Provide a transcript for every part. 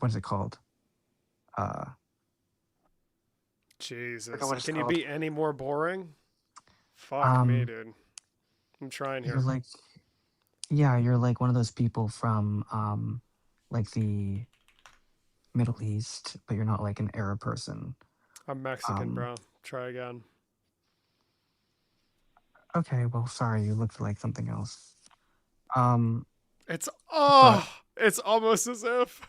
what is it called? Uh, forgot Jesus. what it's Can you called. be any more boring? Fuck me, Um, dude. I'm trying you're here. like, yeah, you're like one of those people from like the Middle East, but you're not like an Arab person. I'm Mexican, Um, bro. Try again. okay, well, sorry, you looked like something else. Um, It's but it's almost as if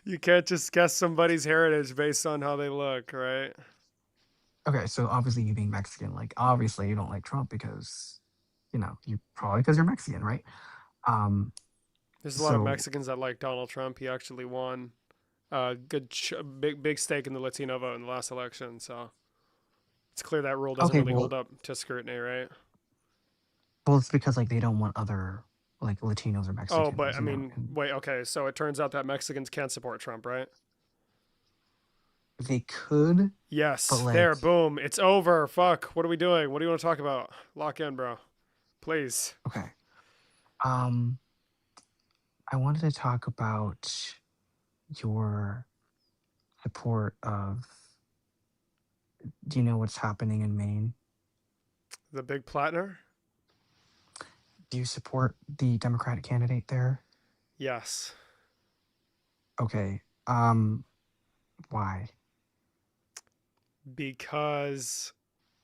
you can't just guess somebody's heritage based on how they look, right? okay, so obviously you being Mexican, like obviously you don't like Trump because, you probably because you're Mexican, right? Um, There's a lot of so Mexicans that like Donald Trump. He actually won a big stake in the Latino vote in the last election, so it's clear that rule doesn't okay, really well, hold up to scrutiny, right? it's because like they don't want other like Latinos or Oh, but Mexicans, I mean, and wait, okay, so it turns out that Mexicans can't support Trump, right? they could, but Yes. like, There, boom. It's over. Fuck. What are we doing? What do you want to talk about? Lock in, bro. Please. okay, um, I wanted to talk about your support of. Do you know what's happening in Maine? The big Platner? Do you support the Democratic candidate there? Yes. Okay. Why? Because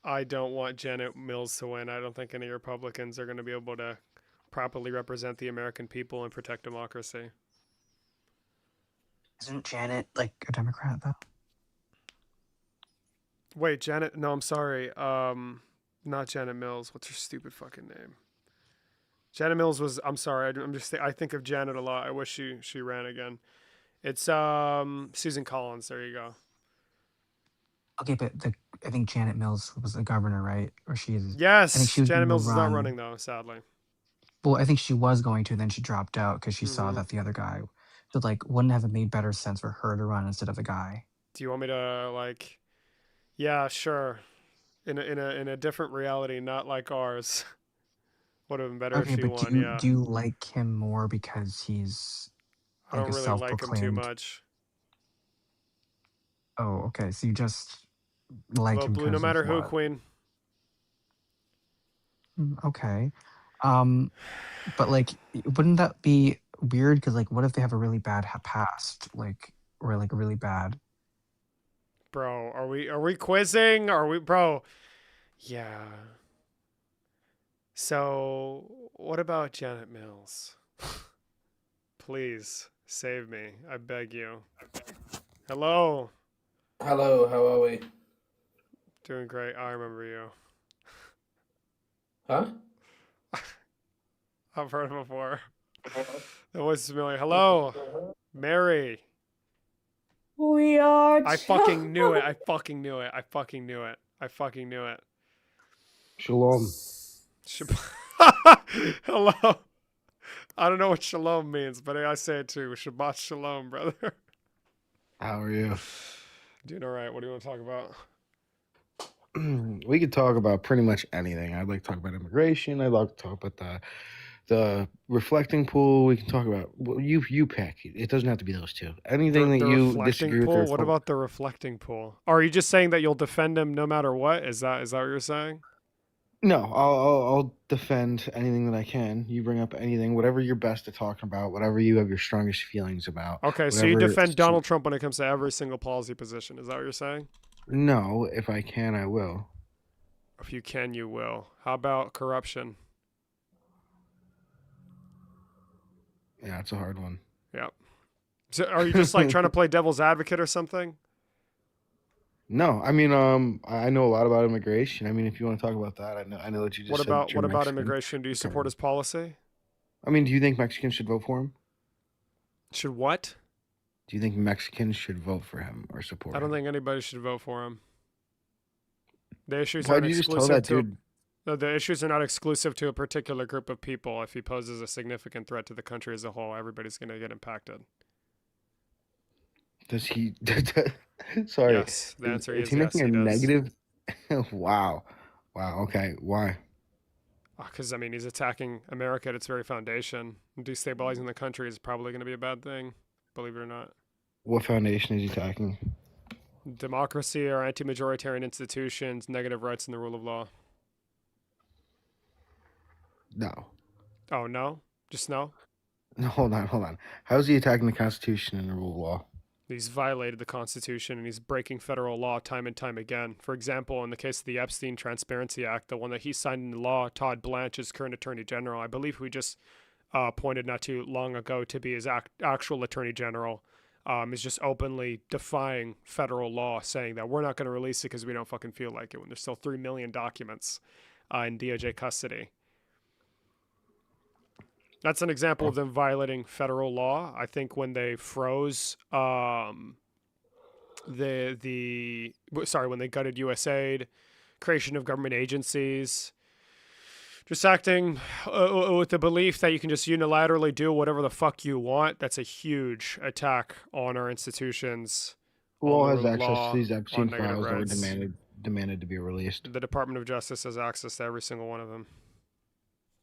I don't want Janet Mills to win. I don't think any Republicans are going to be able to properly represent the American people and protect democracy. Isn't Janet like a Democrat though? Wait, Janet? No, I'm sorry. Not Janet Mills. What's her stupid fucking name? Janet Mills was. I'm sorry. I'm just. I think of Janet a lot. I wish she ran again. It's Susan Collins. There you go. Okay, but I think Janet Mills was the governor, right? Or she is. I think Yes, she was Janet going to Mills is not run. running though. Sadly. Well, I think she was going to, then she dropped out because she saw Hmm. that the other guy. So like, wouldn't have it made better sense for her to run instead of the guy? Do you want me to like? Yeah, sure. In a different reality, not like ours. Would have been better if Okay, she but won. Yeah. do you like him more because he's I like don't a really like him too self-proclaimed? much. Oh, okay. So you just like Vote him blue no because of matter who, what? Queen. Okay. Um, but like, wouldn't that be weird? Because like, what if they have a really bad past, like, or like really bad? Bro, are we quizzing? Are we bro? Yeah. So what about Janet Mills? Please save me. I beg you. Hello. Hello, how are we? Doing great. I remember you. Huh? I've heard it before. That was familiar. Hello. Mary. We are I fucking knew it. I fucking knew it. I fucking knew it. I fucking knew it. Shalom. Hello. I don't know what shalom means, but I say it too. Shabbat shalom, brother. How are you? Doing all right. What do you want to talk about? We could talk about pretty much anything. I'd like to talk about immigration. I'd like to talk about the reflecting pool. We can talk about well, you pick. It doesn't have to be those two. Anything that The you reflecting disagree with the pool? What about the reflecting pool? Are you just saying that you'll defend him no matter what? Is that what you're saying? No, I'll defend anything that I can. You bring up anything, whatever you're best at talking about, whatever you have your strongest feelings about, Okay, so you whatever. defend Donald Trump when it comes to every single policy position. Is that what you're saying? No, if I can, I will. If you can, you will. How about corruption? Yeah, it's a hard one. Yep. So are you just like trying to play devil's advocate or something? No, I mean, I know a lot about immigration. I mean, if you want to talk about that, I know that you just said that you're What about Mexican. immigration? Do you Okay. support his policy? I mean, do you think Mexicans should vote for him? Should what? Do you think Mexicans should vote for him or I support don't him? think anybody should vote for him. The issues Why aren't did you just tell exclusive that to dude? no, the issues are not exclusive to a particular group of people. If he poses a significant threat to the country as a whole, everybody's going to get impacted. Does he? Sorry, Yes, the answer is is he yes, making a he does. negative? Wow, wow. Okay, why? Because I mean, he's attacking America at its very foundation. Destabilizing the country is probably going to be a bad thing, believe it or not. What foundation is he attacking? Democracy or anti-majoritarian institutions, negative rights, and the rule of law. No. Oh, no? Just no? No, hold on. How is he attacking the Constitution and the rule of law? He's violated the Constitution and he's breaking federal law time and time again. For example, in the case of the Epstein Transparency Act, the one that he signed into law, Todd Blanche, his current Attorney General, I believe we just appointed not too long ago to be his actual Attorney General, is just openly defying federal law, saying that we're not going to release it because we don't fucking feel like it when there's still 3 million documents in DOJ custody. That's an example of them violating federal law. I think when they froze when they gutted USAID, creation of government agencies, just acting with the belief that you can just unilaterally do whatever the fuck you want. That's a huge attack on our institutions. Who all has the access law to these Epstein on negative files that were rights. demanded to be released? The Department of Justice has access to every single one of them.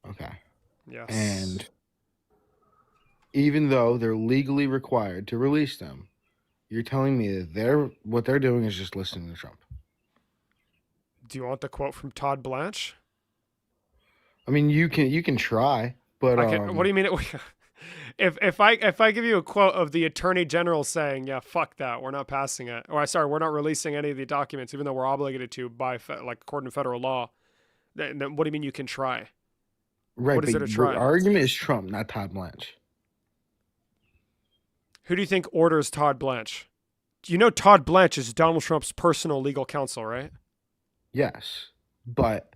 Okay. Yes. And even though they're legally required to release them, you're telling me that what they're doing is just listening to Trump. Do you want the quote from Todd Blanche? I mean, you can try, but What do you mean? If I give you a quote of the Attorney General saying, "Yeah, fuck that, we're not passing it," or sorry, we're not releasing any of the documents, even though we're obligated to by according to federal law, then what do you mean you can try? right, what is but it to your try? argument is Trump, not Todd Blanche. Who do you think orders Todd Blanche? You know Todd Blanche is Donald Trump's personal legal counsel, right? Yes, but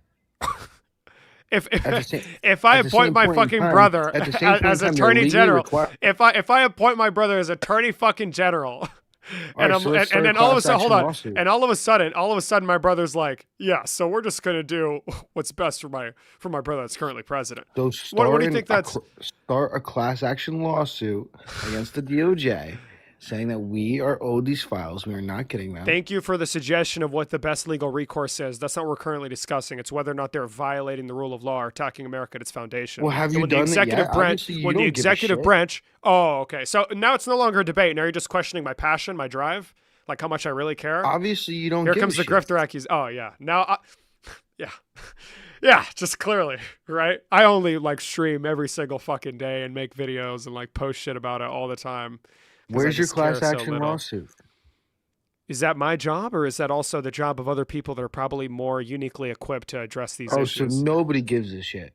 If at the same, if I at the appoint same my point in fucking time- brother at the same point in as time, they're Attorney legally General, required- if I appoint my brother as Attorney fucking General, All right, and so let's start then a all of a class sudden, hold action on, lawsuit. and all of a sudden, my brother's like, yeah, so we're just gonna do what's best for my brother that's currently president. So What do you think that's? start a class action lawsuit against the DOJ, saying that we are owed these files, we are not getting them. Thank you for the suggestion of what the best legal recourse is. That's not what we're currently discussing. It's whether or not they're violating the rule of law or attacking America at its foundation. Well, have So you when the done that executive yet? branch, Obviously, you when the don't give a executive shit. branch, oh, okay. So now it's no longer a debate. Now you're just questioning my passion, my drive, like how much I really care. Obviously, you don't. Here give comes a the shit. grifter accusation. Oh yeah. Now, yeah, yeah. Just clearly, right? I only stream every single fucking day and make videos and post shit about it all the time. 'cause I Where's your just care class so action little. lawsuit? Is that my job, or is that also the job of other people that are probably more uniquely equipped to address these Oh, issues? so nobody gives a shit.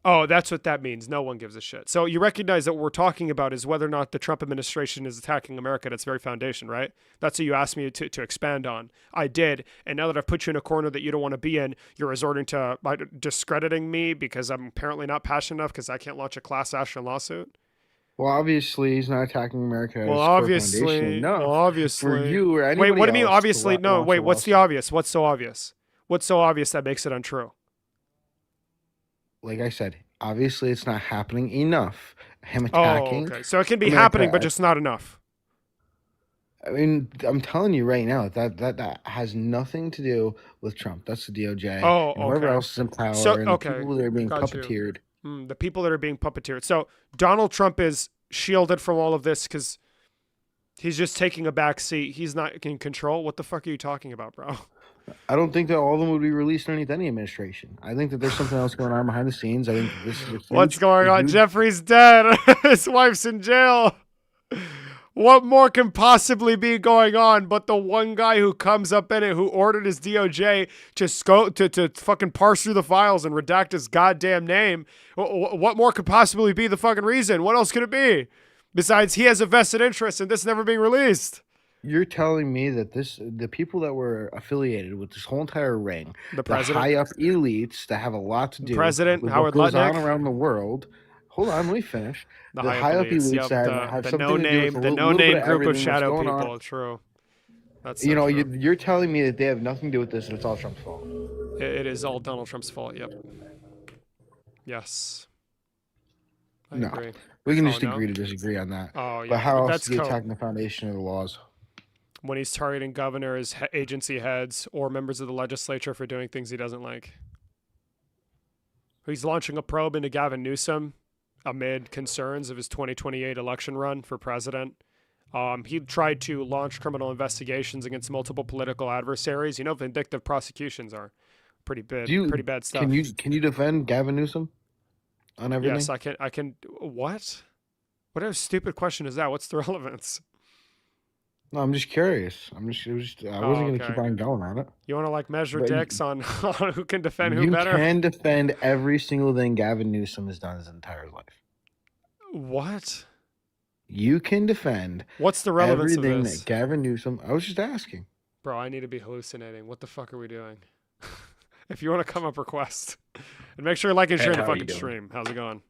Oh, that's what that means. No one gives a shit. So you recognize that what we're talking about is whether or not the Trump administration is attacking America at its very foundation, right? That's what you asked me to expand on. I did. And now that I've put you in a corner that you don't want to be in, you're resorting to discrediting me because I'm apparently not passionate enough because I can't launch a class action lawsuit. Well, obviously, he's not attacking America. As Well, core obviously. foundation enough Well, obviously. for you or Wait, anybody what do you mean else to obviously? No, launch wait, a what's the lawsuit. obvious? What's so obvious? What's so obvious that makes it untrue? Like I said, obviously, it's not happening enough. Him Oh, attacking. okay. So it can be America happening, but as- just not enough. I mean, I'm telling you right now that has nothing to do with Trump. That's the DOJ. Oh, and whoever okay. else is in power So, and okay, the people that are being got you. puppeteered. The people that are being puppeteered. So Donald Trump is shielded from all of this because he's just taking a back seat. He's not in control. What the fuck are you talking about, bro? I don't think that all of them would be released underneath any administration. I think that there's something else going on behind the scenes. I think that this is a huge, What's going a on? huge- Jeffrey's dead. His wife's in jail. What more can possibly be going on but the one guy who comes up in it who ordered his DOJ to fucking parse through the files and redact his goddamn name? What more could possibly be the fucking reason? What else could it be? Besides, he has a vested interest in this never being released. You're telling me that the people that were affiliated with this whole entire ring, The the president, high up elites that have a lot to do President with Howard what goes Lutnick. on around the world. Hold on, let me finish. the the high up elites, yep, that have the something no to do name, with the a no little bit name of group of everything that's shadow going on. people. True. That's so You know, true. you're telling me that they have nothing to do with this, and it's all Trump's fault. It is all Donald Trump's fault. Yep. Yes. I No. agree. We can Oh, just no? agree to disagree on that. Oh, yeah. But how else That's is he code. attacking the foundation of the laws? When he's targeting governors, agency heads, or members of the legislature for doing things he doesn't like. He's launching a probe into Gavin Newsom amid concerns of his 2028 election run for president. He tried to launch criminal investigations against multiple political adversaries. You know, vindictive prosecutions are Do you pretty bad can stuff. you defend Gavin Newsom on Yes, everything? I can. I can. What? What a stupid question is that? What's the relevance? No, I'm just curious. I Oh, wasn't gonna keep okay. on going on it. You want to like measure But dicks on, on who can defend who you better? can defend every single thing Gavin Newsom has done his entire life. What? You can defend What's the relevance of everything that this? Gavin Newsom. I was just asking. Bro, I need to be hallucinating. What the fuck are we doing? If you want to come up, request. And make sure you like and Hey, share the how are you fucking doing? stream. How's it going?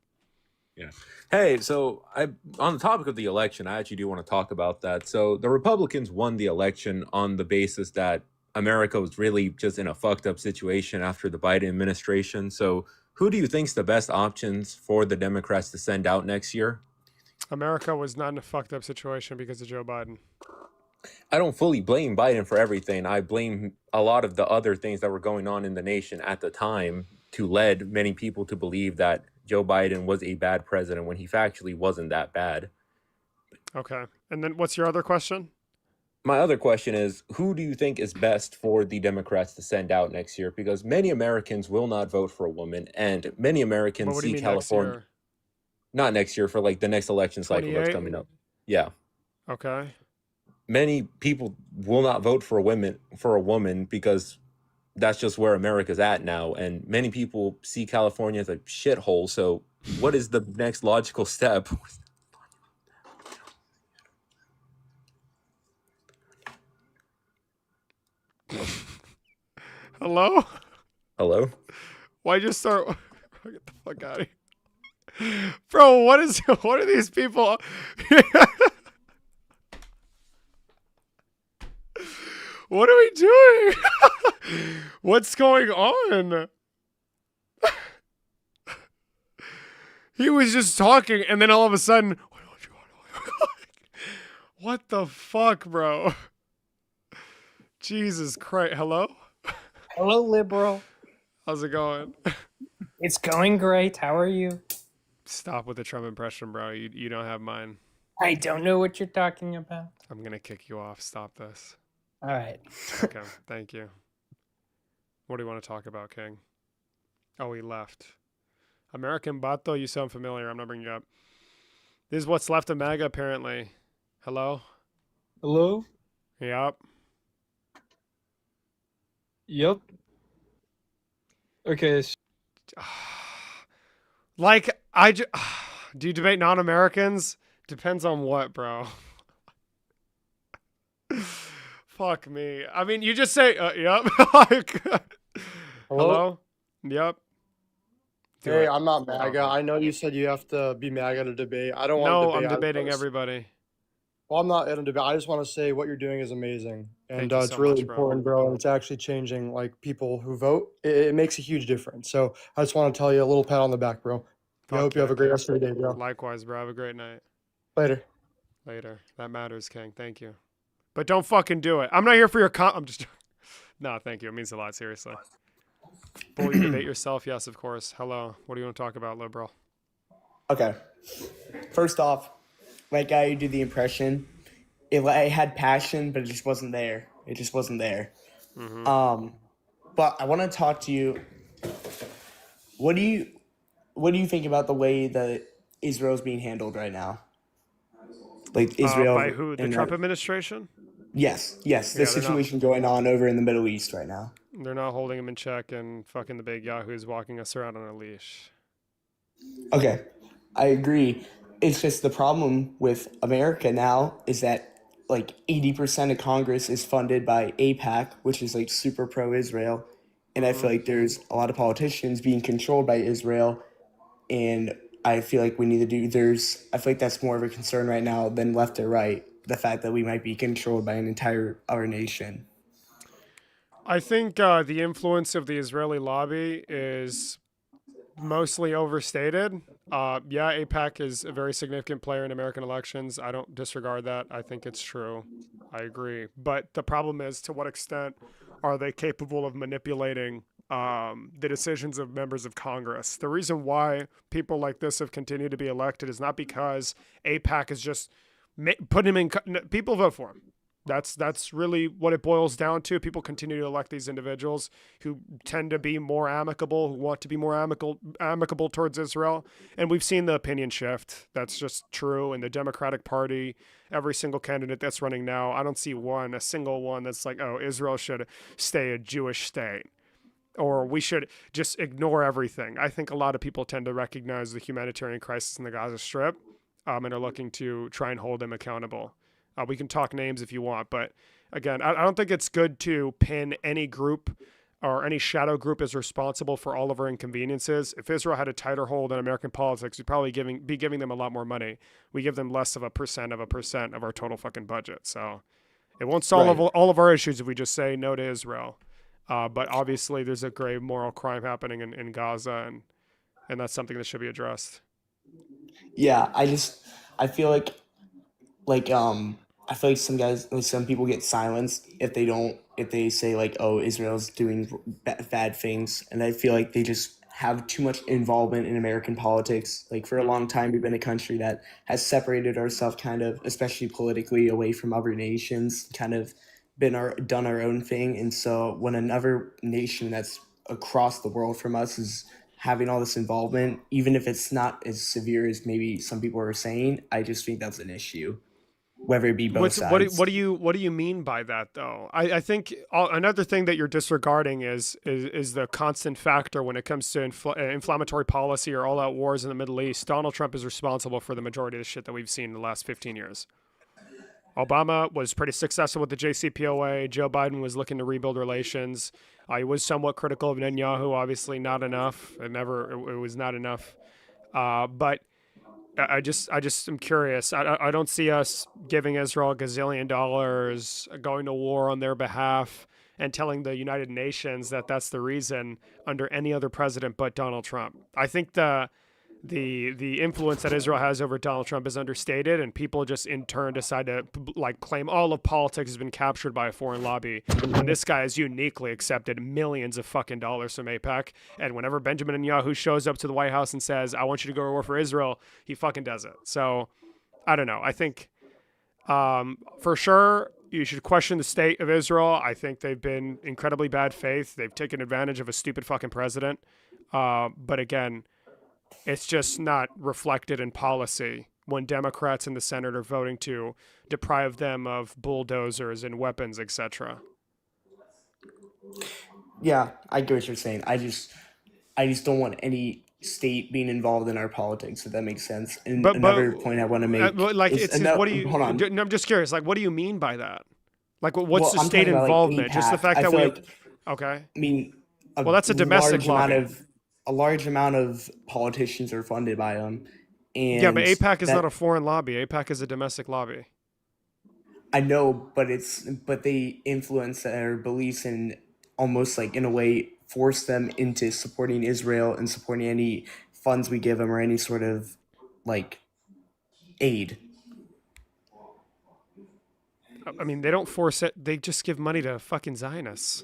Yeah. Hey, so I on the topic of the election, I actually do want to talk about that. So the Republicans won the election on the basis that America was really just in a fucked up situation after the Biden administration. So who do you think's the best options for the Democrats to send out next year? America was not in a fucked up situation because of Joe Biden. I don't fully blame Biden for everything. I blame a lot of the other things that were going on in the nation at the time to led many people to believe that Joe Biden was a bad president when he factually wasn't that bad. Okay. And then what's your other question? My other question is, who do you think is best for the Democrats to send out next year? Because many Americans will not vote for a woman, and many But Americans what do you see mean next California, year? not next year, for like the next election cycle that's 28? coming up. Yeah. Okay. Many people will not vote for a woman because that's just where America's at now. And many people see California as a shithole. So what is the next logical step? Hello? Hello? Why'd you start? Get the fuck out of here. Bro, what are these people? What are we doing? What's going on? He was just talking, and then all of a sudden, what the fuck, bro? Jesus Christ. Hello? Hello, liberal. How's it going? It's going great. How are you? Stop with the Trump impression, bro. You don't have mine. I don't know what you're talking about. I'm gonna kick you off. Stop this. All right. Okay, thank you. What do you want to talk about, King? Oh, he left. American Bato, you sound familiar. I'm not bringing you up. This is what's left of MAGA, apparently. Hello? Hello? Yep. Yep. Okay. Like, do you debate non-Americans? Depends on what, bro. Fuck me. I mean, you just say, yep. Like, hello? Yep. Do Hey, it. I'm not MAGA. I know you said you have to be MAGA to debate. I don't want to No, debate. I'm I just debating wanna s- everybody. Well, I'm not in a debate. I just want to say what you're doing is amazing, Thank and you it's so really much, bro. important, bro. And it's actually changing like people who vote. It makes a huge difference. So I just want to tell you a little pat on the back, bro. I Fuck hope you have yeah, a great King. rest of your day, bro. Likewise, bro. Have a great night. Later. Later. That matters, King. Thank you. But don't fucking do it. I'm not here for your I'm just No, thank you. It means a lot, seriously. Bully debate yourself? Yes, of course. Hello. What do you want to talk about, liberal? Okay. First off, like guy who did the impression, it had passion, but it just wasn't there. It just wasn't there. Mm-hmm. But I want to talk to you. What do you think about the way that Israel's being handled right now? Like Israel By who? The and Trump administration? yes, the Yeah, they're not- situation going on over in the Middle East right now. They're not holding him in check, and fucking the big Yahoo is walking us around on a leash. Okay, I agree. It's just the problem with America now is that like 80% of Congress is funded by AIPAC, which is like super pro-Israel. And I feel like there's a lot of politicians being controlled by Israel. And I feel like we need to I feel like that's more of a concern right now than left or right. The fact that we might be controlled by an entire our nation. I think the influence of the Israeli lobby is mostly overstated. Yeah, AIPAC is a very significant player in American elections. I don't disregard that. I think it's true. I agree. But the problem is, to what extent are they capable of manipulating the decisions of members of Congress? The reason why people like this have continued to be elected is not because AIPAC is just Put him in. People vote for him. That's really what it boils down to. People continue to elect these individuals who tend to be more amicable, who want to be more amicable towards Israel. And we've seen the opinion shift. That's just true. In the Democratic Party, every single candidate that's running now, I don't see a single one that's like, oh, Israel should stay a Jewish state, or we should just ignore everything. I think a lot of people tend to recognize the humanitarian crisis in the Gaza Strip, and are looking to try and hold them accountable. We can talk names if you want, but again, I don't think it's good to pin any group or any shadow group as responsible for all of our inconveniences. If Israel had a tighter hold on American politics, we'd probably be giving them a lot more money. We give them less of a percent of our total fucking budget. So it won't solve all of our issues if we just say no to Israel. But obviously, there's a grave moral crime happening in Gaza, and that's something that should be addressed. Yeah, I feel like some people get silenced if they say like, oh, Israel's doing bad things, and I feel like they just have too much involvement in American politics. Like, for a long time, we've been a country that has separated ourselves kind of, especially politically, away from other nations, kind of done our own thing. And so when another nation that's across the world from us is having all this involvement, even if it's not as severe as maybe some people are saying, I just think that's an issue, whether it be both sides. What do you mean by that, though? I think another thing that you're disregarding is the constant factor when it comes to inflammatory policy or all-out wars in the Middle East. Donald Trump is responsible for the majority of the shit that we've seen in the last 15 years. Obama was pretty successful with the JCPOA. Joe Biden was looking to rebuild relations. He was somewhat critical of Netanyahu, obviously not enough. It was not enough. But I just am curious. I don't see us giving Israel $1 gazillion, going to war on their behalf, and telling the United Nations that that's the reason under any other president but Donald Trump. I think the influence that Israel has over Donald Trump is understated, and people just in turn decide to like claim all of politics has been captured by a foreign lobby. And this guy has uniquely accepted millions of fucking dollars from AIPAC. And whenever Benjamin Netanyahu shows up to the White House and says, I want you to go to war for Israel, he fucking does it. So I don't know. I think for sure you should question the state of Israel. I think they've been incredibly bad faith. They've taken advantage of a stupid fucking president. But again, it's just not reflected in policy when Democrats in the Senate are voting to deprive them of bulldozers and weapons, etc. Yeah, I get what you're saying. I just don't want any state being involved in our politics, if that makes sense. And another point I want to make hold on. I'm just curious. Like, what do you mean by that? Like, what's the state involvement? Just the fact that okay. I mean, that's a domestic lobby. A large amount of politicians are funded by them. And yeah, but AIPAC is not a foreign lobby. AIPAC is a domestic lobby. I know, but they influence their beliefs and almost like in a way force them into supporting Israel and supporting any funds we give them or any sort of like aid. I mean, they don't force it. They just give money to fucking Zionists.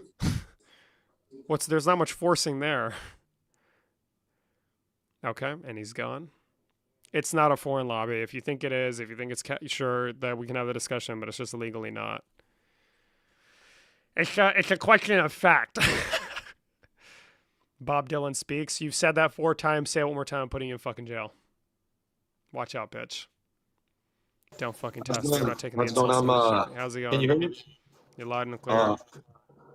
There's not much forcing there. Okay, and he's gone. It's not a foreign lobby. If you think it is, if you think it's sure that we can have the discussion, but it's just legally not. It's a question of fact. Bob Dylan speaks. You've said that 4 times. Say it one more time. I'm putting you in fucking jail. Watch out, bitch. Don't fucking test. We're not taking the insults. How's it going? Can you hear me? You're loud and clear.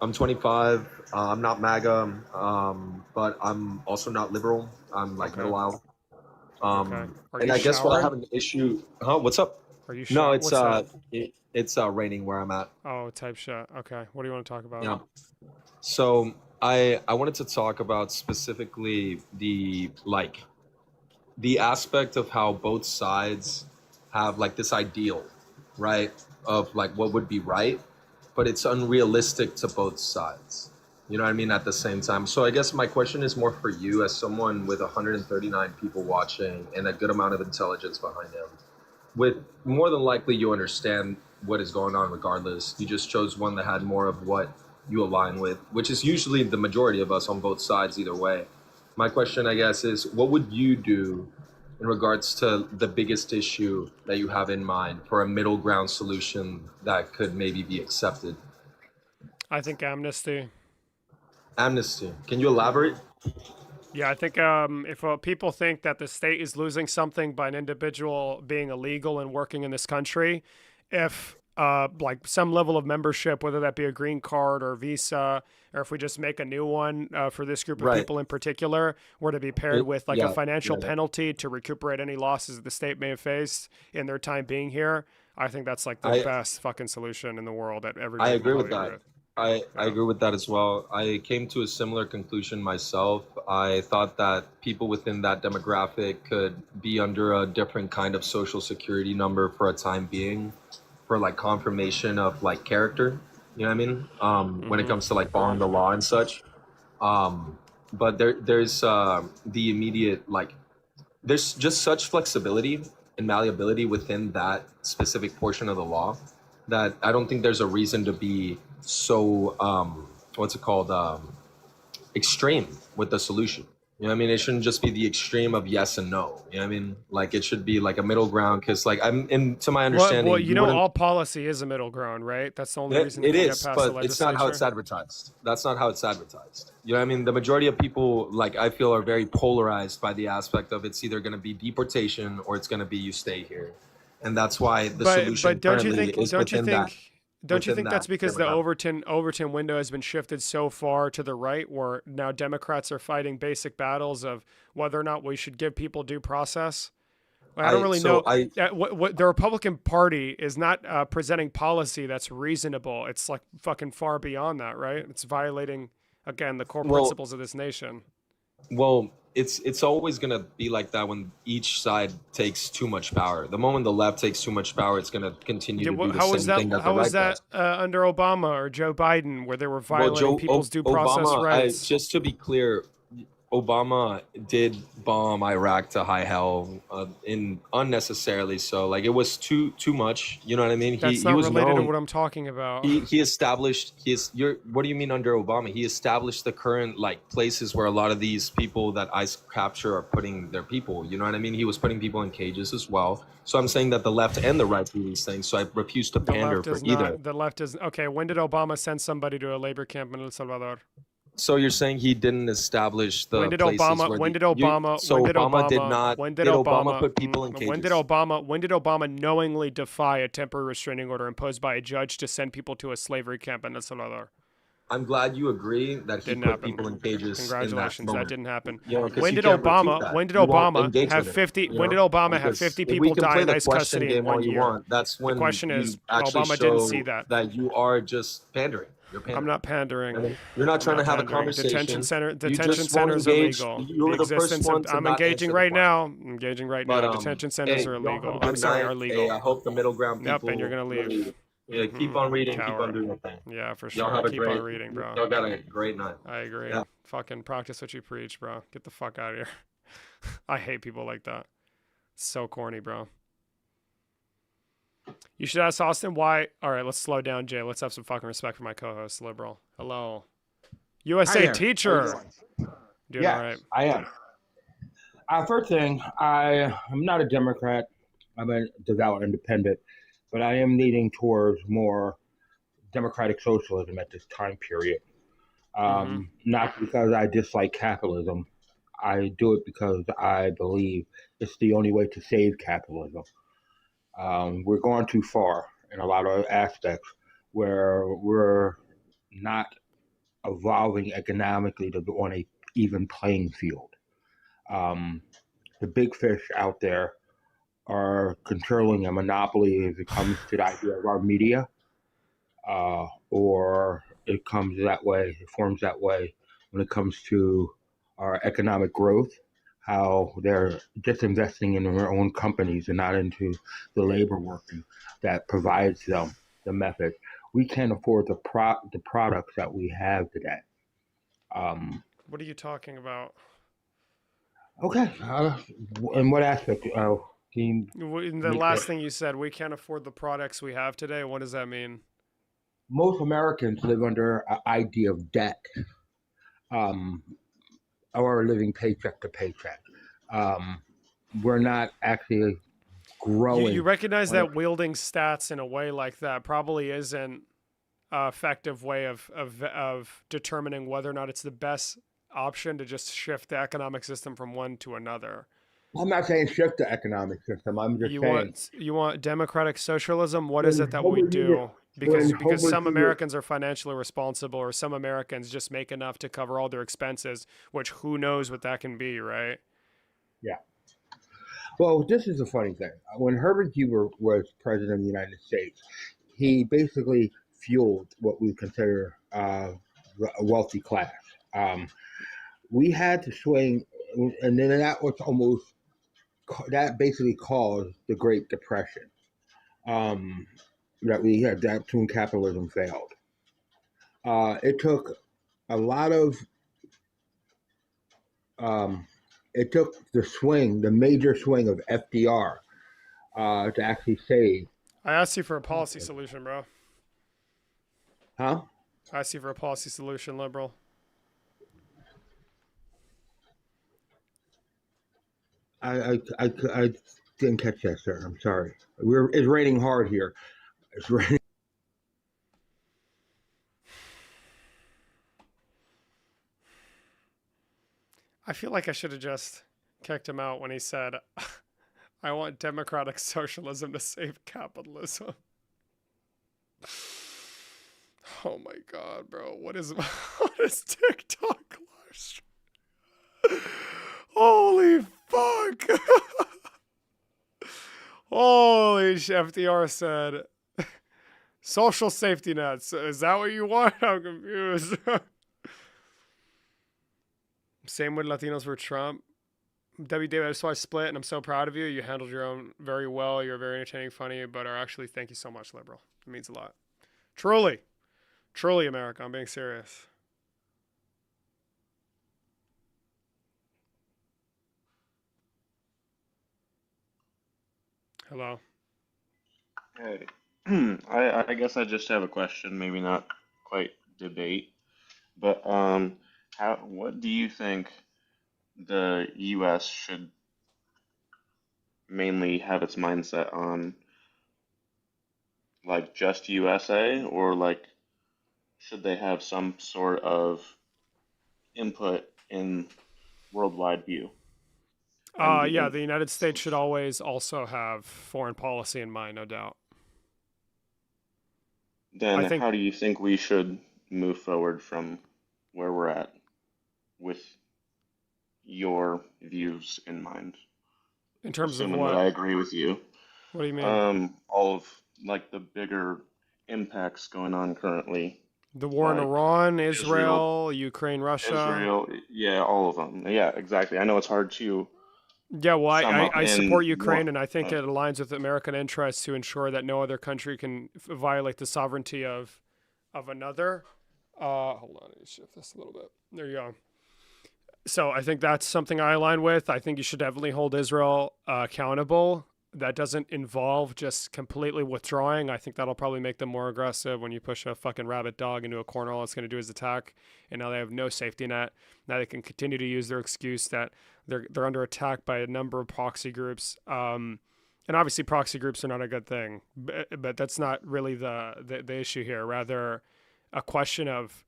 I'm 25. I'm not MAGA, but I'm also not liberal. I'm like middle aisle. And I guess what I have an issue. What's up? Are you No, it's raining where I'm at. Oh, type shit. Okay. What do you want to talk about? Yeah. So I wanted to talk about specifically the aspect of how both sides have like this ideal, right, of like what would be right, but it's unrealistic to both sides. You know what I mean? At the same time. So I guess my question is more for you as someone with 139 people watching and a good amount of intelligence behind him. With more than likely you understand what is going on regardless. You just chose one that had more of what you align with, which is usually the majority of us on both sides either way. My question, I guess, is what would you do in regards to the biggest issue that you have in mind for a middle ground solution that could maybe be accepted? I think amnesty. Amnesty. Can you elaborate? Yeah, I think if people think that the state is losing something by an individual being illegal and working in this country, if like some level of membership, whether that be a green card or visa, or if we just make a new one for this group of Right. people in particular, were to be paired with like a Yeah, financial yeah. penalty to recuperate any losses the state may have faced in their time being here, I think that's like the I best fucking solution in the world that I everybody can agree with probably that. agree with. I Yeah. agree with that as well. I came to a similar conclusion myself. I thought that people within that demographic could be under a different kind of social security number for a time being, for like confirmation of like character. You know what I mean? When it Mhm. comes to like following the law and such. But there's the immediate like there's just such flexibility and malleability within that specific portion of the law that I don't think there's a reason to be so what's it called extreme with the solution. You know what I mean? It shouldn't just be the extreme of yes and no. You know what I mean? Like it should be like a middle ground because like I'm in to my understanding, Well, you know, wouldn't all policy is a middle ground, right? That's the only reason it it can get is, past the but it's not how it's legislature. advertised. That's not how it's advertised. You know what I mean? The majority of people, like, I feel are very polarized by the aspect of it's either going to be deportation or it's going to be you stay here. And that's why the solution But don't you currently think is within that that's because the demographic. Overton window has been shifted so far to the right where now Democrats are fighting basic battles of whether or not we should give people due process? I don't really know. What the Republican Party is not presenting policy that's reasonable. It's like fucking far beyond that, right? It's violating again the core principles of this nation. Well, it's always going to be like that when each side takes too much power. The moment the left takes too much power, it's going to continue to do the How same was that? thing that the How was right that does. under Obama or Joe Biden, where they were Well, violating people's due process Obama, rights? just to be clear, Obama did bomb Iraq to high hell, in unnecessarily so. Like it was too much. You know what I mean? That's He not was related to known. what I'm talking about. He established his. What do you mean under Obama? He established the current like places where a lot of these people that ICE capture are putting their people. You know what I mean? He was putting people in cages as well. So I'm saying that the left and the right do these things. So I refuse to The pander left for is either. not. The left is okay. When did Obama send somebody to a labor camp in El Salvador? So you're saying he didn't establish the When did places Obama? where When the, did Obama? so When did Obama did Obama? not. When Did did Obama Obama? put people in cages? When did Obama? When did Obama knowingly defy a temporary restraining order imposed by a judge to send people to a slavery camp in El Salvador? I'm glad you agree that he Didn't put happen. people in cages. Congratulations, in that moment. didn't happen. You know, 'cause When you did can't refute Obama? that. When did You won't Obama engage have with it, 50? you When did know? Obama have Because 50 if we people can die play in the ICE question custody in game all 1 you year? want, that's when question you is, actually Obama show didn't see that. you are just pandering. You're pandering. I'm not pandering. I mean, you're not trying to have a conversation. Detention You centers just won't are engage. illegal. You were the first one to I'm not engaging answer the right question. now. I'm engaging right But now. Detention centers hey, are y'all have a illegal. good I'm sorry, night. are legal. Hey, I hope the middle ground Yep, people. and you're gonna leave. Really, yeah, keep on reading, keep on Coward. doing your thing. Yeah, for Y'all sure. have a Keep great. on reading, bro. Y'all got a great night. I agree. Yeah. Fucking practice what you preach, bro. Get the fuck out of here. I hate people like that. So corny, bro. You should ask Austin why. All right, let's slow down, Jay. Let's have some fucking respect for my co-host, liberal. Hello, USA there. teacher. Doing Yes, all right. I am. First thing, I am not a Democrat. I'm a devout independent, but I am leaning towards more democratic socialism at this time period. Not because I dislike capitalism. I do it because I believe it's the only way to save capitalism. We're going too far in a lot of aspects where we're not evolving economically to be on a even playing field. The big fish out there are controlling a monopoly if it comes to the idea of our media, or it comes that way, it forms that way when it comes to our economic growth, how they're just investing in their own companies and not into the labor working that provides them the method. We can't afford the products that we have today. What are you talking about? Okay. In what aspect? The last thing you said, we can't afford the products we have today. What does that mean? Most Americans live under an idea of debt, or living paycheck to paycheck. we're not actually You growing. recognize on a- that wielding stats in a way like that probably isn't an effective way of determining whether or not it's the best option to just shift the economic system from one to another. I'm not saying shift the economic system. I'm just saying You want democratic socialism? What is when it that we do? Because homogeneous, some Americans are financially responsible, or some Americans just make enough to cover all their expenses, which who knows what that can be, right? yeah. Well, this is a funny thing. When Herbert Hoover was president of the United States, he basically fueled what we consider a wealthy class. Um, we had to swing, and then that basically caused the Great Depression. That we had that's when capitalism failed. It took a lot of it took the major swing of FDR to actually save. I asked you for a policy solution, bro. Huh? I asked you for a policy solution, liberal. I didn't catch that, sir. I'm sorry. It's raining hard here. It's raining. I feel like I should have just kicked him out when he said, I want democratic socialism to save capitalism. Oh my god, bro. What is TikTok live stream? Holy fuck. Holy shit. FDR said, social safety nets. Is that what you want? I'm confused. Same with Latinos for Trump. W. David, I just want to split, and I'm so proud of you. You handled your own very well. You're very entertaining, funny, but are actually, thank you so much, liberal. It means a lot. Truly. Truly, America. I'm being serious. Hello. Hey, I guess I just have a question, maybe not quite debate, but what do you think the U.S. should mainly have its mindset on, like just USA, or like should they have some sort of input in worldwide view? Yeah, the United States should always also have foreign policy in mind, no doubt. Then how do you think we should move forward from where we're at with your views in mind? In terms Assuming of what? that I agree with you. What do you mean? All of like the bigger impacts going on currently. The war in Iran, Israel, Ukraine, Russia. Israel, yeah, all of them. Yeah, exactly. I know it's hard to. Yeah, well, I support Ukraine, and I think it aligns with American interests to ensure that no other country can violate the sovereignty of another. Hold on, let me shift this a little bit. There you go. So I think that's something I align with. I think you should definitely hold Israel accountable. That doesn't involve just completely withdrawing. I think that'll probably make them more aggressive. When you push a fucking rabid dog into a corner, all it's going to do is attack. And now they have no safety net. Now they can continue to use their excuse that they're under attack by a number of proxy groups. And obviously proxy groups are not a good thing, but that's not really the issue here. Rather, a question of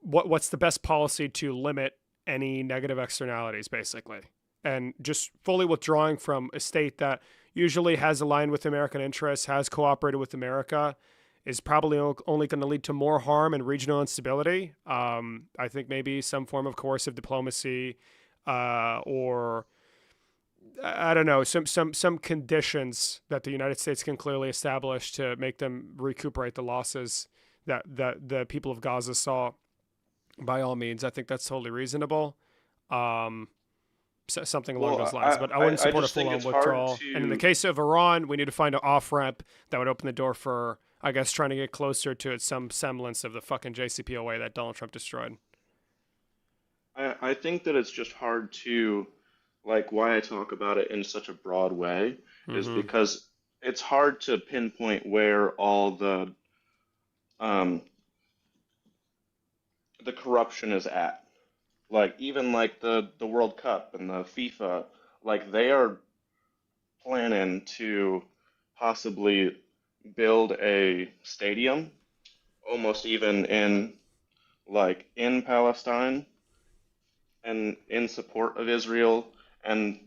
what's the best policy to limit any negative externalities, basically. And just fully withdrawing from a state that usually has aligned with American interests, has cooperated with America, is probably only going to lead to more harm and regional instability. I think maybe some form of coercive diplomacy, or I don't know, some conditions that the United States can clearly establish to make them recuperate the losses that the people of Gaza saw. By all means, I think that's totally reasonable. Something along those lines, but I wouldn't support a full-on withdrawal. And in the case of Iran, we need to find an off-ramp that would open the door for, I guess, trying to get closer to some semblance of the fucking JCPOA that Donald Trump destroyed. I think that it's just hard to, like, why I talk about it in such a broad way is because it's hard to pinpoint where all the corruption is at. Like even like the World Cup and the FIFA, like they are planning to possibly build a stadium, almost even in Palestine and in support of Israel and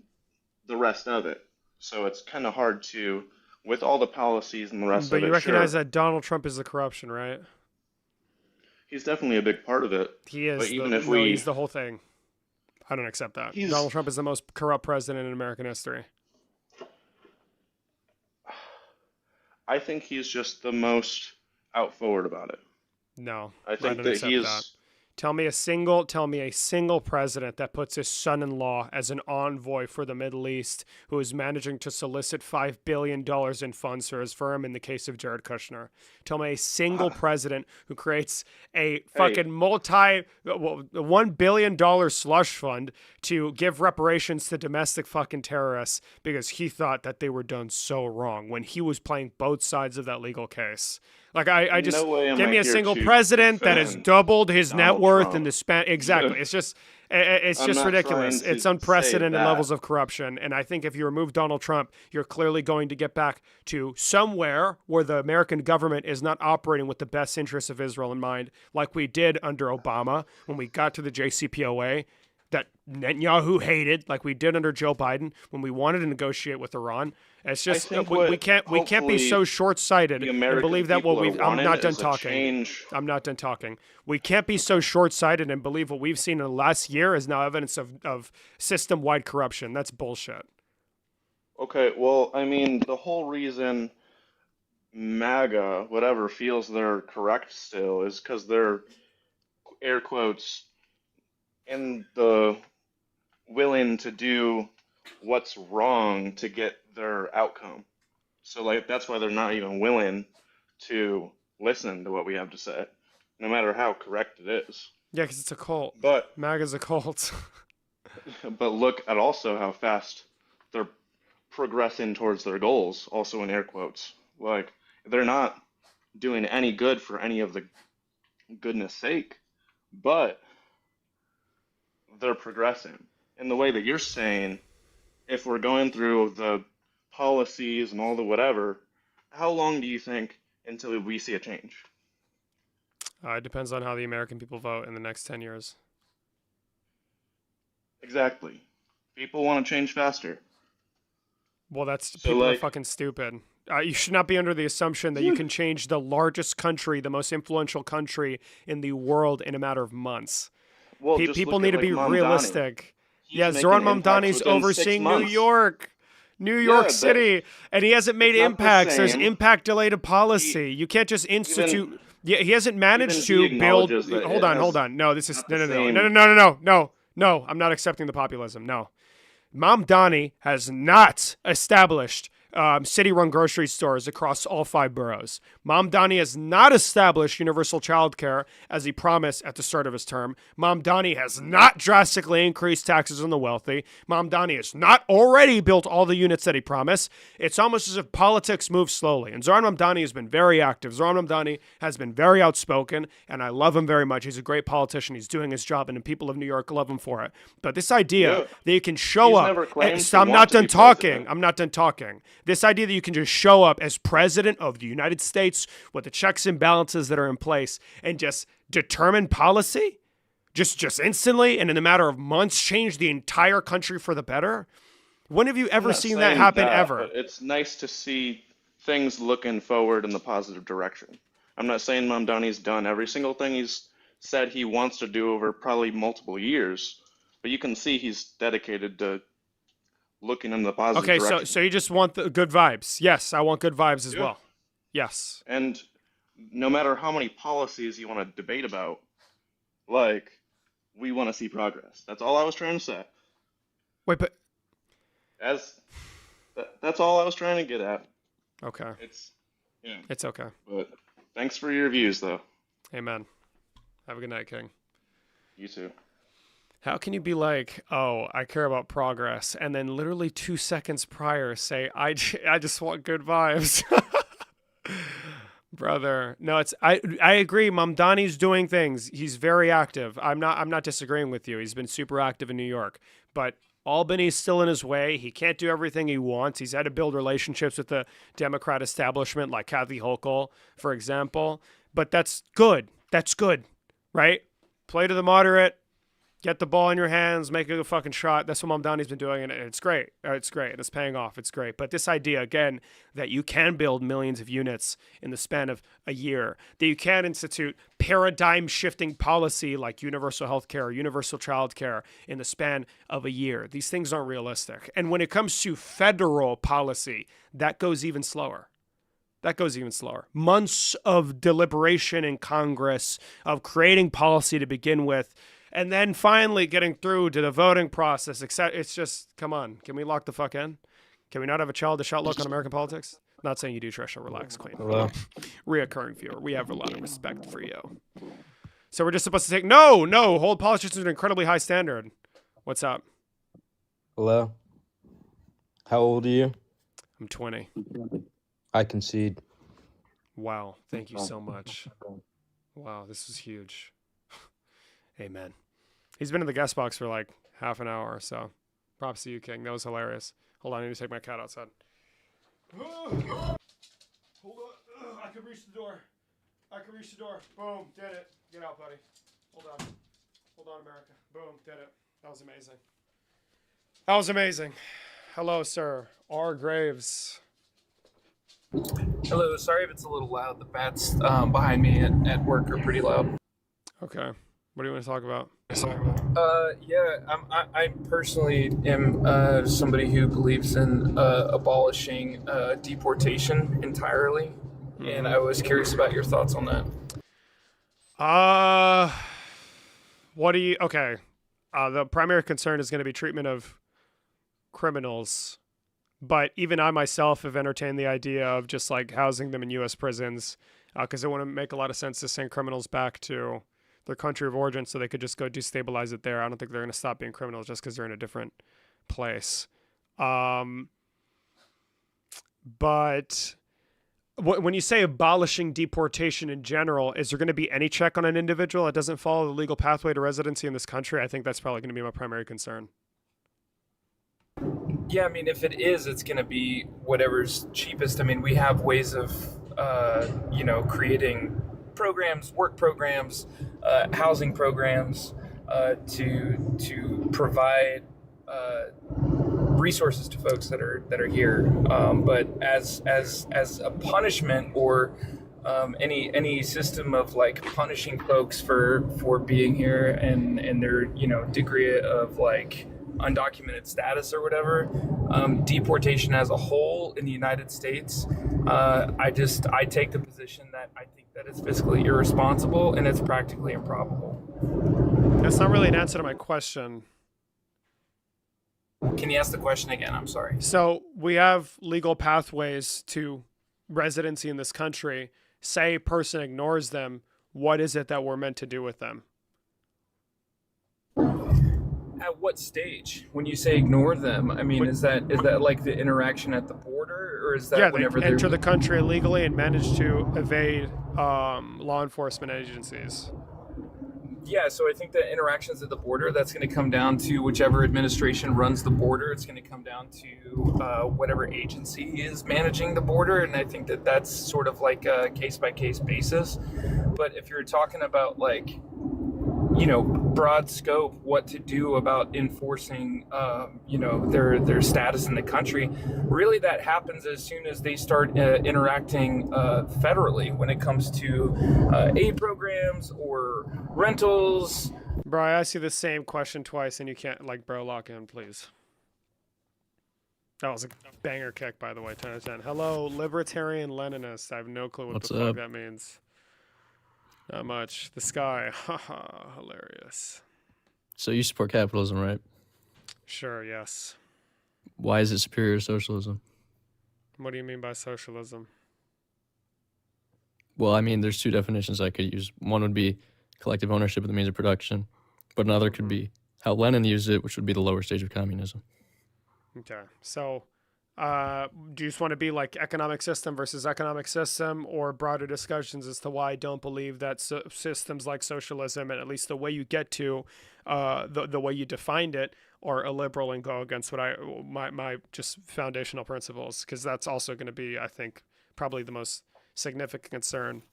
the rest of it. So it's kind of hard to, with all the policies and the rest But of you it, recognize sure, that Donald Trump is the corruption, right? he's definitely a big part of it. He But is even the if no, he's we, the whole thing. I don't accept that. he's, Donald Trump is the most corrupt president in American history. I think he's just the most out forward about it. No, I I think don't that accept that. Tell me a single president that puts his son-in-law as an envoy for the Middle East who is managing to solicit $5 billion in funds for his firm in the case of Jared Kushner. Tell me a single president who creates a fucking $1 billion slush fund to give reparations to domestic fucking terrorists because he thought that they were done so wrong when he was playing both sides of that legal case. Like I just no way am give I me a here single to president that has defend doubled his net Donald worth Trump. in the span. Exactly. It's just I'm not ridiculous. trying to It's say unprecedented that. levels of corruption. And I think if you remove Donald Trump, you're clearly going to get back to somewhere where the American government is not operating with the best interests of Israel in mind, like we did under Obama when we got to the JCPOA that Netanyahu hated, like we did under Joe Biden when we wanted to negotiate with Iran. It's just think we can't be hopefully so short-sighted the and American believe that what people are we've. I'm wanting not done is a talking. change. I'm not done talking. We can't be so short-sighted and believe what we've seen in the last year is now evidence of system-wide corruption. That's bullshit. Okay, well, I mean, the whole reason MAGA, whatever, feels they're correct still is because they're, air quotes, in the willing to do what's wrong to get their outcome. So, like, that's why they're not even willing to listen to what we have to say, no matter how correct it is. Yeah, because it's a cult. But MAGA's a cult. but look at also how fast they're progressing towards their goals, also in air quotes. Like, they're not doing any good for any of the goodness sake, but they're progressing. In the way that you're saying, if we're going through the policies and all the whatever, how long do you think until we see a change? It depends on how the American people vote in the next 10 years. Exactly. People want to change faster. Well, that's So, people are like- fucking stupid. You should not be under the assumption that you can change the largest country, the most influential country in the world in a matter of months. Well, just People look need at, to be like, Mamdani. realistic. He's Yeah, making Zoran impacts Mamdani's within 6 overseeing New months. York. New York but City, and he hasn't made it's not the impacts. There's same. impact delayed policy. You can't just institute. Yeah, he hasn't managed even he to build. acknowledges that Hold it on, has hold on. No, this is not no, the no, no, same- no, no, no, no, no, no. I'm not accepting the populism. No, Mamdani has not established city-run grocery stores across all 5 boroughs. Mamdani has not established universal child care as he promised at the start of his term. Mamdani has not drastically increased taxes on the wealthy. Mamdani has not already built all the units that he promised. It's almost as if politics moves slowly. And Zoran Mamdani has been very active. Zoran Mamdani has been very outspoken, and I love him very much. He's a great politician. He's doing his job, and the people of New York love him for it. But this idea Yeah. that you can show He's up... never claimed So to I'm want not to done be talking. president. I'm not done talking. This idea that you can just show up as president of the United States with the checks and balances that are in place and just determine policy, just instantly and in a matter of months change the entire country for the better. When have you I'm ever not seen that saying happen that, ever? but it's nice to see things looking forward in the positive direction. I'm not saying Mamdani's done every single thing he's said he wants to do over probably multiple years, but you can see he's dedicated to looking in the positive Okay, direction. so you just want the good vibes. Yes, I want good vibes as Yeah. well. Yes. And no matter how many policies you want to debate about, like, we want to see progress. That's all I was trying to say. Wait, but That's all I was trying to get at. okay. Yeah. It's okay. But thanks for your views, though. Amen. Have a good night, King. You too. How can you be like, oh, I care about progress, and then literally 2 seconds prior say, I just want good vibes? Brother, no, I agree. Mamdani's doing things. He's very active. I'm not disagreeing with you. He's been super active in New York, but Albany's still in his way. He can't do everything he wants. He's had to build relationships with the Democrat establishment, like Kathy Hochul, for example. But that's good. That's good, right? Play to the moderate. Get the ball in your hands, make a fucking shot. That's what Mamdani's been doing, and it's great. It's great. It's paying off. It's great. But this idea, again, that you can build millions of units in the span of a year, that you can institute paradigm-shifting policy like universal health care or universal child care in the span of a year. These things aren't realistic. And when it comes to federal policy, that goes even slower. That goes even slower. Months of deliberation in Congress, of creating policy to begin with, and then finally getting through to the voting process, etc. It's just, come on. Can we lock the fuck in? Can we not have a childish outlook on American politics? Not saying you do, Trisha. Relax, Queen. Hello. Reoccurring viewer. We have a lot of respect for you. So we're just supposed to take, no, hold politicians to an incredibly high standard. What's up? Hello. How old are you? I'm 20. I concede. Wow. Thank you so much. Wow, this is huge. Amen. He's been in the guest box for like half an hour or so. Props to you, King. That was hilarious. Hold on, I need to take my cat outside. Hold on. I can reach the door. Boom, did it. Get out, buddy. Hold on, America. Boom, did it. That was amazing. Hello, sir. R. Graves. Hello, sorry if it's a little loud. The bats behind me at work are pretty loud. Okay. What do you want to talk about? I personally am somebody who believes in abolishing deportation entirely, and I was curious about your thoughts on that. The primary concern is going to be treatment of criminals, but even I myself have entertained the idea of just like housing them in U.S. prisons, because it wouldn't make a lot of sense to send criminals back to their country of origin so they could just go destabilize it there. I don't think they're going to stop being criminals just because they're in a different place. But when you say abolishing deportation in general, is there going to be any check on an individual that doesn't follow the legal pathway to residency in this country? I think that's probably going to be my primary concern. Yeah, I mean, if it is, it's going to be whatever's cheapest. I mean, we have ways of, creating programs, work programs, housing programs to provide resources to folks that are here. But as a punishment or any system of like punishing folks for being here and their degree of like undocumented status or whatever, deportation as a whole in the United States, I take the position that I think that it's fiscally irresponsible and it's practically improbable. That's not really an answer to my question. Can you ask the question again? I'm sorry. So we have legal pathways to residency in this country. Say a person ignores them. What is it that we're meant to do with them? At what stage? When you say ignore them, I mean, is that like the interaction at the border, or is that whenever they enter the country illegally and manage to evade law enforcement agencies? Yeah, so I think the interactions at the border, that's going to come down to whichever administration runs the border. It's going to come down to whatever agency is managing the border, and I think that that's sort of like a case-by-case basis. But if you're talking about like, broad scope, what to do about enforcing, their status in the country, really that happens as soon as they start interacting federally when it comes to aid programs or rentals. Bro, I asked you the same question twice and you can't, lock in, please. That was a banger kick, by the way, 10 out of 10. Hello, libertarian Leninist. I have no clue what the fuck that means. Not much. The sky. Haha, hilarious. So you support capitalism, right? Sure, yes. Why is it superior to socialism? What do you mean by socialism? Well, I mean, there's two definitions I could use. One would be collective ownership of the means of production, but another could be how Lenin used it, which would be the lower stage of communism. Okay, so do you just want to be like economic system versus economic system, or broader discussions as to why I don't believe that systems like socialism, and at least the way you get to the way you defined it, or illiberal and go against what my just foundational principles, because that's also going to be, I think, probably the most significant concern.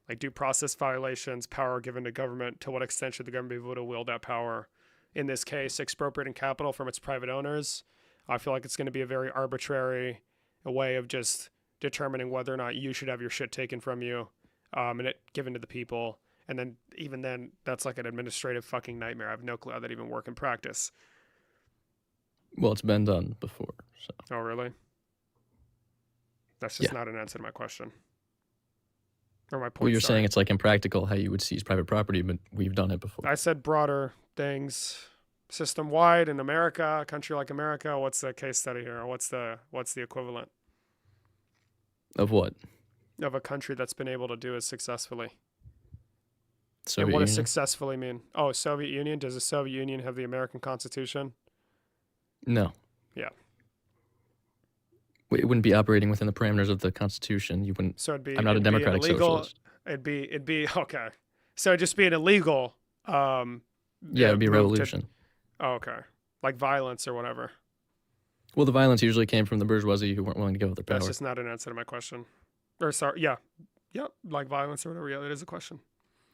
Like due process violations, power given to government. To what extent should the government be able to wield that power? In this case, expropriating capital from its private owners. I feel like it's going to be a very arbitrary way of just determining whether or not you should have your shit taken from you, and it given to the people. And then even then, that's like an administrative fucking nightmare. I have no clue how that even work in practice. Well, it's been done before. So. Oh, really? That's just not an answer to my question. Or my point. Well, you're saying it's like impractical how you would seize private property, but we've done it before. I said broader things, system wide in America, a country like America. What's the case study here? Or what's the equivalent Of what? of a country that's been able to do it successfully? Soviet And what does Union? successfully mean? Oh, Soviet Union. Does the Soviet Union have the American Constitution? No. Yeah. It wouldn't be operating within the parameters of the Constitution. You wouldn't. So it'd be. I'm not a it'd be democratic illegal, socialist. It'd be okay. So it'd just be an illegal. Yeah, it'd be a move to- revolution. Oh, okay. Like violence or whatever. Well, the violence usually came from the bourgeoisie who weren't willing to give up their power. That's just not an answer to my question. Or sorry, yeah, like violence or whatever. Yeah, that is a question.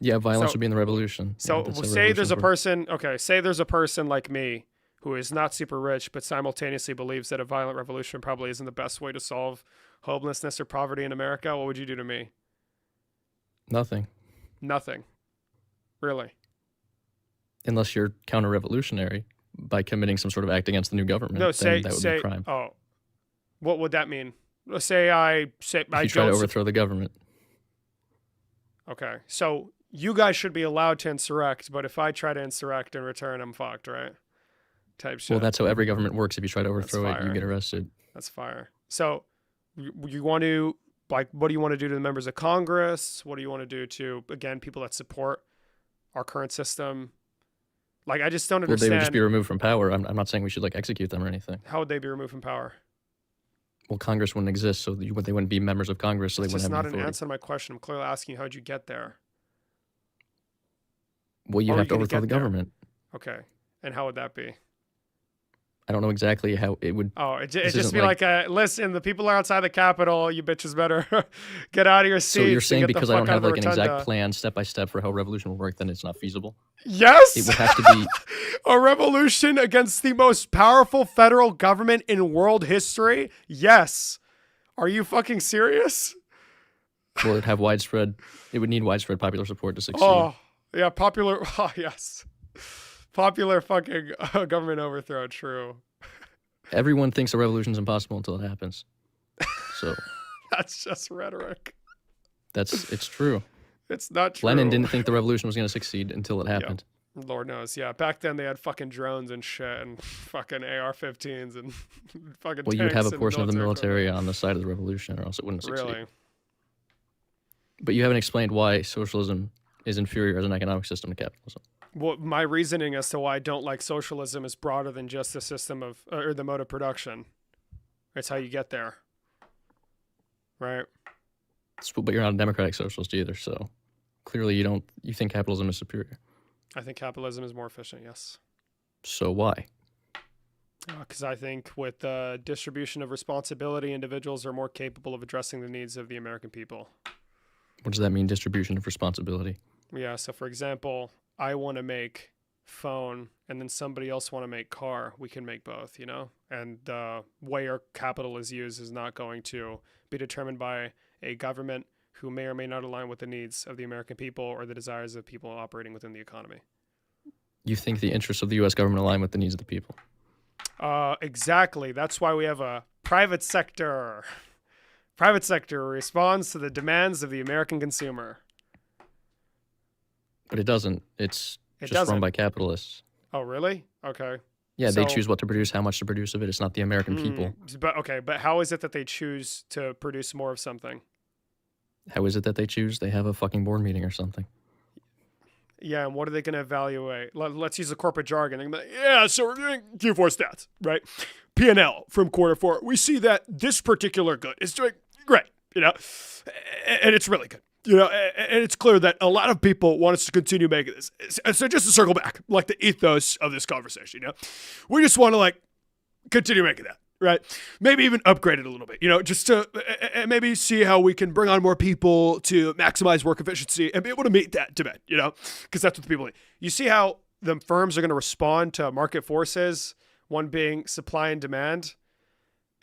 Yeah, violence So- would be in the revolution. So Yeah, that's say there's a revolution person. Okay, say there's a person like me who is not super rich, but simultaneously believes that a violent revolution probably isn't the best way to solve homelessness or poverty in America. What would you do to me? for. Nothing. Nothing. Really. Unless you're counter-revolutionary by committing some sort of act against the new government. No, then say that would say. be a crime. Oh, what would that mean? Say I If you try to overthrow the government. Okay, so you guys should be allowed to insurrect, but if I try to insurrect in return, I'm fucked, right? Type shit. Well, that's how every government works. If you try to overthrow it, you fire. get arrested. That's fire. So you want to, like, what do you want to do to the members of Congress? What do you want to do to, again, people that support our current system? Like, I just don't Well, they understand. would just be removed from power. I'm not saying we should like execute them or anything. How would they be removed from power? Well, Congress wouldn't exist, so they wouldn't be members of Congress, so It's they wouldn't just have not any an authority. answer to my question. I'm clearly asking you, how'd you get there? Well, you How are have you to gonna overthrow get the there? government. Okay. And how would that be? I don't know exactly how it would. Oh, it this just isn't be like, listen, the people are outside the Capitol. You bitches better get out of your seats. So you're and saying get the because I fuck don't out have of the like an exact rotunda. plan, step by step, for how revolution will work, then it's not feasible? Yes. It would have to be. A revolution against the most powerful federal government in world history? Yes. Are you fucking serious? Well, it'd have widespread. It would need widespread popular support to succeed. Oh, yeah, popular. Oh, yes. Popular fucking government overthrow. True. Everyone thinks a revolution is impossible until it happens. So That's just rhetoric. it's true. It's not true. Lenin didn't think the revolution was going to succeed until it happened. Lord knows. Yeah, back then they had fucking drones and shit and fucking AR-15s and fucking Well, you'd have tanks a and portion of the military military on the side of the revolution, or else it wouldn't succeed. Really? But you haven't explained why socialism is inferior as an economic system to capitalism. Well, my reasoning as to why I don't like socialism is broader than just the system of or the mode of production. It's how you get there, right? But you're not a democratic socialist either, so clearly you think capitalism is superior. I think capitalism is more efficient. Yes, So why? because I think with the distribution of responsibility, individuals are more capable of addressing the needs of the American people. What does that mean, distribution of responsibility? Yeah. So, for example, I want to make phone, and then somebody else want to make car. We can make both, you know. And the way our capital is used is not going to be determined by a government who may or may not align with the needs of the American people or the desires of people operating within the economy. You think the interests of the U.S. government align with the needs of the people? Exactly. That's why we have a private sector. Private sector responds to the demands of the American consumer. But it doesn't. It's It just doesn't. run by capitalists. Oh, really? Okay. Yeah, they So- choose what to produce, how much to produce of it. It's not the American people. But how is it that they choose to produce more of something? How is it that they choose? They have a fucking board meeting or something. Yeah, and what are they going to evaluate? Let's use the corporate jargon. They're gonna be like, yeah, so we're doing Q4 stats, right? P&L from quarter four. We see that this particular good is doing great, you know, and it's really good. You know, and it's clear that a lot of people want us to continue making this. So just to circle back, like the ethos of this conversation, you know, we just want to like continue making that, right? Maybe even upgrade it a little bit, you know, just to maybe see how we can bring on more people to maximize work efficiency and be able to meet that demand, you know, because that's what the people need. You see how the firms are going to respond to market forces, one being supply and demand.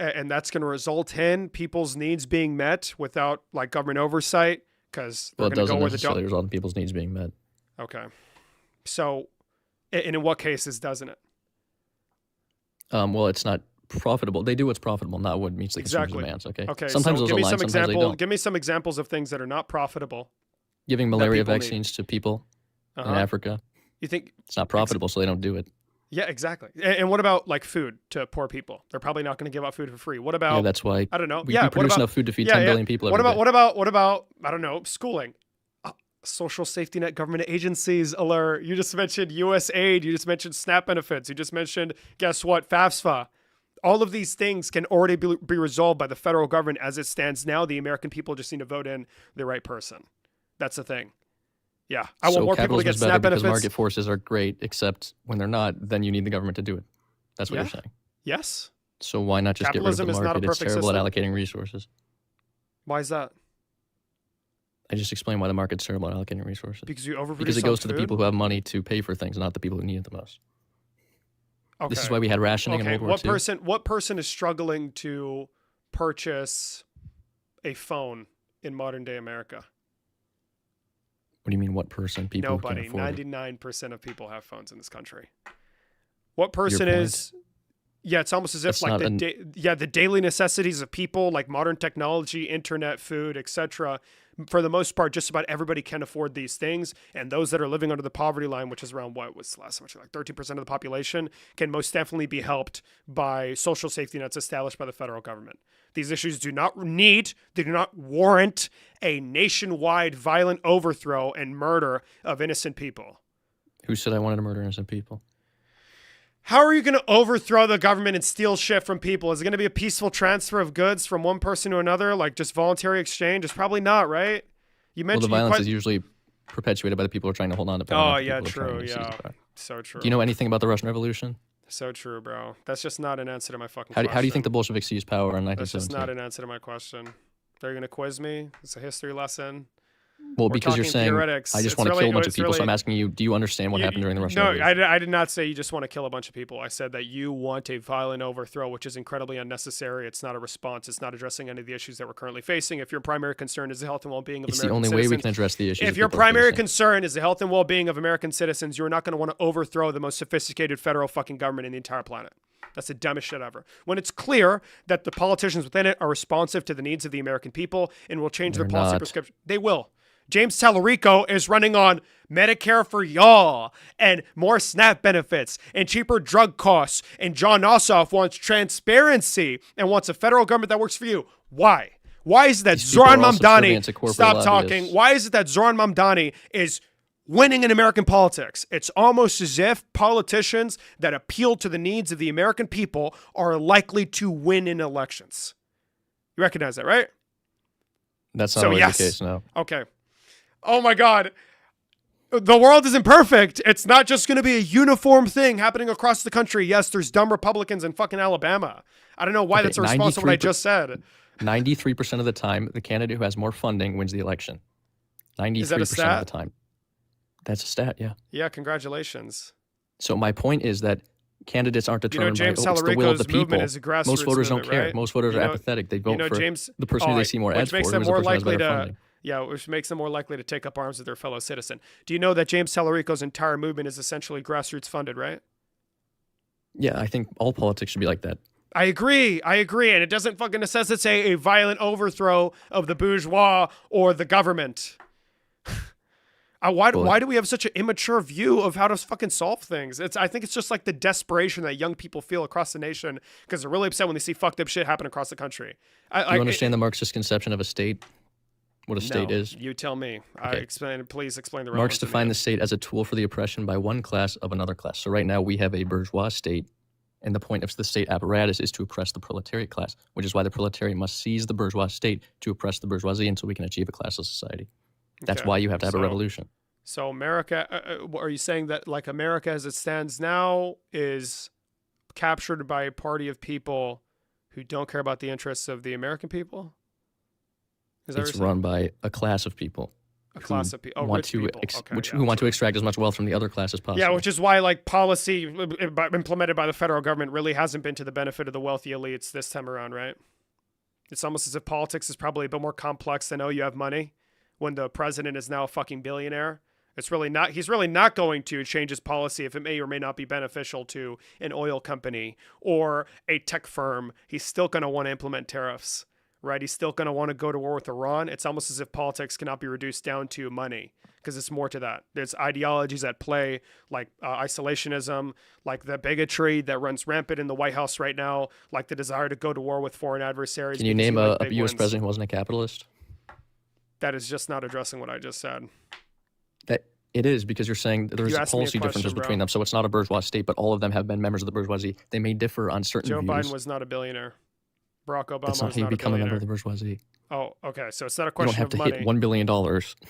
And that's going to result in people's needs being met without like government oversight. Because Well, it going to doesn't go where the necessarily result in people's needs being met. Okay. So, and in what cases doesn't it? Well, it's not profitable. They do what's profitable, not what meets the consumer's Exactly. demands. Okay. Okay. Sometimes So those give me align, some sometimes they example. don't. Give me some examples of things that are not profitable. Giving that malaria people need. vaccines to people in Uh-huh. Africa, You think? it's not profitable, so they don't do it. Yeah, exactly. And what about like food to poor people? They're probably not going to give out food for free. What about? Yeah, that's why I don't know. we Yeah. produce what about enough food to feed yeah, 10 yeah. billion people What every about? day. What about? I don't know. Schooling. Social safety net government agencies alert. You just mentioned USAID. You just mentioned SNAP benefits. You just mentioned, guess what? FAFSA. All of these things can already be resolved by the federal government as it stands now. The American people just need to vote in the right person. That's the thing. Yeah. I want So more people to capitalism get is better SNAP because benefits. market forces are great, except when they're not, then you need the government to do it. That's what Yeah. you're saying. Yes. So why not just get rid of Capitalism the is not a market? It's perfect terrible at system. allocating resources. Why is that? I just explained why the market's terrible at allocating resources. Because you overproduce Because it on goes to the food? people who have money to pay for things, not the people who need it the most. This is Okay. why we had rationing in Okay. World War II. What person is struggling to purchase a phone in modern day America? What do you mean, what person? People who Nobody. can afford it. 99% of people have phones in this country. What Your person point. is? Yeah, it's almost as if That's like not the daily necessities of people, like modern technology, internet, food, etc. For the most part, just about everybody can afford these things, and those that are living under the poverty line, which is around what was last much like 13% of the population, can most definitely be helped by social safety nets established by the federal government. These issues do not warrant a nationwide violent overthrow and murder of innocent people. Who said I wanted to murder innocent people? How are you going to overthrow the government and steal shit from people? Is it going to be a peaceful transfer of goods from one person to another, like just voluntary exchange? It's probably not, right? You Well, the mentioned violence is usually perpetuated by the people who are trying to hold on to power. Oh not the yeah, people who are trying true. to seize Yeah, the power. so true. Do you know anything about the Russian Revolution? So true, bro. That's just not an answer to my fucking How question. do you think the Bolsheviks seized power in That's just 1917? not an answer to my question. They're going to quiz me. It's a history lesson. Well, We're because you're talking saying theoretics. I just It's want to really- kill a bunch of it's people, so really- I'm asking you, do you understand what happened during the Russian No, Revolution? I did not say you just want to kill a bunch of people. I said that you want a violent overthrow, which is incredibly unnecessary. It's not a response. It's not addressing any of the issues that we're currently facing. If your primary concern is the health and well-being of It's the American only way we citizens, can address the issues if that your people are primary facing. concern is the health and well-being of American citizens, you're not going to want to overthrow the most sophisticated federal fucking government in the entire planet. That's the dumbest shit ever. When it's clear that the politicians within it are responsive to the needs of the American people and will change their They're policy not. prescription, they will. James Tallarico is running on Medicare for y'all and more SNAP benefits and cheaper drug costs. And John Ossoff wants transparency and wants a federal government that works for you. Why? Why is it that These people Zoran are all subservient to Mamdani, corporate stop lobbyists. talking, why is it that Zoran Mamdani is winning in American politics? It's almost as if politicians that appeal to the needs of the American people are likely to win in elections. You recognize that, right? That's not So always yes. the case, no. Okay. Oh my God. The world isn't perfect. It's not just going to be a uniform thing happening across the country. Yes, there's dumb Republicans in fucking Alabama. I don't know why Okay, that's a response to what I 93% just said. 93% of the time, the candidate who has more funding wins the election. 93% Is that a of stat? the time. That's a stat, yeah. Yeah, congratulations. So my point is that candidates aren't You know, determined James by it's the will of the Tallarico's movement people. is a grassroots Most voters don't movement, care. right? Most voters You are know- apathetic. They vote you know, for James, the person who they see more which ads for, makes who's them the more person who has likely better to, funding. yeah, which makes them more likely to take up arms with their fellow citizen. Do you know that James Tallarico's entire movement is essentially grassroots funded, right? Yeah, I think all politics should be like that. I agree. And it doesn't fucking necessitate a violent overthrow of the bourgeois or the government. Why do we have such an immature view of how to fucking solve things? I think it's just like the desperation that young people feel across the nation because they're really upset when they see fucked up shit happen across the country. Do you understand the Marxist conception of a state? What a state is? You tell me. Okay. Please explain the Marx relevance to me. defined the state as a tool for the oppression by one class of another class. So right now we have a bourgeois state, and the point of the state apparatus is to oppress the proletariat class, which is why the proletariat must seize the bourgeois state to oppress the bourgeoisie until we can achieve a classless society. That's Okay. why you have to have a So, revolution. so America, are you saying that like America as it stands now is captured by a party of people who don't care about the interests of the American people? Is that what It's you're saying? run by a class of people A class of people. Oh, want rich to people. Okay, which yeah, who want to true. extract as much wealth from the other classes possible. Yeah, which is why like policy implemented by the federal government really hasn't been to the benefit of the wealthy elites this time around, right? It's almost as if politics is probably a bit more complex than, oh, you have money, when the president is now a fucking billionaire. It's really not, he's really not going to change his policy if it may or may not be beneficial to an oil company or a tech firm. He's still going to want to implement tariffs, right? He's still going to want to go to war with Iran. It's almost as if politics cannot be reduced down to money, because it's more to that. There's ideologies at play, like isolationism, like the bigotry that runs rampant in the White House right now, like the desire to go to war with foreign adversaries. Can you because name like a big U.S. wins. president who wasn't a capitalist? That is just not addressing what I just said. That it is, because you're saying there's You asked me a policy differences question, between bro. them. So it's not a bourgeois state, but all of them have been members of the bourgeoisie. They may differ on certain Joe views. Biden was not a billionaire. Barack Obama That's not was how you not a become a member billionaire. of the bourgeoisie. Oh, okay. So it's not a You don't question have of to money. hit $1 billion.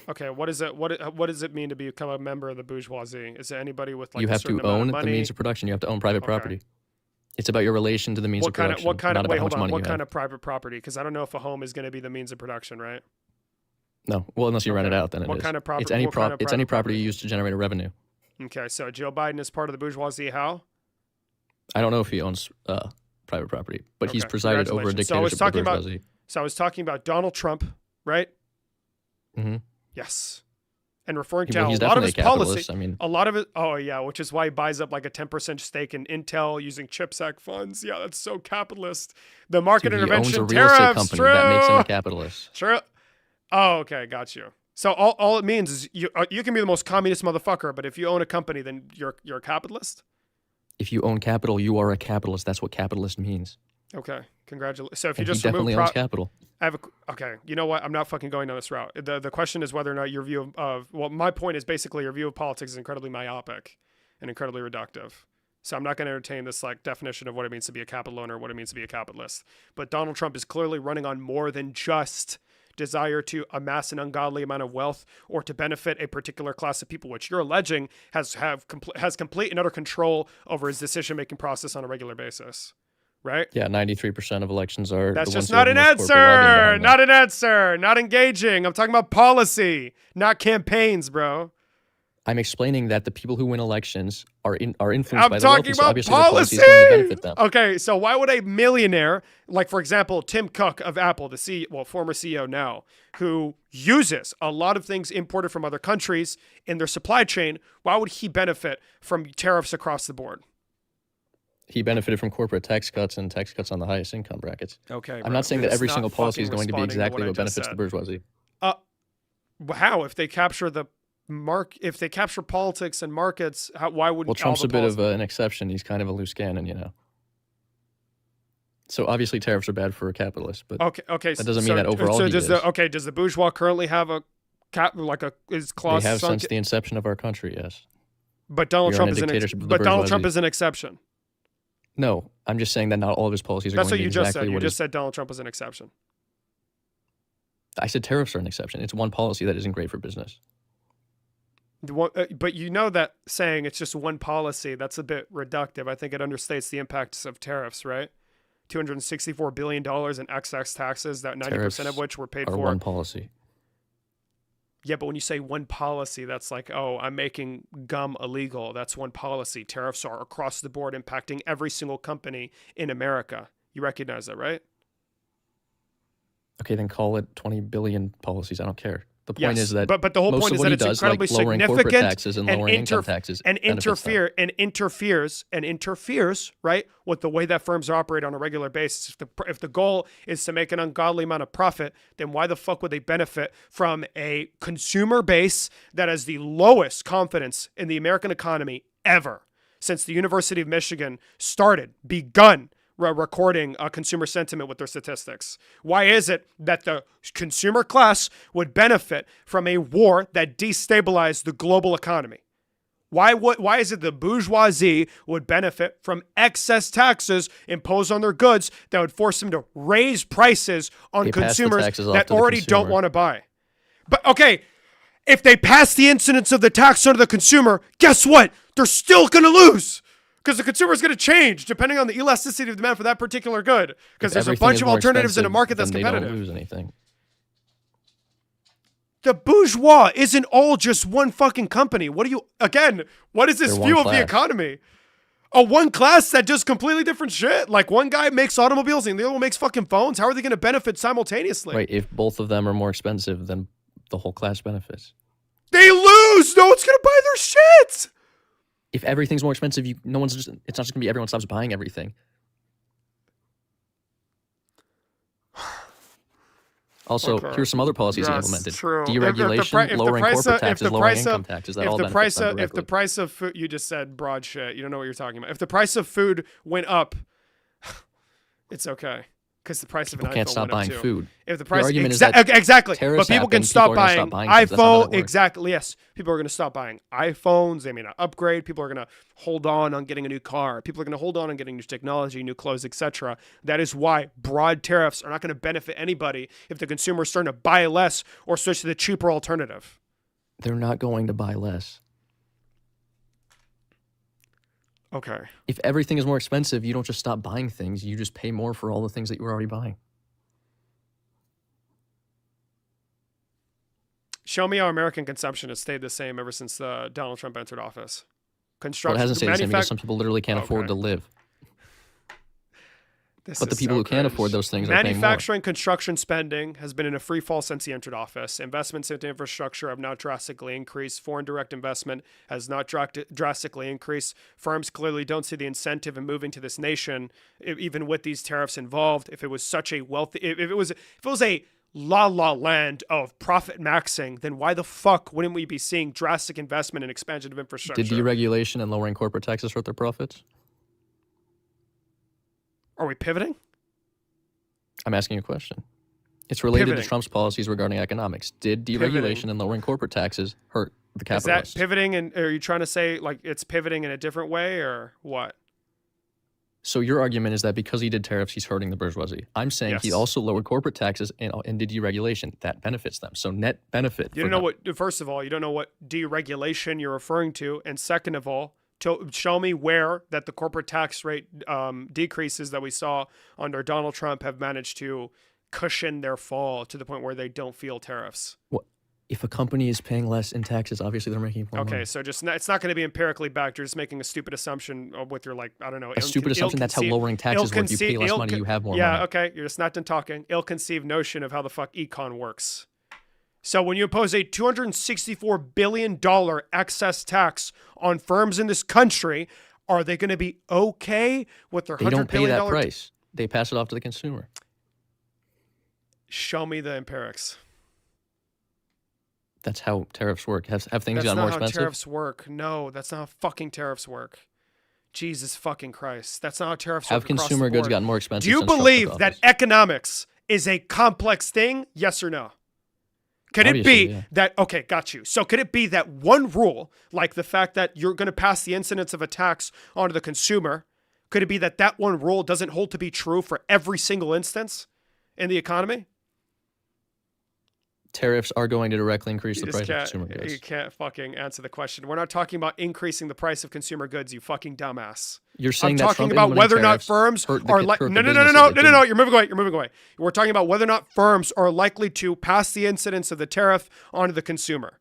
Okay, what is it? What does it mean to become a member of the bourgeoisie? Is it anybody with like You a have certain to amount of own the money? means of production. You have to own private Okay. property. It's about your relation to the means What of kind of production, what kind not of about wait? how Hold much on. money What you kind have. of private property? Because I don't know if a home is going to be the means of production, right? No, well, unless you rent it Okay. out, then it is. What kind of property? It's any what kind of it's any private property you use to generate a revenue. Okay, so Joe Biden is part of the bourgeoisie. How? I don't know if he owns private property, but he's Okay, presided over a congratulations. So I was dictatorship of the talking about. bourgeoisie. So I was talking about Donald Trump, right? Mm-hmm. Yes. And referring to Well, how he's a lot of definitely his a policy, capitalist. I mean, a lot of it, oh yeah, which is why he buys up like a 10% stake in Intel using CHIPS Act funds. Yeah, that's so capitalist. The market dude, he owns intervention a real estate tariffs, company true. that makes him a capitalist. True. Oh, okay, got you. So all it means is you can be the most communist motherfucker, but if you own a company, then you're a capitalist. If you own capital, you are a capitalist. That's what capitalist means. Okay, congratulations. So if you And he just remove definitely owns capital. I have okay. You know what? I'm not fucking going down this route. The question is whether or not your view of well, my point is basically your view of politics is incredibly myopic and incredibly reductive. So I'm not going to entertain this like definition of what it means to be a capital owner, what it means to be a capitalist. But Donald Trump is clearly running on more than just desire to amass an ungodly amount of wealth or to benefit a particular class of people, which you're alleging has complete and utter control over his decision-making process on a regular basis. Right? Yeah, 93% of elections are. That's the ones just who have not the an most corporate lobbying answer. behind them. Not an answer. Not engaging. I'm talking about policy, not campaigns, bro. I'm explaining that the people who win elections are influenced I'm by the talking wealthy, so about obviously their policy policy. is going to benefit them. Okay, so why would a millionaire, like for example, Tim Cook of Apple, the former CEO now, who uses a lot of things imported from other countries in their supply chain, why would he benefit from tariffs across the board? He benefited from corporate tax cuts and tax cuts on the highest income brackets. Okay, I'm not saying that that's every not single policy is fucking going to be responding to exactly what I what just benefits the said. bourgeoisie. How if they capture the if they capture politics and markets, why wouldn't Well, Trump's all a the bit policy- of an exception. He's kind of a loose cannon, you know. So obviously tariffs are bad for a capitalist, but okay. that doesn't mean that overall So he does is. does the bourgeois currently have a is clause They have sunk? since the inception of our country, yes. But Donald We are Trump in a is dictatorship of the but Donald Trump bourgeoisie. is an exception. No, I'm just saying that not all of his policies are That's going what to be you just exactly said. You what just said Donald Trump was an exception. I said tariffs are an exception. It's one policy that isn't great for business. But you know that saying it's just one policy, that's a bit reductive. I think it understates the impacts of tariffs, right? $264 billion in excess taxes, that 90% of which were paid are for. one policy. Yeah, but when you say one policy, that's like, oh, I'm making gum illegal. That's one policy. Tariffs are across the board impacting every single company in America. You recognize that, right? Okay, then call it 20 billion policies. I don't care. The point Yes, is that but the whole most point of is what that he it's does, incredibly like lowering corporate significant taxes and lowering income taxes, benefits them. interferes, right, with the way that firms operate on a regular basis. If the goal is to make an ungodly amount of profit, then why the fuck would they benefit from a consumer base that has the lowest confidence in the American economy ever since the University of Michigan begun recording consumer sentiment with their statistics? Why is it that the consumer class would benefit from a war that destabilized the global economy? Why is it the bourgeoisie would benefit from excess taxes imposed on their goods that would force them to raise prices on They pass the consumers taxes off that to the already don't consumer. want to buy? But okay, if they pass the incidence of the tax onto the consumer, guess what? They're still going to lose. Because the consumer is going to change depending on the elasticity of demand for that particular good. Because there's a bunch of alternatives in a market that's competitive. They don't lose anything. The bourgeois isn't all just one fucking company. What is this view of the economy? A one class that does completely different shit? Like one guy makes automobiles and the other one makes fucking phones? How are they going to benefit simultaneously? Right, if both of them are more expensive, then the whole class benefits. They lose! No one's going to buy their shit! If everything's more expensive, it's not just going to be everyone stops buying everything. Also, here's some other policies he implemented. True. Deregulation, lowering corporate taxes, lowering income taxes. That all benefits them directly. If the price of food, you just said broad shit. You don't know what you're talking about. If the price of food went up, it's okay. Because the price of an iPhone can't stop went buying up food. If the price argument is that exactly, but people can stop buying iPhone. Exactly. Exactly. Yes, people are going to stop buying iPhones. They may not upgrade. People are going to hold on getting a new car. People are going to hold on getting new technology, new clothes, etc. That is why broad tariffs are not going to benefit anybody if the consumer is starting to buy less or switch to the cheaper alternative. They're not going to buy less. Okay. If everything is more expensive, you don't just stop buying things. You just pay more for all the things that you were already buying. Show me how American consumption has stayed the same ever since Donald Trump entered office. Well, it hasn't stayed the same because some people literally can't afford to live. But the people who can't afford those things are paying more. Manufacturing construction spending has been in a free fall since he entered office. Investments into infrastructure have not drastically increased. Foreign direct investment has not drastically increased. Firms clearly don't see the incentive in moving to this nation, even with these tariffs involved. If it was such a wealthy, if it was a la land of profit maxing, then why the fuck wouldn't we be seeing drastic investment and expansion of infrastructure? Did deregulation and lowering corporate taxes hurt their profits? Are we pivoting? I'm asking a question. It's related to Trump's policies regarding economics. Did deregulation and lowering corporate taxes hurt the capitalists? Is that pivoting? And are you trying to say like it's pivoting in a different way or what? So your argument is that because he did tariffs, he's hurting the bourgeoisie. I'm saying he also lowered corporate taxes and did deregulation. That benefits them. So net benefit. You don't know what. First of all, you don't know what deregulation you're referring to, and second of all, to show me where that the corporate tax rate decreases that we saw under Donald Trump have managed to cushion their fall to the point where they don't feel tariffs. What? If a company is paying less in taxes, obviously they're making more money. Okay, so it's not going to be empirically backed. You're just making a stupid assumption with your a stupid assumption. That's how lowering taxes work. You pay less money, you have more money. Yeah, okay, you're just not done talking. Ill-conceived notion of how the fuck econ works. So when you impose a $264 billion excess tax on firms in this country, are they going to be okay with their $100 billion? They don't pay that price. They pass it off to the consumer. Show me the empirics. That's how tariffs work. Have things gotten more expensive? That's not how tariffs work. No, that's not how fucking tariffs work. Jesus fucking Christ. That's not how tariffs work. Have consumer goods gotten more expensive? Do you believe that economics is a complex thing? Yes or no? Could it be that, okay, got you. So could it be that one rule, like the fact that you're going to pass the incidence of a tax onto the consumer, could it be that that one rule doesn't hold to be true for every single instance in the economy? Tariffs are going to directly increase the price of consumer goods. You can't fucking answer the question. We're not talking about increasing the price of consumer goods, you fucking dumbass. You're saying I'm that talking about whether or not firms are like no. You're moving away. We're talking about whether or not firms are likely to pass the incidence of the tariff onto the consumer.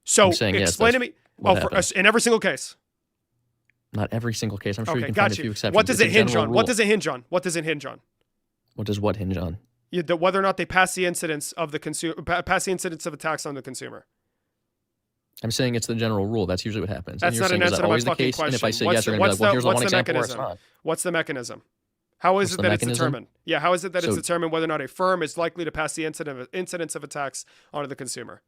So explain to me. In every single case. Not every single case. I'm sure you can got find a few exceptions. What does it hinge on? What does it hinge on? What does it hinge on? What does what hinge on? Whether or not they pass the incidence of the consumer, pass the incidence of a tax on the consumer. I'm saying it's the general rule. That's usually what happens. That's not an answer to my fucking question. And if I say yes, you're going to be like, well, here's one example where it's not. What's the mechanism? How is it that it's determined? Yeah, how is it that it's determined whether or not a firm is likely to pass the incidence of a tax onto the consumer?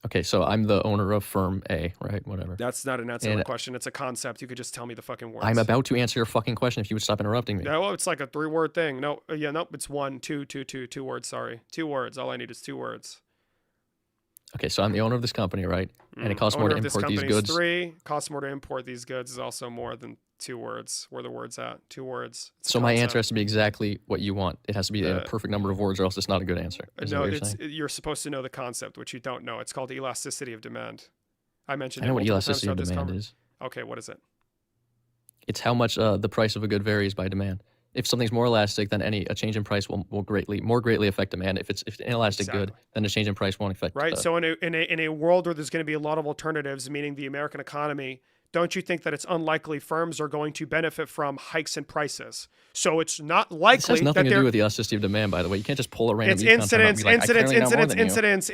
Okay, so I'm the owner of firm A, right? Whatever. That's not an answer to the question. It's a concept. You could just tell me the fucking words. I'm about to answer your fucking question if you would stop interrupting me. No, well, it's like a 3-word thing. No, nope, it's 1, 2 words, sorry. 2 words. All I need is 2 words. Okay, so I'm the owner of this company, right? And it costs more Owner to of this import these company's goods. 3. Costs more to import these goods is also more than 2 words. Where the words at? 2 words. It's a So my answer concept. has to be exactly what you want. It has to be in a perfect number of words, or else it's not a good answer. Is that No, what you're it's saying? you're supposed to know the concept, which you don't know. It's called elasticity of demand. I mentioned I know it what multiple times elasticity of throughout this demand conversation. is. Okay, what is it? It's how much the price of a good varies by demand. If something's more elastic, then a change in price will more greatly affect demand. If it's an inelastic good, then a change in price won't affect. Right. So in a world where there's going to be a lot of alternatives, meaning the American economy, don't you think that it's unlikely firms are going to benefit from hikes in prices? So it's not likely This has nothing that to do with the elasticity of demand, by the way. You can't just pull a random it's econ term out and incidents, be like, I clearly know more than you. incidents.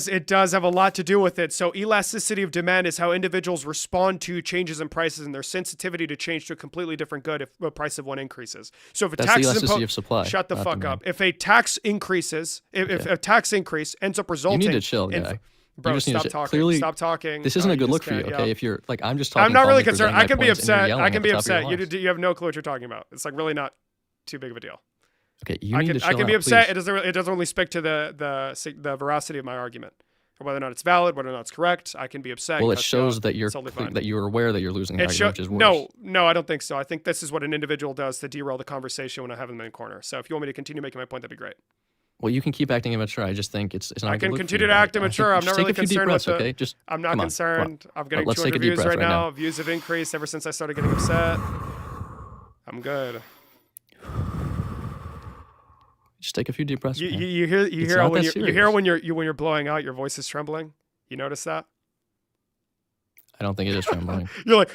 It does have a lot to do with it. So elasticity of demand is how individuals respond to changes in prices and their sensitivity to change to a completely different good if the price of one increases. So if a That's tax the is elasticity of supply, shut the not fuck demand. up. If a tax increases, if a tax increase ends up You resulting, need to chill, in, guy. Bro, You just need to stop chill. talking. Clearly, Stop talking. This isn't a good just look for you, can't- okay? yeah. If you're like, I'm just talking. I'm not really calmly, concerned. presenting I my can be points, and you're upset. yelling I at can the be top of your upset. lungs. You have no clue what you're talking about. It's like really not too big of a deal. Okay, you I need can to chill I can be out, upset. please. It doesn't really speak to the veracity of my argument, or whether or not it's valid, whether or not it's correct. I can be upset. Well, and it cuss you out. shows that you're It's totally fine. that you're aware that you're losing the It argument, which is worse. no, I don't think so. I think this is what an individual does to derail the conversation when I have them in corner. So if you want me to continue making my point, that'd be great. Well, you can keep acting immature. I just think it's not. I a good can look for continue you. to act I think immature. I'm just not take really a few deep concerned breaths, with the. okay? Just I'm not come on, concerned. I'm getting Let's take 200 a deep views breath right right now. now. Views have increased ever since I started getting upset. I'm good. Just take a few deep breaths. You, man. you, you hear you It's hear not when that you hear serious. when you're blowing out, your voice is trembling. You notice that? I don't think it is trembling. You're like.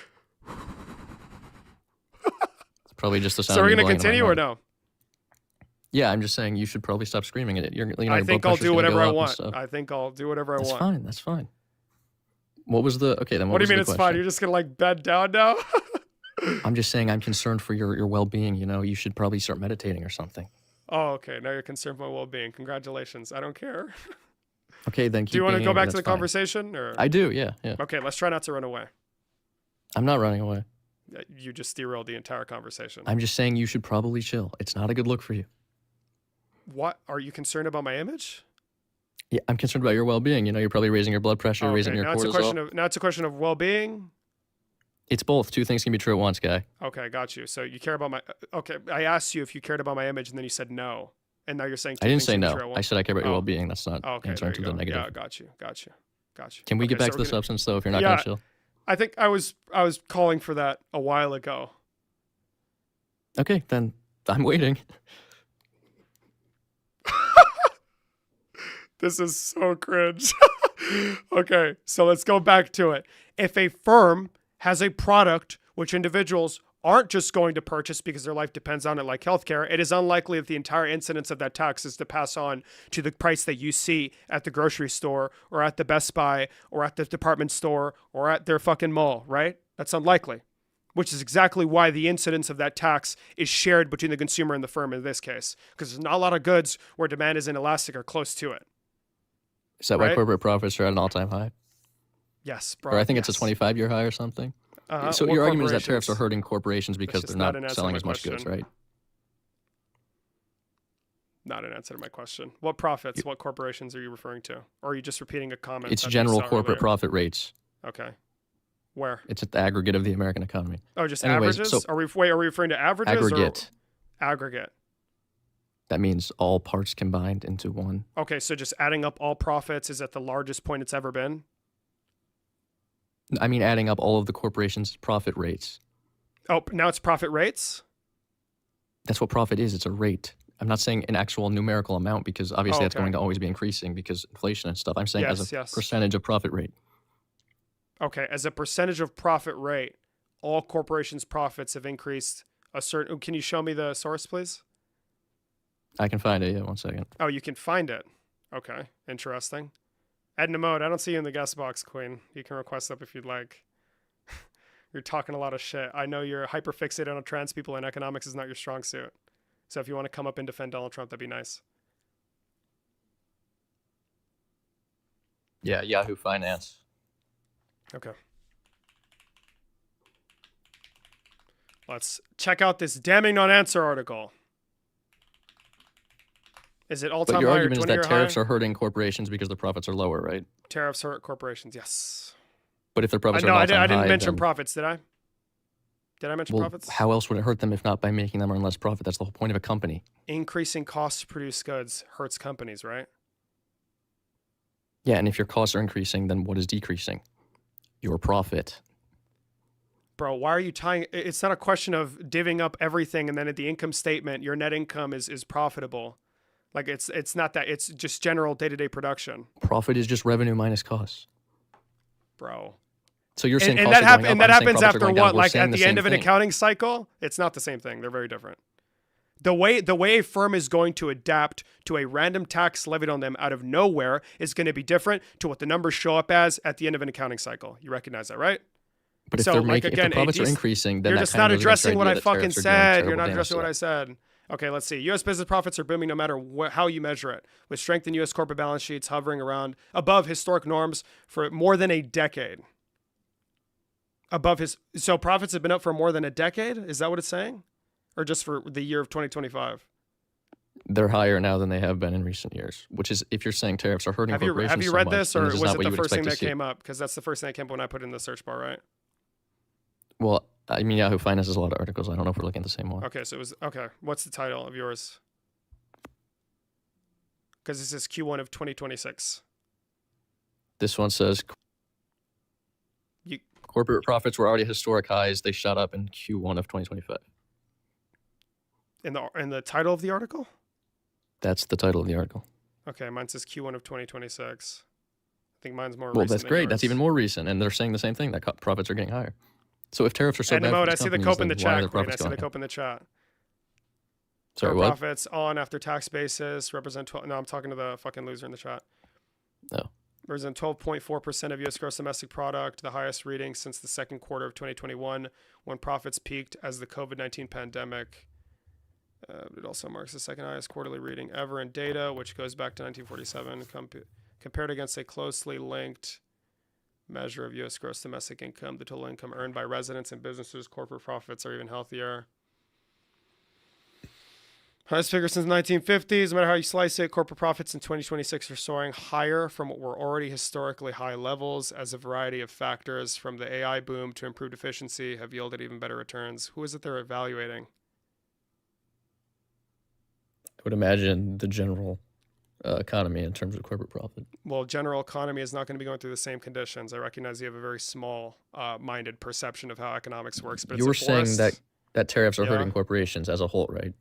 It's probably just the sound. So we're of me gonna blowing into my continue or mouth. no? Yeah, I'm just saying you should probably stop screaming at it. I think I'll do whatever I want. I think I'll do whatever I That's want. fine. That's fine. What was the okay then? What do you was mean the it's fine? question? You're just gonna like bed down now? I'm just saying I'm concerned for your well-being. You know, you should probably start meditating or something. Oh, okay. Now you're concerned for my well-being. Congratulations. I don't care. Okay, then keep Do you want to being go angry, back to the that's fine. conversation, or I do. Yeah, yeah. Okay, let's try not to run away. I'm not running away. You just derailed the entire conversation. I'm just saying you should probably chill. It's not a good look for you. What are you concerned about my image? Yeah, I'm concerned about your well-being. You know, you're probably raising your blood pressure, Oh, raising okay, your now it's a cortisol. question of now it's a question of well-being. It's both. Two things can be true at once, guy. Okay, got you. So you care about my okay. I asked you if you cared about my image, and then you said no. And now you're saying I two didn't things say can be no. true at I once. said I care about your Oh. well-being. That's not Okay, answering there to you the go. negative. Yeah, got you. Can we Okay, get back so to the we're gonna- substance, though, if you're not Yeah, going to chill? I think I was calling for that a while ago. Okay, then I'm waiting. This is so cringe. Okay, so let's go back to it. If a firm has a product which individuals aren't just going to purchase because their life depends on it, like healthcare, it is unlikely that the entire incidence of that tax is to pass on to the price that you see at the grocery store or at the Best Buy or at the department store or at their fucking mall, right? That's unlikely, which is exactly why the incidence of that tax is shared between the consumer and the firm in this case, because there's not a lot of goods where demand is inelastic or close to it. Is that why Right? corporate profits are at an all-time high? Yes, bro. Or I think it's a yes. 25-year high or something? So What your argument is that tariffs are corporations? hurting corporations because just they're not not an answer to selling my as much goods, question. right? Not an answer to my question. What profits, what corporations are you referring to? Or are you just repeating a comment? It's that you general saw corporate earlier? profit rates. Okay. Where? It's at the aggregate of the American economy. Oh, just Anyways, averages? so Are we referring to averages aggregate. or aggregate? That means all parts combined into one. Okay, so just adding up all profits is at the largest point it's ever been? I mean, adding up all of the corporation's profit rates. Oh, now it's profit rates? That's what profit is. It's a rate. I'm not saying an actual numerical amount because obviously that's okay. going to always be increasing because inflation and stuff. I'm saying as a Yes. percentage of profit rate. Okay, as a percentage of profit rate, all corporations' profits have increased a certain... Can you show me the source, please? I can find it. Yeah, 1 second. Oh, you can find it. Okay, interesting. Edna Mode, I don't see you in the guest box, Queen. You can request up if you'd like. You're talking a lot of shit. I know you're hyper fixated on trans people and economics is not your strong suit. So if you want to come up and defend Donald Trump, that'd be nice. Yeah, Yahoo Finance. Okay. Let's check out this damning non-answer article. Is it But all-time your high or argument is that 20-year tariffs high? are hurting corporations because their profits are lower, right? Tariffs hurt corporations, yes. But if their profits are No, an I all-time didn't high, mention then profits, did I? Did I mention well, profits? how else would it hurt them if not by making them earn less profit? That's the whole point of a company. Increasing costs to produce goods hurts companies, right? Yeah, and if your costs are increasing, then what is decreasing? Your profit. Bro, why are you tying? It's not a question of divvying up everything and then at the income statement, your net income is profitable. Like it's not that. It's just general day-to-day production, Profit is just revenue minus costs. bro. So you're saying And costs that are going up, and that I'm saying happens profits are after going down. what? We're Like saying at the the end same of an thing. accounting cycle? It's not the same thing. They're very different. The way a firm is going to adapt to a random tax levied on them out of nowhere is going to be different to what the numbers show up as at the end of an accounting cycle. You recognize that, right? But if So, they're like, making, again, if the profits are these- increasing, then You're that just kind of not goes against your addressing what idea I that fucking tariffs are doing said. You're terrible not damage addressing to what that. I said. Okay, let's see. U.S. business profits are booming no matter how you measure it, with strength in U.S. corporate balance sheets hovering around above historic norms for more than a decade. So profits have been up for more than a decade? Is that what it's saying? Or just for the year of 2025? They're higher now than they have been in recent years, which is if you're saying tariffs are hurting Have you corporations read so much, this, then or this is was not it what the you would first thing expect that to see. came up? Because that's the first thing that came up when I put it in the search bar, right? Well, I mean, Yahoo Finance has a lot of articles. I don't know if we're looking at the same one. Okay, so it was okay. What's the title of yours? Because this is Q1 of 2026. This one says You corporate profits were already at historic highs. They shot up in Q1 of 2025. in the title of the article? That's the title of the article. Okay, mine says Q1 of 2026. I think mine's more Well, recent that's than great. That's yours. even more recent, and they're saying the same thing, that profits are getting higher. So if tariffs are so And bad for Emote, I these see the companies, cope in the then why are chat. their Queen. I profits see the going up? cope in the chat. Sorry, Core what? profits on after tax basis represent 12. No, I'm talking to the fucking loser in the chat. No. Represent 12.4% of U.S. gross domestic product, the highest reading since the second quarter of 2021, when profits peaked as the COVID-19 pandemic. It also marks the second highest quarterly reading ever in data, which goes back to 1947, compared against a closely linked measure of U.S. gross domestic income. The total income earned by residents and businesses, corporate profits are even healthier. Highest figure since the 1950s. No matter how you slice it, corporate profits in 2026 are soaring higher from what were already historically high levels, as a variety of factors, from the AI boom to improved efficiency, have yielded even better returns. Who is it they're evaluating? I would imagine the general economy in terms of corporate profit. Well, general economy is not going to be going through the same conditions. I recognize you have a very small-minded perception of how economics works, but You were it's a saying forest. that tariffs are Yeah. hurting corporations as a whole, right?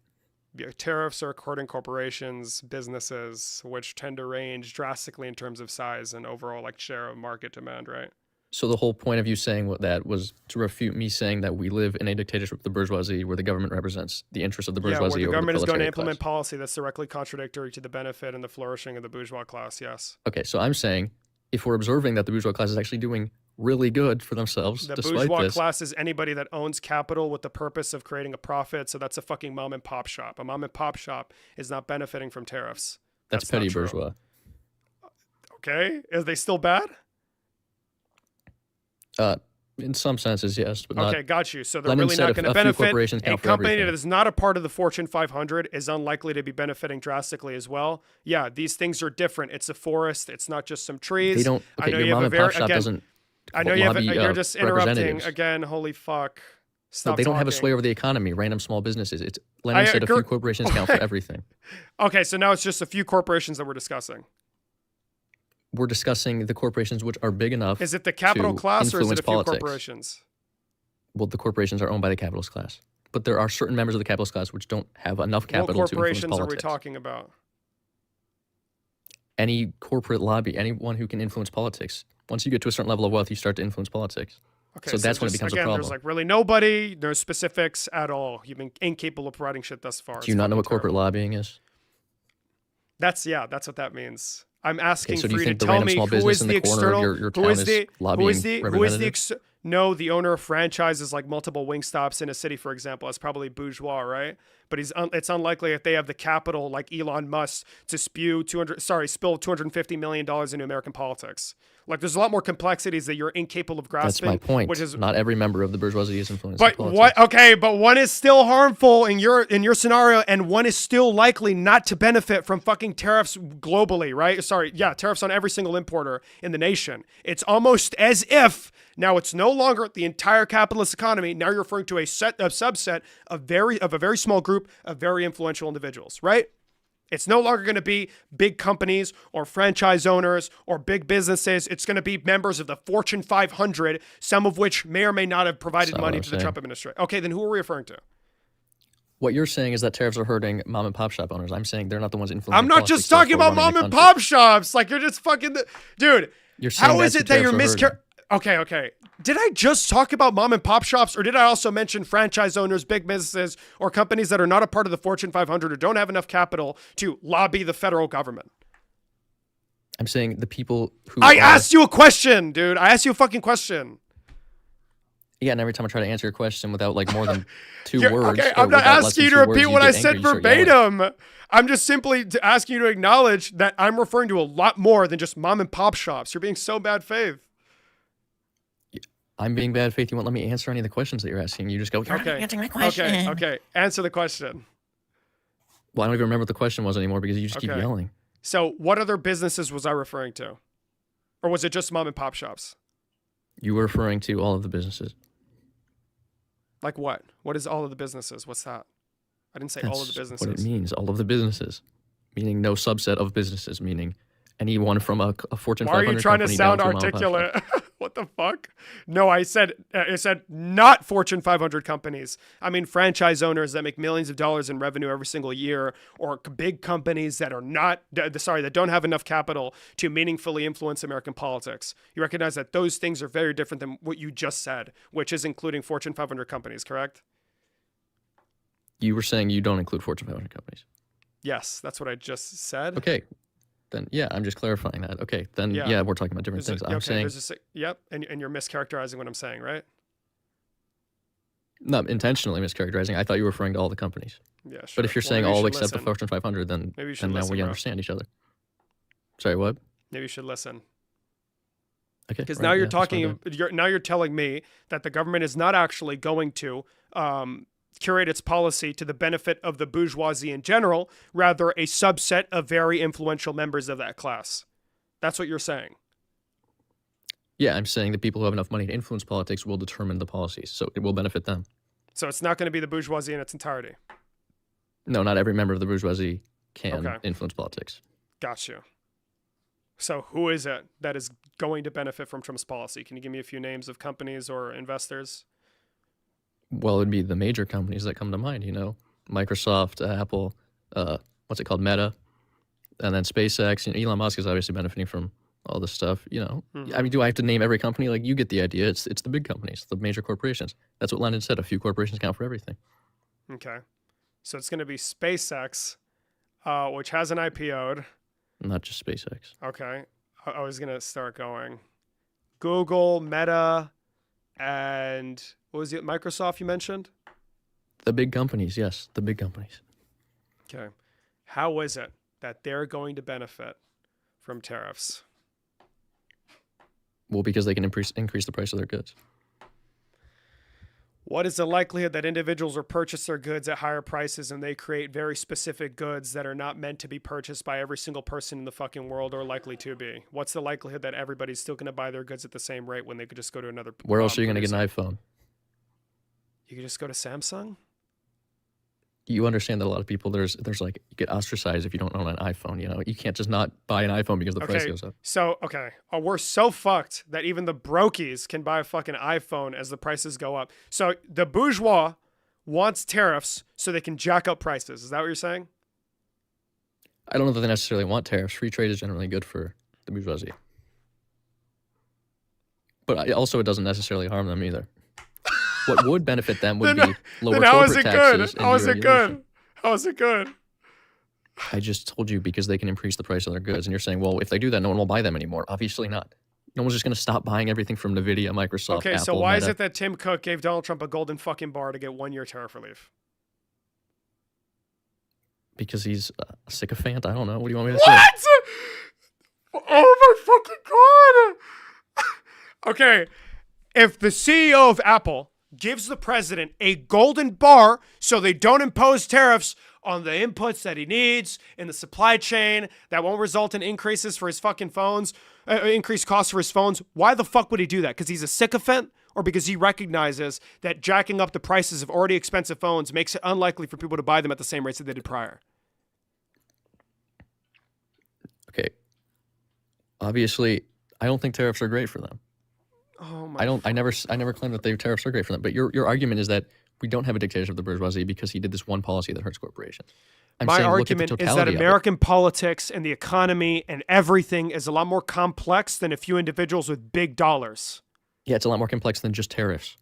Yeah, tariffs are hurting corporations, businesses, which tend to range drastically in terms of size and overall like share of market demand, right? So the whole point of you saying that was to refute me saying that we live in a dictatorship of the bourgeoisie where the government represents the interests of the Yeah, bourgeoisie where the over government is going to proletariat implement class. policy that's directly contradictory to the benefit and the flourishing of the bourgeois class, yes. Okay, so I'm saying if we're observing that the bourgeois class is actually doing really good for themselves, The despite bourgeois this, class is anybody that owns capital with the purpose of creating a profit, so that's a fucking mom and pop shop. A mom and pop shop is not benefiting from tariffs. that's not petty true. bourgeois. Okay, is they still bad? In some senses, yes, but not. Okay, got you. So they're Lenin really said not a going to few benefit. corporations A count for company everything. that is not a part of the Fortune 500 is unlikely to be benefiting drastically as well. Yeah, these things are different. It's a forest. It's not just some trees. They don't. I Okay, know your you have mom a and very pop shop again. doesn't. I know you have. lobby, You're just interrupting representatives. again. Holy fuck! So Stop they don't have a talking. sway over the economy. Random small businesses. It's Lenin said a few corporations count for everything. Okay, so now it's just a few corporations that we're discussing. We're discussing the corporations which are big enough. Is it the capital to class or is it influence a few politics. corporations? Well, the corporations are owned by the capitalist class, but there are certain members of the capitalist class which don't have enough What capital to influence corporations are we politics. talking about? Any corporate lobby, anyone who can influence politics. Once you get to a certain level of wealth, you start to influence politics. Okay, so that's when it just, becomes again, a problem. There's like really nobody. No specifics at all. You've been incapable of providing shit thus far. Do you not know what corporate lobbying is? That's what that means. I'm asking so do for you you to think the tell random me small who business is in the the corner of external, your who town is is the, lobbying who is the, representatives? No, the owner of franchises like multiple Wingstops in a city, for example, is probably bourgeois, right? But it's unlikely if they have the capital like Elon Musk to spill $250 million into American politics. Like, there's a lot more complexities that you're incapable of That's grasping. my point. Which is Not every member of the bourgeoisie is influenced. But what? Okay, but one is still harmful in your scenario, and one is still likely not to benefit from fucking tariffs globally, right? Sorry, yeah, tariffs on every single importer in the nation. It's almost as if now it's no longer the entire capitalist economy. Now you're referring to a subset of a very small group of very influential individuals, right? It's no longer going to be big companies or franchise owners or big businesses. It's going to be members of the Fortune 500, some of which may or may not have provided money to the Trump administration. Okay, then who are we referring to? What you're saying is that tariffs are hurting mom and pop shop owners. I'm saying they're not the ones influencing. I'm not just talking about mom and pop shops. Like, you're just fucking dude. You're saying how is it that you're Okay. Did I just talk about mom and pop shops, or did I also mention franchise owners, big businesses, or companies that are not a part of the Fortune 500 or don't have enough capital to lobby the federal government? I'm saying the people who asked you a question, dude. I asked you a fucking question. Yeah, and every time I try to answer your question without like more than two words. Okay, I'm not asking you to repeat what I said verbatim. I'm just simply asking you to acknowledge that I'm referring to a lot more than just mom and pop shops. You're being so bad faith. I'm being bad faith. You won't let me answer any of the questions that you're asking. You just go, you're not answering my question. Okay. Answer the question. Well, I don't even remember what the question was anymore because you just keep yelling. So what other businesses was I referring to? Or was it just mom and pop shops? You were referring to all of the businesses. Like what? What is all of the businesses? What's that? I didn't say all of the businesses. What it means, all of the businesses. Meaning no subset of businesses, meaning anyone from a Fortune 500 company. Why are you trying to sound articulate? What the fuck? No, I said not Fortune 500 companies. I mean franchise owners that make millions of dollars in revenue every single year, or big companies that are that don't have enough capital to meaningfully influence American politics. You recognize that those things are very different than what you just said, which is including Fortune 500 companies, correct? You were saying you don't include Fortune 500 companies. Yes, that's what I just said. Okay. Then, yeah, I'm just clarifying that. Okay, then, yeah, we're talking about different things. I'm saying... Yep, and you're mischaracterizing what I'm saying, right? Not intentionally mischaracterizing. I thought you were referring to all the companies. Yeah, sure. But if you're saying all except the listen. Fortune 500, then now we understand each other. Sorry, what? Maybe you should listen. Okay. Because now you're talking... Now you're telling me that the government is not actually going to... curate its policy to the benefit of the bourgeoisie in general, rather a subset of very influential members of that class. That's what you're saying. Yeah, I'm saying the people who have enough money to influence politics will determine the policies, so it will benefit them. So it's not going to be the bourgeoisie in its entirety? No, not every member of the bourgeoisie can influence politics. Got you. So who is it that is going to benefit from Trump's policy? Can you give me a few names of companies or investors? Well, it'd be the major companies that come to mind, Microsoft, Apple, what's it called, Meta, and then SpaceX. Elon Musk is obviously benefiting from all this stuff, Mm-hmm. I mean, do I have to name every company? Like, you get the idea. It's the big companies, the major corporations. That's what Lenin said. A few corporations count for everything. Okay. So it's going to be SpaceX, which has an IPO'd. Not just SpaceX. Okay. I was going to start going. Google, Meta, and... What was it, Microsoft you mentioned? The big companies, yes, the big companies. Okay. How is it that they're going to benefit from tariffs? Well, because they can increase the price of their goods. What is the likelihood that individuals will purchase their goods at higher prices and they create very specific goods that are not meant to be purchased by every single person in the fucking world or likely to be? What's the likelihood that everybody's still going to buy their goods at the same rate when they could just go to another? Where else are you going to get an iPhone? You could just go to Samsung? You understand that a lot of people, there's like, you get ostracized if you don't own an iPhone, You can't just not buy an iPhone because the price goes up. So, we're so fucked that even the brokies can buy a fucking iPhone as the prices go up. So the bourgeois wants tariffs so they can jack up prices. Is that what you're saying? I don't know that they necessarily want tariffs. Free trade is generally good for the bourgeoisie. But also it doesn't necessarily harm them either. What would benefit them would be lower corporate taxes. How is it good? How is it good? I just told you because they can increase the price of their goods. And you're saying, well, if they do that, no one will buy them anymore. Obviously not. No one's just going to stop buying everything from Nvidia, Microsoft, Okay, Apple, so why is Meta, it that Tim Cook gave Donald Trump a golden fucking bar to get 1 year tariff relief? because he's a sycophant? I don't know. What do you want me to say? What? Oh my fucking god! Okay, if the CEO of Apple gives the president a golden bar so they don't impose tariffs on the inputs that he needs in the supply chain that won't result in increases for his fucking phones, increased costs for his phones, why the fuck would he do that? Because he's a sycophant? Or because he recognizes that jacking up the prices of already expensive phones makes it unlikely for people to buy them at the same rates that they did prior? Okay. Obviously, I don't think tariffs are great for them. Oh my! I never claimed that the tariffs are great for them. But your argument is that we don't have a dictatorship of the bourgeoisie because he did this one policy that hurts corporations. My argument is that American politics and the economy and everything is a lot more complex than a few individuals with big dollars. Yeah, it's a lot more complex than just tariffs.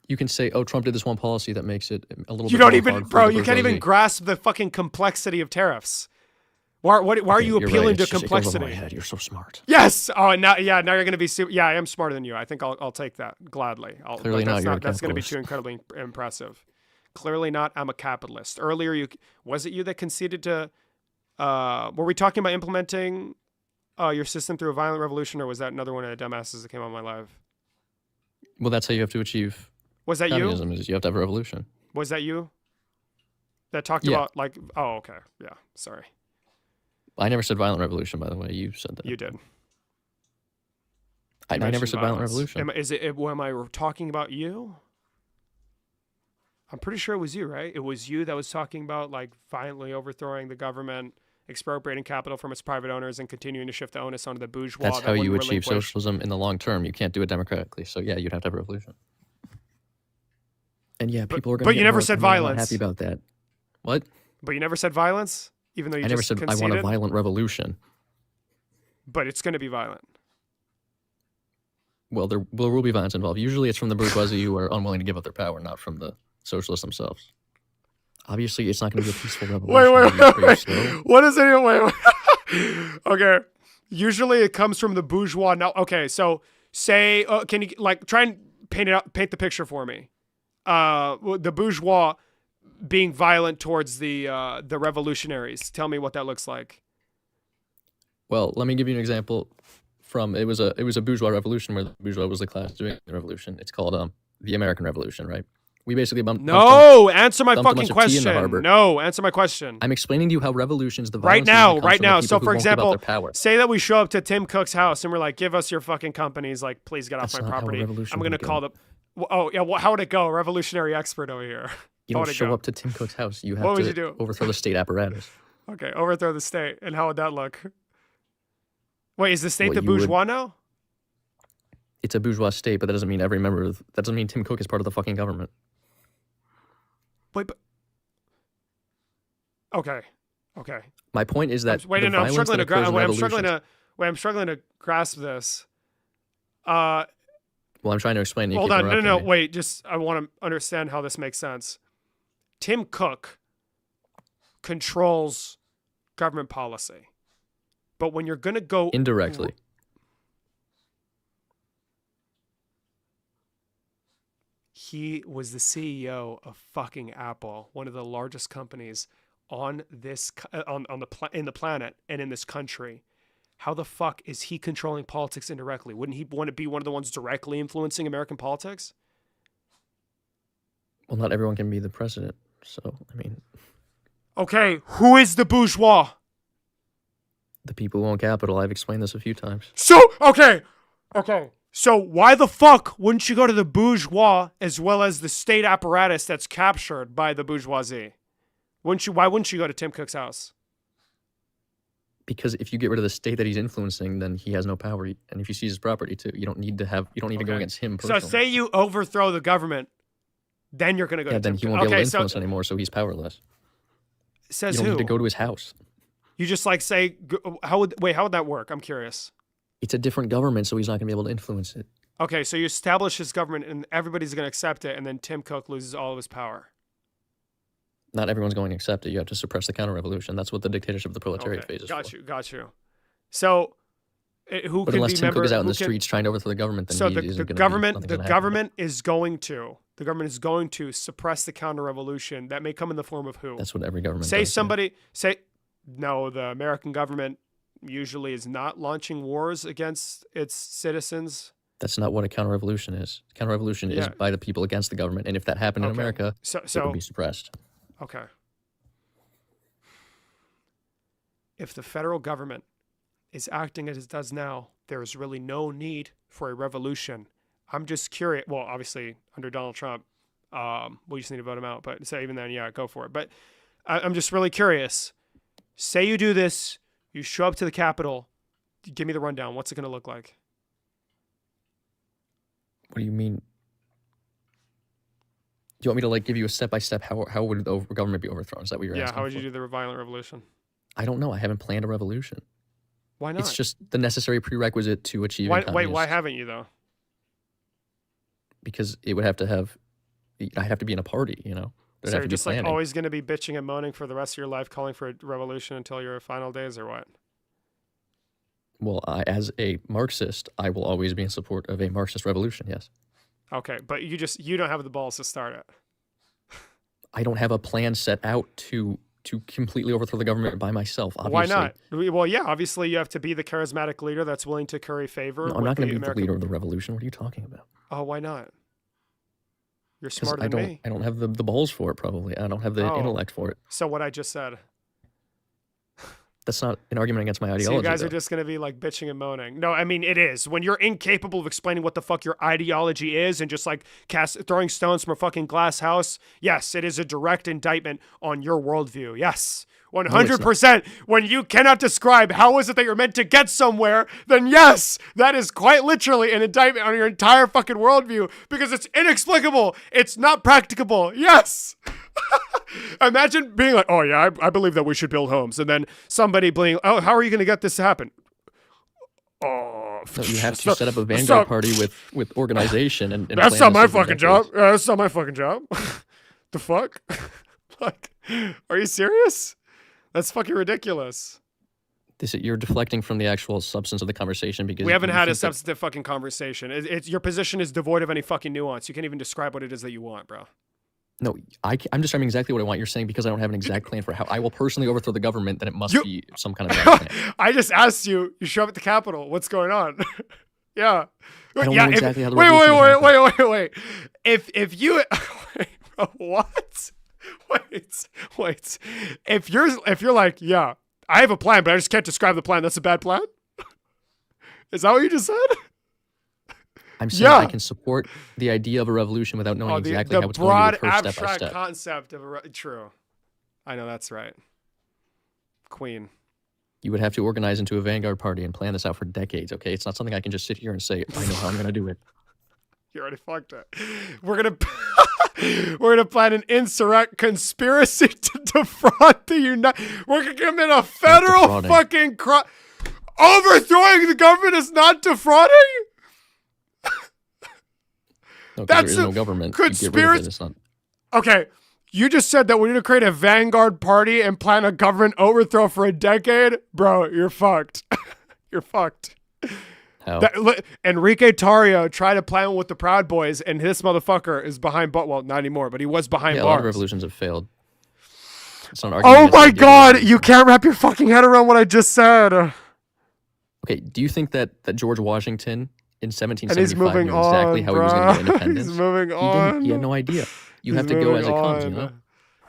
You can say, "Oh, Trump did this one policy that makes it a little." You bit don't more even, hard for bro. the You can't even bourgeoisie." grasp the fucking complexity of tariffs. Why are Okay, you you're appealing right. to It's just- it goes over complexity? my head. You're so smart. Yes. Oh, and now, yeah, now you're gonna be. Yeah, I am smarter than you. I think I'll take that gladly. Clearly but not, you're a That's gonna be capitalist. too incredibly impressive. Clearly not. I'm a capitalist. Earlier, was it you that conceded to? Were we talking about implementing your system through a violent revolution, or was that another one of the dumbasses that came on my live? Well, that's how you have to achieve Was that you? communism. Is you have to have a revolution. Was that you? That talked Yeah. about like? Oh, okay. Yeah. Sorry. I never said violent revolution, by the way. You said that. You did. I You never mentioned said violent violence. revolution. Am I talking about you? I'm pretty sure it was you, right? It was you that was talking about like violently overthrowing the government, expropriating capital from its private owners, and continuing to shift the onus onto the bourgeois. That's that how you wouldn't achieve relinquish- socialism in the long term. You can't do it democratically. So yeah, you'd have to have a revolution. And yeah, people are going to. but you never said violence. Happy about that. What? But you never said violence, even though you I never just said conceded. I want a violent revolution. But it's going to be violent. Well, there will be violence involved. Usually, it's from the bourgeoisie who are unwilling to give up their power, not from the socialists themselves. Obviously, it's not going to be a peaceful revolution. It'll be pretty slow. What is it? Wait. Okay. Usually, it comes from the bourgeois. Now, okay. So, say, can you like try and paint the picture for me? The bourgeois being violent towards the revolutionaries. Tell me what that looks like. Well, let me give you an example. It was a bourgeois revolution where the bourgeois was the class doing the revolution. It's called the American Revolution, right? We basically No, answer my dumped a fucking bunch of tea in the question. harbor. No, answer my question. I'm explaining to you how revolutions, the Right violence usually now, comes right from the now. people So, who for won't give up example, their power. say that we show up to Tim Cook's house and we're like, "Give us your fucking companies. Like, please get off That's my not how a property." revolution I'm gonna would call go. the. Oh yeah, well, how would it go? Revolutionary expert over here. You How don't would it show go? up to Tim Cook's house. You have What would to you do? overthrow the state apparatus. Okay, overthrow the state. And how would that look? Wait, is the state What the you would- bourgeois now? It's a bourgeois state, but that doesn't mean that doesn't mean Tim Cook is part of the fucking government. Wait, but okay. My point is that Wait, the no, I'm violence struggling that to occurs in I'm struggling to grasp this. Well, I'm trying to explain. You Hold keep on, no, interrupting me. wait. I want to understand how this makes sense. Tim Cook controls government policy, but when you're gonna go Indirectly. he was the CEO of fucking Apple, one of the largest companies on this in the planet and in this country. How the fuck is he controlling politics indirectly? Wouldn't he want to be one of the ones directly influencing American politics? Well, not everyone can be the president. So, I mean, Okay, who is the bourgeois? the people who own capital. I've explained this a few times. So, okay. So why the fuck wouldn't you go to the bourgeois as well as the state apparatus that's captured by the bourgeoisie? Why wouldn't you go to Tim Cook's house? Because if you get rid of the state that he's influencing, then he has no power. And if you seize his property too, you don't need to go Okay. against him So personally. say you overthrow the government, then you're going to go Yeah, to then Tim he Cook. won't be able to Okay, influence anymore, so he's powerless. Says You don't who? need to go to his house. You just like say, how would that work? I'm curious. It's a different government, so he's not going to be able to influence it. Okay, so you establish his government and everybody's going to accept it, and then Tim Cook loses all of his power. Not everyone's going to accept it. You have to suppress the counter-revolution. That's what the dictatorship of the proletariat Okay, phase is got for. you. So Who But can unless be Tim member? Cook is out in Who the can? streets trying to overthrow the government, then So he the isn't going to be. government, Nothing's the going to happen. government is going to. The government is going to suppress the counter-revolution that may come in the form of who? That's what every government Say does. Yeah. somebody say no. The American government usually is not launching wars against its citizens. That's not what a counter-revolution is. Counter-revolution is Yeah. by the people against the government, and if that happened in Okay. America, So it would be suppressed. okay. If the federal government is acting as it does now, there is really no need for a revolution. I'm just curious. Well, obviously, under Donald Trump, we just need to vote him out. But so even then, yeah, go for it. But I'm just really curious. Say you do this, you show up to the Capitol. Give me the rundown. What's it going to look like? What do you mean? Do you want me to like give you a step-by-step how would the government be overthrown? Is that what you're Yeah, asking how would you for? do the violent revolution? I don't know. I haven't planned a revolution. Why not? It's just the necessary prerequisite to achieving Why communist. haven't you though? Because it would have to have, I'd have to be in a party, you know? There'd So have you're to be just like planning. always going to be bitching and moaning for the rest of your life, calling for a revolution until your final days, or what? Well, as a Marxist, I will always be in support of a Marxist revolution, yes. Okay, but you don't have the balls to start it. I don't have a plan set out to completely overthrow the government by myself, obviously. Why not? Well, yeah, obviously you have to be the charismatic leader that's willing to curry favor. No, I'm with not going to be American... the leader of the revolution. What are you talking about? Oh, why not? You're 'Cause smarter than me. I don't have the balls for it, probably. I don't have the Oh. intellect for it. So what I just said. That's not an argument against my ideology. So you guys though. are just going to be like bitching and moaning. No, I mean, it is. When you're incapable of explaining what the fuck your ideology is and just like throwing stones from a fucking glass house, yes, it is a direct indictment on your worldview. Yes. 100%. When you cannot describe how is it that you're meant to get somewhere, then yes, that is quite literally an indictment on your entire fucking worldview because it's inexplicable. It's not practicable. Yes. Imagine being like, oh yeah, I believe that we should build homes. And then somebody being, oh, how are you going to get this to happen? Oh, No, you have to set up a vanguard party with organization and that's plan not my this over fucking job. decades. That's not my fucking job. The fuck? Like, are you serious? That's fucking ridiculous. You're deflecting from the actual substance of the conversation because We haven't you had a think that- substantive fucking conversation. It's your position is devoid of any fucking nuance. You can't even describe what it is that you want, bro. No, I'm describing exactly what I want. You're saying because I don't have an exact plan for how I will personally overthrow the government, then it must be some kind of bad plan. I just asked you. You show up at the Capitol. What's going on? Yeah. I don't yeah. know exactly how the wait, revolution will happen. wait. If you wait, bro, what? Wait. If you're like, yeah, I have a plan, but I just can't describe the plan. That's a bad plan. Is that what you just said? I'm saying I can support the idea of a revolution without knowing exactly how it's going broad to occur step by abstract step. concept of true. I know that's right. Queen. You would have to organize into a vanguard party and plan this out for decades, okay? It's not something I can just sit here and say, I know how I'm going to do it. You already fucked it. We're gonna plan an conspiracy to defraud the We're gonna commit a federal defrauding. fucking crime. Overthrowing the government is not defrauding. No, 'cause That's there is a no government. You get rid of conspiracy. it. It's not. Okay, you just said that we need to create a vanguard party and plan a government overthrow for a decade, bro. You're fucked. You're fucked. How? Enrique Tarrio tried to plan with the Proud Boys, and this motherfucker is behind bars. Well, not anymore, but he was behind Yeah, a lot of bars. revolutions have failed. It's not an argument Oh against my the idea of god, revolution. you can't wrap your fucking head around what I just said. Okay, do you think that George Washington in And he's 1775 moving knew exactly on, how he was going to get bro. independence? He's moving He on. didn't. He had no idea. You He's have to go as it moving comes, you know? on.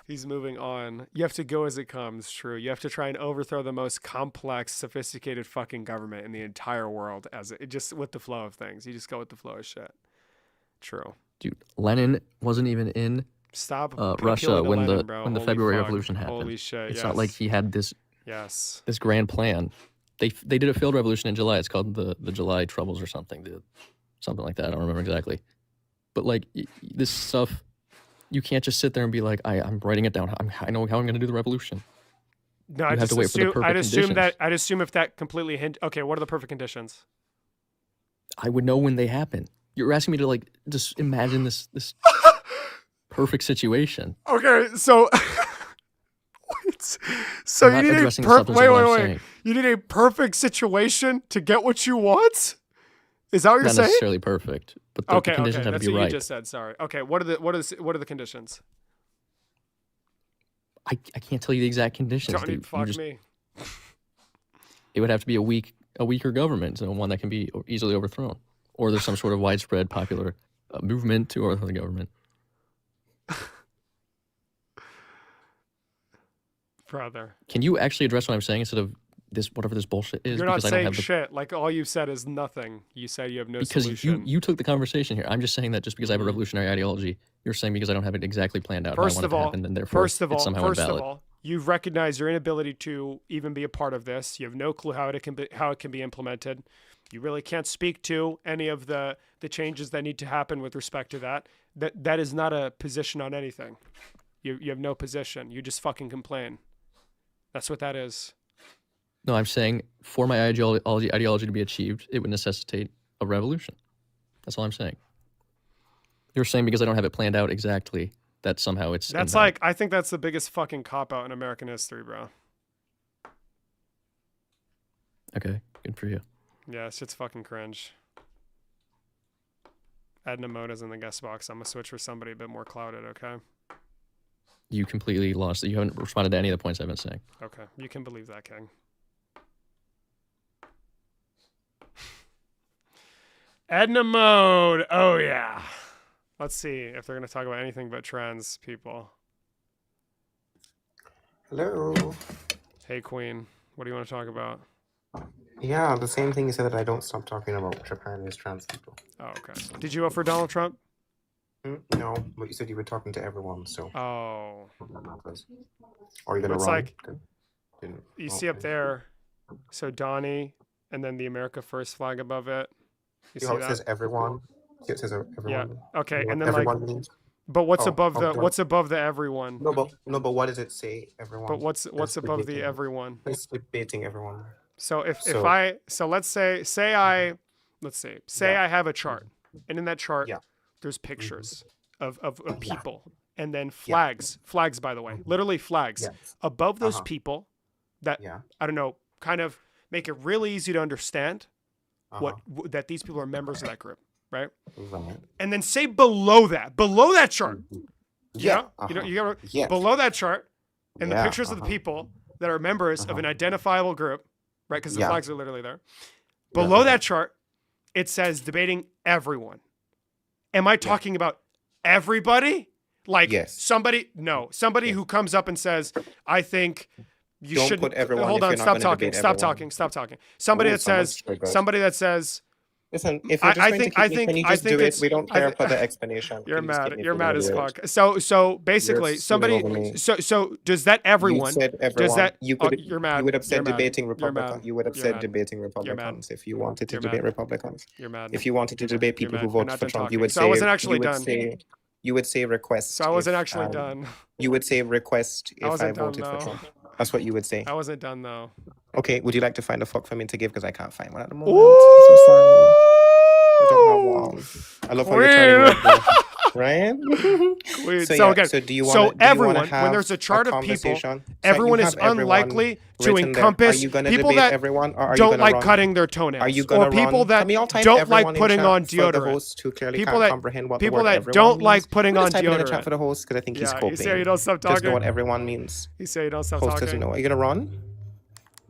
He's moving on. You have to go as it comes, true. You have to try and overthrow the most complex, sophisticated fucking government in the entire world just with the flow of things. You just go with the flow of shit. True. Dude, Lenin wasn't even in Stop Russia appealing to when Lenin, the bro. when the Holy February fuck. Revolution happened. Holy shit, It's not like yes. he had this Yes. this grand plan. They did a failed revolution in July. It's called the July Troubles or something. Something like that. I don't remember exactly. But like this stuff, you can't just sit there and be like, I'm writing it down. I know how I'm going to do the revolution. No, You I have just to wait for the assume, perfect conditions. I'd assume if that completely okay, what are the perfect conditions? I would know when they happen. You're asking me to like just imagine this perfect situation. Okay, so wait. So I'm you not need addressing the wait. substance of what I'm saying. You need a perfect situation to get what you want? Is that what you're Not saying? necessarily perfect, but the conditions have That's to be what right. you just said. Sorry. Okay, what are the conditions? I can't tell you the exact conditions. Johnny, dude. fuck me. It would have to be a weaker government, so one that can be easily overthrown, or there's some sort of widespread popular movement to overthrow the government. Brother. Can you actually address what I'm saying instead of whatever this bullshit is? You're not because I don't saying have the, shit. Like all you said is nothing. You said you have no because solution. you took the conversation here. I'm just saying that just because I have a revolutionary ideology, you're saying because I don't have it exactly planned out First how I of want it to all, happen, and therefore it's somehow invalid. you've recognized your inability to even be a part of this. You have no clue how it can be implemented. You really can't speak to any of the changes that need to happen with respect to that. That is not a position on anything. You have no position. You just fucking complain. That's what that is. No, I'm saying for my ideology to be achieved, it would necessitate a revolution. That's all I'm saying. You're saying because I don't have it planned out exactly that somehow it's That's invalid. like, I think that's the biggest fucking cop out in American history, bro. Okay, good for you. Yeah, shit's fucking cringe. Edna Moda's in the guest box. I'm gonna switch for somebody a bit more clouded, okay? You completely lost it. You haven't responded to any of the points I've been saying. Okay, you can believe that, King. Edna Mode. Oh, yeah. Let's see if they're going to talk about anything but trans people. Hello. Hey, Queen. What do you want to talk about? Yeah, the same thing you said that I don't stop talking about Japan is trans people. Oh, okay. Did you vote for Donald Trump? No, but you said you were talking to everyone, so. Oh. Are you gonna It's run? like, you see up there, so Donnie, and then the America First flag above it. You See see how it that? says everyone? See it says everyone? Yeah. Okay, You know and what then everyone like, means? but what's Oh, above the don't- what's above the everyone? No, but what does it say? Everyone. But what's That's above the debating. everyone? It's debating everyone. So if So- let's say I have a chart, and in that chart there's pictures of people, and then flags, by the way, literally flags Yes. above those Uh-huh. people that I don't know, kind of make it really easy to understand that these people are members of that group, right? Right. And then say below that chart, Yeah. you gotta Yes. below that chart, and the Yeah, pictures of the people that are members of an identifiable group, right? Because the Yeah. flags are literally there. Below that chart, it says debating everyone. Am I talking about everybody? Like somebody who comes up and says, I think you Don't shouldn't. put everyone Hold if on, you're not stop gonna talking. debate Stop everyone. talking. Stop talking. Somebody Ooh, that says, someone's triggered. Listen, if you're just going to keep me, can you just do it? We don't care about the explanation. You're Can you just mad. keep me You're for mad the as minute? fuck. So basically, You're somebody. over me. So does that everyone? You said everyone. Does that? You could. You're mad. You would have said You're mad. debating You're Republicans. mad. You would have You're said mad. debating You're mad. Republicans if you wanted to You're debate mad. Republicans. You're mad. If you wanted to debate people mad. who You're voted not for done Trump, you talking. would So say. I wasn't actually you would done. say. You would say request. So I wasn't if, actually done. You would say request I if I wasn't done voted for though. Trump. That's what you would say. I wasn't done though. Okay, would you like to find a fuck for me to give? Because I can't find one at the moment. I'm so sorry. I don't have one. I love how you're turning red, though. Right? Queen. So, So yeah, again, so do you so wanna everyone, when have there's a chart of people, conversation? So everyone you is have everyone unlikely to written there. Are encompass you gonna people debate that everyone, or are you don't gonna like run? cutting their toenails, Are you gonna or people run? that Can we all type don't like everyone in putting chat on for the deodorant. host who clearly People can't that comprehend what the people word that everyone don't means? like putting We'll on just type it in the chat deodorant. for the host because I think he's Yeah, coping. you say you don't stop Doesn't know talking. what everyone means. You say you don't stop Host talking. doesn't know. Are you gonna run?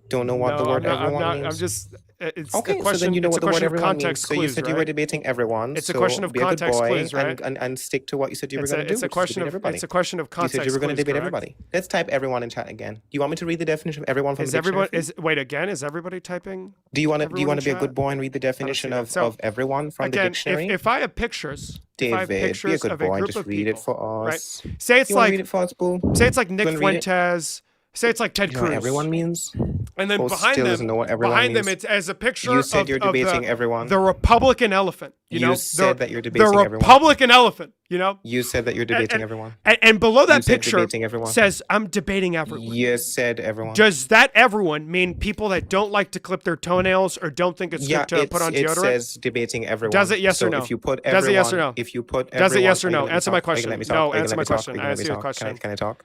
Don't know what No, the word I'm not, everyone I'm not, means. I'm just. It's Okay, a so question. then you know it's what a the word question of everyone means. context So you clues, said right? you were debating everyone. It's a so question of be a good context boy clues, right? and stick to what you said you were It's going a, to do. it's a which is question debate of everybody. it's a question of You context said you were going to clues, debate correct? everybody. Let's type everyone in chat again. Do you want me to read the definition of everyone from Is the everyone dictionary? is wait again? Is everybody typing? Do you want to everyone in be a chat? good boy and read the definition that. So, of everyone from the Again, dictionary? if I have pictures, if I have David, be a pictures good of boy a and group just of read people, it for right? us. Say it's You wanna like read it for us, boo? say it's like Nick You wanna read it? Fuentes. Say it's like Ted Do you know Cruz. what everyone means? And then Host behind still them, doesn't know what everyone behind them, means. it's as a picture You said of, you're of debating the, everyone. the Republican elephant. You know, said the, that you're debating the everyone. Republican elephant. You know, You said that you're debating everyone. and below that You said picture debating everyone. says I'm debating everyone. You said everyone. Does that everyone mean people that don't like to clip their toenails or don't think it's Yeah, good to put on it deodorant? says debating everyone. Does it yes so or no? If you put Does it yes or everyone- no? If you put Does it everyone- yes or Are you no? gonna let me Answer my talk? Are you gonna question. let me talk? No, Are you gonna answer let my me talk? question. Are you I gonna let answer me your talk? question. Can I talk?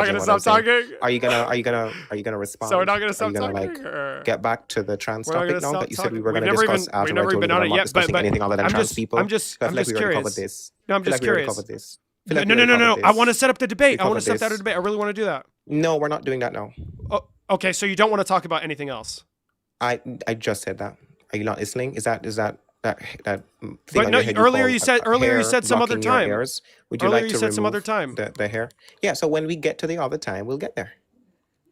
not dodging gonna what I'm stop saying. talking. Are you gonna respond? So we're not gonna Are stop you gonna talking. like or... get back to the trans We're not topic gonna now stop that you said talking. we were We've gonna never discuss even afterwards? we've never I told been you that on I'm it not yet. discussing But anything other than I'm trans just people. I'm just So I I'm feel like just we already curious. covered this. No, I'm I feel just like we already curious. covered this. I feel No, like no, we no, already no, no. covered I this. want to set up the We debate. I want to covered set up that this. debate. I really want to do that. No, we're not doing that now. Oh, okay. So you don't want to talk about anything else. I just said that. Are you not listening? Is that that thing But on no, your head earlier call you said hair some other blocking your time. ears? Would you Earlier like you to said some other remove time. the hair? Yeah. So when we get to the other time, we'll get there.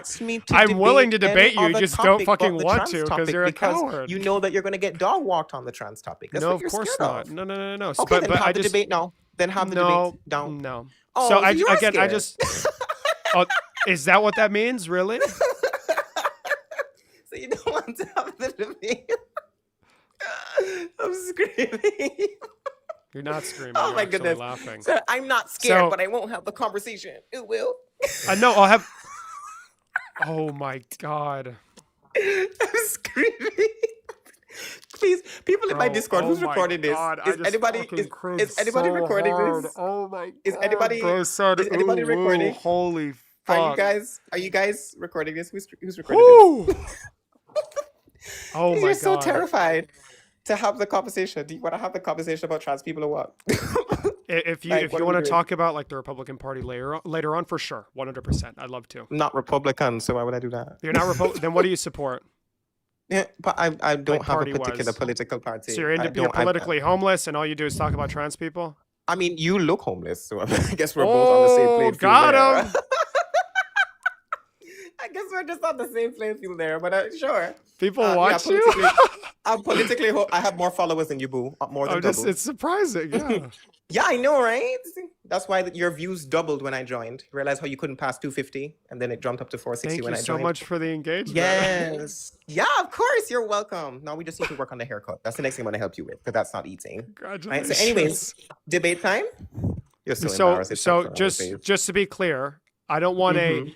asked me to I'm willing to debate any you, other just don't topic but fucking the want trans to because topic you're a because coward. you know that you're going to get dog walked on the trans topic. That's No, what of you're course scared not. of. No. Okay, then have I the just debate now. Then have the no, debate down. no. Oh, So so you are again, I scared. just. Oh, is that what that means? Really? So you don't want to have the debate. I'm screaming. You're not screaming. Oh you're my actually goodness. laughing. So I'm not scared, So- but I won't have the conversation. It will. I know. I'll have. Oh my god. I'm screaming. Please, people in my Bro, Discord, oh who's my recording this? God, I Is just anybody fucking is cringed anybody so recording hard. this? Oh my Is god. anybody Bro said, is anybody ooh, recording? ooh, holy fuck. Are you guys recording this? Who's recording this? Woo! Oh my You're so god. terrified. to have the conversation. Do you want to have the conversation about trans people or what? If you Like, if what you are we want to doing? talk about like the Republican Party later on, for sure, 100%. I'd love to. I'm not Republican, so why would I do that? You're not Republican. Then what do you support? Yeah, but I don't Like have a party-wise. particular political party. So you're, I you're don't, politically homeless, and all you do is talk about trans people. I mean, you look homeless, so I guess we're both on the same playing field got there. him. I guess we're just on the same playing field there, but sure. People Yeah, watch you. I'm politically. I have more followers than you, boo. More than double. It's surprising. Yeah. Yeah, I know, right? That's why your views doubled when I joined. Realized how you couldn't pass 250, and then it jumped up to 460 Thank when you I so joined. much for the engagement. Yes. Yeah, of course. You're welcome. Now we just need to work on the haircut. That's the next thing I'm going to help you with, because that's not eating. Right? So, anyways, debate time. You're so embarrassed. It's So not on my face. just to be clear, I don't want Mhm.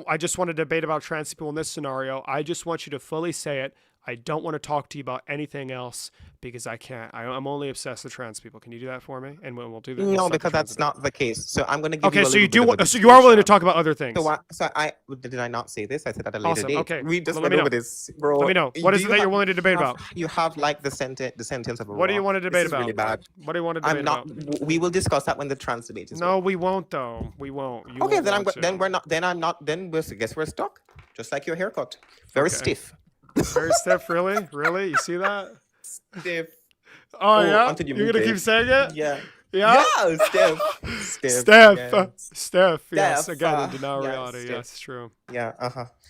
I just want to debate about trans people in this scenario. I just want you to fully say it. I don't want to talk to you about anything else because I can't. I'm only obsessed with trans people. Can you do that for me? And we'll do that. We'll No, start the because trans that's debate. not the case. So I'm going to give Okay, you a so you little do. bit of a So you are willing to distinction. talk about other things. Did I not say this? I said at a later Awesome. date. Okay. We just Well, let went me over know. this, bro. Let me know. What is Do it you that you're have- willing to debate about? You have like the sentence of a What do you rock. want to debate This is about? really bad. What do you want to debate I'm not. about? We will discuss that when the trans debate is. No, we won't though. We won't. You Okay, won't then want to. then we're not. Then I'm not. Then we're guess we're stuck. Just like your haircut, very Okay. stiff. Very stiff, really? Really? You see that? Stiff. Oh, yeah? until you You're move gonna it. keep saying it? Yeah. Yeah? Yeah, stiff. Stiff. Steph. Yes. Steph. Yes. Steph, Again, in denial yeah, reality. Steph. Yes, true. Yeah.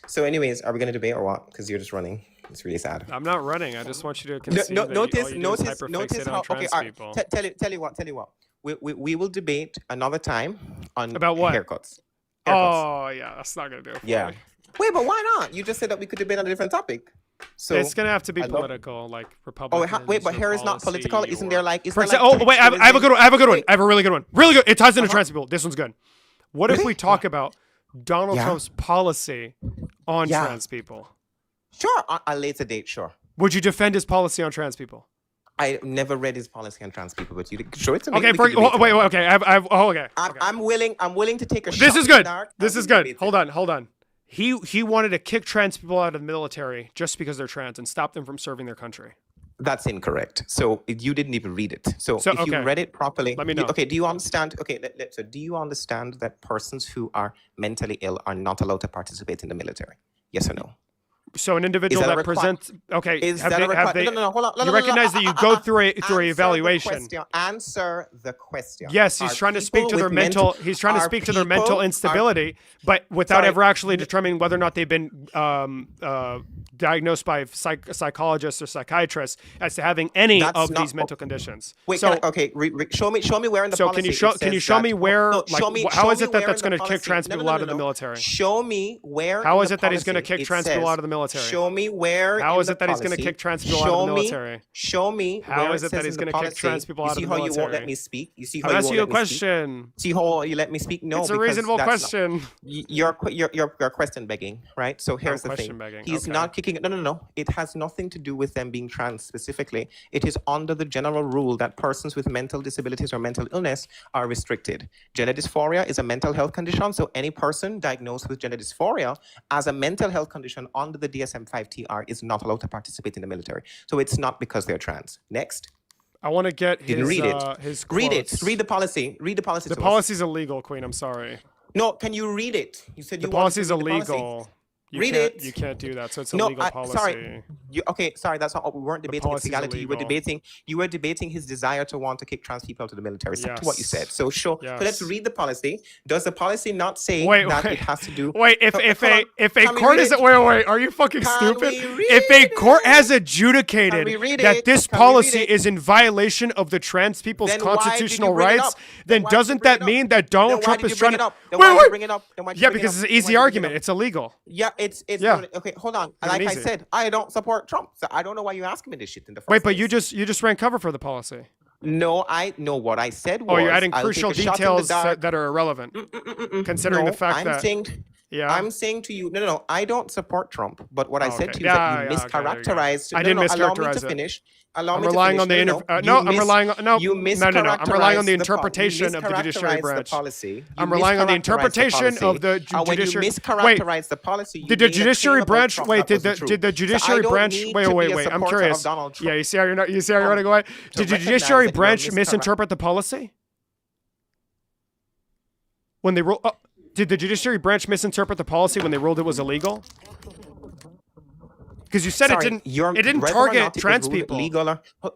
So, anyways, are we gonna debate or what? Because you're just running. It's really sad. I'm not running. I just want you to concede that all Notice you do is hyperfixate notice on how. Okay, trans all right. people. Tell you what. We will debate another time on About what? haircuts. Oh, yeah. That's not gonna do it for Yeah. me. Wait, but why not? You just said that we could debate on a different topic. So It's gonna have to be I love- political, like Republicans. wait, but or hair is not political. policy Isn't or- there like? Is For there example, like wait, I have a good one. I have a good one. Wait. I have a really good one. Really good. It ties into Uh-huh. trans people. This one's good. What if Really? we talk about Donald Yeah. Trump's policy on Yeah. trans people? Sure, on a later date, sure. Would you defend his policy on trans people? I never read his policy on trans people, but you show it to me. Okay, we can debate wait, it. okay. Okay. I'm willing to take a shot. This is in the good. dark, This and is we can good. debate Hold on. He wanted to kick trans people out of the military just because they're trans and stop them from serving their country. That's incorrect. So you didn't even read it. So if okay. you read it properly, Let me know. Okay, do you understand? Okay, so do you understand that persons who are mentally ill are not allowed to participate in the military? Yes or no? So an individual that a that presents okay, Is have that they, a have requirement? they, No, hold on. you recognize that you go through a Answer the evaluation. question. Answer the question. Yes, he's Are trying to speak people to their with mental. He's trying to are speak to their mental people- instability, but without Sorry. ever actually determining whether or not they've been diagnosed by psychologists or psychiatrists as to having any That's of not- these mental conditions. Wait, so, show me where in the so policy can you it show says me that- where No, like show me- how show is me it that where that's in the going to kick policy- trans no, people no, out no, of the no. military? Show me where. How in is the it that he's going to policy kick it trans people says- out of the military? Show me where. How in is the it that he's going to policy- kick trans people out of the military? Show me. How where is it that says he's in the going to kick policy- trans people out of the You see how you won't let military? me speak. You see how I'm you asking won't you a let me speak? question. See how you let me speak? No, It's a because reasonable that's not- question. You're question begging, right? So here's the question thing. begging, He's okay. not kicking. No. It has nothing to do with them being trans specifically. It is under the general rule that persons with mental disabilities or mental illness are restricted. Gender dysphoria is a mental health condition, so any person diagnosed with gender dysphoria as a mental health condition under the DSM-5 is not allowed to participate in the military. So it's not because they're trans. Next. I want to get Didn't his read it. his Read it. quotes. Read the policy. Read the policy. The to us. policy's illegal, Queen. I'm sorry. No, can you read it? You said you The wanted to policy's read the policy. illegal. You Read can't, it. You can't do that. So it's a No, legal policy. sorry. Sorry, that's not. We weren't debating its policy's legality. illegal. You were debating his desire to want to kick trans people out of the military. Stick to what you said. Yes. So sure. Yes. So let's read the policy. Does the policy not say Wait, that wait. it has to do? Wait, if Hold a on. if a Can we court read is it? wait, are you fucking Can stupid? we read If a court it? has adjudicated Can we read that it? this Can we read policy it? is in violation of the trans people's Then why did you constitutional bring it rights, up? then why did you doesn't bring that it up? mean that Donald Then why Trump did is you bring trying it to up? Then why did you bring it up? Then why did you Yeah, bring it because up? it's an Then why easy did you bring it argument. up? It's illegal. Yeah, it's Yeah. okay. Hold on. Even Like I easy. said, I don't support Trump, so I don't know why you asking me this shit in the first Wait, but place. you just ran cover for the policy. No, I know what I said was. Oh, you're adding I'll take crucial a shot in the details dark. that are irrelevant, considering No, the fact I'm that saying, Yeah. I'm saying to you, no, I don't support Trump. But what I Oh, said okay. to you is that Yeah, you yeah, okay, there you go. mischaracterized. I didn't Allow me mischaracterize to it. finish. Allow I'm me to relying finish. on the You I'm relying on no, you no. I'm relying on the mischaracterized interpretation of the judiciary mischaracterized branch. the policy. I'm relying on the mischaracterized interpretation of the And when you judiciary. Wait, mischaracterize the policy, you did the made a judiciary claim about branch? Trump Wait, that wasn't true. did the So I judiciary don't branch? need Wait, to wait, be a wait. I'm supporter of curious. Donald Yeah, Trump you see how you're not. You see how you're running away. to Did the recognize judiciary that you're branch miscorrect- misinterpret the policy when they ruled? Did the judiciary branch misinterpret the policy when they ruled it was illegal? Because you said Sorry, it didn't whether or target not it was trans ruled people. legal or- You're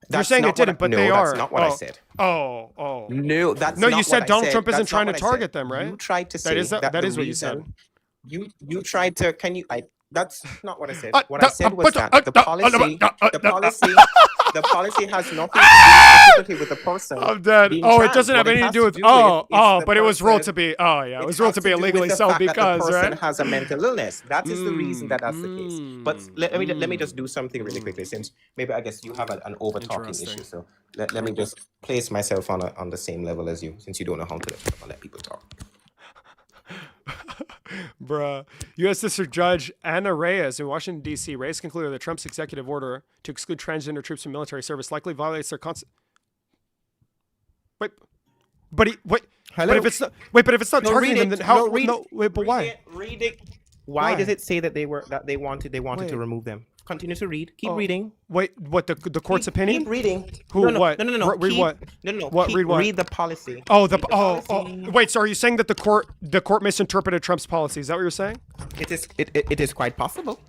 That's saying not it didn't, what I- but they no, are. that's not what I said. Oh. No, that's No, not you said what I Donald said. Trump isn't That's trying to not what I target said. them, right? You tried to say That is that that the is what you said. reason- You tried to. Can you? That's not what I said. What no, I said was but- that the policy has nothing to do specifically with the person. I'm dead. being Oh, it trans. doesn't have What anything has to do with. is Oh, the but it was ruled to person- be. Oh, yeah, it was has ruled to be do with illegally the so fact that because, the person right? has a mental illness. That is the reason that that's the case. But let me just do something really quickly, since maybe I guess you have an over talking issue. So let me just place myself on the same level as you, since you don't know how to let people talk. Bruh. U.S. District Judge Anna Reyes in Washington, D.C. Reyes concluded that Trump's executive order to exclude transgender troops from military service likely violates their Wait. But if it's not, but if it's not targeting them, then how? But why? Read it. Why Why? does it say that they wanted to remove them? Continue to read. Keep reading. Wait, what the court's opinion? Keep reading. Who? No. What? No. Read what? No. What? Keep, Read what? Read the policy. Oh, Read the policy. Wait. So are you saying that the court misinterpreted Trump's policy? Is that what you're saying? It is quite possible.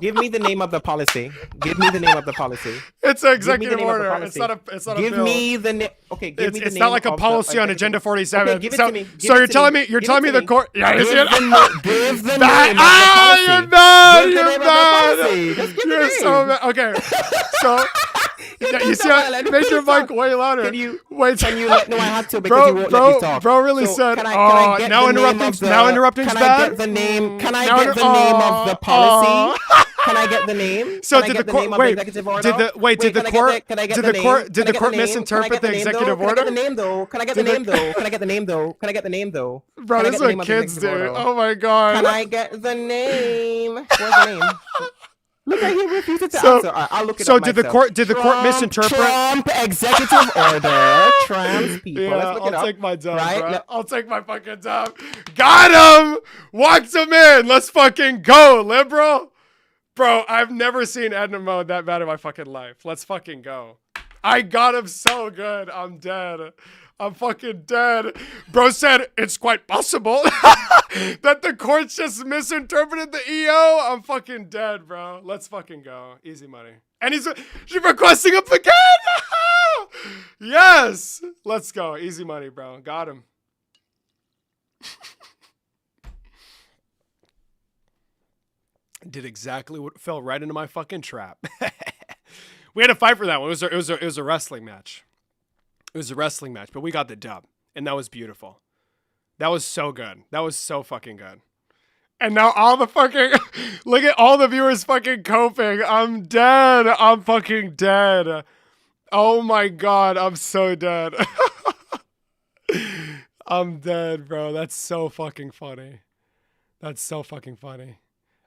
Give me the name of the policy. Give me the name of the policy. It's an Give me the executive name of the order. It's policy. not a Give bill. me the name. Okay, give me the It's name. not like a of the policy on executive- Agenda 47. Okay, give it so to me. so you're telling me the court? Yeah, you Give see it? the give the name You're of the policy. bad. Give the You're name of the bad. policy. Just give the You're so name. bad. Okay, so yeah, you see, make your mic way louder. Can you Wait? no, I had to because you won't let me talk. Bro really So said. can I get now the name interrupting. of the- Now interrupting's Can bad. I get the name? Can I Now get the name of the policy? Can I get the name? So Can I did get the name court? of the Wait, executive order? did the wait? Did the can I get court? Can I get Did the the name? court? Can Did I the get court name? Can I misinterpret get the name, though? executive Can I get order? the name though? Can I get the Did the- name though? Can I get the name though? Can I get the name though? Bro, Can I this is get the what name of the kids do. executive order? Oh my god. Can I get the name? Where's the name? Look at he refuses to So- answer. All right, I'll look it so up did the myself. court- did the court misinterpret- Trump executive order. Trans people. Yeah, Let's look it I'll up. take my dub, Right? bro. I'll take my fucking dub. Got him! Walked him in. Let's fucking go, liberal. Bro, I've never seen Edna Mode that bad in my fucking life. Let's fucking go. I got him so good. I'm dead. I'm fucking dead. Bro said it's quite possible that the courts just misinterpreted the EO. I'm fucking dead, bro. Let's fucking go. Easy money. And she's requesting him again. Yes. Let's go. Easy money, bro. Got him. Did exactly what fell right into my fucking trap. We had to fight for that one. It was a wrestling match. It was a wrestling match, but we got the dub, and that was beautiful. That was so good. That was so fucking good. And now all the fucking look at all the viewers fucking coping. I'm dead. I'm fucking dead. Oh my god, I'm so dead. I'm dead, bro. That's so fucking funny. That's so fucking funny.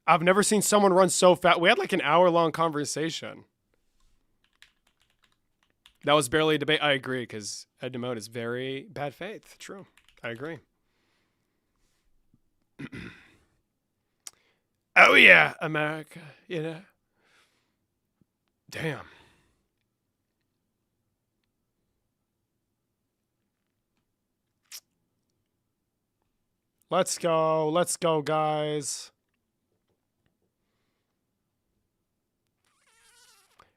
I've never seen someone run so fast. We had like an hour-long conversation. That was barely a debate. I agree, because Edna Mode is very bad faith. True. I agree. Oh yeah, America. You know. Damn. Let's go. Let's go, guys.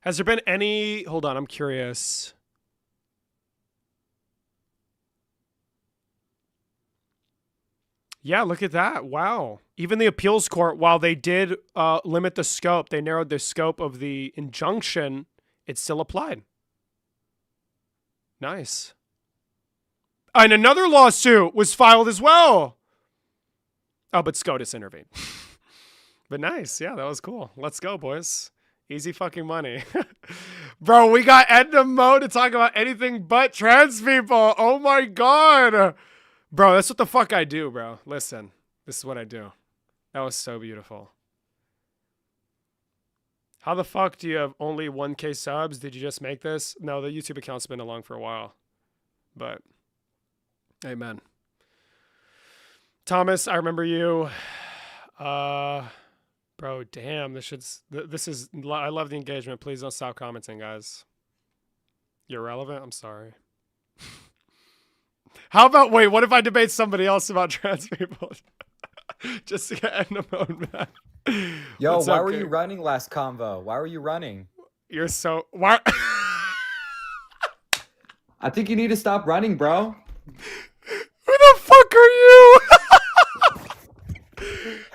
Has there been any... Hold on, I'm curious. Yeah, look at that. Wow. Even the appeals court, while they did limit the scope, they narrowed the scope of the injunction, it still applied. Nice. And another lawsuit was filed as well. Oh, but SCOTUS intervened. But nice. Yeah, that was cool. Let's go, boys. Easy fucking money. Bro, we got Edna Mode to talk about anything but trans people. Oh my god. Bro, that's what the fuck I do, bro. Listen, this is what I do. That was so beautiful. How the fuck do you have only 1K subs? Did you just make this? No, the YouTube account's been along for a while. But, amen. Thomas, I remember you. Bro, damn, this is, I love the engagement. Please don't stop commenting, guys. You're relevant? I'm sorry. How about, wait, what if I debate somebody else about trans people? Just to get Endemone back. Yo, What's why up, were King? you running last convo? Why were you running? You're so, why? I think you need to stop running, bro. Who the fuck are you?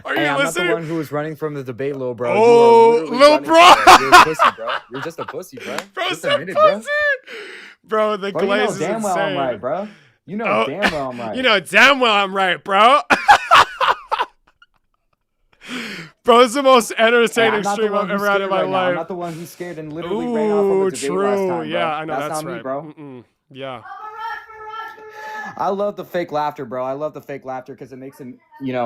Are Hey, you I'm listening? not the one who was running from the debate, little bro. Oh, You are literally little running bro. from it. You're a pussy, bro. You're just a pussy, bro. Bro, Just so admit it, bro. pussy. Bro, the Bro, you glaze know is damn insane. well I'm right, bro. You know damn well I'm right. You know damn well I'm right, bro. Bro, this is the most Hey, entertaining I'm not the stream one I've who's ever had in scared my right now. I'm life. not the one who's scared and literally ran off from the debate last time, bro. Yeah, I know that's not right. me, bro. Yeah. I love the fake laughter, bro. I love the fake laughter because it makes it,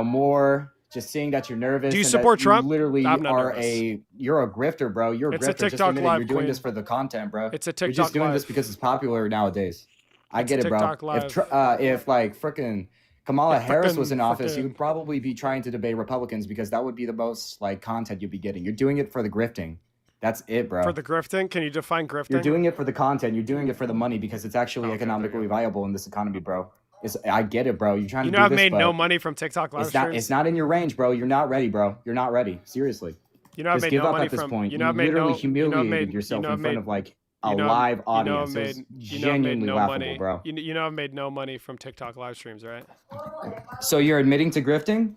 more just seeing that you're nervous. Do you and support that Trump? You literally I'm not are nervous. you're a grifter, bro. You're a It's a grifter. Just TikTok admit it. live, You're doing queen. this for the content, bro. It's a You're TikTok just doing this live. because it's popular nowadays. I It's get a it, bro. TikTok live. If like frickin' Kamala Harris was in office, frickin'. you would probably be trying to debate Republicans because that would be the most like content you'd be getting. You're doing it for the grifting. That's it, bro. For the grifting? Can you define grifting? You're doing it for the content. You're doing it for the money because it's actually economically viable in this economy, bro. I get it, bro. You're trying You to know do I've this, made no but money from TikTok live it's not. streams? It's not in your range, bro. You're not ready, bro. You're not ready. Seriously. You know I've Just made give no up money at this from. point. You know You I've made literally no. humiliated yourself in front of like a live audience. It was genuinely laughable, money. bro. You know I've made no money from TikTok live streams, right? So you're admitting to grifting?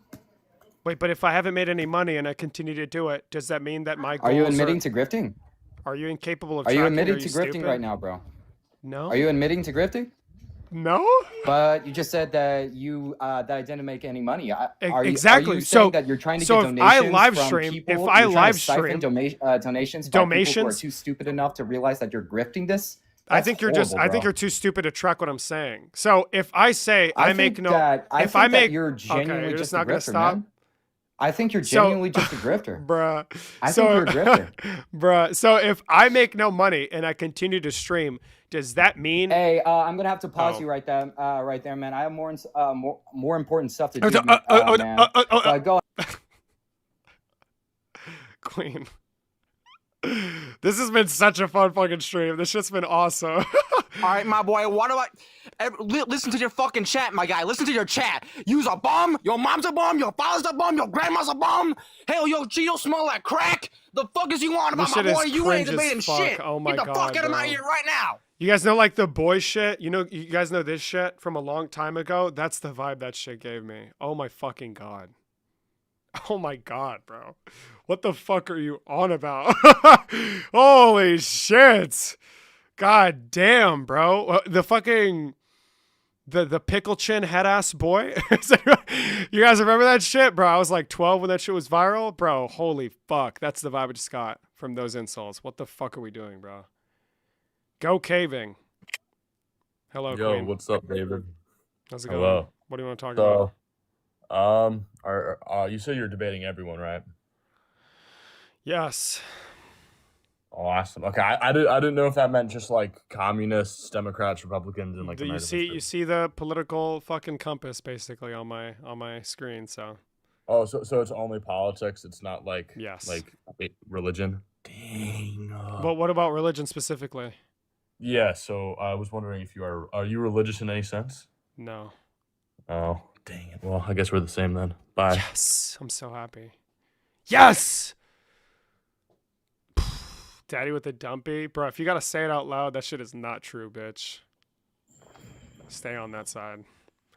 Wait, but if I haven't made any money and I continue to do it, does that mean that my goals Are you admitting to grifting? Are you incapable of Are you tracking? admitting Are to you grifting stupid? right now, bro? No. Are you admitting to grifting? No. But you just said that that I didn't make any money. Exactly. Are you So- saying that you're trying to so get if donations I live from stream- people? if I You're trying live to siphon stream- donations by people who are Donations? too stupid enough to realize that you're grifting this? I That's think you're just. horrible, I think bro. you're too stupid to track what I'm saying. So if I say I make think no, that- I if think I that make, you're okay, genuinely you're just just a not gonna grifter, stop. man. I think you're So- genuinely just a grifter. Bruh. I think you're a grifter. Bruh. So if I make no money and I continue to stream, does that mean? Hey, I'm gonna have to pause Oh. you right there, man. I have more important stuff to Oh, do, man. So go. Queen. This has been such a fun fucking stream. This shit's been awesome. All right, my boy. What do listen to your fucking chat, my guy? Listen to your chat. You's a bum. Your mom's a bum. Your father's a bum. Your grandma's a bum. Hell, your Cheetos smell like crack. The fuck is you on about, This my shit boy? is You ain't cringe as debating fuck. shit. Oh my Get the God, fuck out of my bro. ear right now. You guys know like the boy shit? You guys know this shit from a long time ago? That's the vibe that shit gave me. Oh my fucking God. Oh my God, bro. What the fuck are you on about? Holy shit. God damn, bro. The fucking the pickle chin head ass boy. You guys remember that shit? Bro, I was like 12 when that shit was viral. Bro, holy fuck. That's the vibe I just got from those insults. What the fuck are we doing, bro? Go caving. Hello, Yo, Queen. what's up, David? How's it going? Hello. What do you want to talk about? You said you're debating everyone, right? Yes. Awesome. Okay, I didn't know if that meant just like communists, Democrats, Republicans, and like Do you American see history. see the political fucking compass basically on my screen, so Oh, so it's only politics. It's not like Yes. like religion. Dang. But what about religion specifically? Yeah. So I was wondering if are you religious in any sense? No. Oh, dang it. Well, I guess we're the same then. Bye. Yes. I'm so happy. Yes. Daddy with the dumpy. Bro, if you gotta say it out loud, that shit is not true, bitch. Stay on that side.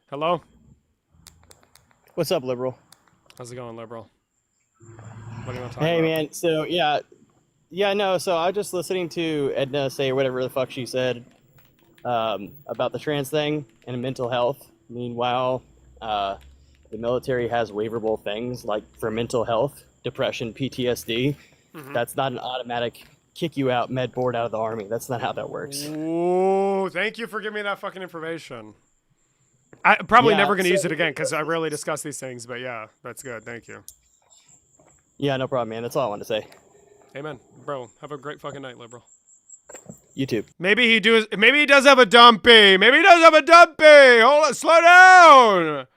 Hello? What's up, liberal? How's it going, liberal? What do you want to talk Hey, about? man. So yeah, no. So I was just listening to Edna say whatever the fuck she said about the trans thing and mental health. Meanwhile, the military has waiverable things like for mental health, depression, PTSD. Mhm. That's not an automatic kick you out, med board out of the army. That's not how that works. Ooh, thank you for giving me that fucking information. I'm probably Yeah, never going to use so- it again because I rarely discuss these things. But yeah, that's good. Thank you. Yeah, no problem, man. That's all I wanted to say. Amen, bro. Have a great fucking night, liberal. You too. Maybe he does have a dumpy. Maybe he does have a dumpy. Hold on, slow down.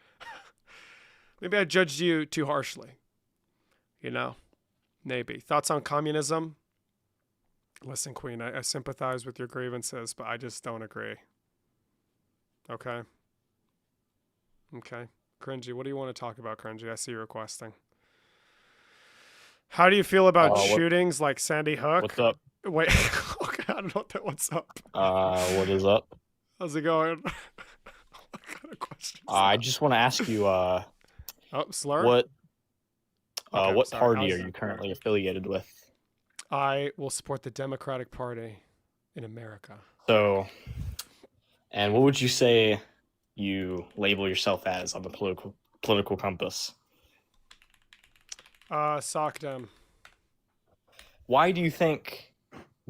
Maybe I judged you too harshly. You know, maybe. Thoughts on communism? Listen, Queen, I sympathize with your grievances, but I just don't agree. Okay. Okay. Cringy, what do you want to talk about, Cringy? I see you requesting. How do you feel about shootings like Sandy Hook? What's up? Wait, okay, I don't know what's up. What is up? How's it going? What kind of questions? I just want to ask you, Oh, slur? what Okay, what sorry, party I are was- you currently affiliated with? I will support the Democratic Party in America. So, and what would you say you label yourself as on the political compass? Sock them. Why do you think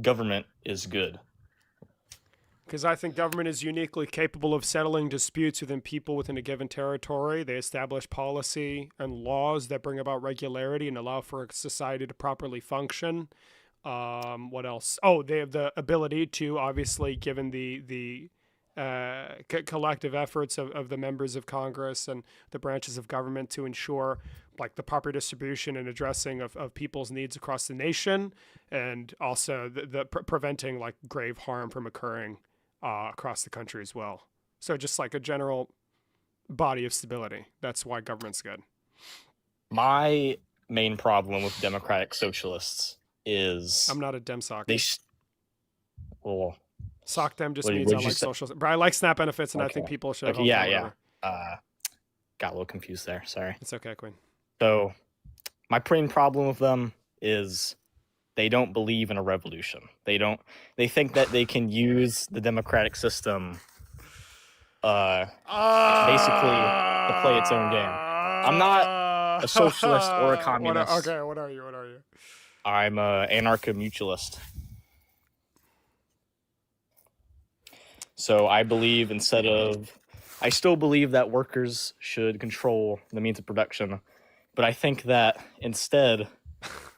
government is good? Because I think government is uniquely capable of settling disputes within people within a given territory. They establish policy and laws that bring about regularity and allow for a society to properly function. What else? Oh, they have the ability to, obviously, given the collective efforts of the members of Congress and the branches of government, to ensure like the proper distribution and addressing of people's needs across the nation, and also preventing like grave harm from occurring across the country as well. So just like a general body of stability. That's why government's good. My main problem with democratic socialists is I'm not a dem sock. well, Sock dem just what- means what'd I you like say? social. But I like SNAP benefits, and I think Okay. people should. Okay, help yeah, them, yeah. whatever. Got a little confused there. Sorry. It's okay, Queen. So, my main problem with them is they don't believe in a revolution. They think that they can use the democratic system basically to play its own game. I'm not a socialist or a communist. Okay, what are you? What are you? I'm a anarcho-mutualist. So I believe I still believe that workers should control the means of production, but I think that instead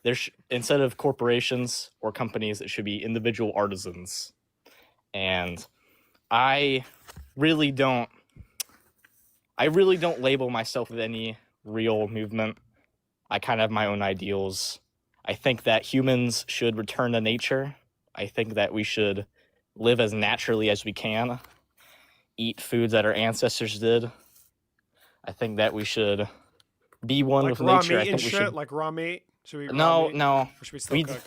of corporations or companies, it should be individual artisans. And I really don't label myself with any real movement. I kind of have my own ideals. I think that humans should return to nature. I think that we should live as naturally as we can, eat foods that our ancestors did. I think that we should be one Like with raw nature. I meat think and we shit. should. Like raw meat. Should we? Eat raw No, meat? no. Or should we still cook?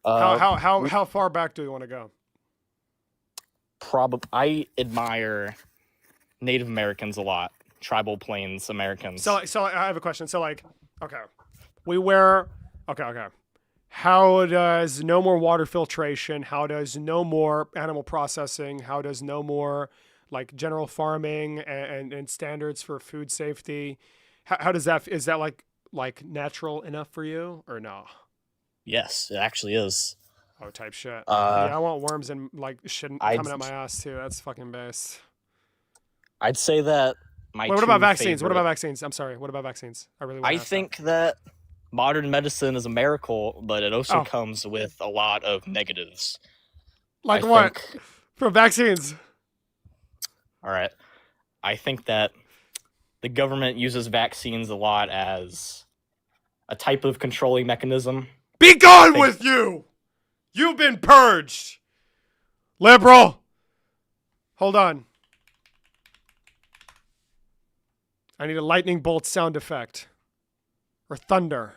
We- How far back do we want to go? I admire Native Americans a lot, tribal plains Americans. So I have a question. So like, okay, we wear. Okay. How does no more water filtration? How does no more animal processing? How does no more like general farming and standards for food safety? How does that? Is that like natural enough for you or no? Yes, it actually is. Oh, type shit. Uh, Yeah, I want worms and like shit I'd- coming out my ass too. That's fucking base. I'd say that my Wait, what about two vaccines? What favorite- about vaccines? I'm sorry. What about vaccines? I really want I to ask think that modern medicine is a miracle, but it also Oh. comes with a lot of negatives. Like I what? think- For vaccines. All right. I think that the government uses vaccines a lot as a type of controlling mechanism. Be gone with you! You've been purged! Liberal! Hold on. I need a lightning bolt sound effect. Or thunder.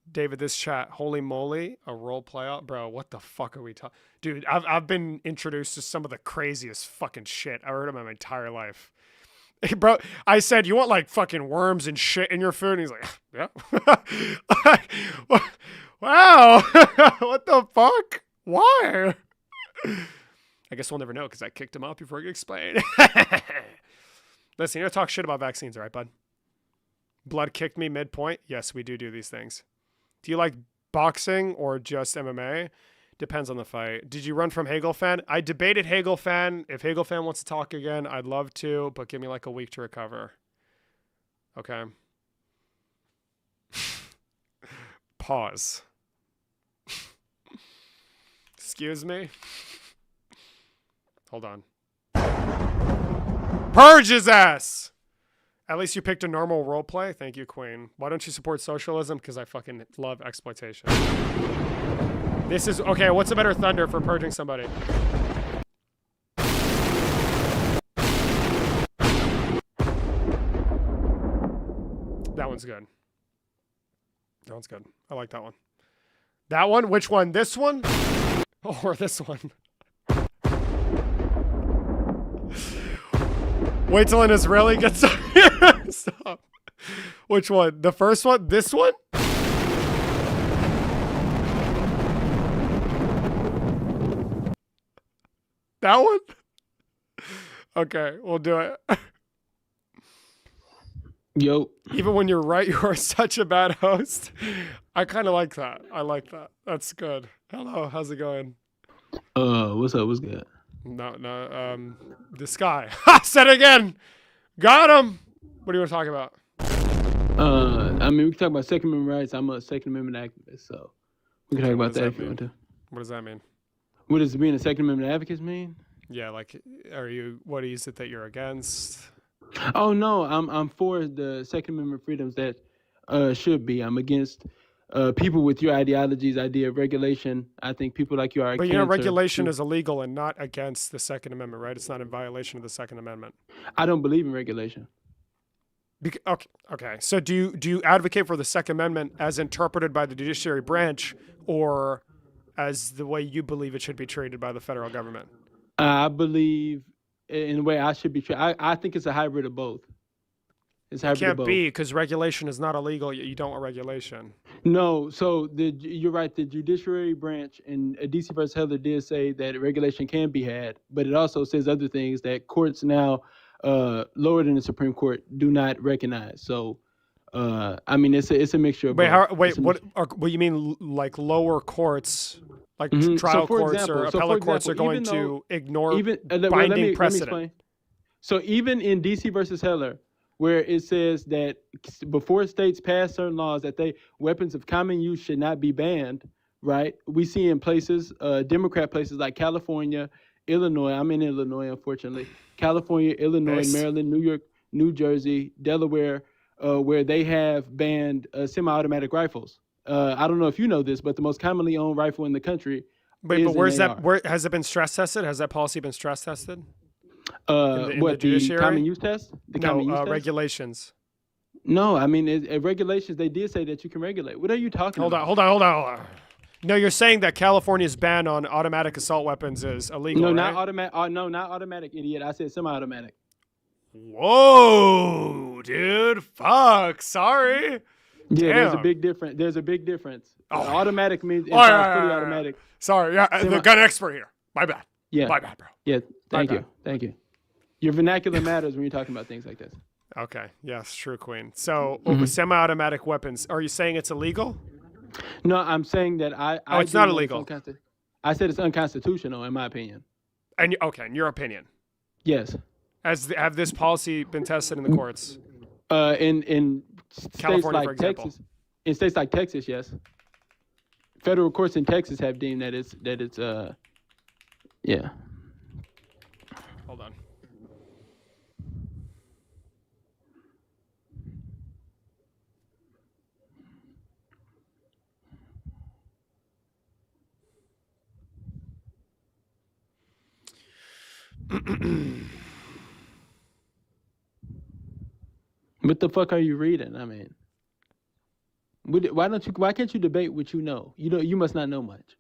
David, this chat, holy moly, a role play out? Bro, what the fuck are we talking? Dude, I've been introduced to some of the craziest fucking shit I've heard of in my entire life. Hey, bro, I said, you want like fucking worms and shit in your food? And he's like, yeah. Wow. What the fuck? Why? I guess we'll never know because I kicked him out before I could explain. Listen, you don't talk shit about vaccines, all right, bud? Blood kicked me midpoint. Yes, we do these things. Do you like boxing or just MMA? Depends on the fight. Did you run from Hagel fan? I debated Hagel fan. If Hagel fan wants to talk again, I'd love to, but give me like a week to recover. Okay. Pause. Excuse me. Hold on. Purge his ass! At least you picked a normal roleplay. Thank you, Queen. Why don't you support socialism? Because I fucking love exploitation. This is... Okay, what's a better thunder for purging somebody? That one's good. That one's good. I like that one. That one? Which one? This one? Or this one? Wait till an Israeli gets up here. Stop. Which one? The first one? This one? That one? Okay, we'll do it. Yo. Even when you're right, you are such a bad host. I kind of like that. I like that. That's good. Hello, how's it going? What's up? What's good? No, this guy. Ha! Said it again. Got him. What do you want to talk about? I mean, we can talk about Second Amendment rights. I'm a Second Amendment activist, so we can talk about that if you want to. What does that mean? What does being a Second Amendment advocate mean? Yeah, like, what is it that you're against? Oh no, I'm for the Second Amendment freedoms that should be. I'm against people with your ideologies, idea of regulation. I think people like you are. But you know, regulation is illegal and not against the Second Amendment, right? It's not in violation of the Second Amendment. I don't believe in regulation. Okay. So do you advocate for the Second Amendment as interpreted by the judiciary branch, or as the way you believe it should be treated by the federal government? I believe in the way I should be treated. I think it's a hybrid of both. It's a hybrid of It can't both. be, because regulation is not illegal. You don't want regulation. No, so you're right. The judiciary branch in DC versus Heller did say that regulation can be had, but it also says other things that courts now, lower than the Supreme Court, do not recognize. So, I mean, it's a mixture of both. What you mean, like lower courts, like Mhm. trial So, for courts example- or so, for appellate courts are example, going even to though- ignore well, binding let me precedent? explain. So even in DC versus Heller, where it says that before states pass certain laws that weapons of common use should not be banned, right? We see in places, Democrat places like California, Illinois. I'm in Illinois, unfortunately. California, Illinois, Nice. Maryland, New York, New Jersey, Delaware, where they have banned semi-automatic rifles. I don't know if you know this, but the most commonly owned rifle in the country Wait, is but where's an that? AR. Where has it been stress tested? Has that policy been stress tested? In What, the judiciary? common use test? The No, common use test? regulations. No, I mean, regulations, they did say that you can regulate. What are you talking about? Hold on. No, you're saying that California's ban on automatic assault weapons is illegal, No, right? not automatic. No, not automatic, idiot. I said semi-automatic. Whoa, dude. Fuck. Sorry. Yeah, there's a Damn. big difference. There's a big difference. Automatic means All right, implies all fully right, all right. automatic. Sorry. Yeah, the Semi- gun expert here. My bad. Yeah. My bad, bro. Yeah, thank My you. bad. Thank you. Your vernacular matters when you're talking about things like this. Okay. Yes, true, Queen. So, Mhm. semi-automatic weapons. Are you saying it's illegal? No, I'm saying that I it's do not know illegal. I said it's unconstitutional, in my opinion. And in your opinion, Yes. have this policy been tested in the courts? In states California, like for example. Texas, in states like Texas, yes. Federal courts in Texas have deemed that it's yeah. Hold on. What the fuck are you reading? I mean, why can't you debate what you know? You must not know much.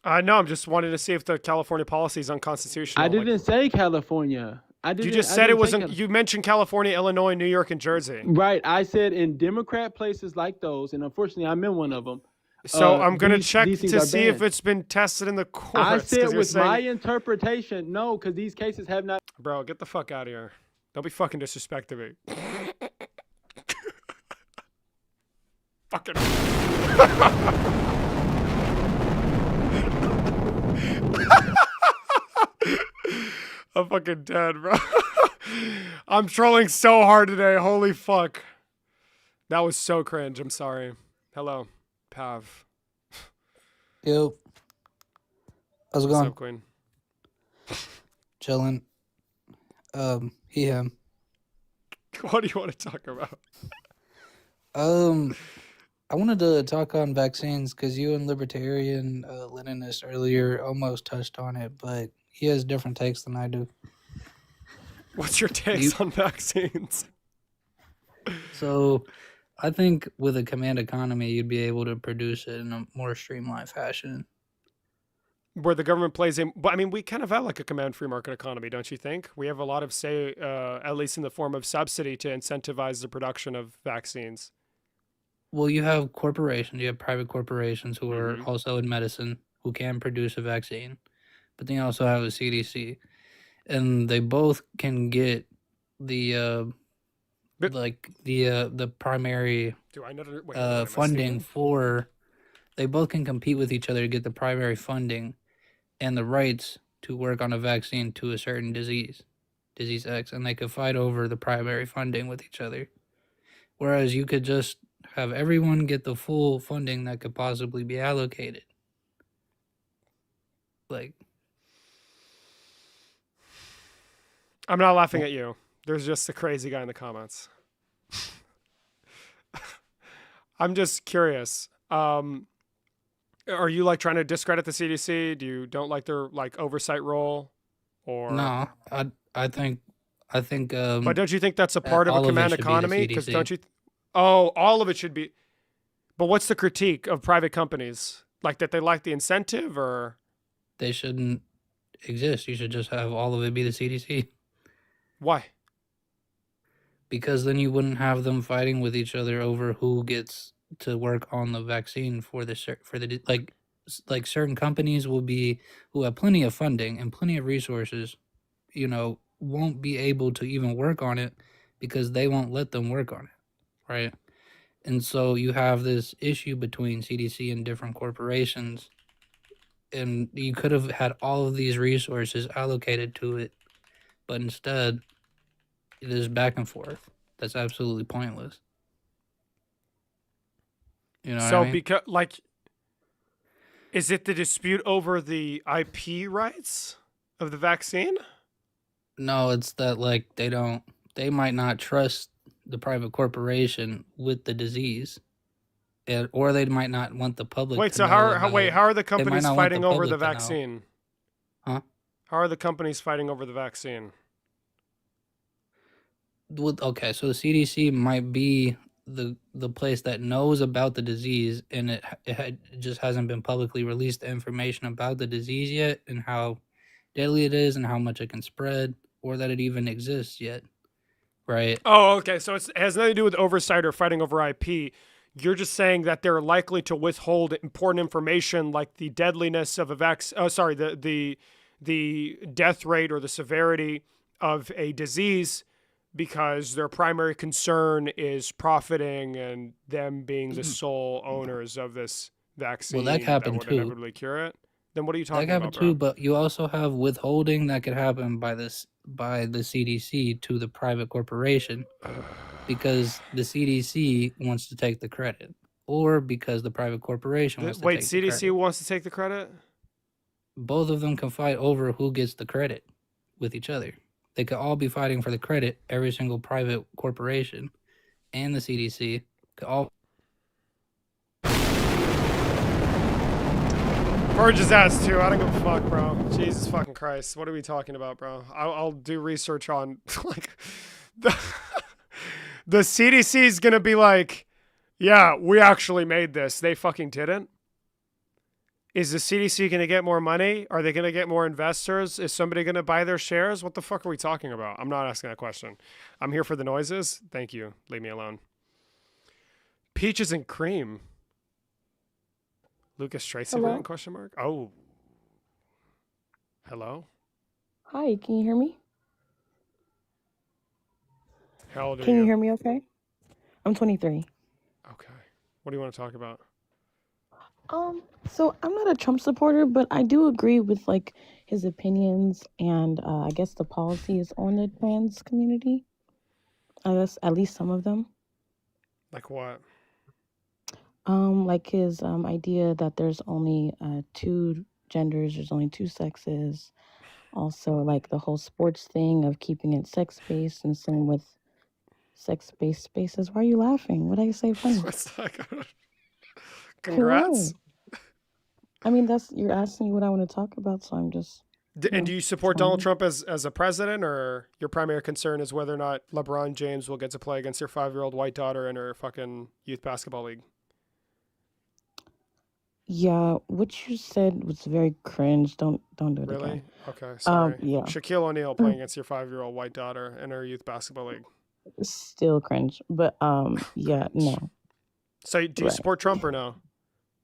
No, I'm just wanting to see if the California policy is unconstitutional. I didn't say California. You just said it wasn't. You mentioned California, Illinois, New York, and Jersey. Right. I said in Democrat places like those, and unfortunately I'm in one of them. So I'm gonna check these things to are see if banned. it's been tested in the courts. I 'cause said you're with my saying- interpretation, no, because these cases have not. Bro, get the fuck out of here. Don't be fucking disrespecting me. Fucking. I'm fucking dead, bro. I'm trolling so hard today. Holy fuck. That was so cringe. I'm sorry. Hello, Pav. Yo, how's it What's going? up, Queen? Chilling. He, him. What do you want to talk about? I wanted to talk on vaccines because you and Libertarian Leninist earlier almost touched on it, but he has different takes than I do. What's your takes on vaccines? So, I think with a command economy, you'd be able to produce it in a more streamlined fashion. Where the government plays in, but I mean, we kind of have like a command free market economy, don't you think? We have a lot of say, at least in the form of subsidy, to incentivize the production of vaccines. Well, you have corporations, you have private corporations who are also in medicine who can produce a vaccine, but then you also have a CDC, and they both can get the the primary Do I know? Wait, am I funding mistaken? for. They both can compete with each other to get the primary funding and the rights to work on a vaccine to a certain disease X, and they could fight over the primary funding with each other. Whereas you could just have everyone get the full funding that could possibly be allocated. Like, I'm not laughing at you. There's just a crazy guy in the comments. I'm just curious. Are you like trying to discredit the CDC? Do you don't like their like oversight role? Or no, I think but don't you think that's a part of a all of it command should be the economy? Because CDC. don't you? Oh, all of it should be. But what's the critique of private companies? Like that they lack the incentive, or They shouldn't exist. You should just have all of it be the CDC. why? Because then you wouldn't have them fighting with each other over who gets to work on the vaccine for the like certain companies who have plenty of funding and plenty of resources, won't be able to even work on it because they won't let them work on it, right? And so you have this issue between CDC and different corporations, and you could have had all of these resources allocated to it, but instead it is back and forth. That's absolutely pointless. You know what So I mean? because like, is it the dispute over the IP rights of the vaccine? No, it's that like they might not trust the private corporation with the disease, or they might not want the public. Wait, to so know how about are it. the They might companies not want fighting over the public to know. vaccine? Huh? How are the companies fighting over the vaccine? Okay, so the CDC might be the place that knows about the disease, and it just hasn't been publicly released the information about the disease yet, and how deadly it is, and how much it can spread, or that it even exists yet, right? Oh, okay. So it has nothing to do with oversight or fighting over IP. You're just saying that they're likely to withhold important information like the deadliness of a vaccine. Oh, sorry, the death rate or the severity of a disease, because their primary concern is profiting and them being the sole owners of this vaccine that happened would too. inevitably cure it. Then what are you That talking could about, happen bro? too, but you also have withholding that could happen by the CDC to the private corporation, because the CDC wants to take the credit, or because the private corporation wants to Wait, take the CDC credit. wants to take the credit? Both of them can fight over who gets the credit with each other. They could all be fighting for the credit. Every single private corporation and the CDC could all. Purge his ass too. I don't give a fuck, bro. Jesus fucking Christ. What are we talking about, bro? I'll do research on like the CDC is gonna be like, yeah, we actually made this. They fucking didn't. Is the CDC gonna get more money? Are they gonna get more investors? Is somebody gonna buy their shares? What the fuck are we talking about? I'm not asking that question. I'm here for the noises. Thank you. Leave me alone. Peaches and cream. Lucas Tracy Hello? fan, question mark? Oh. Hello? Hi, can you hear me? How old are Can you you? hear me okay? I'm 23. Okay. What do you want to talk about? So I'm not a Trump supporter, but I do agree with like his opinions and I guess the policies on the trans community. I guess at least some of them. Like what? Like his idea that there's only two genders, there's only two sexes. Also, like the whole sports thing of keeping it sex-based and same with sex-based spaces. Why are you laughing? What did I say funny? It's like, For congrats. what? I mean, that's you're asking me what I want to talk about, so I'm just. And do you support trying. Donald Trump as a president, or your primary concern is whether or not LeBron James will get to play against your 5-year-old white daughter in her fucking youth basketball league? Yeah, what you said was very cringe. Don't do it Really? again. Okay, sorry. Yeah. Shaquille O'Neal playing against your 5-year-old white daughter in her youth basketball league. Still cringe, but yeah, no. So do you Right. support Trump or no?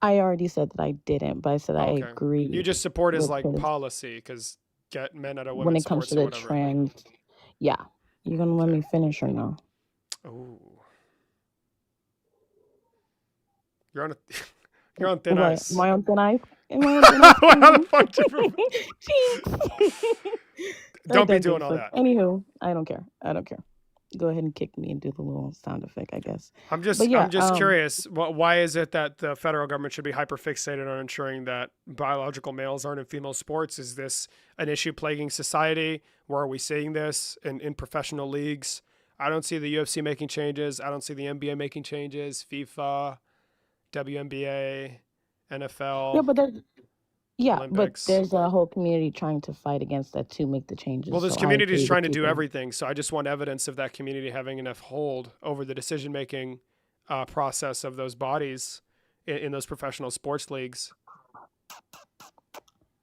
I already said that I didn't, but I said I Okay. agree. You just support his with like his- policy because get men out of when women's it comes sports to or the whatever. trans. Yeah, you gonna let me finish or no? Ooh. You're on a you're on thin What? ice. Am I on thin ice? Am I on thin ice? How the fuck did you- Jinx. Don't be think doing all so. that. Anywho, I don't care. I don't care. Go ahead and kick me and do the little sound effect, I guess. I'm just But yeah, curious. Why is it that the federal government should be hyper fixated on ensuring that biological males aren't in female sports? Is this an issue plaguing society? Where are we seeing this in professional leagues? I don't see the UFC making changes. I don't see the NBA making changes. FIFA, WNBA, NFL. Yeah, but Olympics. there's a whole community trying to fight against that to make the changes. Well, this so I community is agree trying to with do keeping- everything, so I just want evidence of that community having enough hold over the decision-making process of those bodies in those professional sports leagues.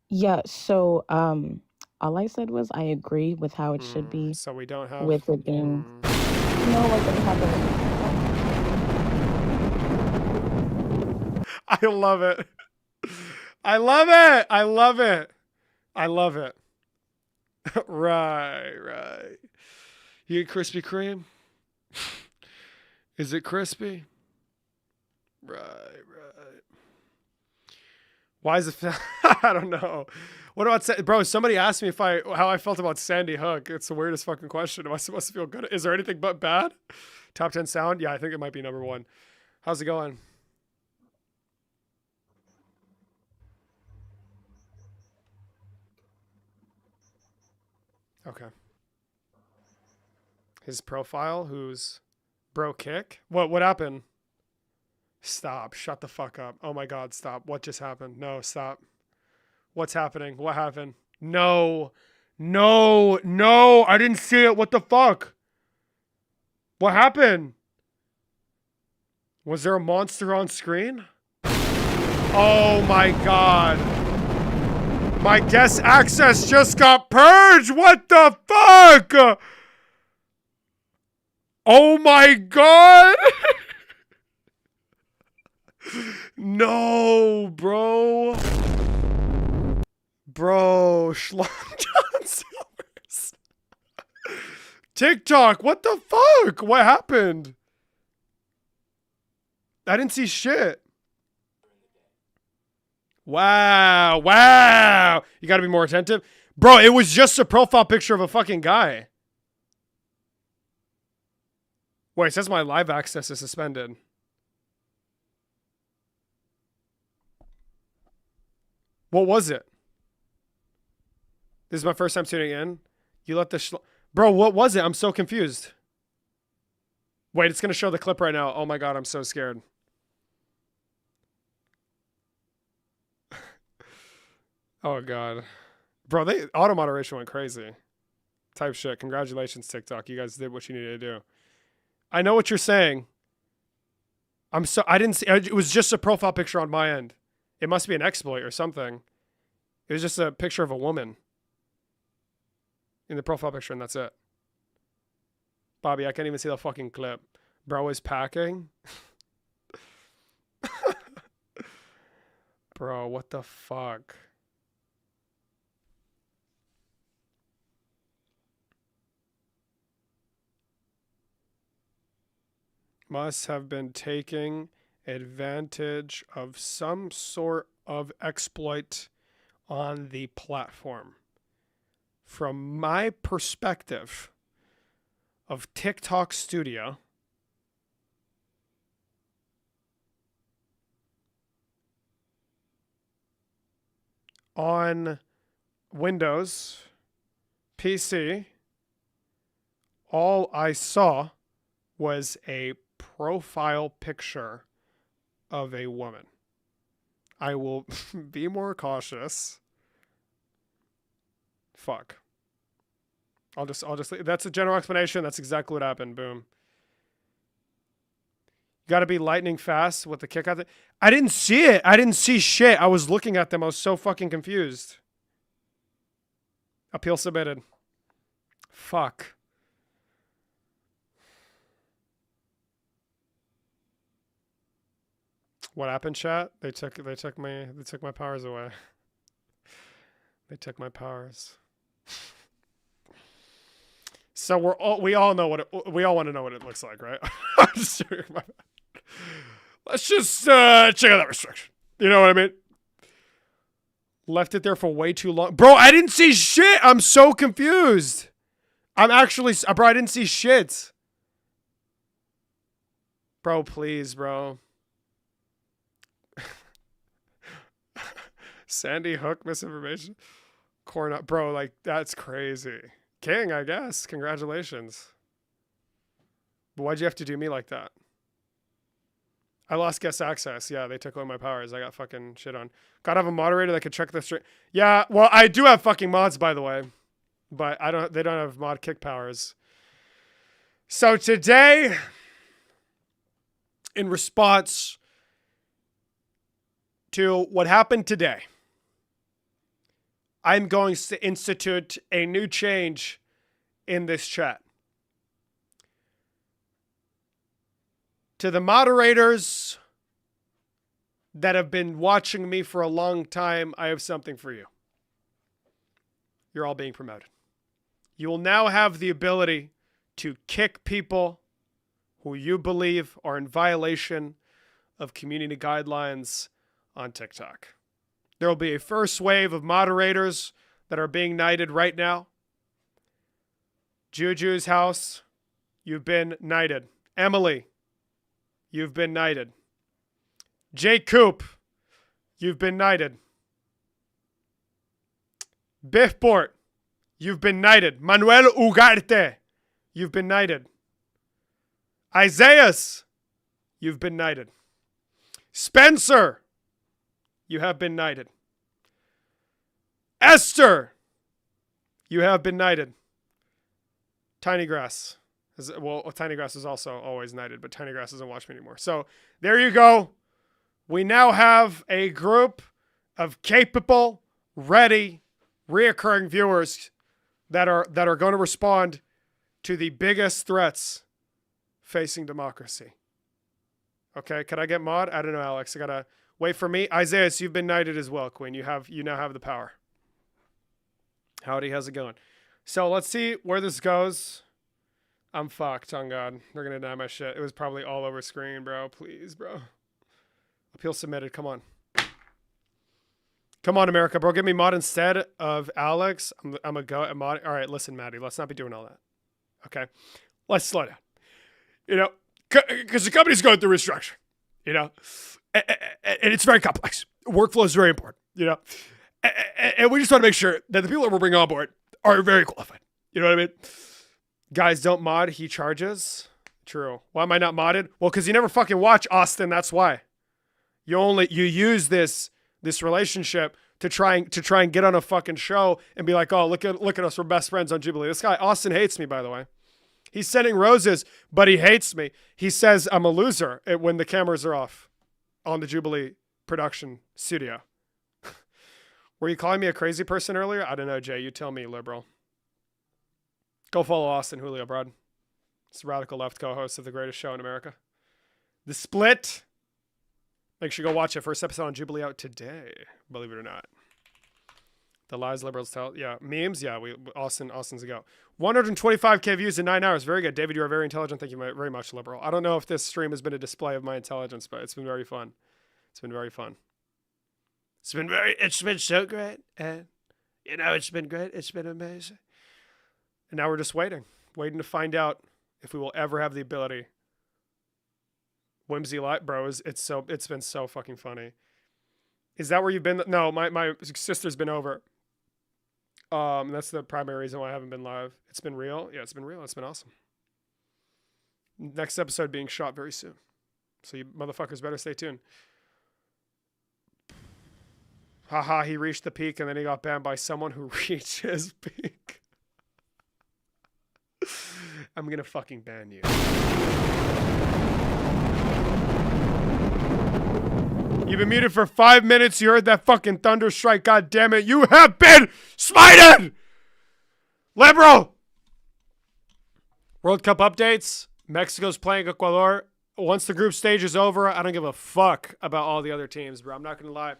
Yeah, so all I said was I agree with how it should be. So we don't have with it being like they have I love it. I love it. I love it. I love it. Right. You eat Krispy Kreme? Is it crispy? Right. Why is it? I don't know. What about bro? Somebody asked me how I felt about Sandy Hook. It's the weirdest fucking question. Am I supposed to feel good? Is there anything but bad? Top 10 sound? Yeah, I think it might be number 1. How's it going? Okay. His profile, who's bro kick? What happened? Stop. Shut the fuck up. Oh my god, stop. What just happened? No, stop. What's happening? What happened? No. I didn't see it. What the fuck? What happened? Was there a monster on screen? Oh my god. My guest access just got purged. What the fuck? Oh my god. No, bro. Bro, Schlong John Silvers. TikTok, what the fuck? What happened? I didn't see shit. Wow. You gotta be more attentive. Bro, it was just a profile picture of a fucking guy. Wait, it says my live access is suspended. What was it? This is my first time tuning in. You let the bro, what was it? I'm so confused. Wait, it's gonna show the clip right now. Oh my god, I'm so scared. Oh god. Bro, auto moderation went crazy. Type shit. Congratulations, TikTok. You guys did what you needed to do. I know what you're saying. I didn't see, it was just a profile picture on my end. It must be an exploit or something. It was just a picture of a woman in the profile picture, and that's it. Bobby, I can't even see the fucking clip. Bro is packing. Bro, what the fuck? Must have been taking advantage of some sort of exploit on the platform. From my perspective of TikTok Studio, on Windows, PC, all I saw was a profile picture of a woman. I will be more cautious. Fuck. I'll just that's a general explanation. That's exactly what happened. Boom. You gotta be lightning fast with the kick out. I didn't see it. I didn't see shit. I was looking at them. I was so fucking confused. Appeal submitted. Fuck. What happened, chat? They took my powers away. They took my powers. So we all know what we all want to know what it looks like, right? Let's just check out that restriction. You know what I mean? Left it there for way too long. Bro, I didn't see shit. I'm so confused. I'm actually, bro, I didn't see shit. Bro, please, bro. Sandy Hook misinformation. Corn, bro, like, that's crazy. King, I guess. Congratulations. But why'd you have to do me like that? I lost guest access. Yeah, they took away my powers. I got fucking shit on. Gotta have a moderator that could check the stream. Yeah, well, I do have fucking mods, by the way. But they don't have mod kick powers. So today, in response to what happened today, I'm going to institute a new change in this chat. To the moderators that have been watching me for a long time, I have something for you. You're all being promoted. You will now have the ability to kick people who you believe are in violation of community guidelines on TikTok. There will be a first wave of moderators that are being knighted right now. Juju's house, you've been knighted. Emily, you've been knighted. Jay Coop, you've been knighted. Biffport, you've been knighted. Manuel Ugarte, you've been knighted. Isaias, you've been knighted. Spencer, you have been knighted. Esther, you have been knighted. Tiny Grass, Tiny Grass is also always knighted, but Tiny Grass doesn't watch me anymore. So there you go. We now have a group of capable, ready, reoccurring viewers that are going to respond to the biggest threats facing democracy. Okay, can I get mod? I don't know, Alex. I gotta wait for me. Isaiah, you've been knighted as well, Queen. You now have the power. Howdy, how's it going? So let's see where this goes. I'm fucked, on God. They're gonna deny my shit. It was probably all over screen, bro. Please, bro. Appeal submitted. Come on. Come on, America, bro. Give me mod instead of Alex. I'm gonna go at mod. All right, listen, Maddie. Let's not be doing all that. Okay? Let's slow down. You know, because the company's going through restructuring, you know, and it's very complex. Workflow is very important, you know, and we just want to make sure that the people that we're bringing on board are very qualified. You know what I mean? Guys, don't mod. He charges. True. Why am I not modded? Well, because you never fucking watch Austin. That's why. You use this relationship to try and get on a fucking show and be like, oh, look at us. We're best friends on Jubilee. This guy Austin hates me, by the way. He's sending roses, but he hates me. He says I'm a loser when the cameras are off on the Jubilee production studio. Were you calling me a crazy person earlier? I don't know, Jay. You tell me, liberal. Go follow Austin Julio Broad. It's the radical left co-host of the greatest show in America. The Split. Make sure you go watch it. First episode on Jubilee out today, believe it or not. The lies liberals tell. Yeah, memes. Yeah, Austin's a go. 125K views in 9 hours. Very good, David. You are very intelligent. Thank you very much, liberal. I don't know if this stream has been a display of my intelligence, but it's been very fun. It's been very fun. It's been so great, and it's been great. It's been amazing. And now we're just waiting to find out if we will ever have the ability. Whimsy light, bro. It's been so fucking funny. Is that where you've been? No, my sister's been over. That's the primary reason why I haven't been live. It's been real. Yeah, it's been real. It's been awesome. Next episode being shot very soon. So you motherfuckers better stay tuned. Haha, he reached the peak and then he got banned by someone who reached his peak. I'm gonna fucking ban you. You've been muted for 5 minutes. You heard that fucking thunder strike. God damn it. You have been smited! Liberal! World Cup updates. Mexico's playing Ecuador. Once the group stage is over, I don't give a fuck about all the other teams, bro. I'm not going to lie.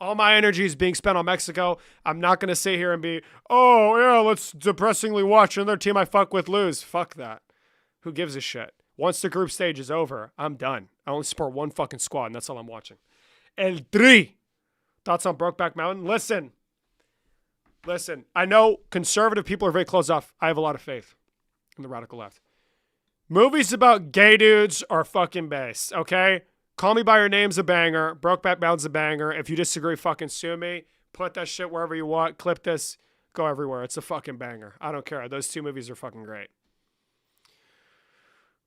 All my energy is being spent on Mexico. I'm not going to sit here and be, oh, yeah, let's depressingly watch another team I fuck with lose. Fuck that. Who gives a shit? Once the group stage is over, I'm done. I only support one fucking squad, and that's all I'm watching. El Tri. Thoughts on Brokeback Mountain? Listen. I know conservative people are very closed off. I have a lot of faith in the radical left. Movies about gay dudes are fucking base, okay? Call Me By Your Name's a banger. Brokeback Mountain's a banger. If you disagree, fucking sue me. Put that shit wherever you want. Clip this. Go everywhere. It's a fucking banger. I don't care. Those two movies are fucking great.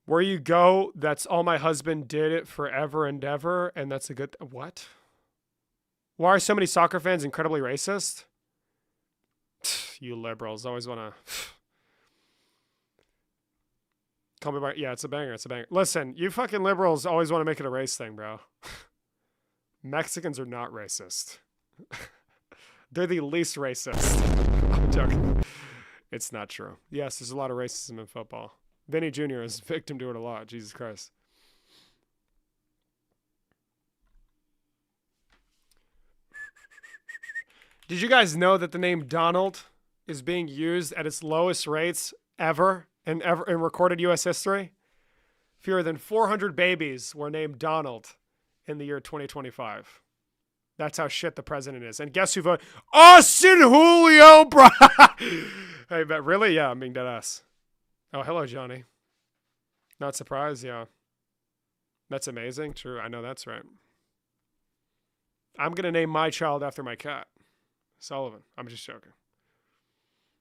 Where you go, that's all my husband did it forever and ever, and that's a good... What? Why are so many soccer fans incredibly racist? You liberals always want to... Call me by... Yeah, it's a banger. It's a banger. Listen, you fucking liberals always want to make it a race thing, bro. Mexicans are not racist. They're the least racist. I'm joking. It's not true. Yes, there's a lot of racism in football. Vinny Jr. is a victim to it a lot. Jesus Christ. Did you guys know that the name Donald is being used at its lowest rates ever in recorded U.S. history? Fewer than 400 babies were named Donald in the year 2025. That's how shit the president is. And guess who voted? Austin Julio, bro. Hey, but really? Yeah, I'm being dead ass. Oh, hello, Johnny. Not surprised, yeah. That's amazing. True, I know that's right. I'm going to name my child after my cat, Sullivan. I'm just joking.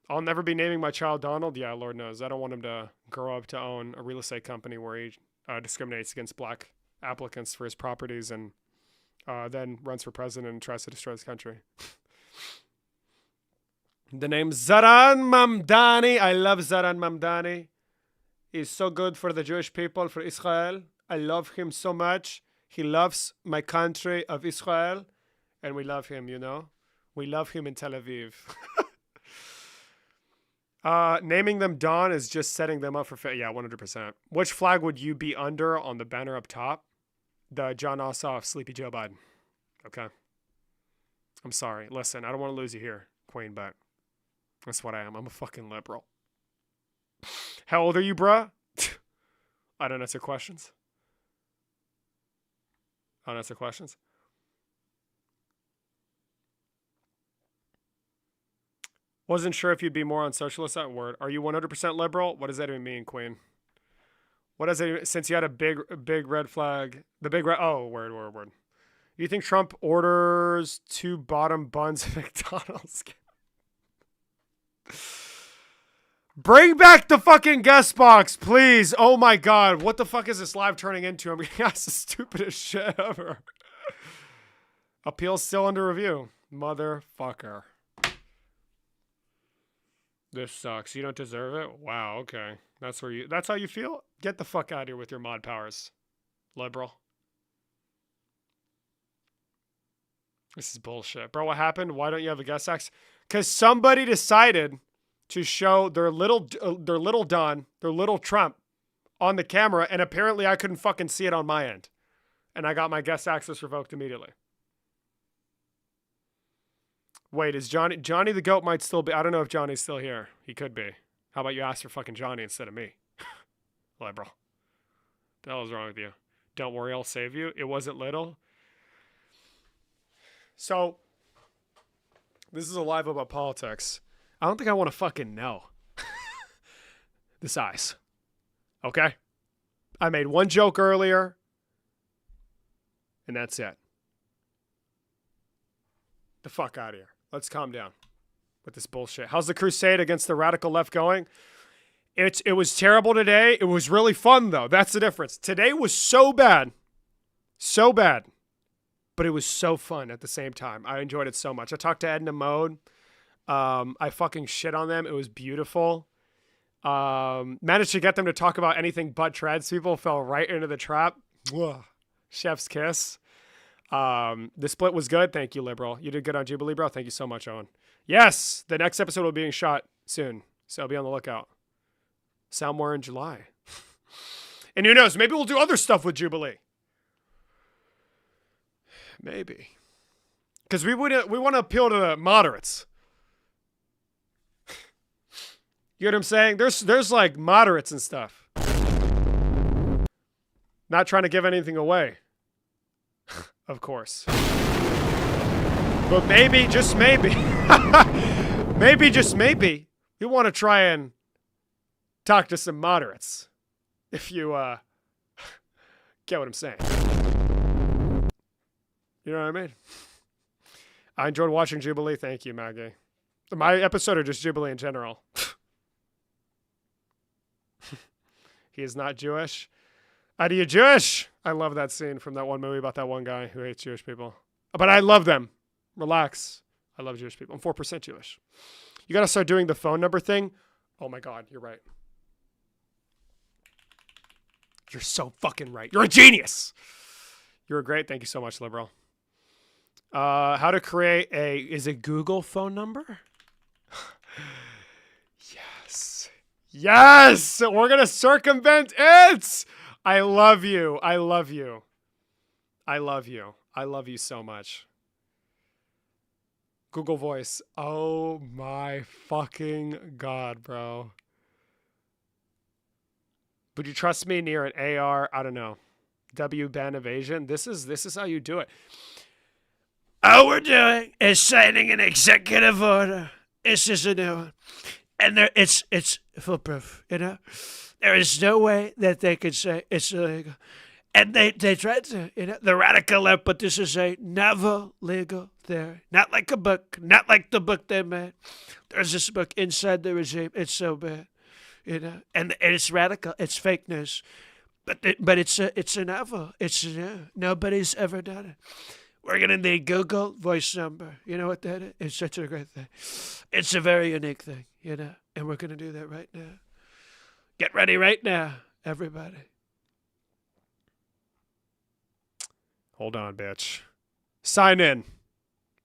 I'll never be naming my child Donald. Yeah, Lord knows. I don't want him to grow up to own a real estate company where he discriminates against black applicants for his properties and then runs for president and tries to destroy his country. The name Zaran Mamdani. I love Zaran Mamdani. He's so good for the Jewish people, for Israel. I love him so much. He loves my country of Israel. And we love him, you know. We love him in Tel Aviv. Naming them Don is just setting them up for... Yeah, 100%. Which flag would you be under on the banner up top? The John Ossoff, Sleepy Joe Biden. Okay. I'm sorry. Listen, I don't want to lose you here, Queen, but that's what I am. I'm a fucking liberal. How old are you, bruh? I don't answer questions. I don't answer questions. Wasn't sure if you'd be more on socialist that word. Are you 100% liberal? What does that even mean, Queen? What does it, since you had a big red flag, the big red, oh, word. You think Trump orders 2 bottom buns at McDonald's? Bring back the fucking guest box, please. Oh my God. What the fuck is this live turning into? I'm getting asked the stupidest shit ever. Appeal's still under review. Motherfucker. This sucks. You don't deserve it? Wow, okay. That's how you feel? Get the fuck out of here with your mod powers, liberal. This is bullshit. Bro, what happened? Why don't you have a guest box? Because somebody decided to show their little Don, their little Trump on the camera, and apparently I couldn't fucking see it on my end. And I got my guest access revoked immediately. Wait, is Johnny the goat might still be? I don't know if Johnny's still here. He could be. How about you ask for fucking Johnny instead of me? Liberal. The hell is wrong with you? Don't worry, I'll save you. It wasn't little. So, this is a live about politics. I don't think I want to fucking know the size. Okay? I made one joke earlier, and that's it. The fuck out of here. Let's calm down with this bullshit. How's the crusade against the radical left going? It was terrible today. It was really fun, though. That's the difference. Today was so bad. So bad. But it was so fun at the same time. I enjoyed it so much. I talked to Edna Mode. I fucking shit on them. It was beautiful. Managed to get them to talk about anything but trans people. Fell right into the trap. Whoa. Chef's kiss. The split was good. Thank you, Liberal. You did good on Jubilee, bro. Thank you so much, Owen. Yes, the next episode will be being shot soon. So be on the lookout. Sound more in July. And who knows? Maybe we'll do other stuff with Jubilee. Maybe. Because we want to appeal to the moderates. You know what I'm saying? There's like moderates and stuff. Not trying to give anything away. Of course. But maybe, just maybe, maybe, just maybe, you want to try and talk to some moderates. If you get what I'm saying. You know what I mean? I enjoyed watching Jubilee. Thank you, Maggie. My episode or just Jubilee in general. He is not Jewish. Are you Jewish? I love that scene from that one movie about that one guy who hates Jewish people. But I love them. Relax. I love Jewish people. I'm 4% Jewish. You got to start doing the phone number thing. Oh my God, you're right. You're so fucking right. You're a genius. You're great. Thank you so much, Liberal. How to create is it Google phone number? Yes. Yes! We're going to circumvent it! I love you. I love you. I love you. I love you so much. Google Voice. Oh my fucking God, bro. Would you trust me near an AR? I don't know. W-band evasion. This is how you do it. All we're doing is signing an executive order. It's just a new one. And it's foolproof, you know? There is no way that they could say it's illegal. And they tried to, you know, the radical left, but this is a never legal theory. Not like a book, not like the book they made. There's this book, Inside the Regime. It's so bad, you know? And it's radical. It's fake news. But it's a novel. It's new. Nobody's ever done it. We're going to need Google voice number. You know what that is? It's such a great thing. It's a very unique thing, you know? And we're going to do that right now. Get ready right now, everybody. Hold on, bitch. Sign in.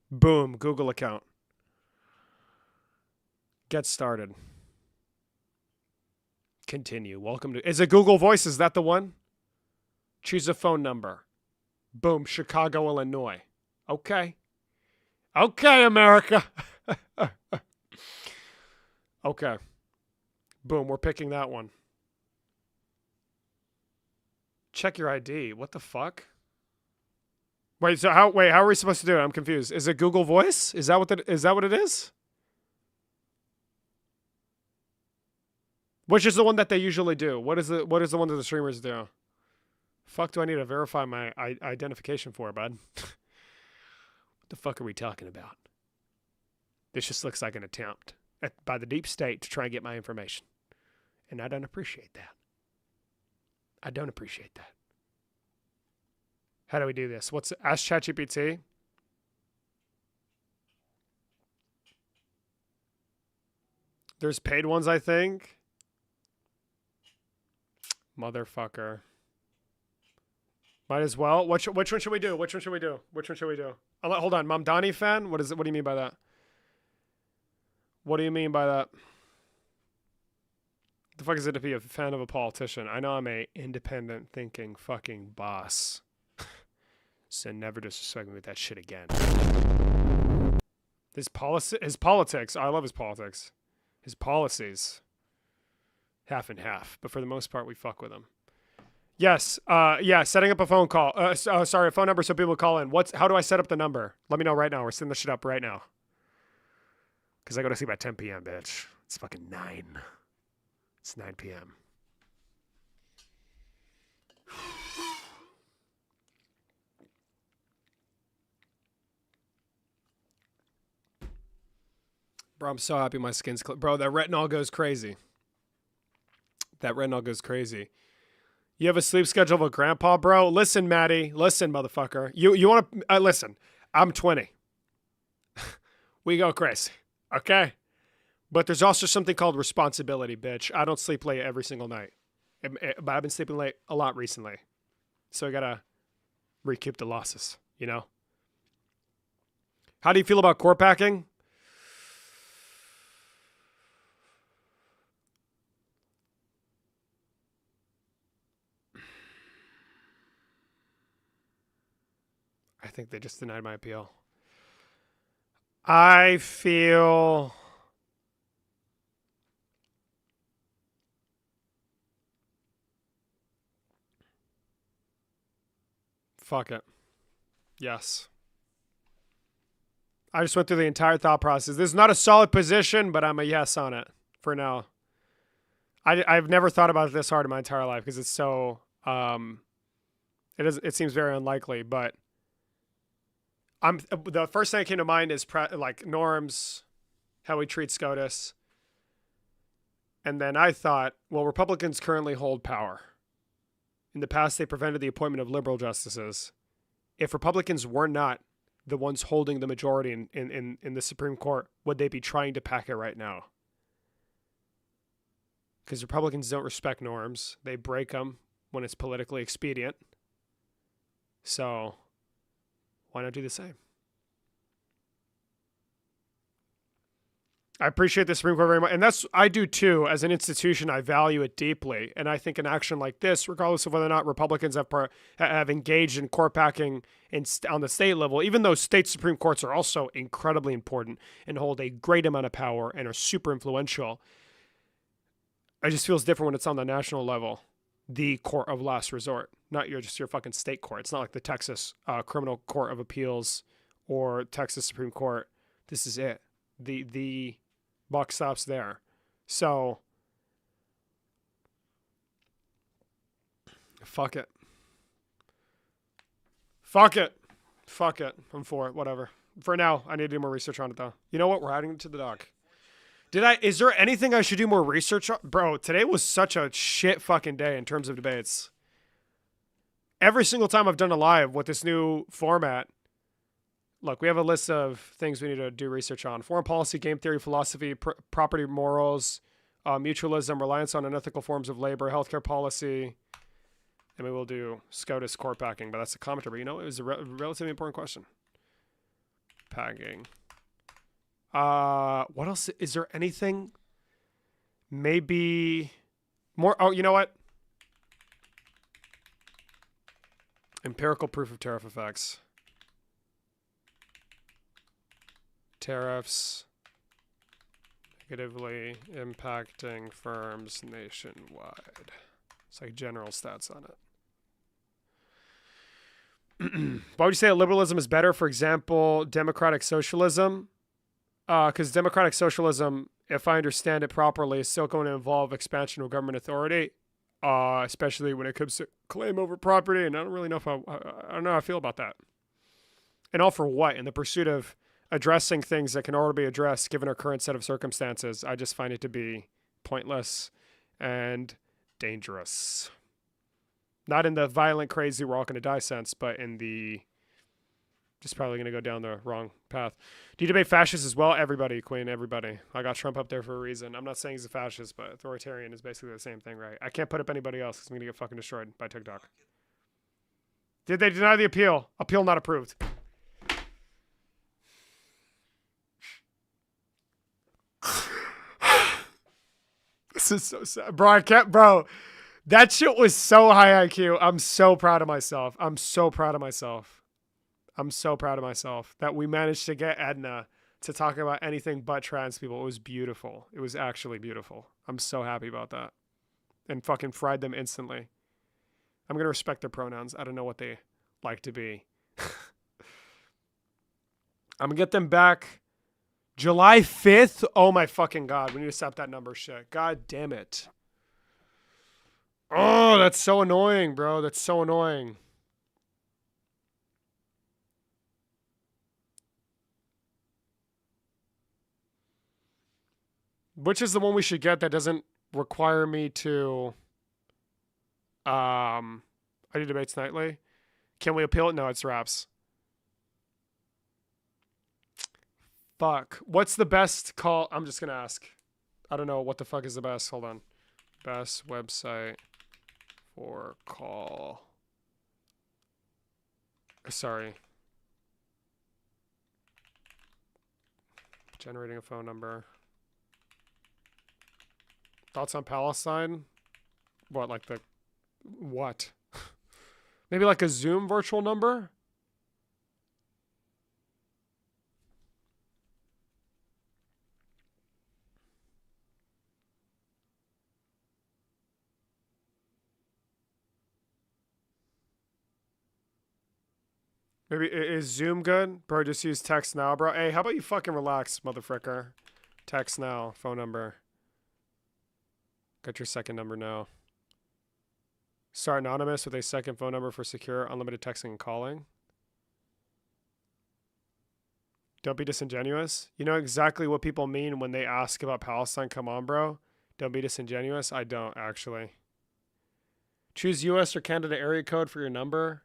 Boom, Google account. Get started. Continue. Welcome to... Is it Google Voice? Is that the one? Choose a phone number. Boom, Chicago, Illinois. Okay. Okay, America. Okay. Boom, we're picking that one. Check your ID. What the fuck? Wait, so how are we supposed to do it? I'm confused. Is it Google Voice? Is that what it is? Which is the one that they usually do? What is the one that the streamers do? Fuck do I need to verify my identification for, bud? What the fuck are we talking about? This just looks like an attempt by the deep state to try and get my information. And I don't appreciate that. I don't appreciate that. How do we do this? Ask ChatGPT? There's paid ones, I think. Motherfucker. Might as well. Which one should we do? Which one should we do? Which one should we do? Hold on. Mamdani fan? What is it? What do you mean by that? What do you mean by that? The fuck is it to be a fan of a politician? I know I'm a independent thinking fucking boss. So never disrespect me with that shit again. His politics. I love his politics. His policies. Half and half, but for the most part, we fuck with him. Yes. Yeah. Setting up a phone call. Sorry, a phone number so people call in. How do I set up the number? Let me know right now. We're setting this shit up right now. Cause I go to sleep at 10 p.m. bitch. It's fucking 9. It's 9 p.m. Bro, I'm so happy my skin's clear. Bro, that retinol goes crazy. That retinol goes crazy. You have a sleep schedule of a grandpa, bro? Listen, Maddie. Listen, motherfucker. You want to... listen, I'm 20. We go crazy. Okay? But there's also something called responsibility, bitch. I don't sleep late every single night. But I've been sleeping late a lot recently. So I got to recoup the losses, you know? How do you feel about core packing? I think they just denied my appeal. I feel... Fuck it. Yes. I just went through the entire thought process. This is not a solid position, but I'm a yes on it for now. I've never thought about it this hard in my entire life because it's so... It seems very unlikely, but... The first thing that came to mind is like norms, how we treat SCOTUS. And then I thought, well, Republicans currently hold power. In the past, they prevented the appointment of liberal justices. If Republicans were not the ones holding the majority in the Supreme Court, would they be trying to pack it right now? Because Republicans don't respect norms. They break them when it's politically expedient. So... why not do the same? I appreciate the Supreme Court very much. And I do too. As an institution, I value it deeply. And I think an action like this, regardless of whether or not Republicans have engaged in court packing on the state level, even though state Supreme Courts are also incredibly important and hold a great amount of power and are super influential, it just feels different when it's on the national level. The court of last resort, not your fucking state court. It's not like the Texas Criminal Court of Appeals or Texas Supreme Court. This is it. The buck stops there. So fuck it. Fuck it. Fuck it. I'm for it. Whatever. For now, I need to do more research on it though. You know what? We're adding it to the doc. Is there anything I should do more research on? Bro, today was such a shit fucking day in terms of debates. Every single time I've done a live with this new format, look, we have a list of things we need to do research on. Foreign policy, game theory, philosophy, property morals, mutualism, reliance on unethical forms of labor, healthcare policy, and we will do SCOTUS court packing, but that's a commentary. But you know, it was a relatively important question. Packing. What else? Is there anything? Maybe more. Oh, you know what? Empirical proof of tariff effects. Tariffs negatively impacting firms nationwide. It's like general stats on it. Why would you say that liberalism is better? For example, democratic socialism. Because democratic socialism, if I understand it properly, is still going to involve expansion of government authority, especially when it comes to claim over property. And I don't really know if I don't know how I feel about that. And all for what? In the pursuit of addressing things that can already be addressed given our current set of circumstances, I just find it to be pointless and dangerous. Not in the violent, crazy, we're all going to die sense, but in the just probably going to go down the wrong path. Do you debate fascists as well? Everybody, Queen, everybody. I got Trump up there for a reason. I'm not saying he's a fascist, but authoritarian is basically the same thing, right? I can't put up anybody else because I'm going to get fucking destroyed by TikTok. Did they deny the appeal? Appeal not approved. This is so sad. Bro, I can't, bro. That shit was so high IQ. I'm so proud of myself. I'm so proud of myself. I'm so proud of myself that we managed to get Edna to talk about anything but trans people. It was beautiful. It was actually beautiful. I'm so happy about that. And fucking fried them instantly. I'm going to respect their pronouns. I don't know what they like to be. I'm going to get them back July 5th. Oh my fucking God. We need to stop that number shit. God damn it. Oh, that's so annoying, bro. That's so annoying. Which is the one we should get that doesn't require me to I do debates nightly. Can we appeal it? No, it's wraps. Fuck. What's the best call? I'm just gonna ask. I don't know what the fuck is the best. Hold on. Best website for call. Sorry. Generating a phone number. Thoughts on Palestine? What, like the... What? Maybe like a Zoom virtual number? Maybe, is Zoom good? Bro, just use text now, bro. Hey, how about you fucking relax, motherfricker? Text now, phone number. Got your second number now. Start anonymous with a second phone number for secure, unlimited texting and calling. Don't be disingenuous. You know exactly what people mean when they ask about Palestine. Come on, bro. Don't be disingenuous. I don't, actually. Choose US or Canada area code for your number.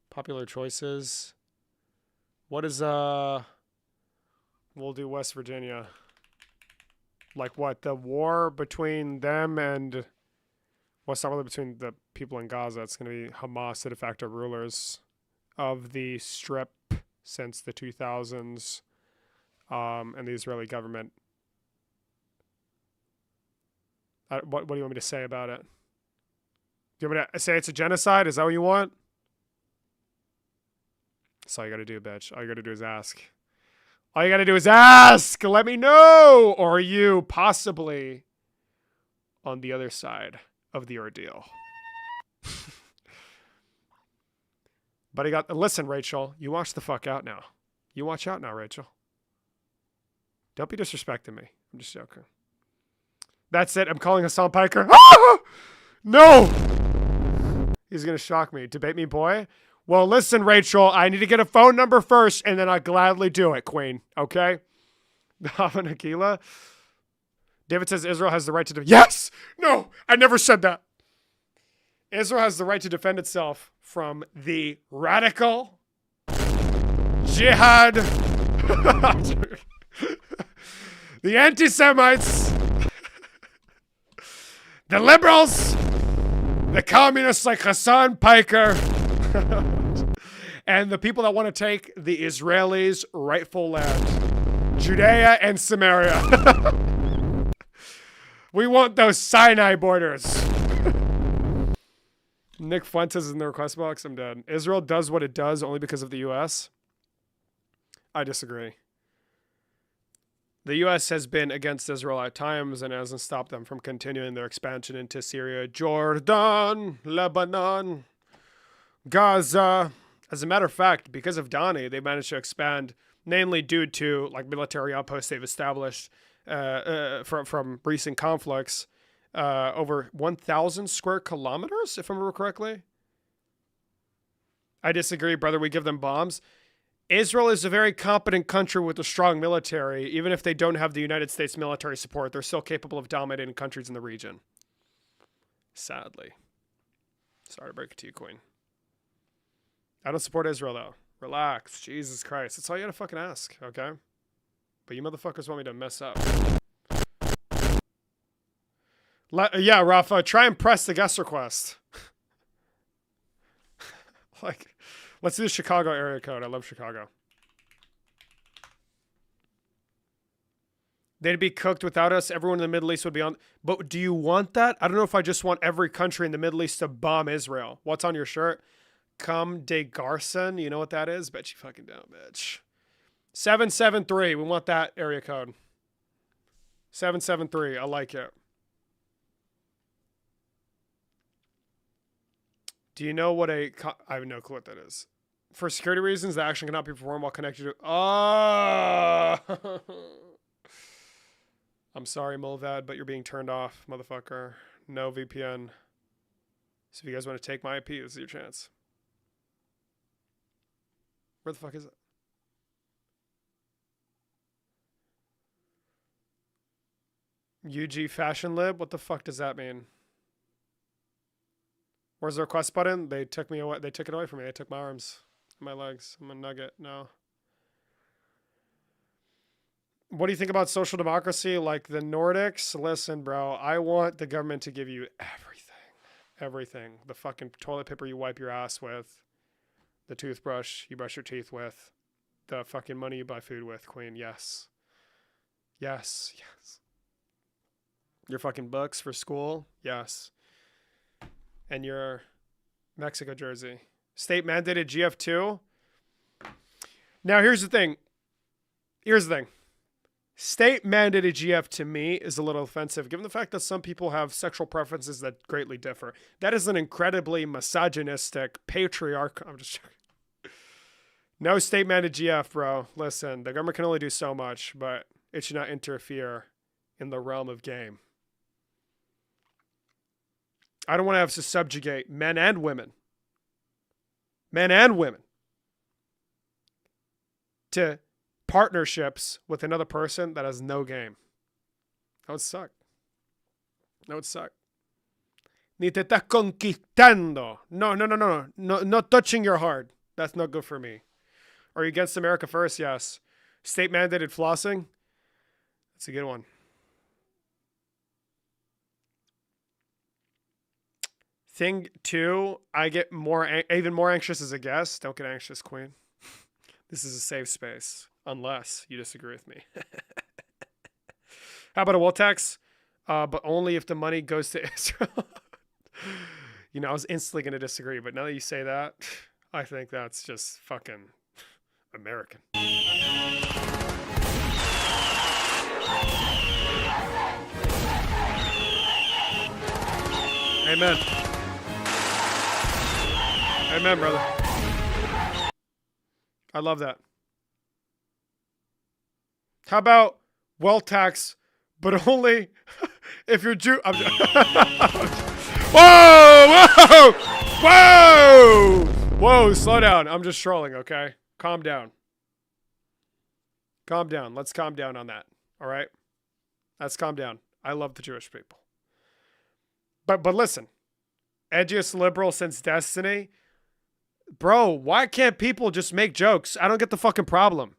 Popular choices. What is, we'll do West Virginia. Like what? The war between them and, well, it's not really between the people in Gaza. It's going to be Hamas, the de facto rulers of the Strip since the 2000s, and the Israeli government. What do you want me to say about it? Do you want me to say it's a genocide? Is that what you want? That's all you got to do, bitch. All you got to do is ask. All you got to do is ask. Let me know. Or are you possibly on the other side of the ordeal? But I got, listen, Rachel, you watch the fuck out now. You watch out now, Rachel. Don't be disrespecting me. I'm just joking. That's it. I'm calling Hassan Piker. Ah! No! He's going to shock me. Debate me, boy? Well, listen, Rachel, I need to get a phone number first, and then I'll gladly do it, Queen. Okay? Hava Nakila. David says Israel has the right to... Yes! No! I never said that. Israel has the right to defend itself from the radical jihad, the anti-Semites, the liberals, the communists like Hassan Piker, and the people that want to take the Israelis' rightful land, Judea and Samaria. We want those Sinai borders. Nick Fuentes is in the request box. I'm dead. Israel does what it does only because of the U.S. I disagree. The U.S. has been against Israel at times and hasn't stopped them from continuing their expansion into Syria, Jordan, Lebanon, Gaza. As a matter of fact, because of Donnie, they managed to expand, mainly due to like military outposts they've established from recent conflicts. Over 1,000 square kilometers, if I remember correctly. I disagree, brother. We give them bombs. Israel is a very competent country with a strong military. Even if they don't have the United States military support, they're still capable of dominating countries in the region. Sadly. Sorry to break it to you, Queen. I don't support Israel, though. Relax. Jesus Christ. That's all you gotta fucking ask, okay? But you motherfuckers want me to mess up. Yeah, Rafa, try and press the guest request. Like, let's do the Chicago area code. I love Chicago. They'd be cooked without us. Everyone in the Middle East would be on. But do you want that? I don't know if I just want every country in the Middle East to bomb Israel. What's on your shirt? Comme des garçons. You know what that is? Bet you fucking don't, bitch. 773. We want that area code. 773. I like it. Do you know what I have no clue what that is. For security reasons, the action cannot be performed while connected to... Oh! I'm sorry, Mulvad, but you're being turned off, motherfucker. No VPN. So if you guys want to take my IP, this is your chance. Where the fuck is it? UG Fashion Lib? What the fuck does that mean? Where's the request button? They took me away. They took it away from me. They took my arms, my legs. I'm a nugget. No. What do you think about social democracy like the Nordics? Listen, bro, I want the government to give you everything. Everything. The fucking toilet paper you wipe your ass with. The toothbrush you brush your teeth with. The fucking money you buy food with, Queen. Yes. Yes. Yes. Your fucking books for school? Yes. And your Mexico jersey. State mandated GF2. Now, here's the thing. State mandated GF to me is a little offensive, given the fact that some people have sexual preferences that greatly differ. That is an incredibly misogynistic, patriarchal... I'm just joking. No state mandated GF, bro. Listen, the government can only do so much, but it should not interfere in the realm of game. I don't want to have to subjugate men and women to partnerships with another person that has no game. That would suck. Ni te estás conquistando. No, not touching your heart. That's not good for me. Are you against America First? Yes. State mandated flossing? That's a good one. Thing 2, I get even more anxious as a guest. Don't get anxious, Queen. This is a safe space, unless you disagree with me. How about a wall tax? But only if the money goes to Israel. You know, I was instantly going to disagree, but now that you say that, I think that's just fucking American. Amen. Amen, brother. I love that. How about wealth tax, but only if you're Jew? Whoa! Slow down. I'm just trolling, okay? Calm down. Let's calm down on that. All right? Let's calm down. I love the Jewish people. But listen, edgiest liberal since Destiny. Bro, why can't people just make jokes? I don't get the fucking problem.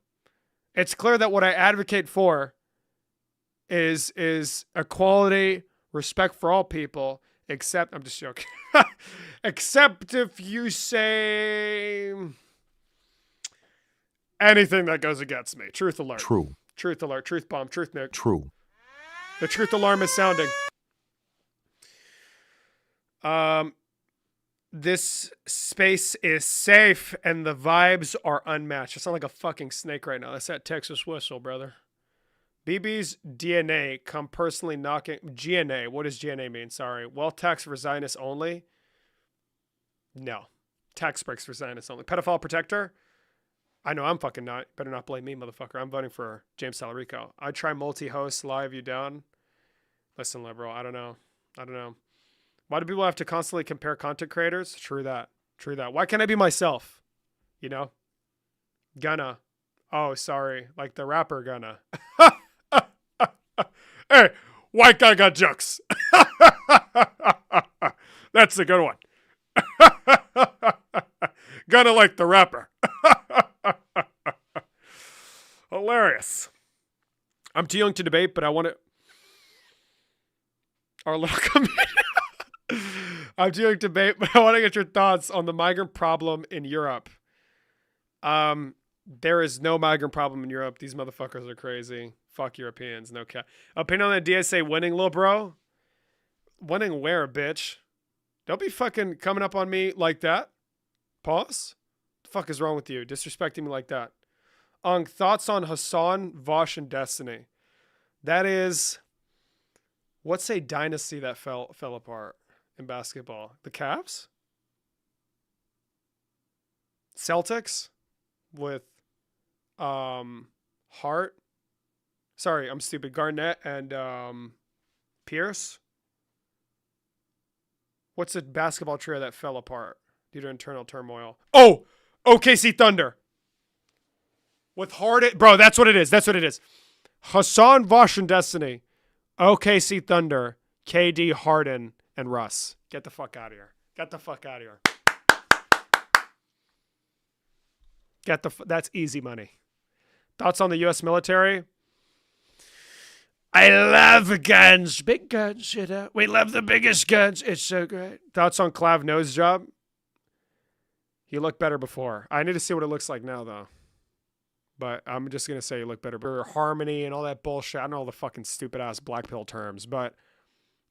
It's clear that what I advocate for is equality, respect for all people, except, I'm just joking. Except if you say anything that goes against me. Truth alert. True. Truth alert. Truth bomb. Truth nuke. True. The truth alarm is sounding. This space is safe and the vibes are unmatched. I sound like a fucking snake right now. That's that Texas whistle, brother. BB's DNA come personally knocking... GNA. What does GNA mean? Sorry. Wealth tax for Zionists only? No. Tax breaks for Zionists only. Pedophile protector? I know I'm fucking not. Better not blame me, motherfucker. I'm voting for James Salarico. I try multi-host live you down. Listen, liberal. I don't know. Why do people have to constantly compare content creators? True that. Why can't I be myself? You know? Gunna. Oh, sorry. Like the rapper Gunna. Hey, white guy got jokes. That's a good one. Gunna like the rapper. Hilarious. I'm too young to debate, but I want to... Our little community... I'm doing debate, but I want to get your thoughts on the migrant problem in Europe. There is no migrant problem in Europe. These motherfuckers are crazy. Fuck Europeans. No cap. Opinion on the DSA winning, lil bro? Winning where, bitch? Don't be fucking coming up on me like that. Pause. The fuck is wrong with you? Disrespecting me like that. Thoughts on Hassan, Vosh, and Destiny. That is, what's a dynasty that fell apart in basketball? The Cavs? Celtics with Hart. Sorry, I'm stupid. Garnett and Pierce. What's a basketball trio that fell apart due to internal turmoil? Oh, OKC Thunder. With Harden, bro, that's what it is. That's what it is. Hassan, Vosh, and Destiny. OKC Thunder, KD, Harden, and Russ. Get the fuck out of here. Get the fuck out of here. That's easy money. Thoughts on the U.S. military? I love guns. Big guns, you know. We love the biggest guns. It's so great. Thoughts on Clav nose job? He looked better before. I need to see what it looks like now, though. But I'm just going to say you look better. Harmony and all that bullshit. I don't know all the fucking stupid-ass black pill terms. But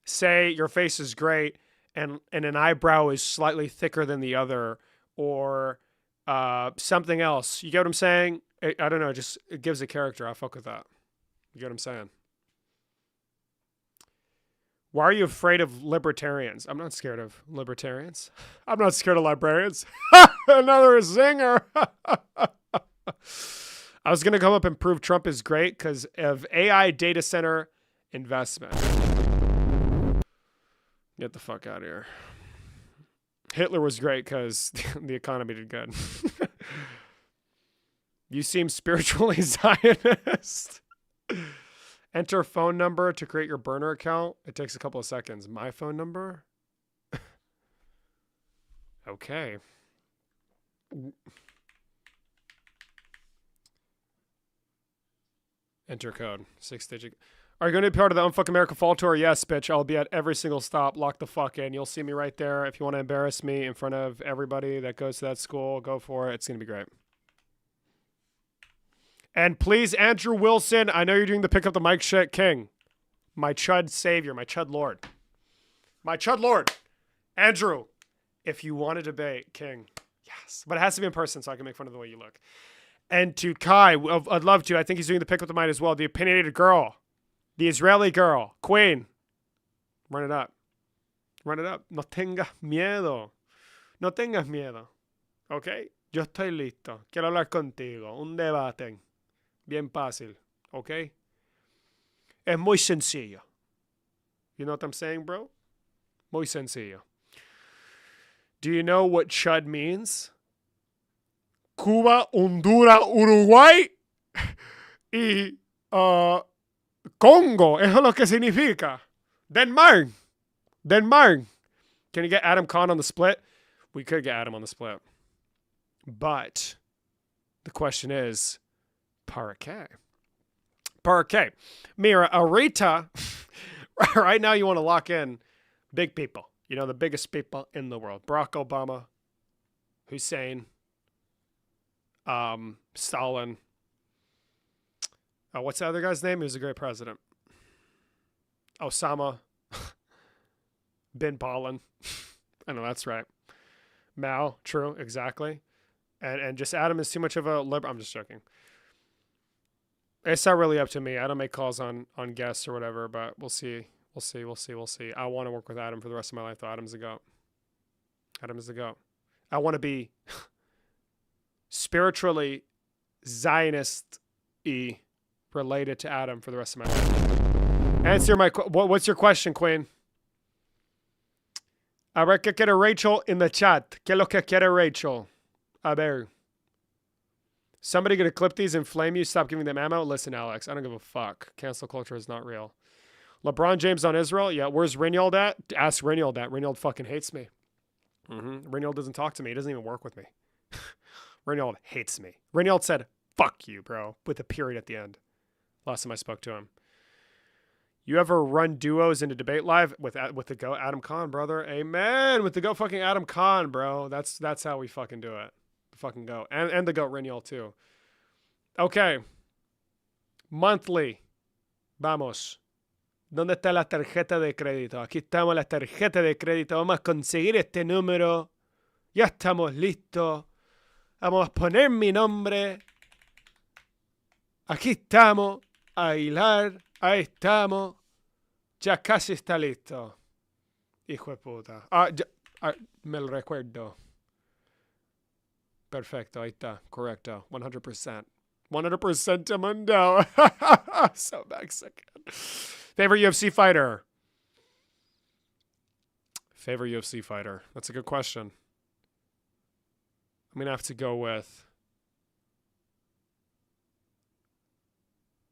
say your face is great and an eyebrow is slightly thicker than the other, or something else. You get what I'm saying? I don't know. Just it gives a character. I fuck with that. You get what I'm saying? Why are you afraid of libertarians? I'm not scared of libertarians. I'm not scared of librarians. Another zinger. I was going to come up and prove Trump is great because of AI data center investment. Get the fuck out of here. Hitler was great because the economy did good. You seem spiritually Zionist. Enter phone number to create your burner account. It takes a couple of seconds. My phone number? Okay. Enter code. 6-digit. Are you going to be part of the Unfuck America Fall Tour? Yes, bitch. I'll be at every single stop. Lock the fuck in. You'll see me right there. If you want to embarrass me in front of everybody that goes to that school, go for it. It's going to be great. And please, Andrew Wilson, I know you're doing the pick up the mic shit. King. My chud savior. My chud lord. My chud lord. Andrew. If you want to debate, King. Yes. But it has to be in person so I can make fun of the way you look. And to Kai, I'd love to. I think he's doing the pick up the mic as well. The opinionated girl. The Israeli girl. Queen. Run it up. Run it up. No tengas miedo. No tengas miedo. Okay? Yo estoy listo. Quiero hablar contigo. Un debate. Bien fácil. Okay? Es muy sencillo. You know what I'm saying, bro? Muy sencillo. Do you know what chud means? Cuba, Honduras, Uruguay y Congo. Eso es lo que significa. Denmark. Denmark. Can you get Adam Khan on the split? We could get Adam on the split. But the question is, ¿para qué? ¿Para qué? Mira, ahorita, right now you want to lock in big people. You know, the biggest people in the world. Barack Obama, Hussein, Stalin. What's the other guy's name? He was a great president. Osama bin Laden. I know that's right. Mao, true, exactly. And just Adam is too much of a liberal. I'm just joking. It's not really up to me. I don't make calls on guests or whatever, but we'll see. We'll see. I want to work with Adam for the rest of my life, though. Adam's the GOAT. Adam is the GOAT. I want to be spiritually Zionist-y related to Adam for the rest of my life. Answer my... What's your question, Queen? A ver qué quiere Rachel in the chat. ¿Qué es lo que quiere Rachel? A ver. Somebody gonna clip these and flame you? Stop giving them ammo? Listen, Alex, I don't give a fuck. Cancel culture is not real. LeBron James on Israel? Yeah, where's Rinald at? Ask Rinald that. Rinald fucking hates me. Rinald doesn't talk to me. He doesn't even work with me. Rinald hates me. Rinald said, fuck you, bro, with a period at the end. Last time I spoke to him. You ever run duos into debate live with the GOAT Adam Khan, brother? Amen. With the GOAT fucking Adam Khan, bro. That's how we fucking do it. The fucking GOAT. And the GOAT Rinald too. Okay. Monthly. Vamos. ¿Dónde está la tarjeta de crédito? Aquí estamos, la tarjeta de crédito. Vamos a conseguir este número. Ya estamos listos. Vamos a poner mi nombre. Aquí estamos. Aguilar. Ahí estamos. Ya casi está listo. Hijo de puta. Me lo recuerdo. Perfecto, ahí está. Correcto. 100%. 100% Mundo. So Mexican. Favorite UFC fighter? Favorite UFC fighter? That's a good question. I'm going to have to go with...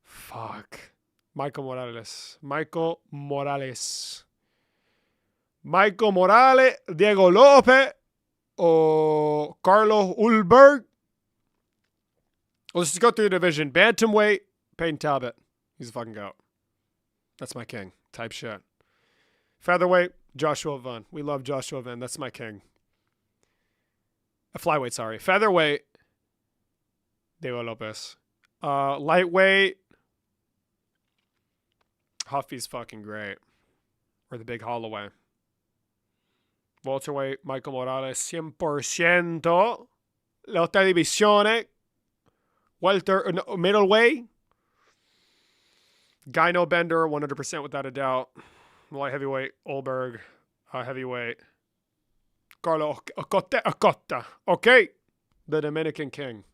Fuck. Michael Morales. Michael Morales. Michael Morales, Diego Lopez, or Carlos Ulberg. Let's just go through the division. Bantamweight, Peyton Talbot. He's a fucking goat. That's my king. Type shit. Featherweight, Joshua Van. We love Joshua Van. That's my king. Flyweight, sorry. Featherweight, Diego Lopez. Lightweight, Huffy's fucking great. Or the big Holloway. Welterweight, Michael Morales, 100%. La otra divisione. Middleweight. Gyno Bender, 100% without a doubt. Light heavyweight, Ulberg. Heavyweight, Carlo Acosta. Okay. The Dominican King.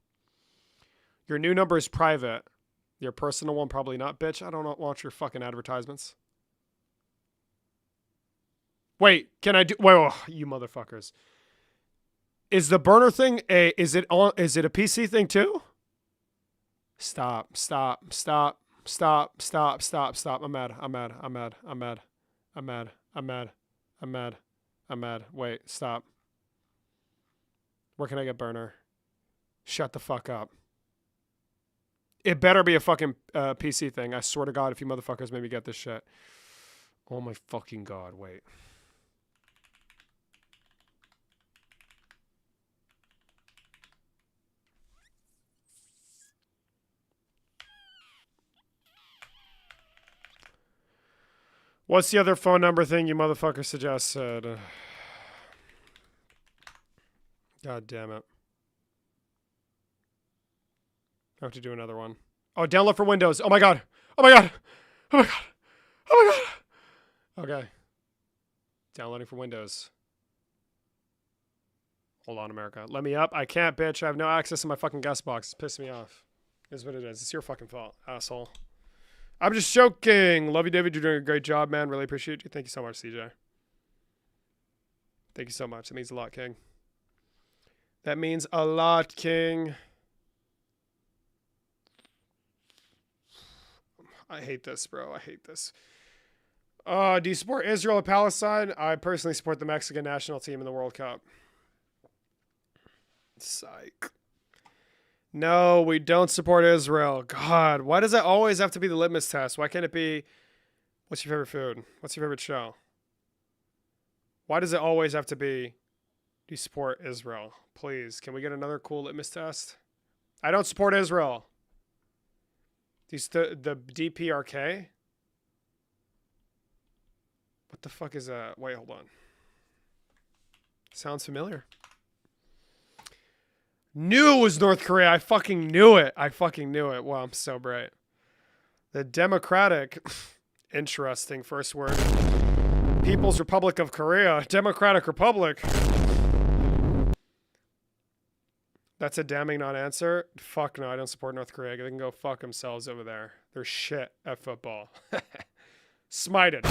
Your new number is private. Your personal one, probably not, bitch. I don't watch your fucking advertisements. Wait, can I do... Wait, you motherfuckers. Is the burner thing is it a PC thing too? Stop. I'm mad. Wait, stop. Where can I get burner? Shut the fuck up. It better be a fucking PC thing. I swear to God, if you motherfuckers made me get this shit. Oh my fucking God, wait. What's the other phone number thing you motherfucker suggested? God damn it. I have to do another one. Oh, download for Windows. Oh my God. Okay. Downloading for Windows. Hold on, America. Let me up. I can't, bitch. I have no access to my fucking guest box. It's pissing me off. Is what it is. It's your fucking fault, asshole. I'm just joking. Love you, David. You're doing a great job, man. Really appreciate you. Thank you so much, CJ. Thank you so much. That means a lot, King. That means a lot, King. I hate this, bro. I hate this. Do you support Israel or Palestine? I personally support the Mexican national team in the World Cup. Psych. No, we don't support Israel. God, why does that always have to be the litmus test? Why can't it be, what's your favorite food? What's your favorite show? Why does it always have to be, do you support Israel? Please, can we get another cool litmus test? I don't support Israel. The DPRK? What the fuck is that? Wait, hold on. Sounds familiar. Knew it was North Korea. I fucking knew it. Wow, I'm so bright. The Democratic, interesting first word. People's Republic of Korea. Democratic Republic. That's a damning non-answer. Fuck no, I don't support North Korea. They can go fuck themselves over there. They're shit at football. Smite it.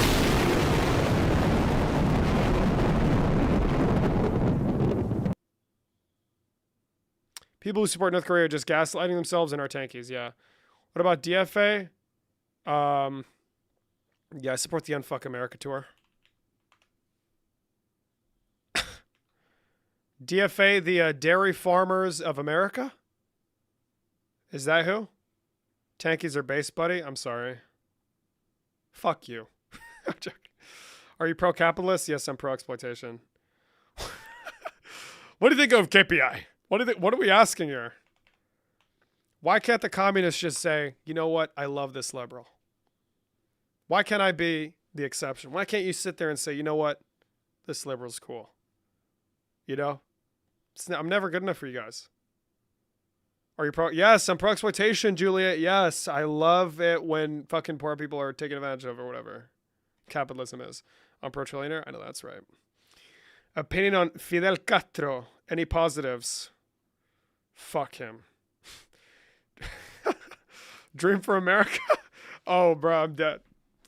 People who support North Korea are just gaslighting themselves and our tankies, yeah. What about DFA? Yeah, I support the Unfuck America tour. DFA, the Dairy Farmers of America? Is that who? Tankies are base, buddy? I'm sorry. Fuck you. I'm joking. Are you pro-capitalist? Yes, I'm pro-exploitation. What do you think of KPI? What are we asking here? Why can't the communists just say, you know what? I love this liberal. Why can't I be the exception? Why can't you sit there and say, you know what? This liberal's cool. You know? I'm never good enough for you guys. Are you pro? Yes, I'm pro exploitation, Juliet. Yes, I love it when fucking poor people are taken advantage of or whatever capitalism is. I'm pro trillionaire. I know that's right. Opinion on Fidel Castro. Any positives? Fuck him. Dream for America? Oh, bro, I'm dead.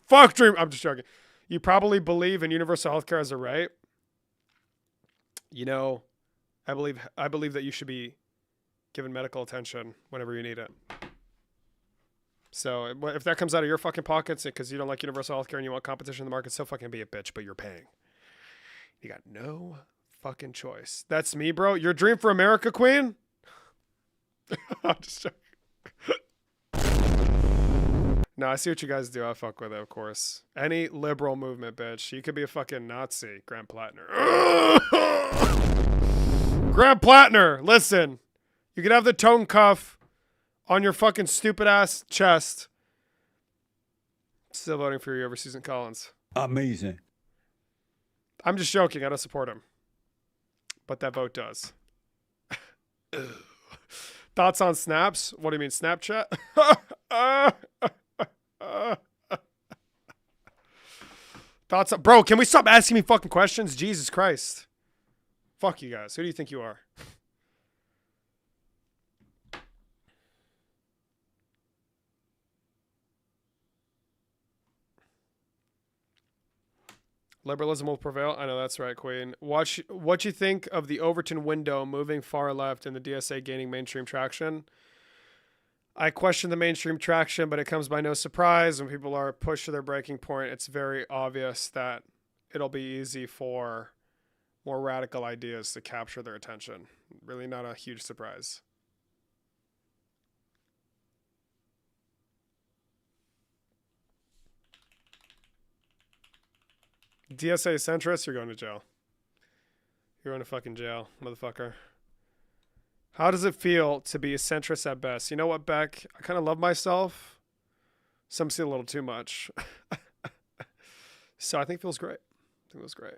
Fuck Dream. I'm just joking. You probably believe in universal healthcare as a right. You know, I believe that you should be given medical attention whenever you need it. So if that comes out of your fucking pockets because you don't like universal healthcare and you want competition in the market, so fucking be a bitch, but you're paying. You got no fucking choice. That's me, bro. Your dream for America, Queen? I'm just joking. No, I see what you guys do. I fuck with it, of course. Any liberal movement, bitch. You could be a fucking Nazi, Grant Plattner. Grant Plattner, listen. You can have the tone cuff on your fucking stupid ass chest. Still voting for you over Susan Collins. Amazing. I'm just joking. I don't support him. But that vote does. Thoughts on snaps? What do you mean, Snapchat? Thoughts on... Bro, can we stop asking me fucking questions? Jesus Christ. Fuck you guys. Who do you think you are? Liberalism will prevail. I know that's right, Queen. What you think of the Overton window moving far left and the DSA gaining mainstream traction? I question the mainstream traction, but it comes by no surprise when people are pushed to their breaking point. It's very obvious that it'll be easy for more radical ideas to capture their attention. Really not a huge surprise. DSA centrist, you're going to jail. You're going to fucking jail, motherfucker. How does it feel to be a centrist at best? You know what, Beck? I kind of love myself. Some see a little too much. So I think it feels great. I think it was great.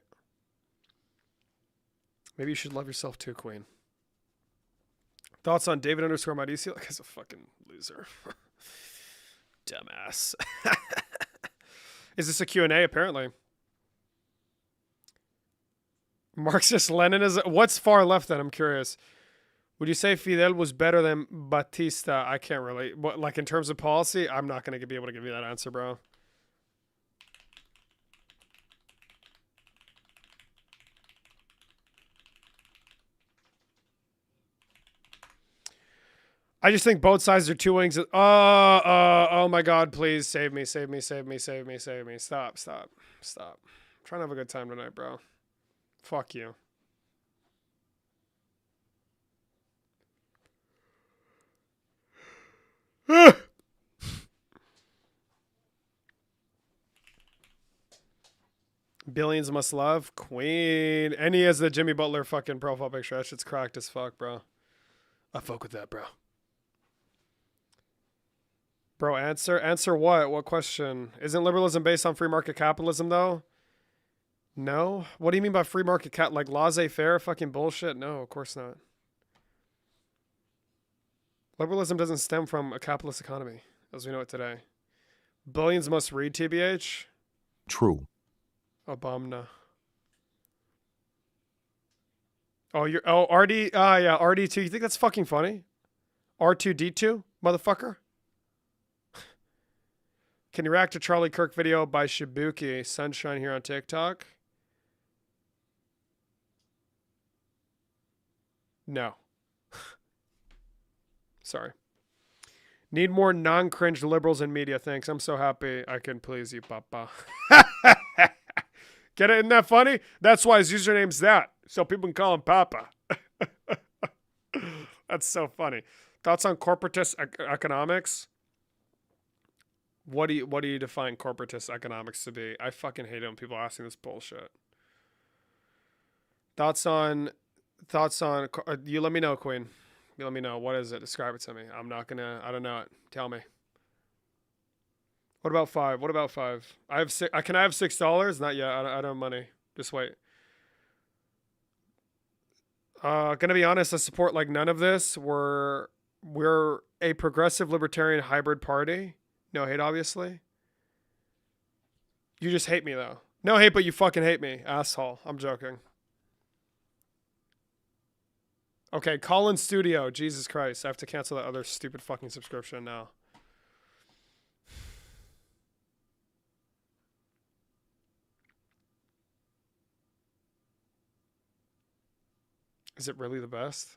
Maybe you should love yourself too, Queen. Thoughts on David _ Mauricio? Like, he's a fucking loser. Dumbass. Is this a Q&A? Apparently. Marxist-Leninism? What's far left then? I'm curious. Would you say Fidel was better than Batista? I can't really. What, like in terms of policy? I'm not going to be able to give you that answer, bro. I just think both sides are two wings. Oh my God, please save me, save me, save me, save me, save me. Stop. I'm trying to have a good time tonight, bro. Fuck you. Billions must love Queen. And he has the Jimmy Butler fucking profile picture. That shit's cracked as fuck, bro. I fuck with that, bro. Bro, answer what? What question? Isn't liberalism based on free market capitalism, though? No? What do you mean by free market cap? Like laissez-faire fucking bullshit? No, of course not. Liberalism doesn't stem from a capitalist economy, as we know it today. Billions must read, TBH? True. Obama. Oh, RD, yeah, RD2. You think that's fucking funny? R2D2, motherfucker? Can you react to Charlie Kirk video by Shibuki? Sunshine here on TikTok? No. Sorry. Need more non-cringe liberals in media. Thanks. I'm so happy I can please you, Papa. Get it? Isn't that funny? That's why his username's that. So people can call him Papa. That's so funny. Thoughts on corporatist economics? What do you define corporatist economics to be? I fucking hate it when people asking this bullshit. Thoughts on you let me know, Queen. You let me know. What is it? Describe it to me. I'm not gonna. I don't know it. Tell me. What about 5? What about 5? I have six. Can I have $6? Not yet. I don't have money. Just wait. Gonna be honest. I support like none of this. We're We're a progressive libertarian hybrid party. No hate, obviously. You just hate me, though. No hate, but you fucking hate me, asshole. I'm joking. Okay, call in studio. Jesus Christ. I have to cancel that other stupid fucking subscription now. Is it really the best?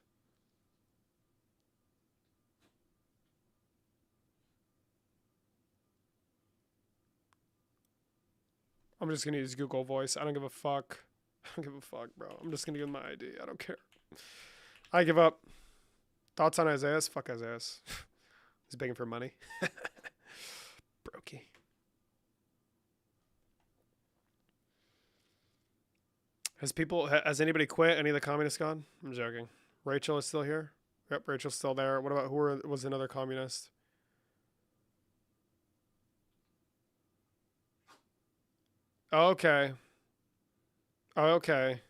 I'm just gonna use Google Voice. I don't give a fuck. I don't give a fuck, bro. I'm just gonna give my ID. I don't care. I give up. Thoughts on Isaiah? Fuck Isaiah. He's begging for money. Brokey. Has anybody quit? Any of the communists gone? I'm joking. Rachel is still here? Yep, Rachel's still there. What about was another communist? Okay. Okay.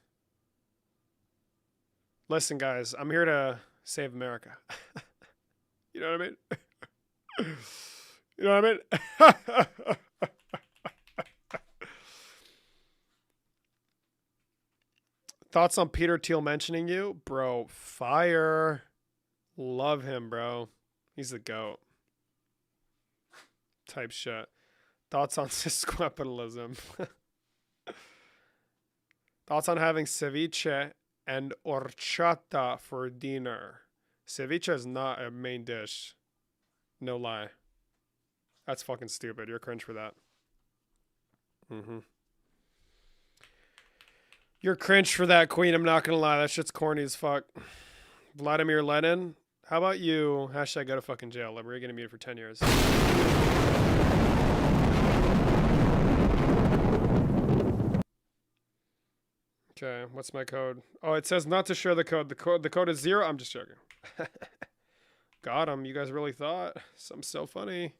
Listen, guys, I'm here to save America. You know what I mean? You know what I mean? Thoughts on Peter Thiel mentioning you? Bro, fire. Love him, bro. He's the GOAT. Type shit. Thoughts on sesquipedalism? Thoughts on having ceviche and horchata for dinner? Ceviche is not a main dish. No lie. That's fucking stupid. You're cringe for that. You're cringe for that, Queen. I'm not gonna lie. That shit's corny as fuck. Vladimir Lenin. How about you? Hashtag go to fucking jail. We're gonna mute for 10 years. Okay, what's my code? Oh, it says not to share the code. The code is 0. I'm just joking. Got him. You guys really thought? I'm so funny.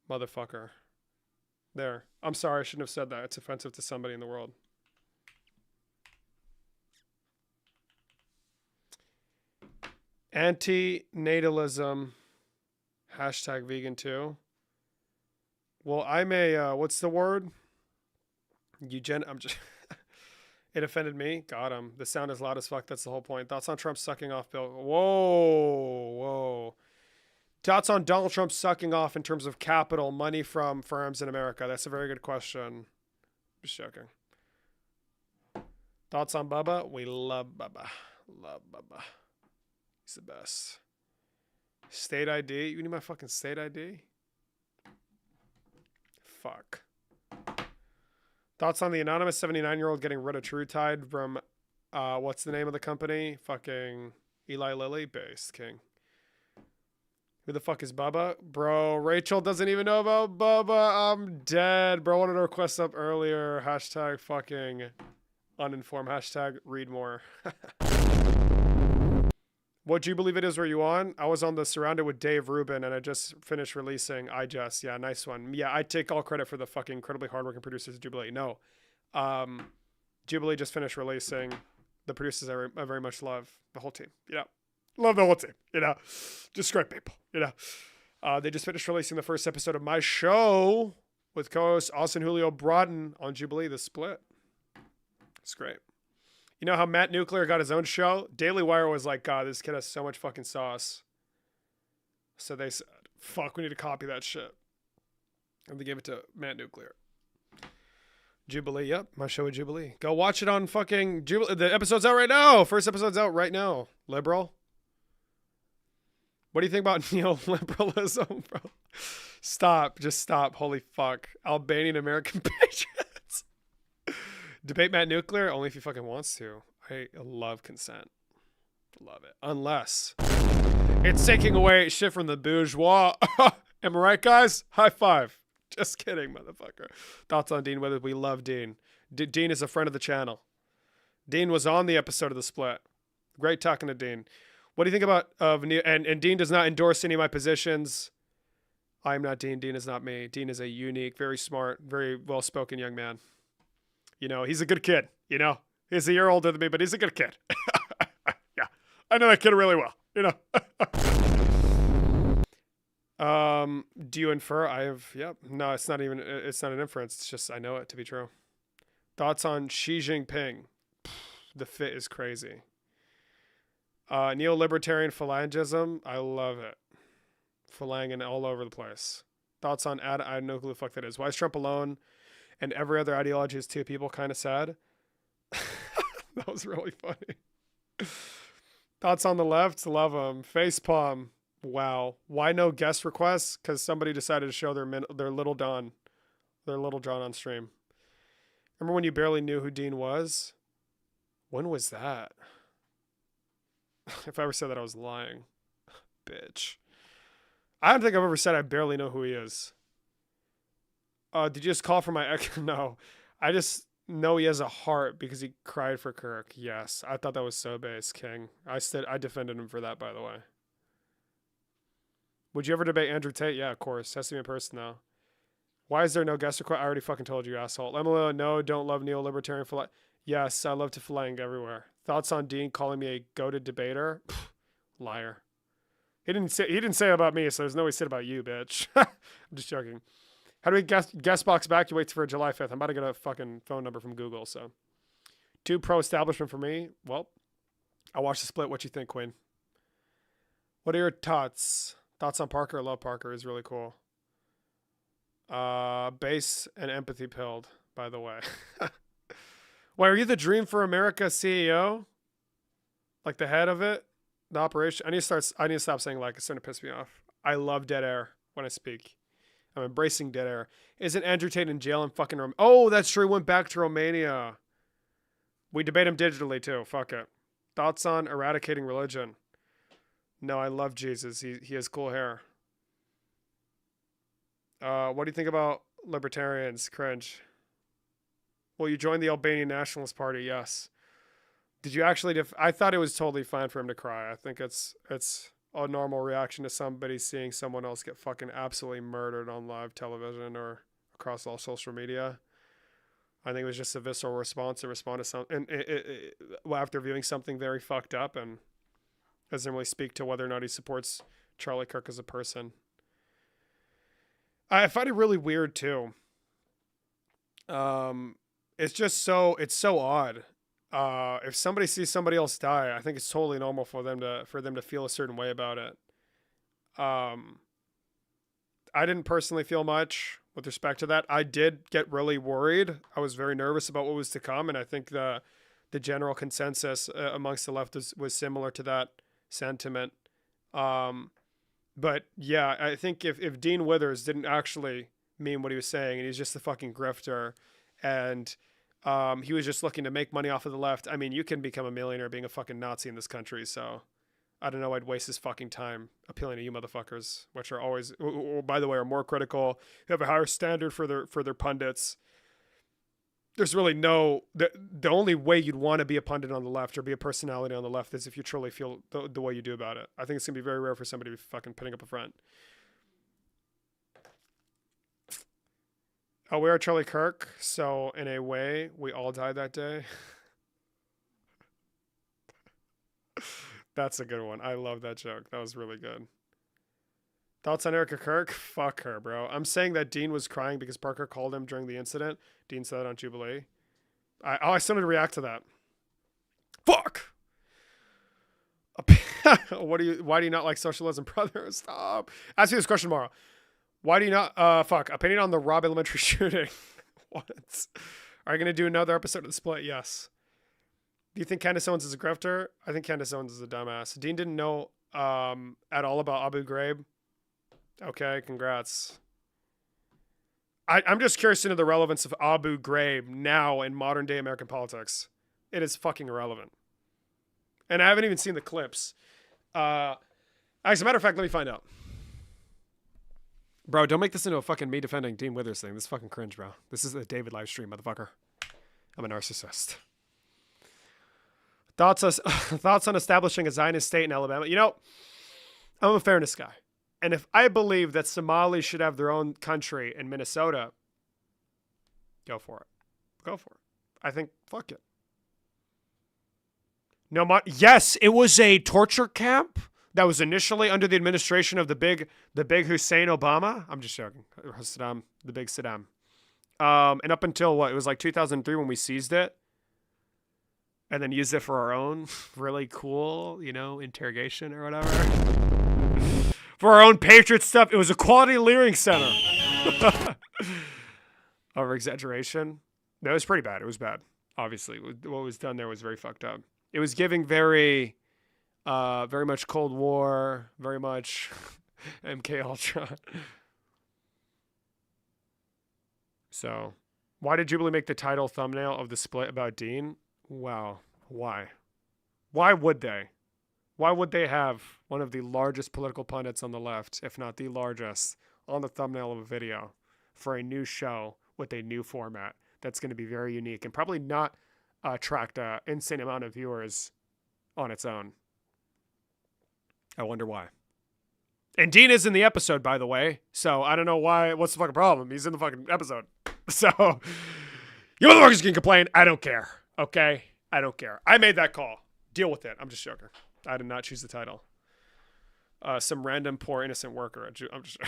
Motherfucker. There. I'm sorry. I shouldn't have said that. It's offensive to somebody in the world. Anti-natalism. Hashtag vegan too. Well, I'm a, what's the word? I'm just... It offended me. Got him. The sound is loud as fuck. That's the whole point. Thoughts on Trump sucking off Bill? Whoa. Thoughts on Donald Trump sucking off in terms of capital, money from firms in America? That's a very good question. Just joking. Thoughts on Bubba? We love Bubba. Love Bubba. He's the best. State ID? You need my fucking state ID? Fuck. Thoughts on the anonymous 79-year-old getting rid of True Tide from, what's the name of the company? Fucking Eli Lilly? Based King. Who the fuck is Bubba? Bro, Rachel doesn't even know about Bubba. I'm dead. Bro, wanted to request up earlier. Hashtag fucking uninformed. Hashtag read more. What Jubilee videos were you on? I was on the Surrounded with Dave Rubin, and I just finished releasing Yeah, nice one. Yeah, I take all credit for the fucking incredibly hardworking producers of Jubilee. No. Jubilee just finished releasing the producers I very much love. The whole team, you know. Love the whole team, you know. Just great people, you know. They just finished releasing the first episode of my show with co-host Austin Julio Broughton on Jubilee, The Split. It's great. You know how Matt Nuclear got his own show? Daily Wire was like, God, this kid has so much fucking sauce. So they said, fuck, we need to copy that shit. And they gave it to Matt Nuclear. Jubilee, yep, my show with Jubilee. Go watch it on fucking Jubilee. The episode's out right now. First episode's out right now. Liberal. What do you think about neoliberalism, bro? Stop. Just stop. Holy fuck. Albanian American patriots. Debate Matt Nuclear? Only if he fucking wants to. I love consent. Love it. Unless it's taking away shit from the bourgeois. Am I right, guys? High five. Just kidding, motherfucker. Thoughts on Dean? Whether we love Dean. Dean is a friend of the channel. Dean was on the episode of The Split. Great talking to Dean. What do you think about and Dean does not endorse any of my positions. I'm not Dean. Dean is not me. Dean is a unique, very smart, very well-spoken young man. You know, he's a good kid, you know. He's a year older than me, but he's a good kid. Yeah. I know that kid really well, you know. Do you infer? I have. Yep. No, it's not even. It's not an inference. It's just I know it to be true. Thoughts on Xi Jinping? The fit is crazy. Neo-libertarian phalangism. I love it. Phalanging all over the place. Thoughts on I have no clue the fuck that is. Why is Trump alone and every other ideology is two people? Kind of sad. That was really funny. Thoughts on the left? Love them. Facepalm. Wow. Why no guest requests? Because somebody decided to show their little John on stream. Remember when you barely knew who Dean was? When was that? If I ever said that, I was lying. Bitch. I don't think I've ever said I barely know who he is. Did you just call for my ex? No. I just know he has a heart because he cried for Kirk. Yes. I thought that was so base, King. I defended him for that, by the way. Would you ever debate Andrew Tate? Yeah, of course. Has to be in person, though. Why is there no guest request? I already fucking told you, asshole. Emily, no, don't love neo-libertarian phalang. Yes, I love to phalang everywhere. Thoughts on Dean calling me a goated debater? Liar. He didn't say it about me, so there's no way he said about you, bitch. I'm just joking. How do we guest box back? You wait for July 5th. I'm about to get a fucking phone number from Google, so. Too pro-establishment for me? Well, I'll watch the split. What you think, Quinn? What are your thoughts? Thoughts on Parker? I love Parker. He's really cool. Base and empathy pilled, by the way. Why, are you the Dream for America CEO? Like the head of it? The operation? I need to stop saying like. It's starting to piss me off. I love dead air when I speak. I'm embracing dead air. Isn't Andrew Tate in jail in fucking Romania? Oh, that's true. He went back to Romania. We debate him digitally too. Fuck it. Thoughts on eradicating religion? No, I love Jesus. He has cool hair. What do you think about libertarians? Cringe. Well, you joined the Albanian Nationalist Party. Yes. Did you actually? I thought it was totally fine for him to cry. I think it's a normal reaction to somebody seeing someone else get fucking absolutely murdered on live television or across all social media. I think it was just a visceral response to respond to something, and after viewing something very fucked up, and doesn't really speak to whether or not he supports Charlie Kirk as a person. I find it really weird too. It's so odd. If somebody sees somebody else die, I think it's totally normal for them to feel a certain way about it. I didn't personally feel much with respect to that. I did get really worried. I was very nervous about what was to come, and I think the general consensus amongst the left was similar to that sentiment. But yeah, I think if Dean Withers didn't actually mean what he was saying, and he's just a fucking grifter, and he was just looking to make money off of the left. I mean, you can become a millionaire being a fucking Nazi in this country, so I don't know. I'd waste his fucking time appealing to you motherfuckers, which are always, by the way, are more critical. They have a higher standard for their pundits. There's really the only way you'd want to be a pundit on the left or be a personality on the left is if you truly feel the way you do about it. I think it's going to be very rare for somebody to be fucking putting up a front. Oh, we are Charlie Kirk, so in a way, we all died that day. That's a good one. I love that joke. That was really good. Thoughts on Erica Kirk? Fuck her, bro. I'm saying that Dean was crying because Parker called him during the incident. Dean said that on Jubilee. I still need to react to that. Fuck! Why do you not like socialism, brother? Stop. Ask me this question tomorrow. Why do you not, opinion on the Robb Elementary shooting? What? Are you going to do another episode of The Split? Yes. Do you think Candace Owens is a grifter? I think Candace Owens is a dumbass. Dean didn't know at all about Abu Ghraib. Okay, congrats. I'm just curious into the relevance of Abu Ghraib now in modern day American politics. It is fucking irrelevant. And I haven't even seen the clips. As a matter of fact, let me find out. Bro, don't make this into a fucking me defending Dean Withers thing. This is fucking cringe, bro. This is a David live stream, motherfucker. I'm a narcissist. Thoughts on establishing a Zionist state in Alabama? You know, I'm a fairness guy. And if I believe that Somalis should have their own country in Minnesota, go for it. Go for it. I think, fuck it. No, yes, it was a torture camp. that was initially under the administration of the big Hussein Obama. I'm just joking. Saddam, the big Saddam. And up until what? It was like 2003 when we seized it. And then used it for our own really cool, interrogation or whatever. For our own Patriot stuff. It was a quality Leering center. Over exaggeration. No, it was pretty bad. It was bad. Obviously. What was done there was very fucked up. It was giving very much Cold War, very much MK Ultra. So, why did Jubilee make the title thumbnail of the split about Dean? Wow. Why? Why would they? Why would they have one of the largest political pundits on the left, if not the largest, on the thumbnail of a video for a new show with a new format that's going to be very unique and probably not attract an insane amount of viewers on its own? I wonder why. And Dean is in the episode, by the way, so I don't know why. What's the fucking problem? He's in the fucking episode. So, you motherfuckers can complain. I don't care. Okay? I don't care. I made that call. Deal with it. I'm just joking. I did not choose the title. Some random poor innocent worker. I'm just.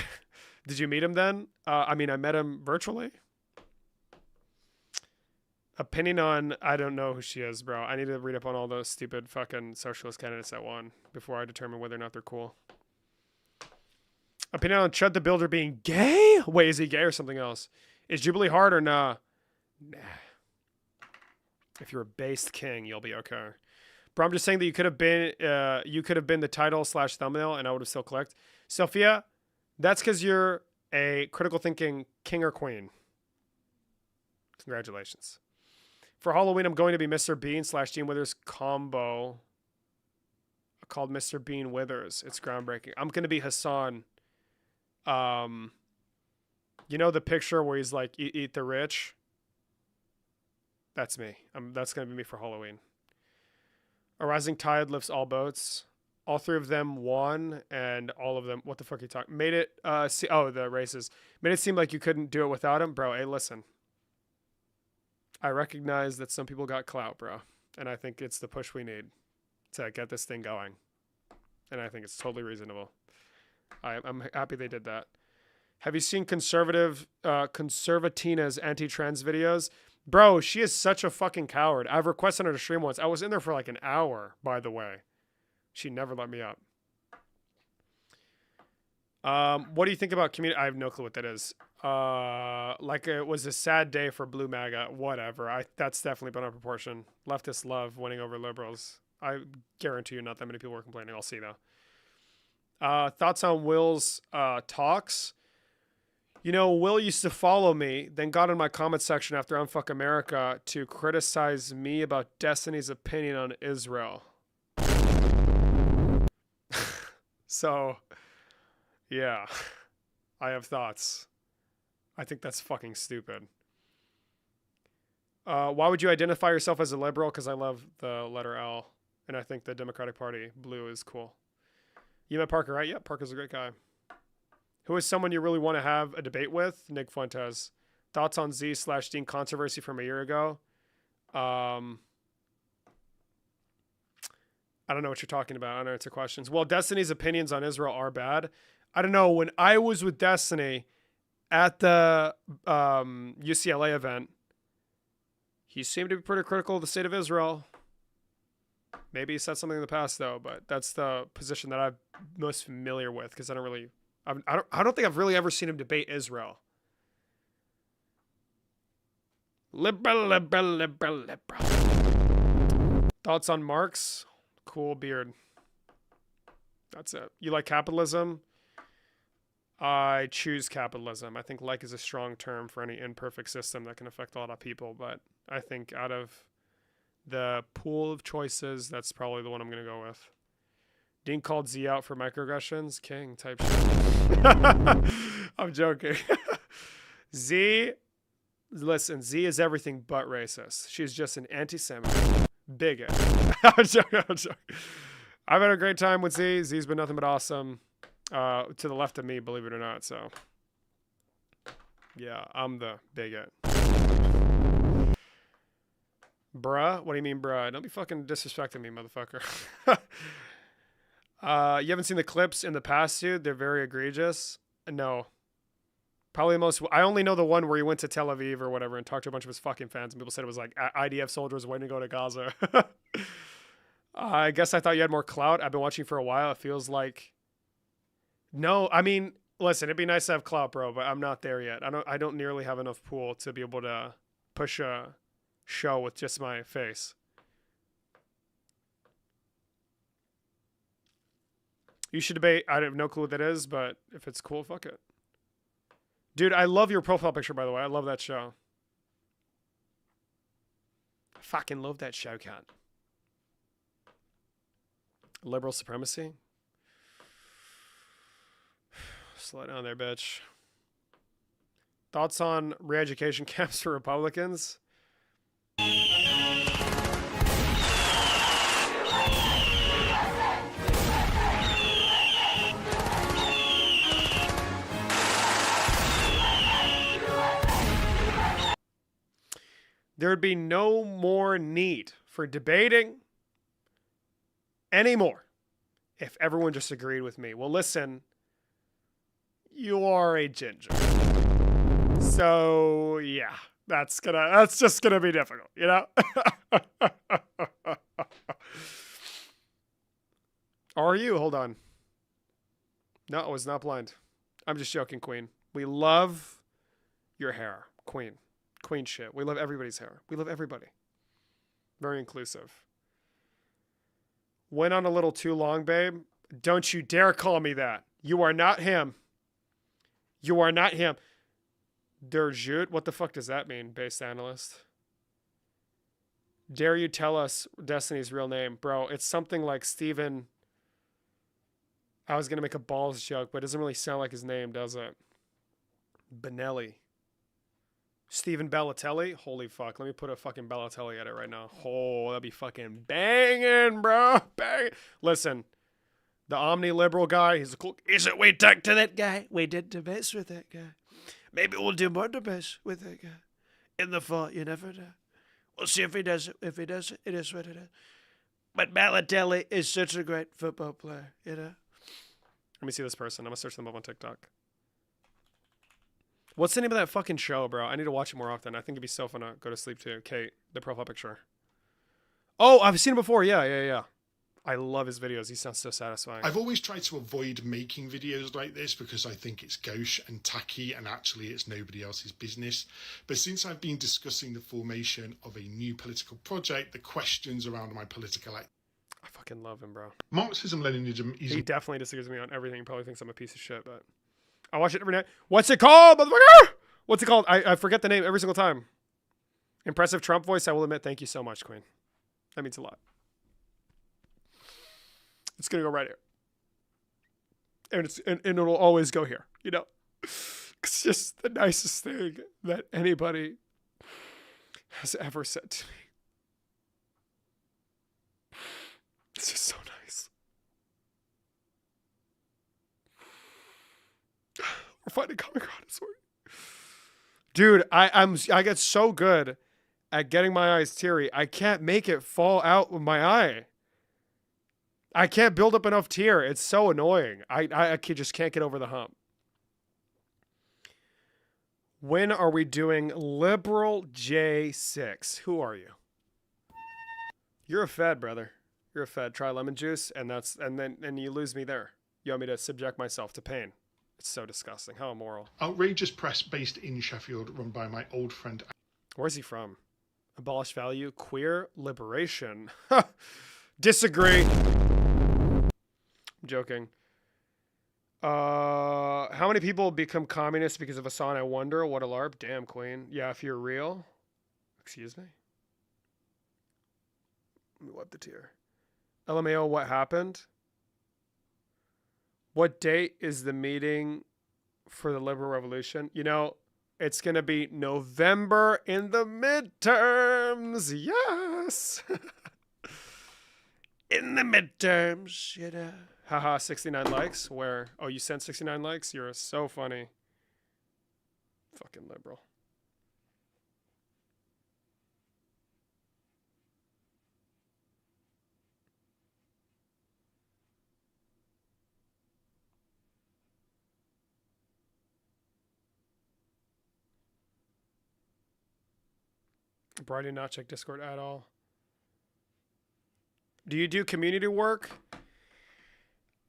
Did you meet him then? I met him virtually. Opinion on, I don't know who she is, bro. I need to read up on all those stupid fucking socialist candidates that won before I determine whether or not they're cool. Opinion on Chud the Builder being gay? Wait, is he gay or something else? Is Jubilee hard or nah? Nah. If you're a based king, you'll be okay. Bro, I'm just saying that you could have been the title / thumbnail and I would have still clicked. Sophia, that's because you're a critical thinking king or queen. Congratulations. For Halloween, I'm going to be Mr. Bean / Gene Withers combo called Mr. Bean Withers. It's groundbreaking. I'm going to be Hassan. You know the picture where he's like, eat the rich? That's me. That's going to be me for Halloween. A rising tide lifts all boats. All three of them won, and all of them, what the fuck are you talking? Made it, the races. Made it seem like you couldn't do it without him. Bro, hey, listen. I recognize that some people got clout, bro. And I think it's the push we need to get this thing going. And I think it's totally reasonable. I'm happy they did that. Have you seen Conservatina's anti-trans videos? Bro, she is such a fucking coward. I've requested her to stream once. I was in there for like an hour, by the way. She never let me up. What do you think about community? I have no clue what that is. Like it was a sad day for Blue MAGA. Whatever. That's definitely been out of proportion. Leftists love winning over liberals. I guarantee you not that many people were complaining. I'll see though. Thoughts on Will's talks? You know, Will used to follow me, then got in my comment section after Unfuck America to criticize me about Destiny's opinion on Israel. So, yeah, I have thoughts. I think that's fucking stupid. Why would you identify yourself as a liberal? Because I love the letter L, and I think the Democratic Party blue is cool. You met Parker, right? Yeah, Parker's a great guy. Who is someone you really want to have a debate with? Nick Fuentes. Thoughts on Z/Dean controversy from a year ago? I don't know what you're talking about. I don't answer questions. Well, Destiny's opinions on Israel are bad. I don't know. When I was with Destiny at the UCLA event, he seemed to be pretty critical of the state of Israel. Maybe he said something in the past, though, but that's the position that I'm most familiar with because I don't think I've really ever seen him debate Israel. Liberal. Thoughts on Marx? Cool beard. That's it. You like capitalism? I choose capitalism. I think like is a strong term for any imperfect system that can affect a lot of people, but I think out of the pool of choices, that's probably the one I'm going to go with. Dean called Z out for microaggressions. King type shit. I'm joking. Z, listen, Z is everything but racist. She's just an anti-Semite. Bigot. I'm joking. I've had a great time with Z. Z's been nothing but awesome. To the left of me, believe it or not. So, yeah, I'm the bigot. Bruh? What do you mean, bruh? Don't be fucking disrespecting me, motherfucker. You haven't seen the clips in the past, dude? They're very egregious. No. Probably the most. I only know the one where he went to Tel Aviv or whatever and talked to a bunch of his fucking fans, and people said it was like IDF soldiers waiting to go to Gaza. I guess I thought you had more clout. I've been watching for a while. It feels like. No, I mean, listen, it'd be nice to have clout, bro, but I'm not there yet. I don't nearly have enough pool to be able to push a show with just my face. You should debate. I have no clue what that is, but if it's cool, fuck it. Dude, I love your profile picture, by the way. I love that show. I fucking love that show, cat. Liberal supremacy? Slow down there, bitch. Thoughts on re-education camps for Republicans? There would be no more need for debating anymore if everyone just agreed with me. Well, listen, you are a ginger. So, yeah, that's just gonna be difficult, you know? Are you? Hold on. No, I was not blind. I'm just joking, Queen. We love your hair, Queen. Queen shit. We love everybody's hair. We love everybody. Very inclusive. Went on a little too long, babe. Don't you dare call me that. You are not him. You are not him. Derjut? What the fuck does that mean, based analyst? Dare you tell us Destiny's real name? Bro, it's something like Steven. I was going to make a balls joke, but it doesn't really sound like his name, does it? Benelli. Steven Bellatelli? Holy fuck. Let me put a fucking Bellatelli at it right now. Oh, that'd be fucking banging, bro. Bang. Listen, the omni-liberal guy, he's a cool... We talked to that guy. We did debates with that guy. Maybe we'll do more debates with that guy. In the fall, you never know. We'll see if he does it. If he does it, it is what it is. But Balotelli is such a great football player, you know? Let me see this person. I'm going to search them up on TikTok. What's the name of that fucking show, bro? I need to watch it more often. I think it'd be so fun to go to sleep to. Kate, the profile picture. Oh, I've seen him before. Yeah. I love his videos. He sounds so satisfying. I've always tried to avoid making videos like this because I think it's gauche and tacky and actually it's nobody else's business. But since I've been discussing the formation of a new political project, the questions around my political act. I fucking love him, bro. Marxism-Leninism is... He definitely disagrees with me on everything. He probably thinks I'm a piece of shit, but... I watch it every night. What's it called, motherfucker? What's it called? I forget the name every single time. Impressive Trump voice, I will admit. Thank you so much, Queen. That means a lot. It's going to go right here. And it'll always go here, you know? It's just the nicest thing that anybody has ever said to me. It's just so nice. We're finding common ground. Dude, I get so good at getting my eyes teary. I can't make it fall out with my eye. I can't build up enough tear. It's so annoying. I just can't get over the hump. When are we doing Liberal J6? Who are you? You're a Fed, brother. You're a Fed. Try lemon juice, and then you lose me there. You want me to subject myself to pain. It's so disgusting. How immoral. Outrageous press based in Sheffield, run by my old friend. Where's he from? Abolish value, queer liberation. Disagree. I'm joking. How many people become communists because of a song? I wonder. What a LARP. Damn, Queen. Yeah, if you're real. Excuse me. Let me wipe the tear. LMAO, what happened? What date is the meeting for the Liberal Revolution? You know, it's going to be November in the midterms. Yes. In the midterms, you know. Haha, 69 likes. Where? Oh, you sent 69 likes? You're so funny. Fucking liberal. Bro, I did not check Discord at all. Do you do community work?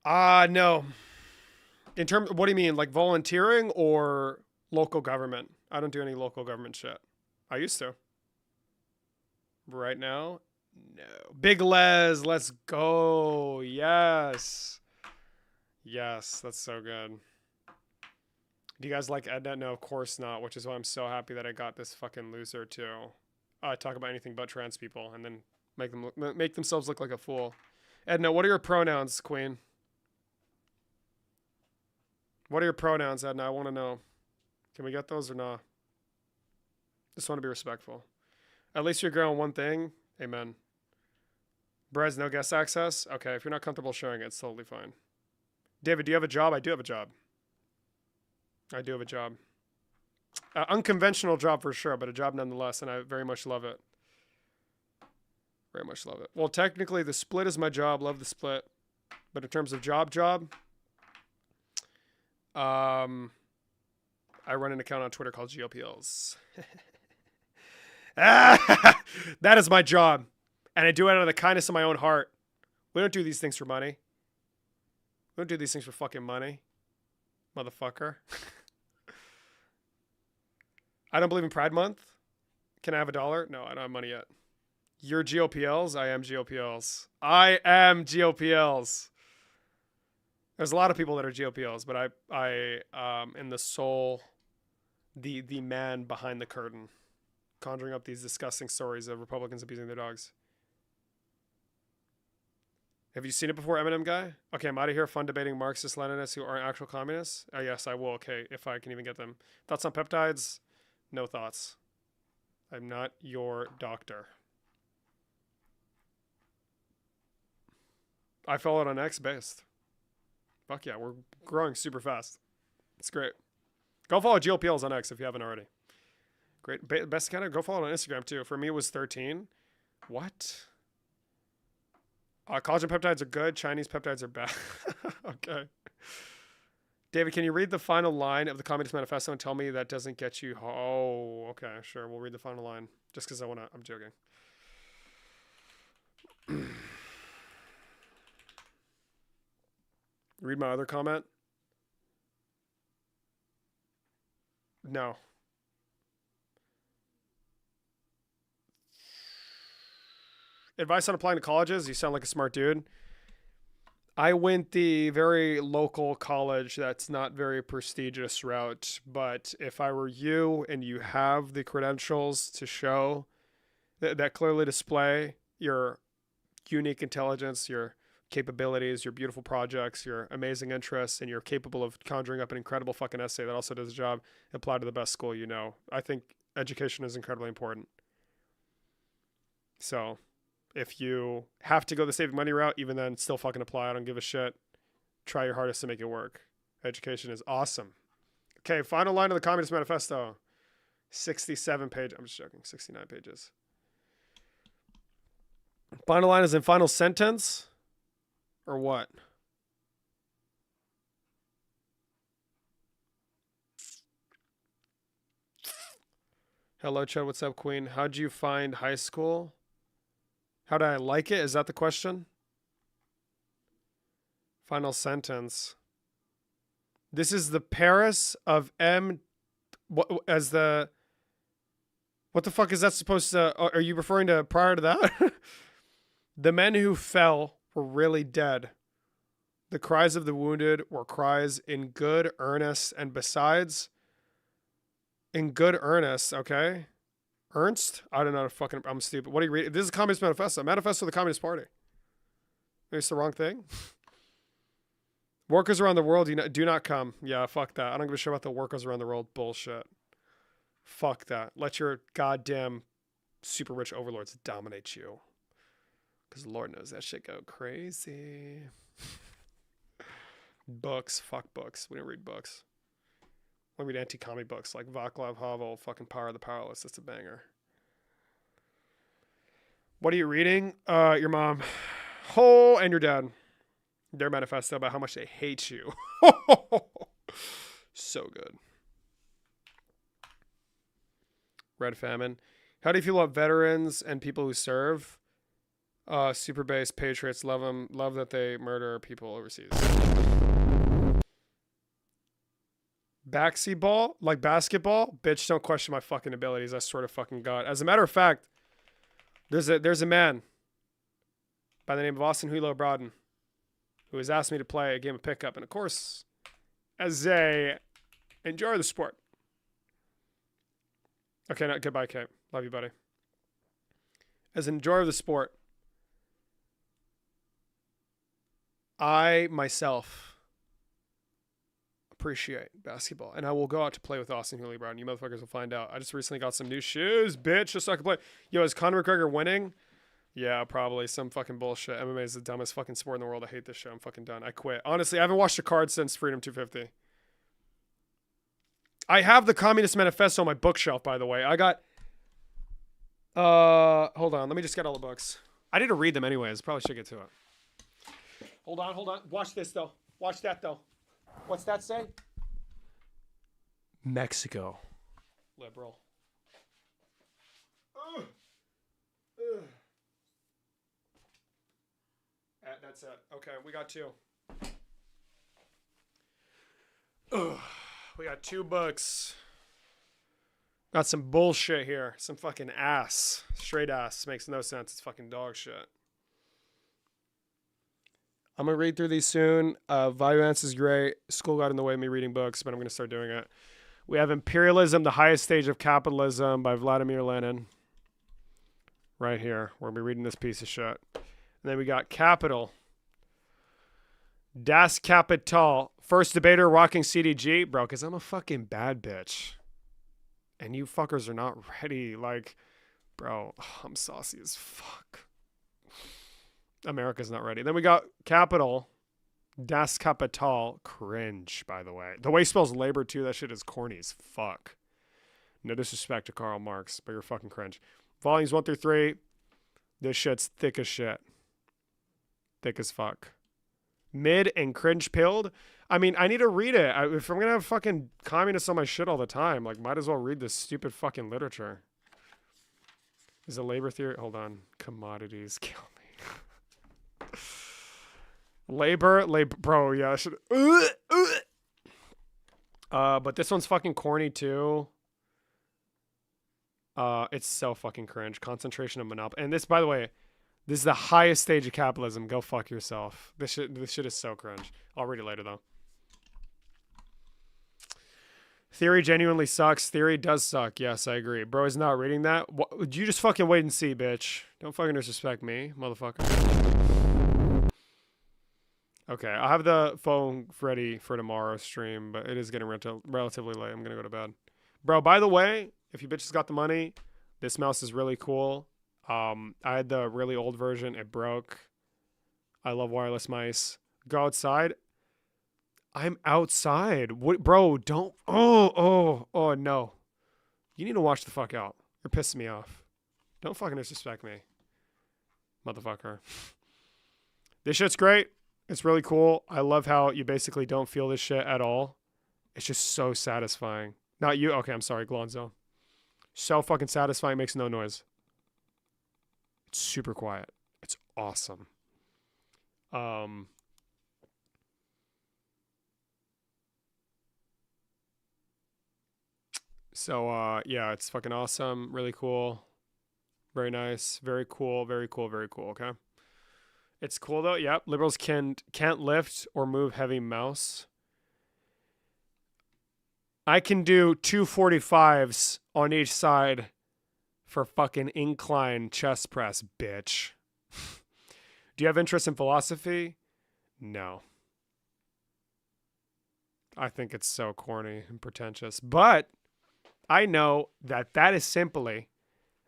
No. In terms, what do you mean? Like volunteering or local government? I don't do any local government shit. I used to. Right now, no. Big Les, let's go. Yes. Yes, that's so good. Do you guys like Edna? No, of course not, which is why I'm so happy that I got this fucking loser to talk about anything but trans people and then make themselves look like a fool. Edna, what are your pronouns, Queen? What are your pronouns, Edna? I want to know. Can we get those or not? Just want to be respectful. At least you're on one thing. Amen. Brez, no guest access? Okay, if you're not comfortable sharing it, it's totally fine. David, do you have a job? I do have a job. I do have a job. Unconventional job for sure, but a job nonetheless, and I very much love it. Very much love it. Well, technically, the split is my job. Love the split. But in terms of job, I run an account on Twitter called GOPLs. That is my job. And I do it out of the kindness of my own heart. We don't do these things for money. We don't do these things for fucking money. Motherfucker. I don't believe in Pride Month. Can I have $1? No, I don't have money yet. You're GOPLs? I am GOPLs. I am GOPLs. There's a lot of people that are GOPLs, but I am the soul, the man behind the curtain, conjuring up these disgusting stories of Republicans abusing their dogs. Have you seen it before, Eminem guy? Okay, I'm out of here. Fun debating Marxist-Leninists who aren't actual communists. Yes, I will. Okay, if I can even get them. Thoughts on peptides? No thoughts. I'm not your doctor. I followed on X based. Fuck yeah, we're growing super fast. It's great. Go follow GOPLs on X if you haven't already. Great. Best kind of go follow on Instagram too. For me, it was 13. What? Collagen peptides are good. Chinese peptides are bad. Okay. David, can you read the final line of the Communist Manifesto and tell me that doesn't get you? Oh, okay, sure. We'll read the final line just because I want to. I'm joking. Read my other comment. No. Advice on applying to colleges? You sound like a smart dude. I went the very local college that's not very prestigious route, but if I were you and you have the credentials to show that clearly display your unique intelligence, your capabilities, your beautiful projects, your amazing interests, and you're capable of conjuring up an incredible fucking essay that also does the job, apply to the best school you know. I think education is incredibly important. So if you have to go the saving money route, even then, still fucking apply. I don't give a shit. Try your hardest to make it work. Education is awesome. Okay, final line of the Communist Manifesto. 67 pages. I'm just joking. 69 pages. Final line is in final sentence? Or what? Hello, Chad. What's up, Queen? How'd you find high school? How did I like it? Is that the question? Final sentence. This is the Paris of M. What as the? What the fuck is that supposed to? Are you referring to prior to that? The men who fell were really dead. The cries of the wounded were cries in good earnest, and besides, in good earnest. Okay. Ernst? I don't know. I'm stupid. What do you read? This is a Communist Manifesto. Manifesto of the Communist Party. Maybe it's the wrong thing. Workers around the world do not come. Yeah, fuck that. I don't give a shit about the workers around the world. Bullshit. Fuck that. Let your goddamn super rich overlords dominate you. Because Lord knows that shit go crazy. Books. Fuck books. We don't read books. I read anti-comic books like Václav Havel, fucking Power of the Powerless. That's a banger. What are you reading? Your mom. Oh, and your dad. Their manifesto about how much they hate you. So good. Red Famine. How do you feel about veterans and people who serve? Super base patriots, love them. Love that they murder people overseas. Backseat ball? Like basketball? Bitch, don't question my fucking abilities. I swear to fucking God. As a matter of fact, there's a man by the name of Austin Huilo Broaden who has asked me to play a game of pickup. And of course, as a enjoyer of the sport. Okay, no, goodbye, Kate. Love you, buddy. As an enjoyer of the sport, I myself appreciate basketball, and I will go out to play with Austin Huilo Brown. You motherfuckers will find out. I just recently got some new shoes, bitch, just so I can play. Yo, is Conor McGregor winning? Yeah, probably. Some fucking bullshit. MMA is the dumbest fucking sport in the world. I hate this show. I'm fucking done. I quit. Honestly, I haven't watched a card since Freedom 250. I have the Communist Manifesto on my bookshelf, by the way. I got... hold on. Let me just get all the books. I need to read them anyways. Probably should get to it. Hold on. Watch this, though. Watch that, though. What's that say? Mexico. Liberal. That's it. Okay, we got two. We got two books. Got some bullshit here. Some fucking ass. Straight ass. Makes no sense. It's fucking dog shit. I'm going to read through these soon. Violence is great. School got in the way of me reading books, but I'm going to start doing it. We have Imperialism, the Highest Stage of Capitalism by Vladimir Lenin. Right here. We're going to be reading this piece of shit. And then we got Capital. Das Kapital. First debater rocking CDG. Bro, because I'm a fucking bad bitch. And you fuckers are not ready. Like, bro, I'm saucy as fuck. America's not ready. Then we got Capital. Das Kapital. Cringe, by the way. The way he spells labor, too, that shit is corny as fuck. No disrespect to Karl Marx, but you're fucking cringe. Volumes 1 through 3. This shit's thick as shit. Thick as fuck. Mid and cringe pilled. I mean, I need to read it. If I'm going to have fucking communists on my shit all the time, like, might as well read this stupid fucking literature. Is it labor theory? Hold on. Commodities kill me. labor, bro, yeah, I should. But this one's fucking corny too. It's so fucking cringe. Concentration of monopoly. And this, by the way, this is the highest stage of capitalism. Go fuck yourself. This shit is so cringe. I'll read it later though. Theory genuinely sucks. Theory does suck. Yes, I agree. Bro is not reading that. Would you just fucking wait and see, bitch? Don't fucking disrespect me, motherfucker. Okay, I'll have the phone ready for tomorrow's stream, but it is getting relatively late. I'm gonna go to bed. Bro, by the way, if you bitches got the money, this mouse is really cool. I had the really old version. It broke. I love wireless mice. Go outside. I'm outside. What, bro, don't. Oh, no. You need to watch the fuck out. You're pissing me off. Don't fucking disrespect me. Motherfucker. This shit's great. It's really cool. I love how you basically don't feel this shit at all. It's just so satisfying. Not you. Okay, I'm sorry, Glonzo. So fucking satisfying. Makes no noise. It's super quiet. It's awesome. So, yeah, it's fucking awesome. Really cool. Very nice. Very cool. Very cool. Very cool. Okay. It's cool though. Yep. Liberals can't lift or move heavy mouse. I can do 245s on each side for fucking incline chest press, bitch. Do you have interest in philosophy? No. I think it's so corny and pretentious. But I know that that is simply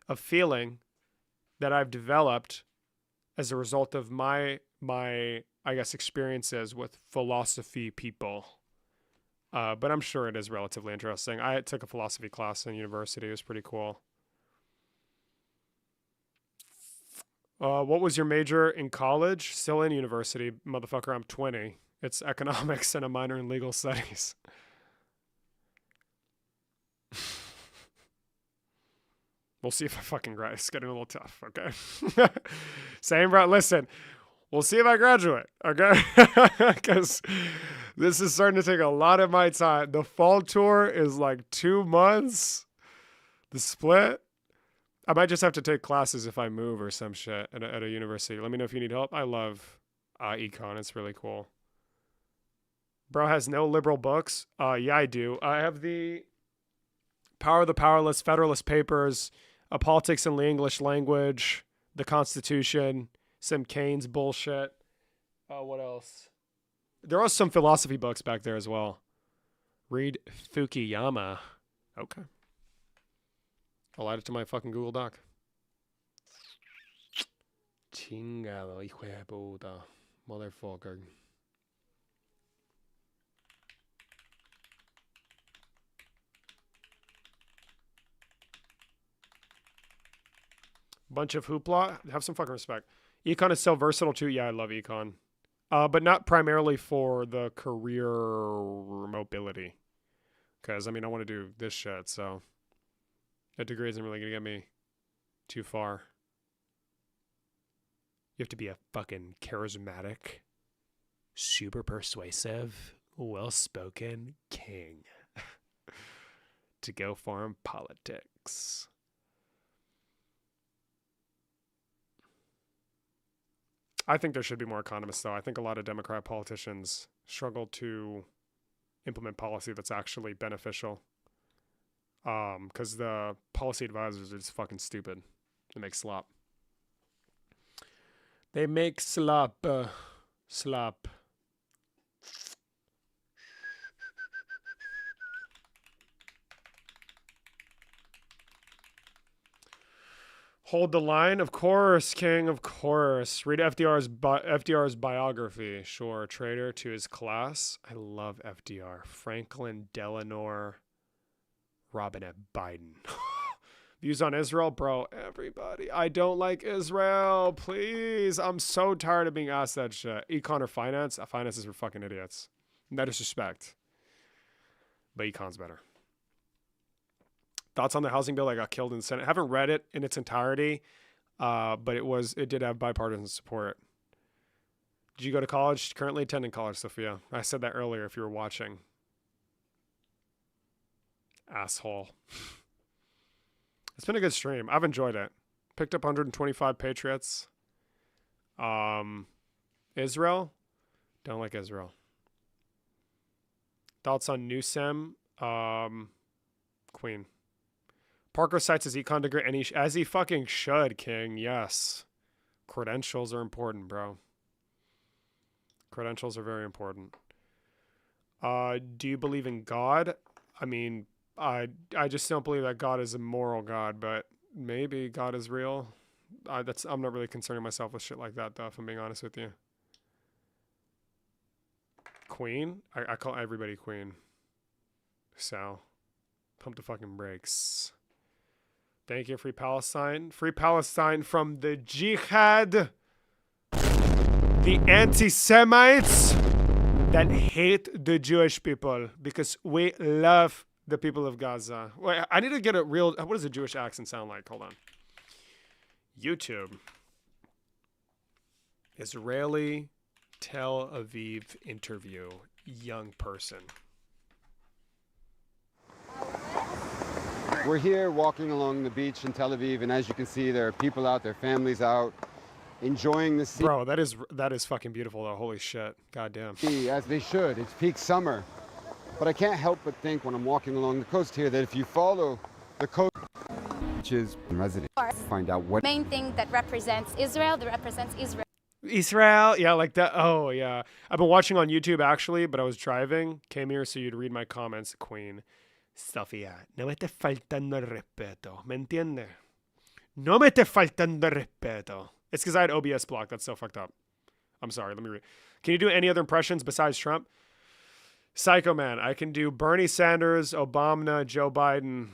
a feeling that I've developed as a result of my I guess experiences with philosophy people. But I'm sure it is relatively interesting. I took a philosophy class in university. It was pretty cool. What was your major in college? Still in university, motherfucker. I'm 20. It's economics and a minor in legal studies. We'll see if I fucking graduate. It's getting a little tough, okay? Same, bro. Listen, we'll see if I graduate, okay? Because this is starting to take a lot of my time. The fall tour is like 2 months. The split, I might just have to take classes if I move or some shit at a university. Let me know if you need help. I love econ. It's really cool. Bro has no liberal books. Yeah, I do. I have the Power of the Powerless, Federalist Papers, A Politics in the English Language, the Constitution, some Keynes bullshit. What else? There are some philosophy books back there as well. Read Fukuyama. Okay. I'll add it to my fucking Google Doc. Chingado, hijo de puta. Motherfucker. Bunch of hoopla. Have some fucking respect. Econ is so versatile too. Yeah, I love econ. But not primarily for the career mobility. Because, I mean, I want to do this shit, so that degree isn't really going to get me too far. You have to be a fucking charismatic, super persuasive, well-spoken king to go foreign politics. I think there should be more economists, though. I think a lot of Democrat politicians struggle to implement policy that's actually beneficial. Because the policy advisors are just fucking stupid. They make slop. They make slop. Slop. Hold the line, of course, King, of course. Read FDR's biography. Sure, traitor to his class. I love FDR. Franklin Delano Robinette Biden. Views on Israel, bro. Everybody, I don't like Israel. Please, I'm so tired of being asked that shit. Econ or finance? Finance is for fucking idiots. No disrespect, but econ's better. Thoughts on the housing bill that got killed in the Senate? I haven't read it in its entirety, but it did have bipartisan support. Did you go to college? Currently attending college, Sophia. I said that earlier if you were watching. Asshole. It's been a good stream. I've enjoyed it. Picked up 125 Patriots. Israel? Don't like Israel. Thoughts on Newsom? Queen. Parker cites his econ degree, and as he fucking should, King. Yes. Credentials are important, bro. Credentials are very important. Do you believe in God? I mean, I just don't believe that God is a moral God, but maybe God is real. I'm not really concerning myself with shit like that, though, if I'm being honest with you. Queen? I call everybody Queen. So, pump the fucking brakes. Thank you, Free Palestine. Free Palestine from the Jihad. The anti-Semites that hate the Jewish people because we love the people of Gaza. Wait, I need to get a real... What does a Jewish accent sound like? Hold on. YouTube. Israeli Tel Aviv interview. Young person. We're here walking along the beach in Tel Aviv, and as you can see, there are people out, their families out, enjoying the sea. Bro, that is fucking beautiful, though. Holy shit. Goddamn. As they should. It's peak summer. But I can't help but think when I'm walking along the coast here that if you follow the coast, which is resident, find out what main thing that represents Israel, that represents Israel. Israel, yeah, like that. Oh, yeah. I've been watching on YouTube, actually, but I was driving. Came here so you'd read my comments, Queen. Sofía, no me estés faltando el respeto. ¿Me entiende? No me estés faltando el respeto. It's because I had OBS blocked. That's so fucked up. I'm sorry. Let me read. Can you do any other impressions besides Trump? Psycho Man. I can do Bernie Sanders, Obama, Joe Biden,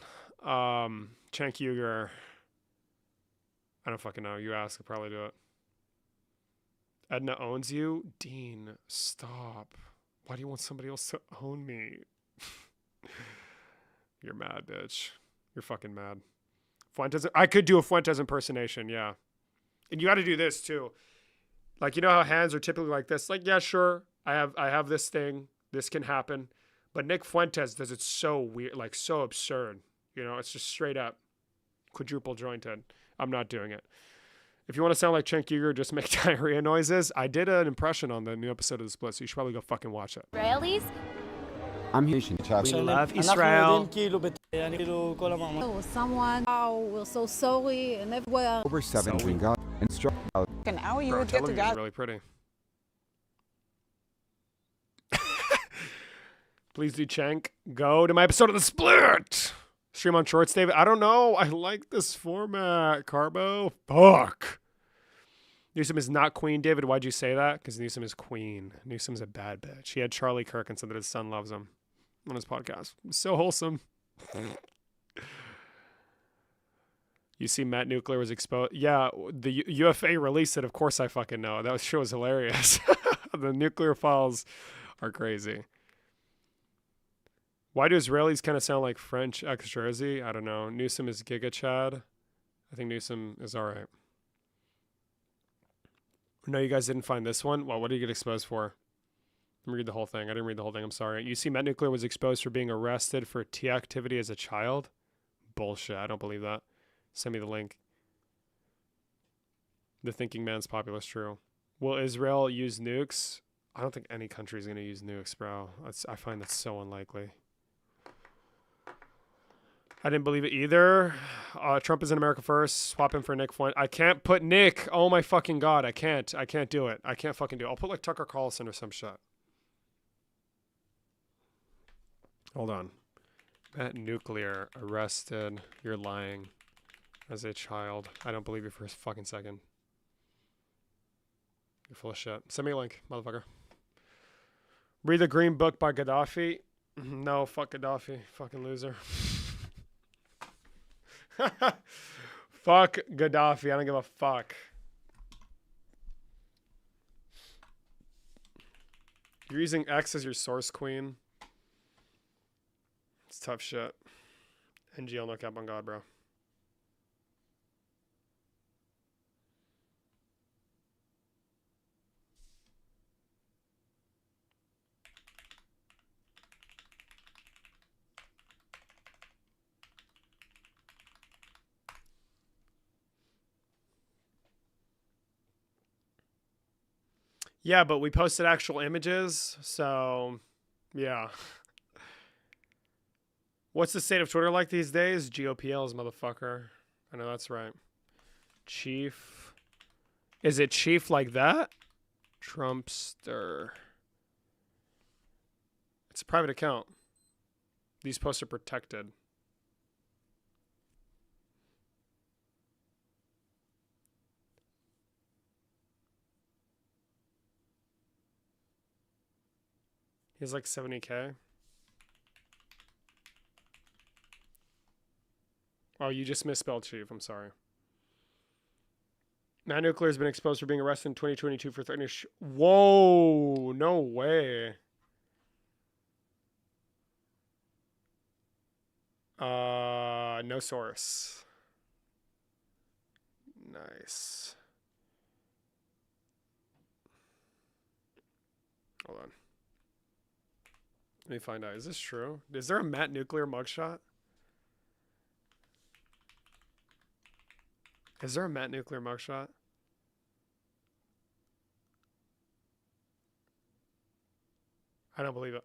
Cenk Uygur. I don't fucking know. You ask, I'll probably do it. Edna owns you? Dean, stop. Why do you want somebody else to own me? You're mad, bitch. You're fucking mad. Fuentes. I could do a Fuentes impersonation, yeah. And you got to do this too. Like, you know how hands are typically like this? Like, yeah, sure, I have this thing. This can happen. But Nick Fuentes does it so weird, like so absurd. You know, it's just straight up quadruple jointed. I'm not doing it. If you want to sound like Cenk Uygur, just make diarrhea noises. I did an impression on the new episode of The Split, so you should probably go fucking watch it. Israelis. I'm Haitian. We love Israel. Oh, someone, oh, we're so sorry, and everywhere. Over 17 God and struck out. An hour you Bro, would get to television's God. really pretty. Please do, Cenk. Go to my episode of The Split. Stream on Shorts, David. I don't know. I like this format, Carbo. Fuck. Newsom is not queen, David. Why'd you say that? Because Newsom is queen. Newsom's a bad bitch. He had Charlie Kirk and said that his son loves him on his podcast. So wholesome. You see Matt Nuclear was exposed. Yeah, the UFA released it. Of course I fucking know. That show was hilarious. The nuclear files are crazy. Why do Israelis kind of sound like French ex-Jersey? I don't know. Newsom is Giga Chad. I think Newsom is all right. No, you guys didn't find this one? Well, what did you get exposed for? Let me read the whole thing. I didn't read the whole thing. I'm sorry. You see, Matt Nuclear was exposed for being arrested for T activity as a child? Bullshit. I don't believe that. Send me the link. The thinking man's populist true. Will Israel use nukes? I don't think any country is going to use nukes, bro. I find that so unlikely. I didn't believe it either. Trump is in America first. Swap him for Nick Fuentes. I can't put Nick. Oh my fucking God. I can't do it. I can't fucking do it. I'll put like Tucker Carlson or some shit. Hold on. Matt Nuclear arrested. You're lying. As a child. I don't believe you for a fucking second. You're full of shit. Send me a link, motherfucker. Read the Green Book by Gaddafi. No, fuck Gaddafi. Fucking loser. Fuck Gaddafi. I don't give a fuck. You're using X as your source queen. It's tough shit. NGL no cap on God, bro. Yeah, but we posted actual images, so yeah. What's the state of Twitter like these days? GOPLs, motherfucker. I know that's right. Chief. Is it Chief like that? Trumpster. It's a private account. These posts are protected. He's like 70K. Oh, you just misspelled Chief. I'm sorry. Matt Nuclear has been exposed for being arrested in 2022 for threatening. Whoa! No way. No source. Nice. Hold on. Let me find out. Is this true? Is there a Matt Nuclear mugshot? Is there a Matt Nuclear mugshot? I don't believe it.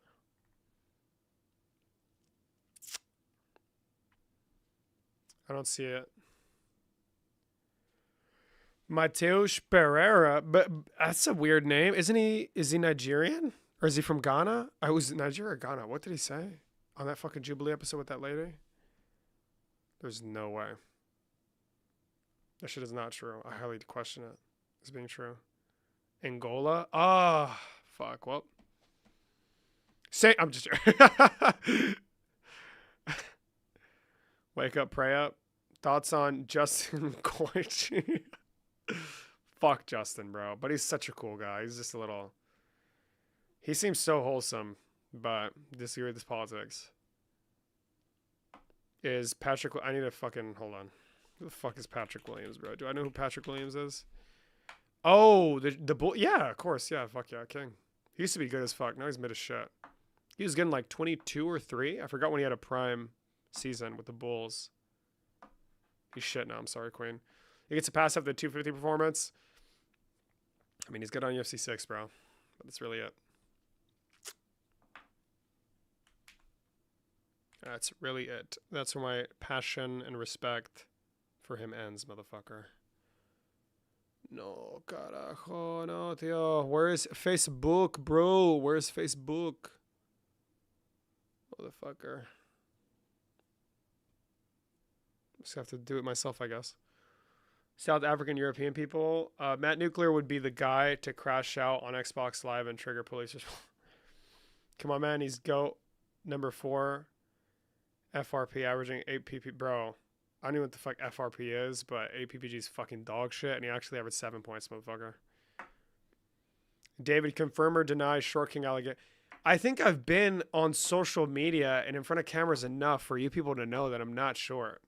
I don't see it. Mateus Pereira, but that's a weird name. Is he Nigerian? Or is he from Ghana? I was Nigeria or Ghana. What did he say on that fucking Jubilee episode with that lady? There's no way. That shit is not true. I highly question it as being true. Angola? Ah, oh, fuck. Well, I'm just wake up, pray up. Thoughts on Justin Koichi? Fuck Justin, bro. But he's such a cool guy. He's just a little. He seems so wholesome, but disagree with his politics. Is Patrick? I need to fucking hold on. Who the fuck is Patrick Williams, bro? Do I know who Patrick Williams is? Oh, the bull. Yeah, of course. Yeah, fuck yeah, King. He used to be good as fuck. Now he's mid as shit. He was getting like 22 or 3. I forgot when he had a prime season with the Bulls. He's shit now. I'm sorry, Queen. He gets a pass after the 250 performance. I mean, he's good on UFC 6, bro. But that's really it. That's really it. That's where my passion and respect for him ends, motherfucker. No, carajo, no, tío. Where's Facebook, bro? Where's Facebook? Motherfucker. Just have to do it myself, I guess. South African European people. Matt Nuclear would be the guy to crash out on Xbox Live and trigger police. Come on, man. He's GOAT number 4. FRP averaging 8 PP. Bro, I don't know what the fuck FRP is, but 8 PPG's fucking dog shit, and he actually averaged 7 points, motherfucker. David, confirm or deny Short King allegation. I think I've been on social media and in front of cameras enough for you people to know that I'm not short.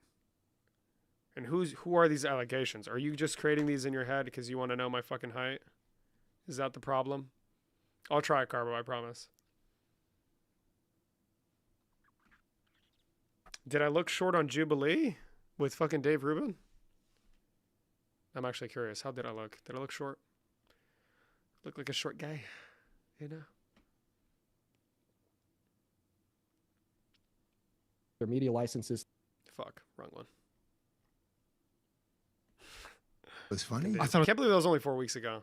And who are these allegations? Are you just creating these in your head because you want to know my fucking height? Is that the problem? I'll try it, Carbo, I promise. Did I look short on Jubilee with fucking Dave Rubin? I'm actually curious. How did I look? Did I look short? Look like a short guy, you know? Their media licenses. Fuck, wrong one. Was funny. I can't believe that was only 4 weeks ago.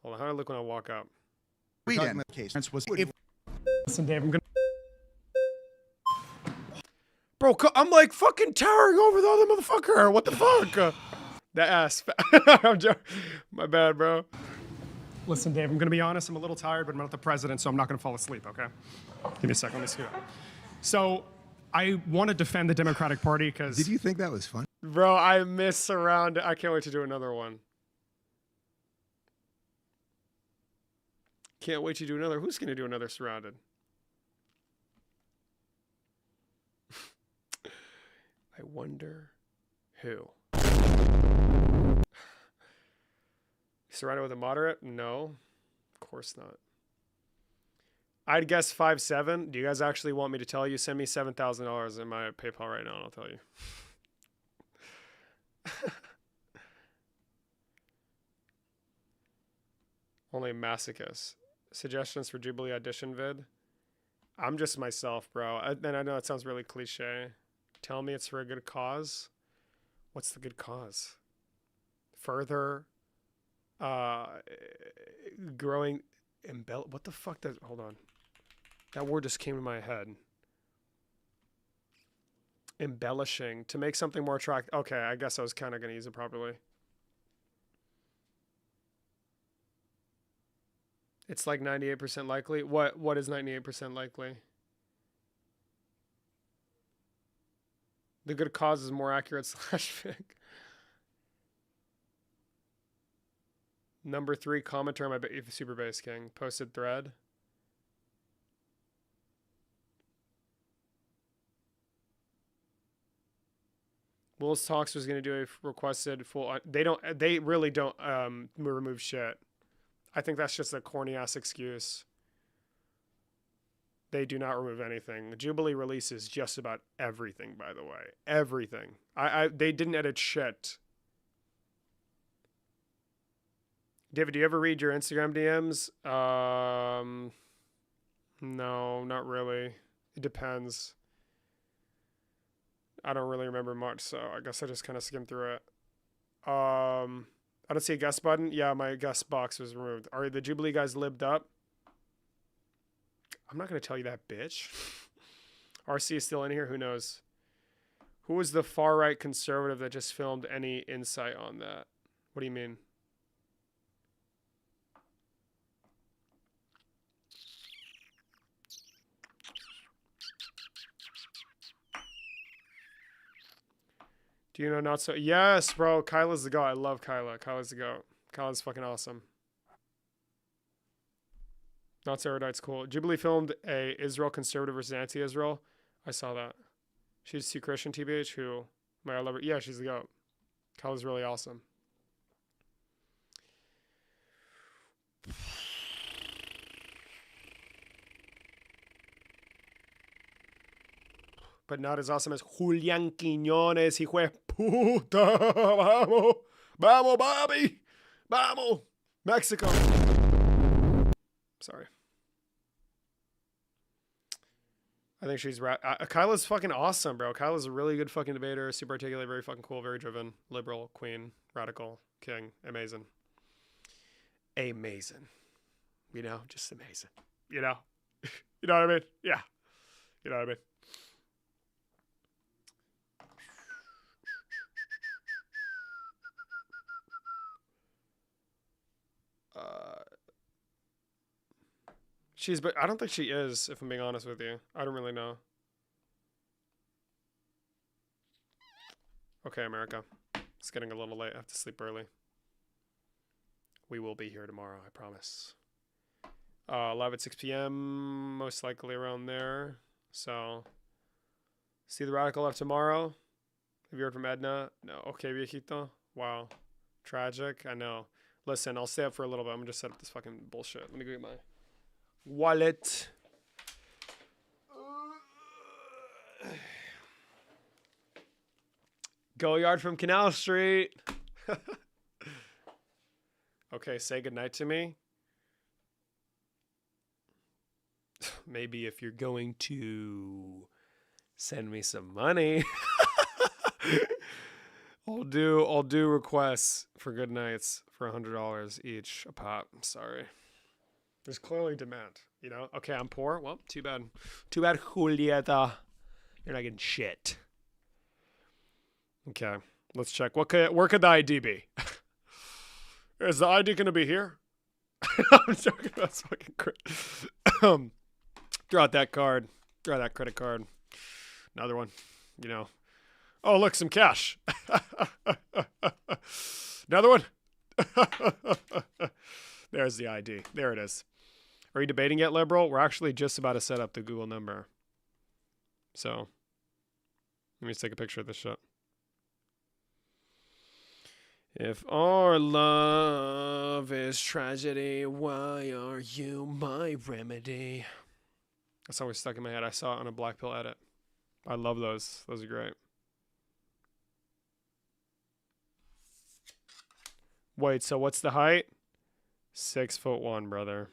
Hold on, how do I look when I walk up? Listen, Dave, I'm gonna. Bro, I'm like fucking towering over the other motherfucker. What the fuck? That ass. I'm joking. My bad, bro. Listen, Dave, I'm gonna be honest. I'm a little tired, but I'm not the president, so I'm not gonna fall asleep. Okay? Give me a second. Let me see it. So, I want to defend the Democratic Party because. Did you think that was fun? Bro, I miss Surrounded. I can't wait to do another one. Can't wait to do another. Who's going to do another Surrounded? I wonder who. Surrounded with a moderate? No, of course not. I'd guess 5'7". Do you guys actually want me to tell you? Send me $7,000 in my PayPal right now and I'll tell you. Only masochist. Suggestions for Jubilee audition vid? I'm just myself, bro. And I know it sounds really cliche. Tell me it's for a good cause. What's the good cause? Further growing what the fuck does hold on. That word just came to my head. Embellishing to make something more attractive. Okay, I guess I was kind of going to use it properly. It's like 98% likely. What is 98% likely? The good cause is more accurate / fic. Number 3 commenter on my Super Bass King posted thread. Will's Talks was going to do a requested full. They really don't remove shit. I think that's just a corny ass excuse. They do not remove anything. Jubilee releases just about everything, by the way. Everything. They didn't edit shit. David, do you ever read your Instagram DMs? No, not really. It depends. I don't really remember much, so I guess I just kind of skimmed through it. I don't see a guest button. Yeah, my guest box was removed. Are the Jubilee guys libbed up? I'm not going to tell you that, bitch. RC is still in here. Who knows? Who was the far-right conservative that just filmed? Any insight on that? What do you mean? Do you know Not So? Yes, bro. Kyla's the goat. I love Kyla. Kyla's the goat. Kyla's fucking awesome. Not So Erudite's cool. Jubilee filmed a Israel conservative versus anti-Israel. I saw that. She's too Christian, TBH. Who? I love her. Yeah, she's the GOAT. Kyla's really awesome. But not as awesome as Julian Quiñones, hijo de puta. Vamos. Vamos, Bobby. Vamos. Mexico. Sorry. I think she's Kyla's fucking awesome, bro. Kyla's a really good fucking debater, super articulate, very fucking cool, very driven, liberal, queen, radical, king, amazing. Amazing. You know, just amazing. You know? You know what I mean? Yeah. You know what I mean? But I don't think she is, if I'm being honest with you. I don't really know. Okay, America. It's getting a little late. I have to sleep early. We will be here tomorrow, I promise. Live at 6 p.m., most likely around there. So, see the Radical Left tomorrow. Have you heard from Edna? No. Okay, viejito. Wow. Tragic. I know. Listen, I'll stay up for a little bit. I'm going to set up this fucking bullshit. Let me go get my wallet. Go yard from Canal Street. Okay, say goodnight to me. Maybe if you're going to send me some money. I'll do requests for good nights for $100 each a pop. I'm sorry. There's clearly demand, you know? Okay, I'm poor. Well, too bad. Too bad, Julieta. You're not getting shit. Okay, let's check. Where could the ID be? Is the ID going to be here? I'm joking. That's fucking crazy. Draw out that card. Draw that credit card. Another one. You know. Oh, look, some cash. Another one. There's the ID. There it is. Are you debating yet, liberal? We're actually just about to set up the Google number. So, let me just take a picture of this shit. If our love is tragedy, why are you my remedy? That's always stuck in my head. I saw it on a Black Pill edit. I love those. Those are great. Wait, so what's the height? 6'1", brother.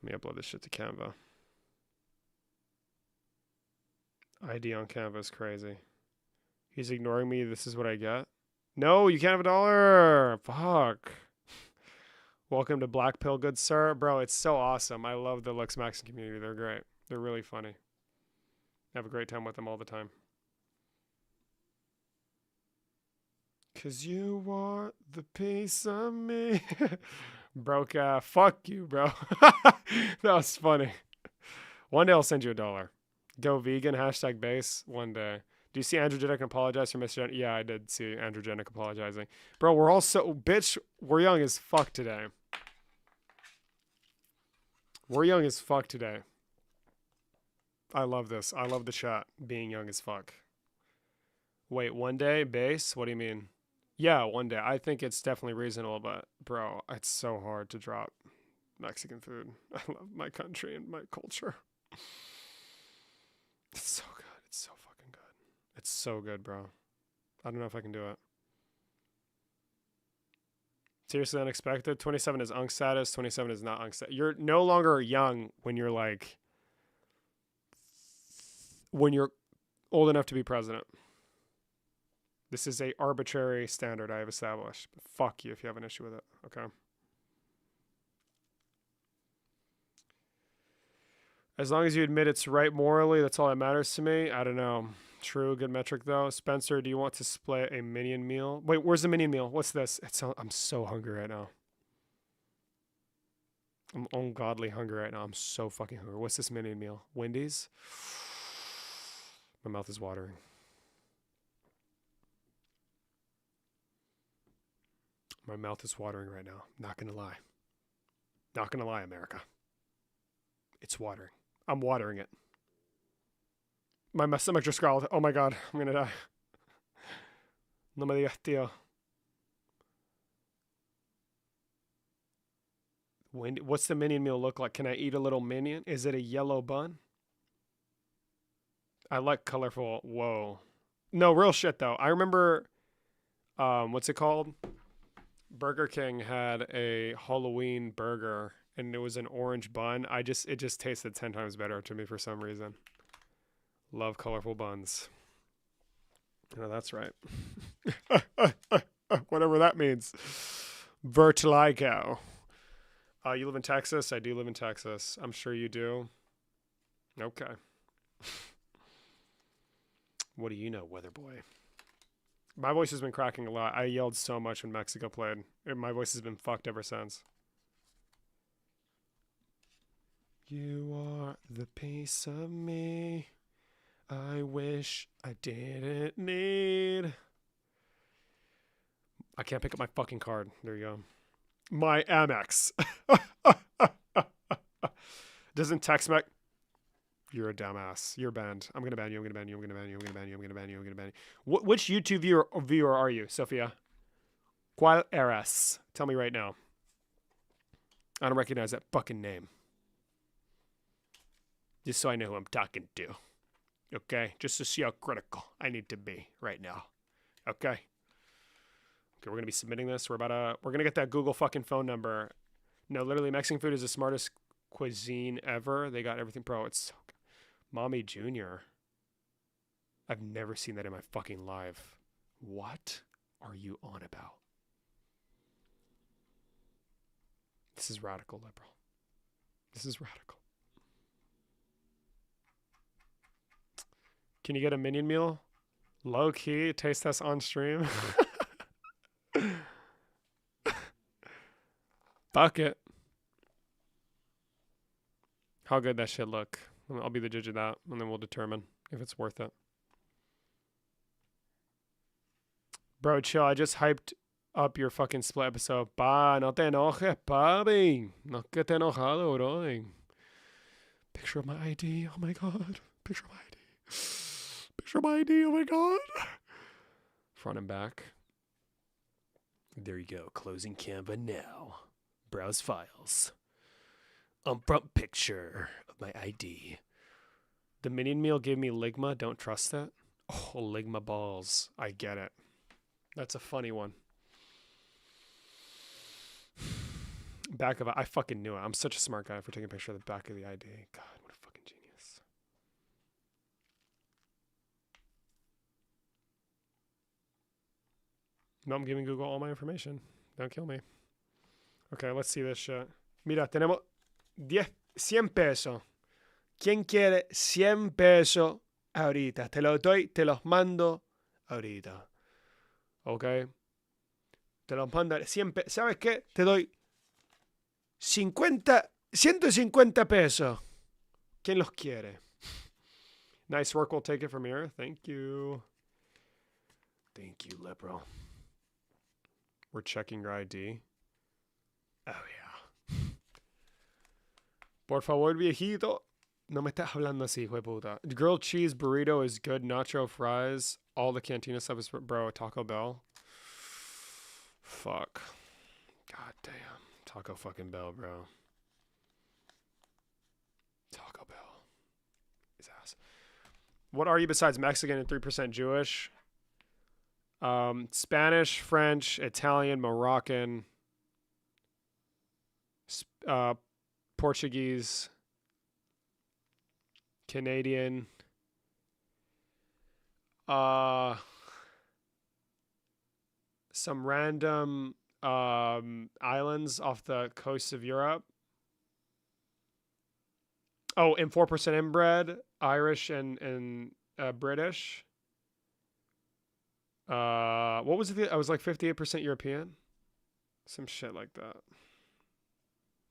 Let me upload this shit to Canva. ID on Canva is crazy. He's ignoring me. This is what I get. No, you can't have $1. Fuck. Welcome to Black Pill, good sir. Bro, it's so awesome. I love the Lux Maxing community. They're great. They're really funny. I have a great time with them all the time. Cause you want the piece of me. Broke, fuck you, bro. That was funny. One day I'll send you $1. Go vegan, #base, one day. Do you see Andrew Janik apologize for Mr. Janik? Yeah, I did see Andrew Janik apologizing. Bro, we're all so, bitch, we're young as fuck today. We're young as fuck today. I love this. I love the chat, being young as fuck. Wait, one day, base? What do you mean? Yeah, one day. I think it's definitely reasonable, but bro, it's so hard to drop Mexican food. I love my country and my culture. It's so good. It's so fucking good. It's so good, bro. I don't know if I can do it. Seriously unexpected. 27 is unk status. 27 is not unk status. You're no longer young when you're like, when you're old enough to be president. This is a arbitrary standard I have established. But fuck you if you have an issue with it. Okay. As long as you admit it's right morally, that's all that matters to me. I don't know. True, good metric though. Spencer, do you want to split a minion meal? Wait, where's the minion meal? What's this? I'm so hungry right now. I'm ungodly hungry right now. I'm so fucking hungry. What's this minion meal? Wendy's? My mouth is watering. My mouth is watering right now. Not gonna lie. Not gonna lie, America. It's watering. I'm watering it. My stomach just growled. Oh my god, I'm gonna die. No me digas, tío. What's the minion meal look like? Can I eat a little minion? Is it a yellow bun? I like colorful. Whoa. No, real shit though. I remember, what's it called? Burger King had a Halloween burger, and it was an orange bun. It just tasted 10 times better to me for some reason. Love colorful buns. No, that's right. Whatever that means. Vertigo. You live in Texas? I do live in Texas. I'm sure you do. Okay. What do you know, weather boy? My voice has been cracking a lot. I yelled so much when Mexico played. My voice has been fucked ever since. You are the piece of me I wish I didn't need. I can't pick up my fucking card. There you go. My Amex. Doesn't Tex-Mex... You're a dumbass. You're banned. I'm gonna ban you. I'm gonna ban you. I'm gonna ban you. I'm gonna ban you. I'm gonna ban you. I'm gonna ban you. Which YouTube viewer are you, Sophia? ¿Cuál eres? Tell me right now. I don't recognize that fucking name. Just so I know who I'm talking to. Okay? Just to see how critical I need to be right now. Okay? Okay, we're gonna be submitting this. We're gonna get that Google fucking phone number. No, literally, Mexican food is the smartest cuisine ever. They got everything pro. It's so good. Mommy Jr. I've never seen that in my fucking life. What are you on about? This is radical liberal. This is radical. Can you get a minion meal? Low key, taste test on stream. Fuck it. How good that shit look. I'll be the judge of that, and then we'll determine if it's worth it. Bro, chill. I just hyped up your fucking split episode. Pa, no te enojes, papi. No que te enojado, bro. Picture of my ID. Oh my god. Picture of my ID. Picture of my ID. Oh my god. Front and back. There you go. Closing Canva now. Browse files. Front picture of my ID. The minion meal gave me Ligma. Don't trust it. Oh, Ligma balls. I get it. That's a funny one. Back of it. I fucking knew it. I'm such a smart guy for taking a picture of the back of the ID. God, what a fucking genius. No, I'm giving Google all my information. Don't kill me. Okay, let's see this shit. Mira, tenemos 100 pesos. ¿Quién quiere 100 pesos ahorita? Te los doy, te los mando ahorita. Ok. Te los mando 100 pesos. ¿Sabes qué? Te doy 150 pesos. ¿Quién los quiere? Nice work. We'll take it from here. Thank you. Thank you, liberal. We're checking your ID. Oh, yeah. Por favor, viejito. No me estás hablando así, hijo de puta. Grilled cheese burrito is good. Nacho fries. All the cantina stuff is... Bro, Taco Bell. Fuck. God damn. Taco fucking Bell, bro. Taco Bell. His ass. What are you besides Mexican and 3% Jewish? Spanish, French, Italian, Moroccan, Portuguese, Canadian, some random islands off the coast of Europe. Oh, and 4% inbred, Irish and British. What was it? I was like 58% European. Some shit like that.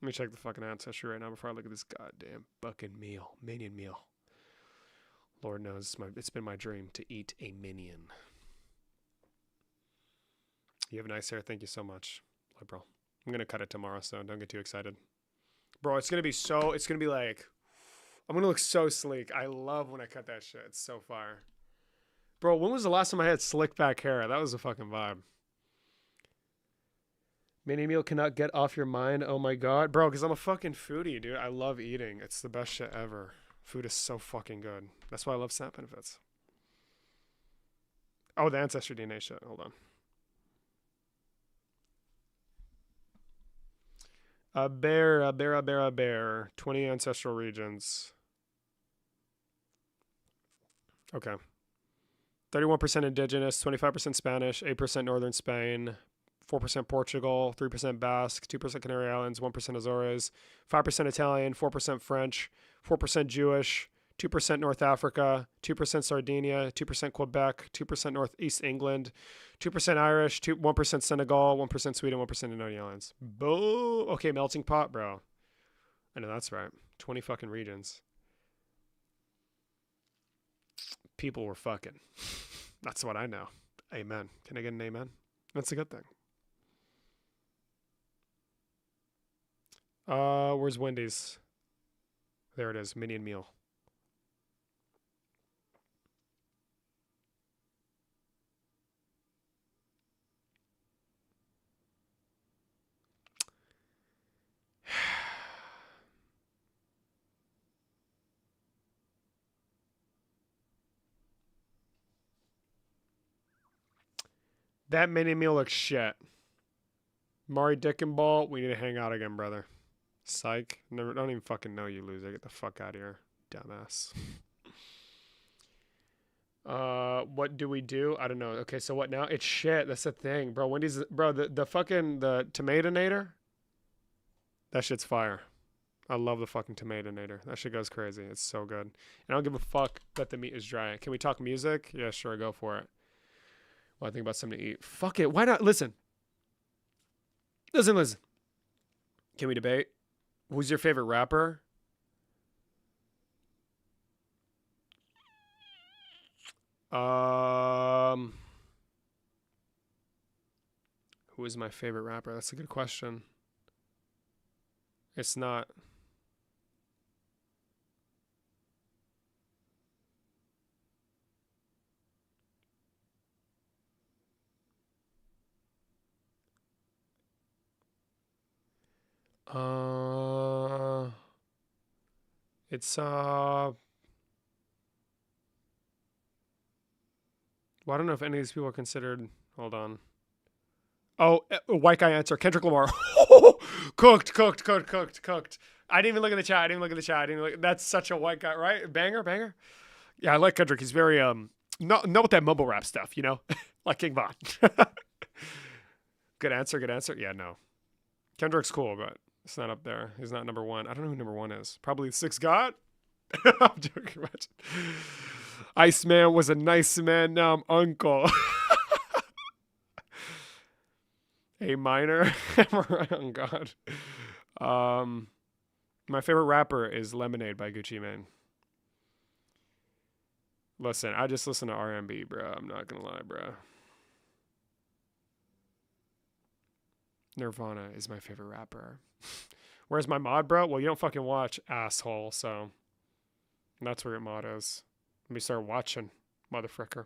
Let me check the fucking ancestry right now before I look at this goddamn fucking meal. Minion meal. Lord knows it's been my dream to eat a minion. You have nice hair. Thank you so much, liberal. I'm going to cut it tomorrow, so don't get too excited. Bro, it's going to be like I'm gonna look so sleek. I love when I cut that shit. It's so fire. Bro, when was the last time I had slick back hair? That was a fucking vibe. Mini meal cannot get off your mind. Oh my god. Bro, because I'm a fucking foodie, dude. I love eating. It's the best shit ever. Food is so fucking good. That's why I love SNAP benefits. Oh, the Ancestry DNA shit. Hold on. A bear. 20 ancestral regions. Okay. 31% indigenous, 25% Spanish, 8% northern Spain, 4% Portugal, 3% Basque, 2% Canary Islands, 1% Azores, 5% Italian, 4% French, 4% Jewish, 2% North Africa, 2% Sardinia, 2% Quebec, 2% Northeast England, 2% Irish, 1% Senegal, 1% Sweden, 1% Indian Islands. Boo! Okay, melting pot, bro. I know that's right. 20 fucking regions. People were fucking. That's what I know. Amen. Can I get an amen? That's a good thing. Where's Wendy's? There it is. Minion meal. That mini meal looks shit. Mari Dickenball, we need to hang out again, brother. Psych. Never, don't even fucking know you, loser. Get the fuck out of here, dumbass. What do we do? I don't know. Okay, so what now? It's shit. That's the thing, bro. Wendy's, bro. The fucking the Tomatonator. That shit's fire. I love the fucking Tomatonator. That shit goes crazy. It's so good. And I don't give a fuck that the meat is dry. Can we talk music? Yeah, sure. Go for it. Well, I think about something to eat. Fuck it. Why not? Listen. Listen. Can we debate? Who's your favorite rapper? Who is my favorite rapper? That's a good question. It's not. It's well, I don't know if any of these people are considered. Hold on. Oh, white guy answer. Kendrick Lamar. Cooked. I didn't even look at the chat. That's such a white guy, right? Banger. Yeah, I like Kendrick. He's very not with that mumble rap stuff, you know, like King Von. Good answer. Yeah, no. Kendrick's cool, but it's not up there. He's not number one. I don't know who number one is. Probably Six God. I'm joking. Iceman was a nice man. Now I'm uncle. A minor. Oh God. My favorite rapper is Lemonade by Gucci Mane. Listen, I just listen to R&B, bro. I'm not gonna lie, bro. Nirvana is my favorite rapper. Where's my mod, bro? Well, you don't fucking watch, asshole, so that's where your mod is. Let me start watching, motherfricker.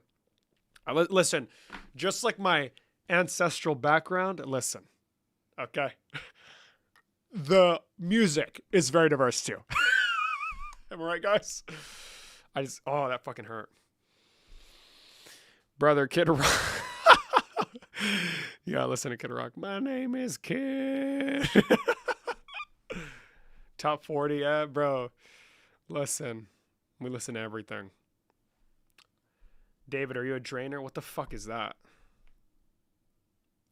Listen, just like my ancestral background, listen, okay? The music is very diverse, too. Am I right, guys? Oh, that fucking hurt. Brother, Kid Rock. Yeah, listen to Kid Rock. My name is Kid. Top 40, yeah, bro. Listen, we listen to everything. David, are you a drainer? What the fuck is that?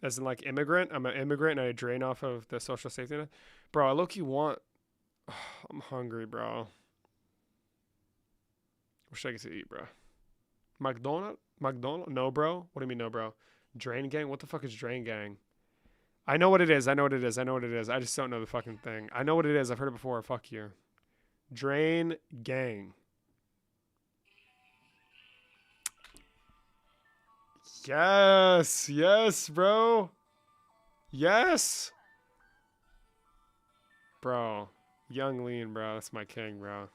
As in, like, immigrant? I'm an immigrant and I drain off of the social safety net? Bro, I low-key want... Oh, I'm hungry, bro. What should I get to eat, bro? McDonald? No, bro? What do you mean, no, bro? Drain Gang? What the fuck is Drain Gang? I know what it is. I just don't know the fucking thing. I know what it is. I've heard it before. Fuck you. Drain Gang. Yes, bro. Yes. Bro. Young Lean, bro. That's my king, bro.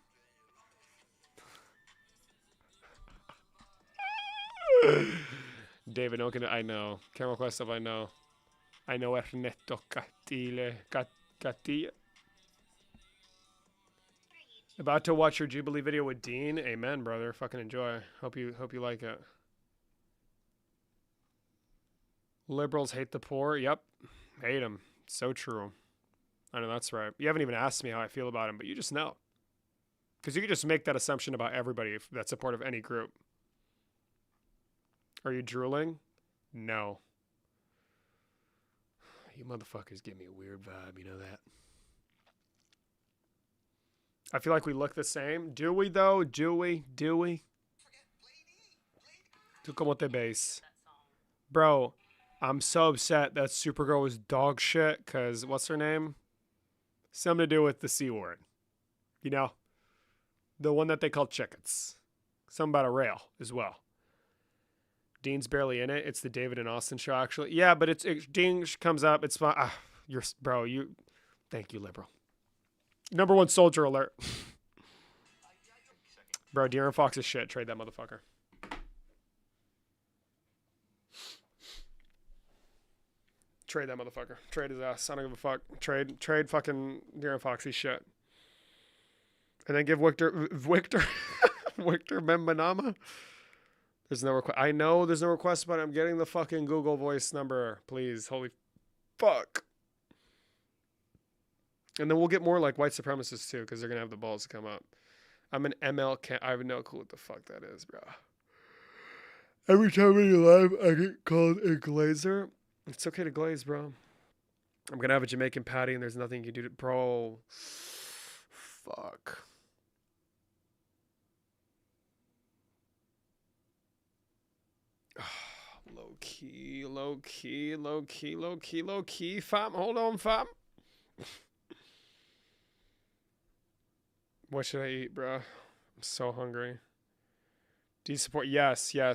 David Oken, I know. Camera Quest stuff, I know. I know Ernesto Catilla. About to watch your Jubilee video with Dean. Amen, brother. Fucking enjoy. Hope you like it. Liberals hate the poor. Yep. Hate them. So true. I know that's right. You haven't even asked me how I feel about him, but you just know. Because you can just make that assumption about everybody that's a part of any group. Are you drooling? No. You motherfuckers give me a weird vibe, you know that? I feel like we look the same. Do we, though? Do we? Do we? Tu como te ves? Bro, I'm so upset that Supergirl was dog shit, because what's her name? Something to do with the C word. You know? The one that they call chickens. Something about a rail as well. Dean's barely in it. It's the David and Austin show, actually. Yeah, but Dean comes up. It's fine. Thank you, liberal. Number one soldier alert. Bro, De'Aaron Fox is shit. Trade that motherfucker. Trade that motherfucker. Trade his ass. I don't give a fuck. Trade fucking De'Aaron Fox. He's shit. And then give Victor Membanama. There's no request. I know there's no request, but I'm getting the fucking Google Voice number. Please. Holy fuck. And then we'll get more like white supremacists too, because they're going to have the balls to come up. I'm an ML I have no clue what the fuck that is, bro. Every time I do live, I get called a glazer. It's okay to glaze, bro. I'm going to have a Jamaican patty and there's nothing you can do to... Bro. Fuck. Low key, fam. Hold on, fam. What should I eat, bro? I'm so hungry. Do you support? Yes. I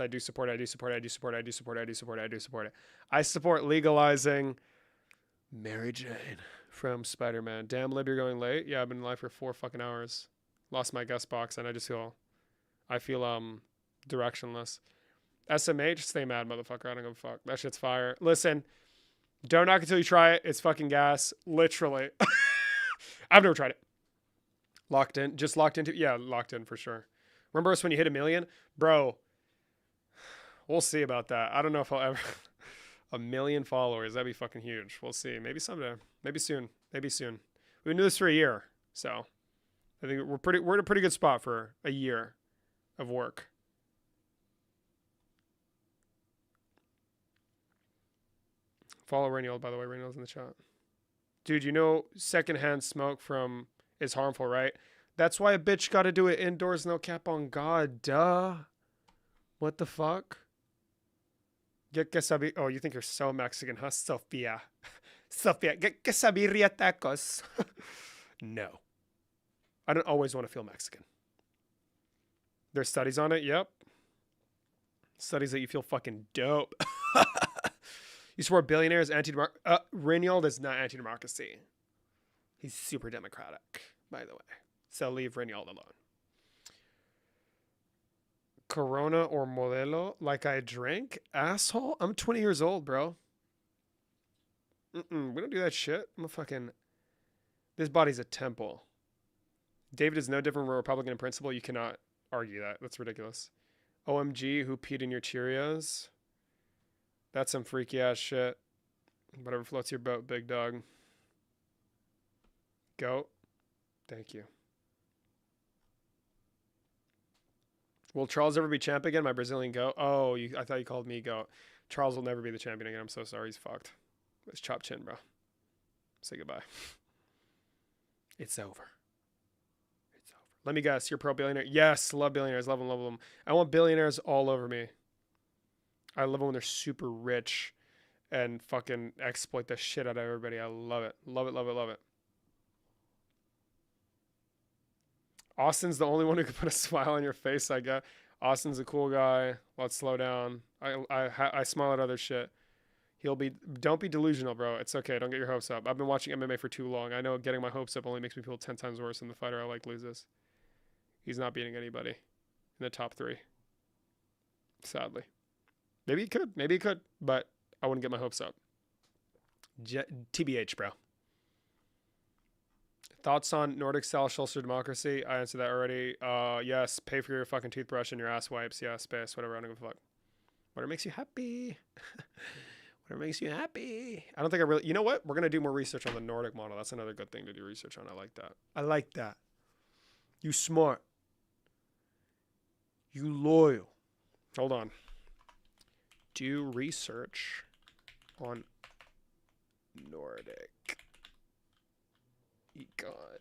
do support it. I support legalizing Mary Jane from Spider-Man. Damn, Lib, you're going late. Yeah, I've been live for 4 fucking hours. Lost my guest box, and I feel directionless. SMH, stay mad, motherfucker. I don't give a fuck. That shit's fire. Listen, don't knock until you try it. It's fucking gas. Literally. I've never tried it. Locked in for sure. Remember us when you hit 1 million? Bro, we'll see about that. I don't know if I'll ever... 1 million followers. That'd be fucking huge. We'll see. Maybe someday. Maybe soon. We've been doing this for a year. So I think we're in a pretty good spot for a year of work. Follow Rainiel, by the way. Rainiel's in the chat. Dude, you know secondhand smoke is harmful, right? That's why a bitch got to do it indoors, no cap on God. Duh. What the fuck? Get quesabirria. Oh, you think you're so Mexican, huh, Sophia? Sophia, get quesabirria tacos. No. I don't always want to feel Mexican. There's studies on it, yep. Studies that you feel fucking dope. You support billionaires, Rainiel is not anti-democracy. He's super democratic, by the way. So leave Rainiel alone. Corona or Modelo, like I drink? Asshole? I'm 20 years old, bro. We don't do that shit. This body's a temple. David is no different from a Republican in principle. You cannot argue that. That's ridiculous. OMG, who peed in your Cheerios? That's some freaky ass shit. Whatever floats your boat, big dog. Goat. Thank you. Will Charles ever be champ again? My Brazilian goat. Oh, I thought you called me goat. Charles will never be the champion again. I'm so sorry. He's fucked. Let's chop chin, bro. Say goodbye. It's over. Let me guess. You're pro billionaire? Yes. Love billionaires. Love them. I want billionaires all over me. I love it when they're super rich and fucking exploit the shit out of everybody. I love it. Love it. Austin's the only one who can put a smile on your face, I guess. Austin's a cool guy. Let's slow down. I smile at other shit. Don't be delusional, bro. It's okay. Don't get your hopes up. I've been watching MMA for too long. I know getting my hopes up only makes me feel 10 times worse than the fighter I like loses. He's not beating anybody in the top 3. Sadly. Maybe he could. Maybe he could. But I wouldn't get my hopes up. TBH, bro. Thoughts on Nordic style social democracy? I answered that already. Yes. Pay for your fucking toothbrush and your ass wipes. Yeah, space, whatever. I don't give a fuck. Whatever makes you happy. Whatever makes you happy. I don't think I really... You know what? We're going to do more research on the Nordic model. That's another good thing to do research on. I like that. I like that. You smart. You loyal. Hold on. Do research on Nordic econ.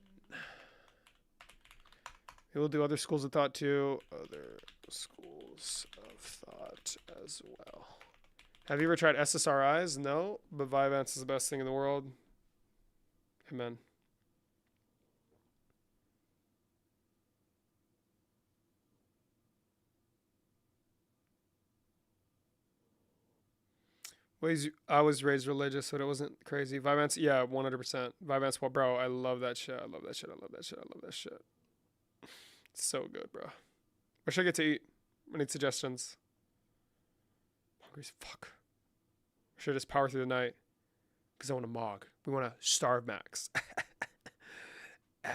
We will do other schools of thought too. Other schools of thought as well. Have you ever tried SSRIs? No, but Vyvanse is the best thing in the world. Amen. I was raised religious, so it wasn't crazy. Vyvanse, yeah, 100%. Vyvanse, well, bro, I love that shit. I love that shit. I love that shit. I love that shit. It's so good, bro. Where should I get to eat? I need suggestions. I'm hungry as fuck. I should just power through the night. Because I want to mog. We want to starve max. Oh, yeah.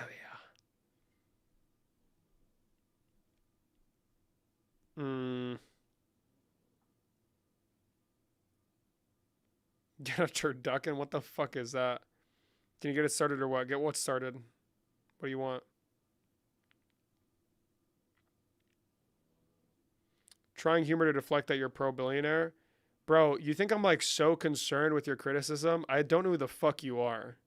Get a turducken? What the fuck is that? Can you get it started or what? Get what started? What do you want? Trying humor to deflect that you're pro-billionaire? Bro, you think I'm like so concerned with your criticism? I don't know who the fuck you are.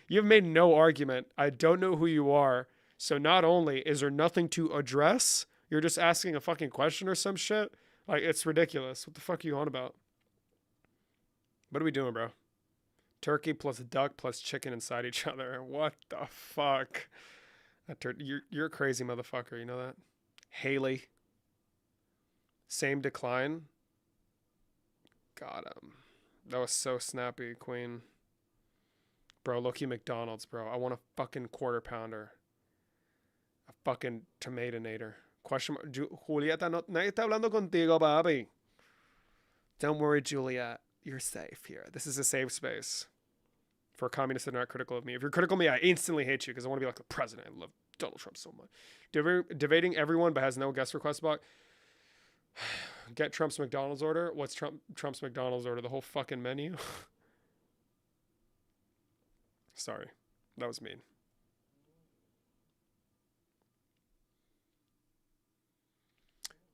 You've made no argument. I don't know who you are. So not only is there nothing to address, you're just asking a fucking question or some shit. Like, it's ridiculous. What the fuck are you on about? What are we doing, bro? Turkey plus duck plus chicken inside each other. What the fuck? You're a crazy motherfucker. You know that? Haley. Same decline. Got him. That was so snappy, Queen. Bro, low-key McDonald's, bro. I want a fucking quarter pounder. A fucking tomatonator. Question mark. Julieta, nadie está hablando contigo, papi. Don't worry, Juliet. You're safe here. This is a safe space for communists that are not critical of me. If you're critical of me, I instantly hate you because I want to be like the president. I love Donald Trump so much. Debating everyone but has no guest request box. Get Trump's McDonald's order. What's Trump's McDonald's order? The whole fucking menu? Sorry. That was mean.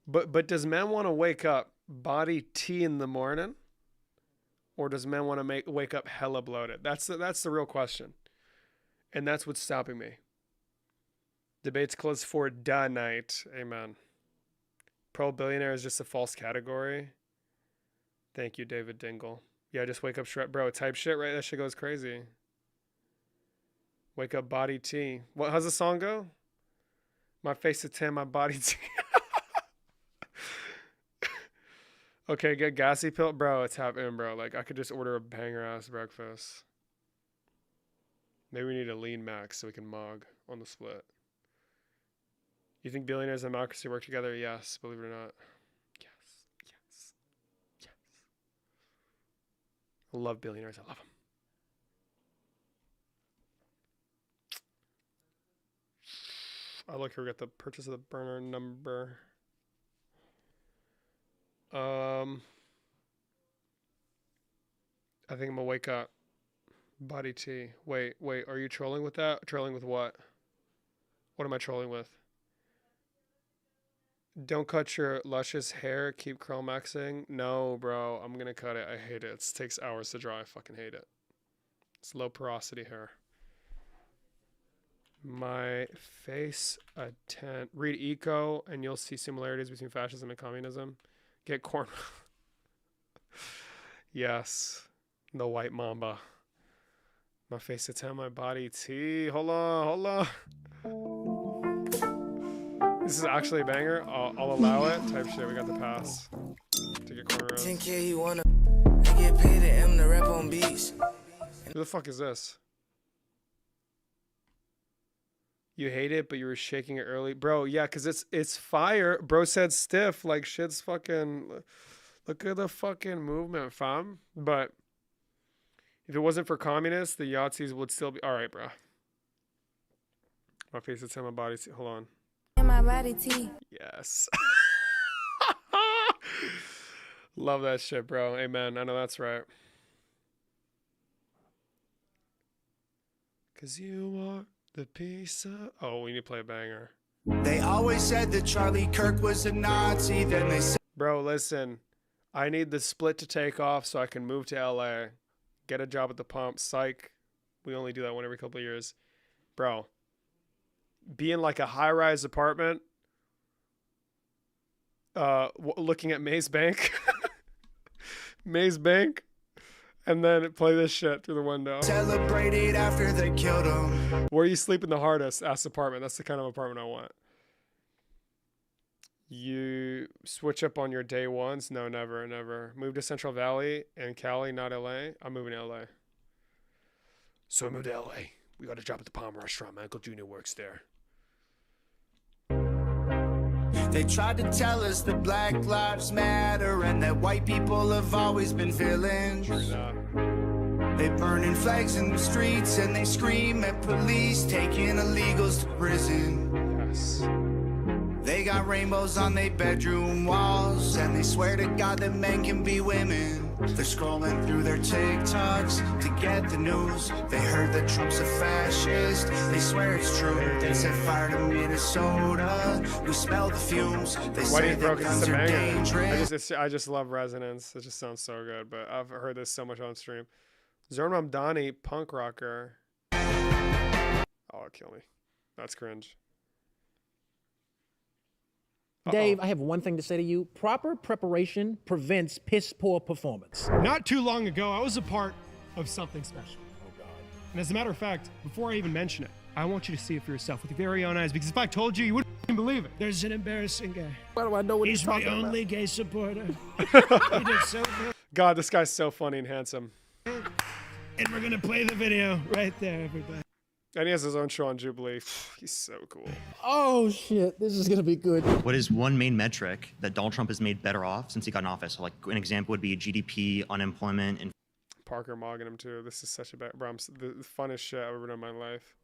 But does man want to wake up body tea in the morning? Or does man want to wake up hella bloated? That's the real question. And that's what's stopping me. Debates closed for da night. Amen. Pro-billionaire is just a false category. Thank you, David Dingle. Yeah, just wake up shred. Bro, type shit, right? That shit goes crazy. Wake up body tea. What? How's the song go? My face is tan, my body tea. Okay, get gassy pill. Bro, it's happening, bro. Like, I could just order a banger-ass breakfast. Maybe we need a lean max so we can mog on the split. You think billionaires and democracy work together? Yes, believe it or not. Yes. I love billionaires. I love them. I look here. We got the purchase of the burner number. I think I'm gonna wake up. Body tea. Wait, are you trolling with that? Trolling with what? What am I trolling with? Don't cut your luscious hair. Keep curl maxing. No, bro. I'm gonna cut it. I hate it. It takes hours to dry. I fucking hate it. It's low porosity hair. My face a 10. Read Eco and you'll see similarities between fascism and communism. Get corn. Yes. The white mamba. My face a 10, my body tea. Hold on. This is actually a banger. I'll allow it. Type shit. We got the pass. To get corn roast. 10K you wanna get paid at M to rap on beats. Who the fuck is this? You hate it, but you were shaking it early, bro. Yeah, cause it's fire. Bro said stiff, like shit's fucking. Look at the fucking movement, fam. But if it wasn't for communists, the Yahtzees would still be all right, bro. My face is in my body. Hold on. In my body tea. Yes. Love that shit, bro. Amen. I know that's right. Cause you are the piece of... Oh, we need to play a banger. They always said that Charlie Kirk was a Nazi. Then they said, Bro, listen. I need the split to take off so I can move to LA. Get a job at the pump. Psych. We only do that one every couple of years. Bro. Be in like a high-rise apartment. Looking at Maze Bank. Maze Bank. And then play this shit through the window. celebrated after they killed him. Where you sleeping the hardest? Ass apartment. That's the kind of apartment I want. You switch up on your day ones? No, never, never. Move to Central Valley and Cali, not LA. I'm moving to LA. So I moved to LA. We got a job at the Palm Restaurant. My Uncle Junior works there. They tried to tell us that Black Lives Matter and that white people have always been villains. They burning flags in the streets and they scream at police taking illegals to prison. Yes. They got rainbows on their bedroom walls and they swear to God that men can be women. They're scrolling through their TikToks to get the news. They heard that Trump's a fascist. They swear it's true. They set fire to Minnesota. We smell the fumes. They Why say do you that broke guns it's a are banger? dangerous. I just love Resonance. It just sounds so good. But I've heard this so much on stream. Zorn Mamdani, punk rocker. Oh, kill me. That's cringe. Dave, I have one thing to say to you. Proper preparation prevents piss poor performance. Not too long ago, I was a part of something special. Oh, God. And as a matter of fact, before I even mention it, I want you to see it for yourself with your very own eyes, because if I told you, you wouldn't believe it. There's an embarrassing guy. Why do I know what He's he's my talking only about? gay supporter. He did so good. God, this guy's so funny and handsome. And we're going to play the video right there, everybody. And he has his own show on Jubilee. He's so cool. Oh, shit. This is going to be good. What is one main metric that Donald Trump has made better off since he got in office? So like an example would be GDP, unemployment, and Parker mogging him too. This is such a bad, bro. The funnest shit I've ever done in my life.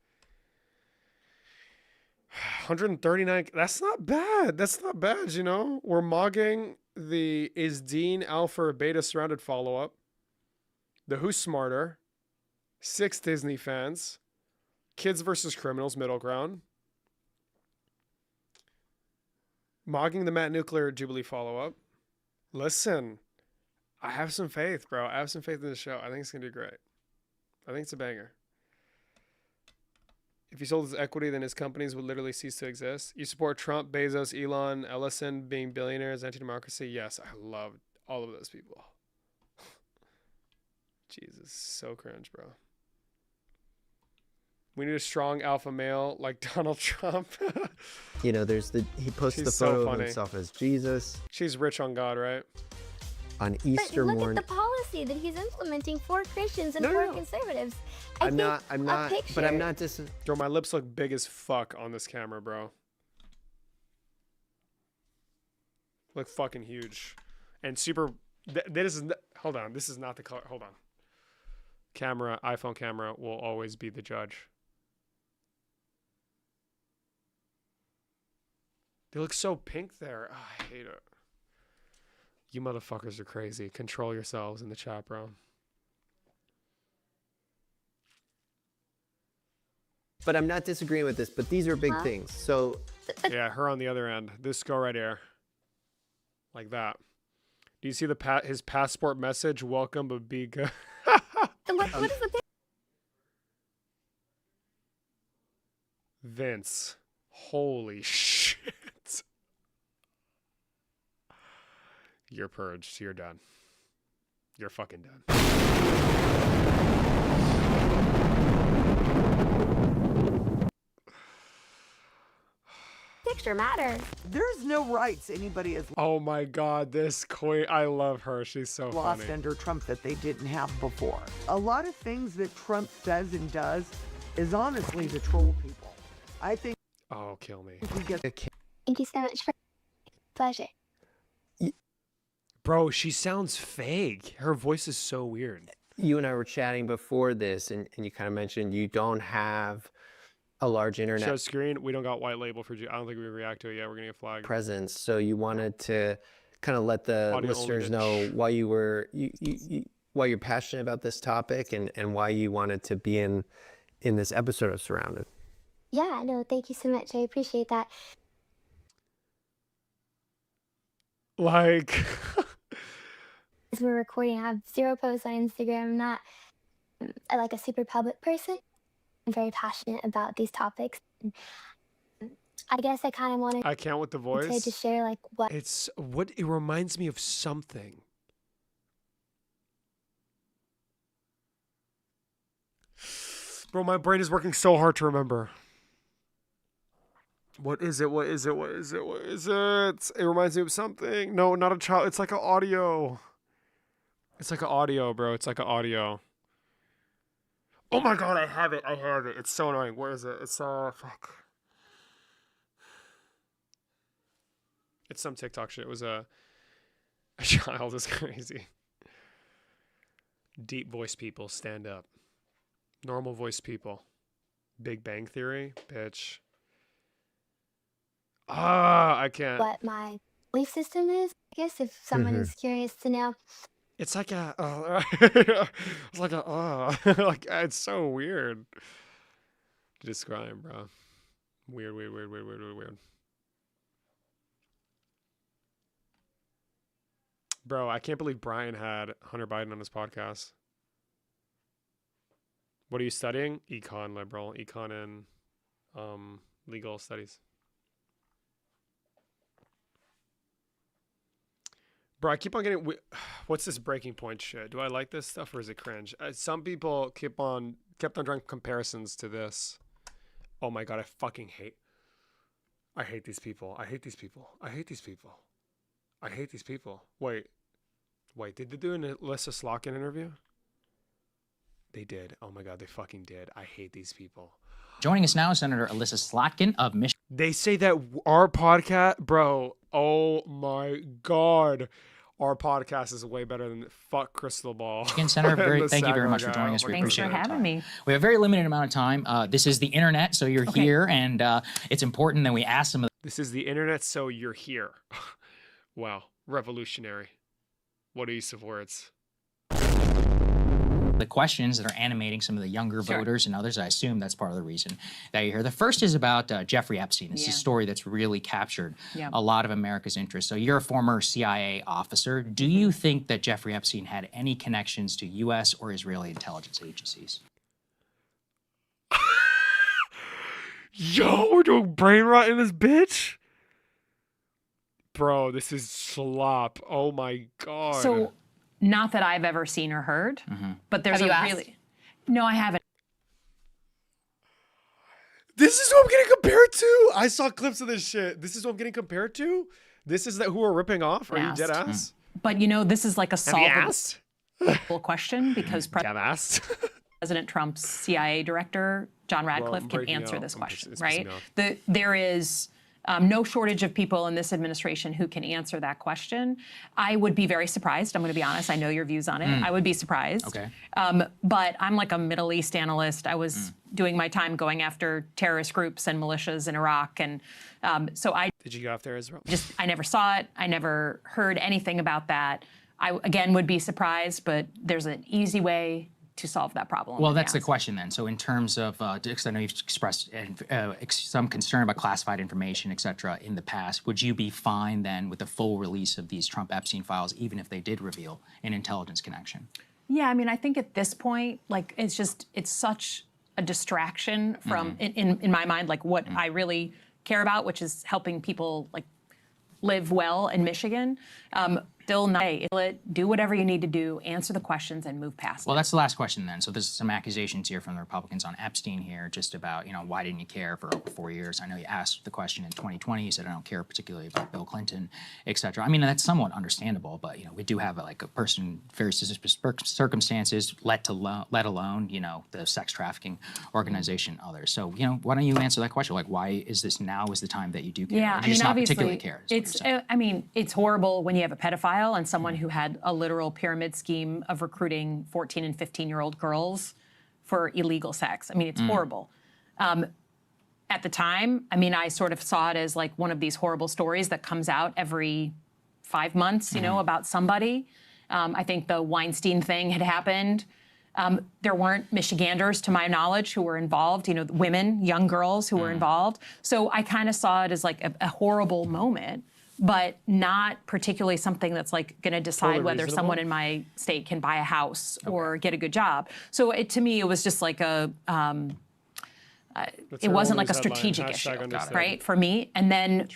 139. That's not bad. That's not bad, you know? We're mogging the Is Dean Alpha or Beta Surrounded follow-up. The Who's Smarter. 6 Disney Fans. Kids versus Criminals, Middle Ground. Mogging the Matt Nuclear Jubilee follow-up. Listen, I have some faith, bro. I have some faith in the show. I think it's going to do great. I think it's a banger. If he sold his equity, then his companies would literally cease to exist. You support Trump, Bezos, Elon, Ellison being billionaires, anti-democracy? Yes, I love all of those people. Jesus, so cringe, bro. We need a strong alpha male like Donald Trump. You know, he posts the photo of himself as Jesus. She's rich on God, right? On Easter But look morning. at the policy that he's implementing for Christians and for conservatives. I'm not, but I'm not just. Bro, my lips look big as fuck on this camera, bro. Look fucking huge. And super, hold on, this is not the color, hold on. Camera, iPhone camera will always be the judge. They look so pink there. Oh, I hate it. You motherfuckers are crazy. Control yourselves in the chat, bro. But I'm not disagreeing with this, but these are big things. So. Yeah, her on the other end. This girl right here. Like that. Do you see his passport message? Welcome, but be good. What is the Vince. Holy shit. You're purged. You're done. You're fucking done. picture matter? There's no rights anybody has Oh my god, this queen. I love her. She's so lost funny. under Trump that they didn't have before. A lot of things that Trump says and does is honestly to troll people. I think. Oh, kill me. We get Thank you so much for pleasure. Bro, she sounds fake. Her voice is so weird. You and I were chatting before this, and you kind of mentioned you don't have a large internet Show screen. We don't got white label for I don't think we can react to it yet. We're gonna get flagged. presence, so you wanted to kind of let the Audio listeners only, know why you were why you're passionate about this topic and why you wanted to be in this episode of Surrounded. Yeah, no, thank you so much. I appreciate that. Like, As we're recording, I have 0 posts on Instagram. I'm not like a super public person. I'm very passionate about these topics. I guess I kind of wanted I can't with the to voice. just share like what It reminds me of something. Bro, my brain is working so hard to remember. What is it? What is it? What is it? What is it? It reminds me of something. No, not a child. It's like an audio. It's like an audio, bro. It's like an audio. Oh my god, I have it. I have it. It's so annoying. Where is it? It's fuck. It's some TikTok shit. It was a child. Is crazy. Deep voice people stand up. Normal voice people. Big Bang Theory, bitch. I can't. what my belief system is. I guess if someone is curious to know. It's like a, it's like a, like it's so weird to describe, bro. Weird. Bro, I can't believe Brian had Hunter Biden on his podcast. What are you studying? Econ, liberal, econ and legal studies. Bro, I keep on getting. What's this breaking point shit? Do I like this stuff or is it cringe? Some people kept on drawing comparisons to this. Oh my god, I fucking hate. I hate these people. I hate these people. I hate these people. I hate these people. Wait, did they do an Alyssa Slotkin interview? They did. Oh my god, they fucking did. I hate these people. Joining us now is Senator Alyssa Slotkin of Michigan. They say that our podcast, bro, oh my god, our podcast is way better than fuck Crystal Ball. Senator, thank you very much for joining us. We appreciate it. Thanks for having me. We have a very limited amount of time. This is the internet, so you're here, and it's important that we ask some of This is the internet, so you're here. Wow, revolutionary. What a use of words. the questions that are animating some of the younger voters and others. I assume that's part of the reason that you're here. The first is about Jeffrey Epstein. It's a story that's really captured a lot of America's interest. So you're a former CIA officer. Do you think that Jeffrey Epstein had any connections to U.S. or Israeli intelligence agencies? Yo, we're doing brain rot in this bitch? Bro, this is slop. Oh my God. So, not that I've ever seen or heard, but there's Have you asked? really... No, I haven't. This is what I'm getting compared to? I saw clips of this shit. This is what I'm getting compared to? This is that who we're ripping off? Are you dead ass? But you know, this is like a Have you asked? solvable question because asked? President Trump's CIA director, John Radcliffe, I'm can breaking answer out. this I'm question, pissing right? me off. There is no shortage of people in this administration who can answer that question. I would be very surprised. I'm going to be honest. I know your views on it. I would be surprised. Okay. But I'm like a Middle East analyst. I was doing my time going after terrorist groups and militias in Iraq. And so I Did you go after Israel? I never saw it. I never heard anything about that. I, again, would be surprised, but there's an easy way to solve that problem. Well, that's the question then. So in terms of, because I know you've expressed some concern about classified information, et cetera, in the past, would you be fine then with the full release of these Trump Epstein files, even if they did reveal an intelligence connection? Yeah, I mean, I think at this point, like, it's such a distraction from, in my mind, like what I really care about, which is helping people like live well in Michigan. still not do whatever you need to do, answer the questions, and move past Well, it. that's the last question then. So there's some accusations here from the Republicans on Epstein here, just about, why didn't you care for over 4 years? I know you asked the question in 2020. You said, I don't care particularly about Bill Clinton, et cetera. I mean, that's somewhat understandable, but, we do have a person, very specific circumstances, let alone, the sex trafficking organization, others. So, why don't you answer that question? Like, why is this now is the time that you do care? Yeah, Or do you just not particularly care? It's horrible when you have a pedophile and someone who had a literal pyramid scheme of recruiting 14 and 15-year-old girls for illegal sex. I mean, it's horrible. At the time, I sort of saw it as like one of these horrible stories that comes out every 5 months, about somebody. I think the Weinstein thing had happened. There weren't Michiganders, to my knowledge, who were involved, women, young girls who were involved. So I kind of saw it as like a horrible moment, but not particularly something that's like going to decide whether someone in my state can buy a house or get a good job. So to me, it was just like it wasn't like a strategic issue, right, for me. And then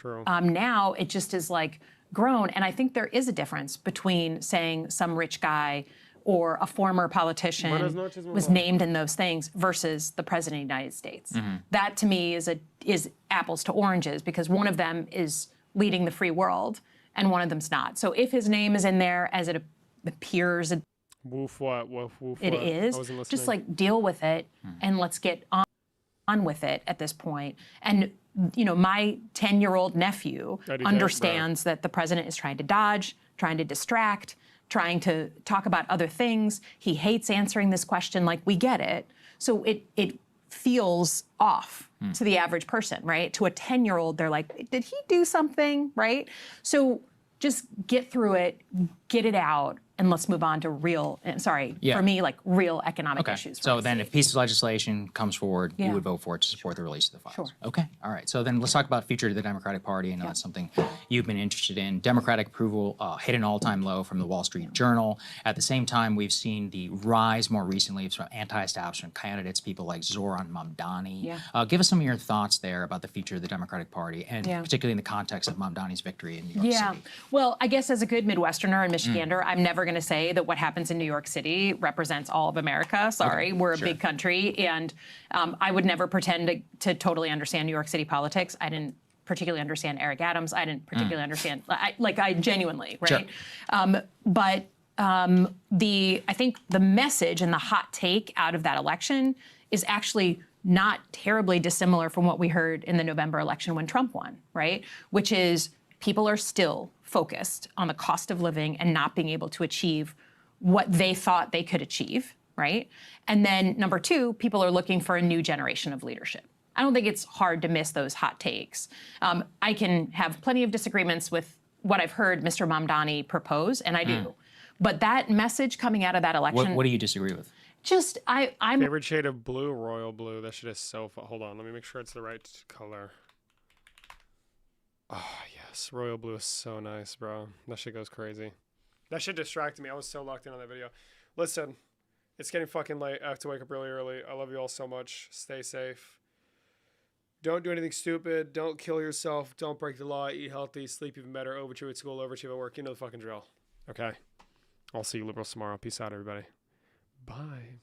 now it just is like grown. And I think there is a difference between saying some rich guy or a former politician was named in those things versus the president of the United States. That to me is apples to oranges, because one of them is leading the free world and one of them's not. So if his name is in there as it appears, Woof what? Woof it what? is, just like deal with it and let's get on with it at this point. And my 10-year-old nephew understands that the president is trying to dodge, trying to distract, trying to talk about other things. He hates answering this question. Like, we get it. So it feels off to the average person, right? To a 10-year-old, they're like, did he do something, right? So just get through it, get it out, and let's move on to for me, like real economic issues. So then if piece of legislation comes forward, you would vote for it to support the release of the files. Sure. Okay, all right. So then let's talk about future of the Democratic Party. I know that's something you've been interested in. Democratic approval hit an all-time low from the Wall Street Journal. At the same time, we've seen the rise more recently of anti-establishment candidates, people like Zoran Mamdani. Give us some of your thoughts there about the future of the Democratic Party, and particularly in the context of Mamdani's victory in New York City. Well, I guess as a good Midwesterner and Michigander, I'm never going to say that what happens in New York City represents all of America. Sorry, we're a big country, and I would never pretend to totally understand New York City politics. I didn't particularly understand Eric Adams. I didn't particularly understand, I genuinely, right? But I think the message and the hot take out of that election is actually not terribly dissimilar from what we heard in the November election when Trump won, right? Which is people are still focused on the cost of living and not being able to achieve what they thought they could achieve, right? And then number two, people are looking for a new generation of leadership. I don't think it's hard to miss those hot takes. I can have plenty of disagreements with what I've heard Mr. Mamdani propose, and I do. But that message coming out of that election— What do you disagree with? Just, I'm— Favorite shade of blue, royal blue. That shit is so fun. Hold on, let me make sure it's the right color. Oh, yes. Royal blue is so nice, bro. That shit goes crazy. That shit distracted me. I was so locked in on that video. Listen, it's getting fucking late. I have to wake up really early. I love you all so much. Stay safe. Don't do anything stupid. Don't kill yourself. Don't break the law. Eat healthy. Sleep even better. Overachieve at school. Overachieve at work. You know the fucking drill. Okay? I'll see you liberals tomorrow. Peace out, everybody. Bye.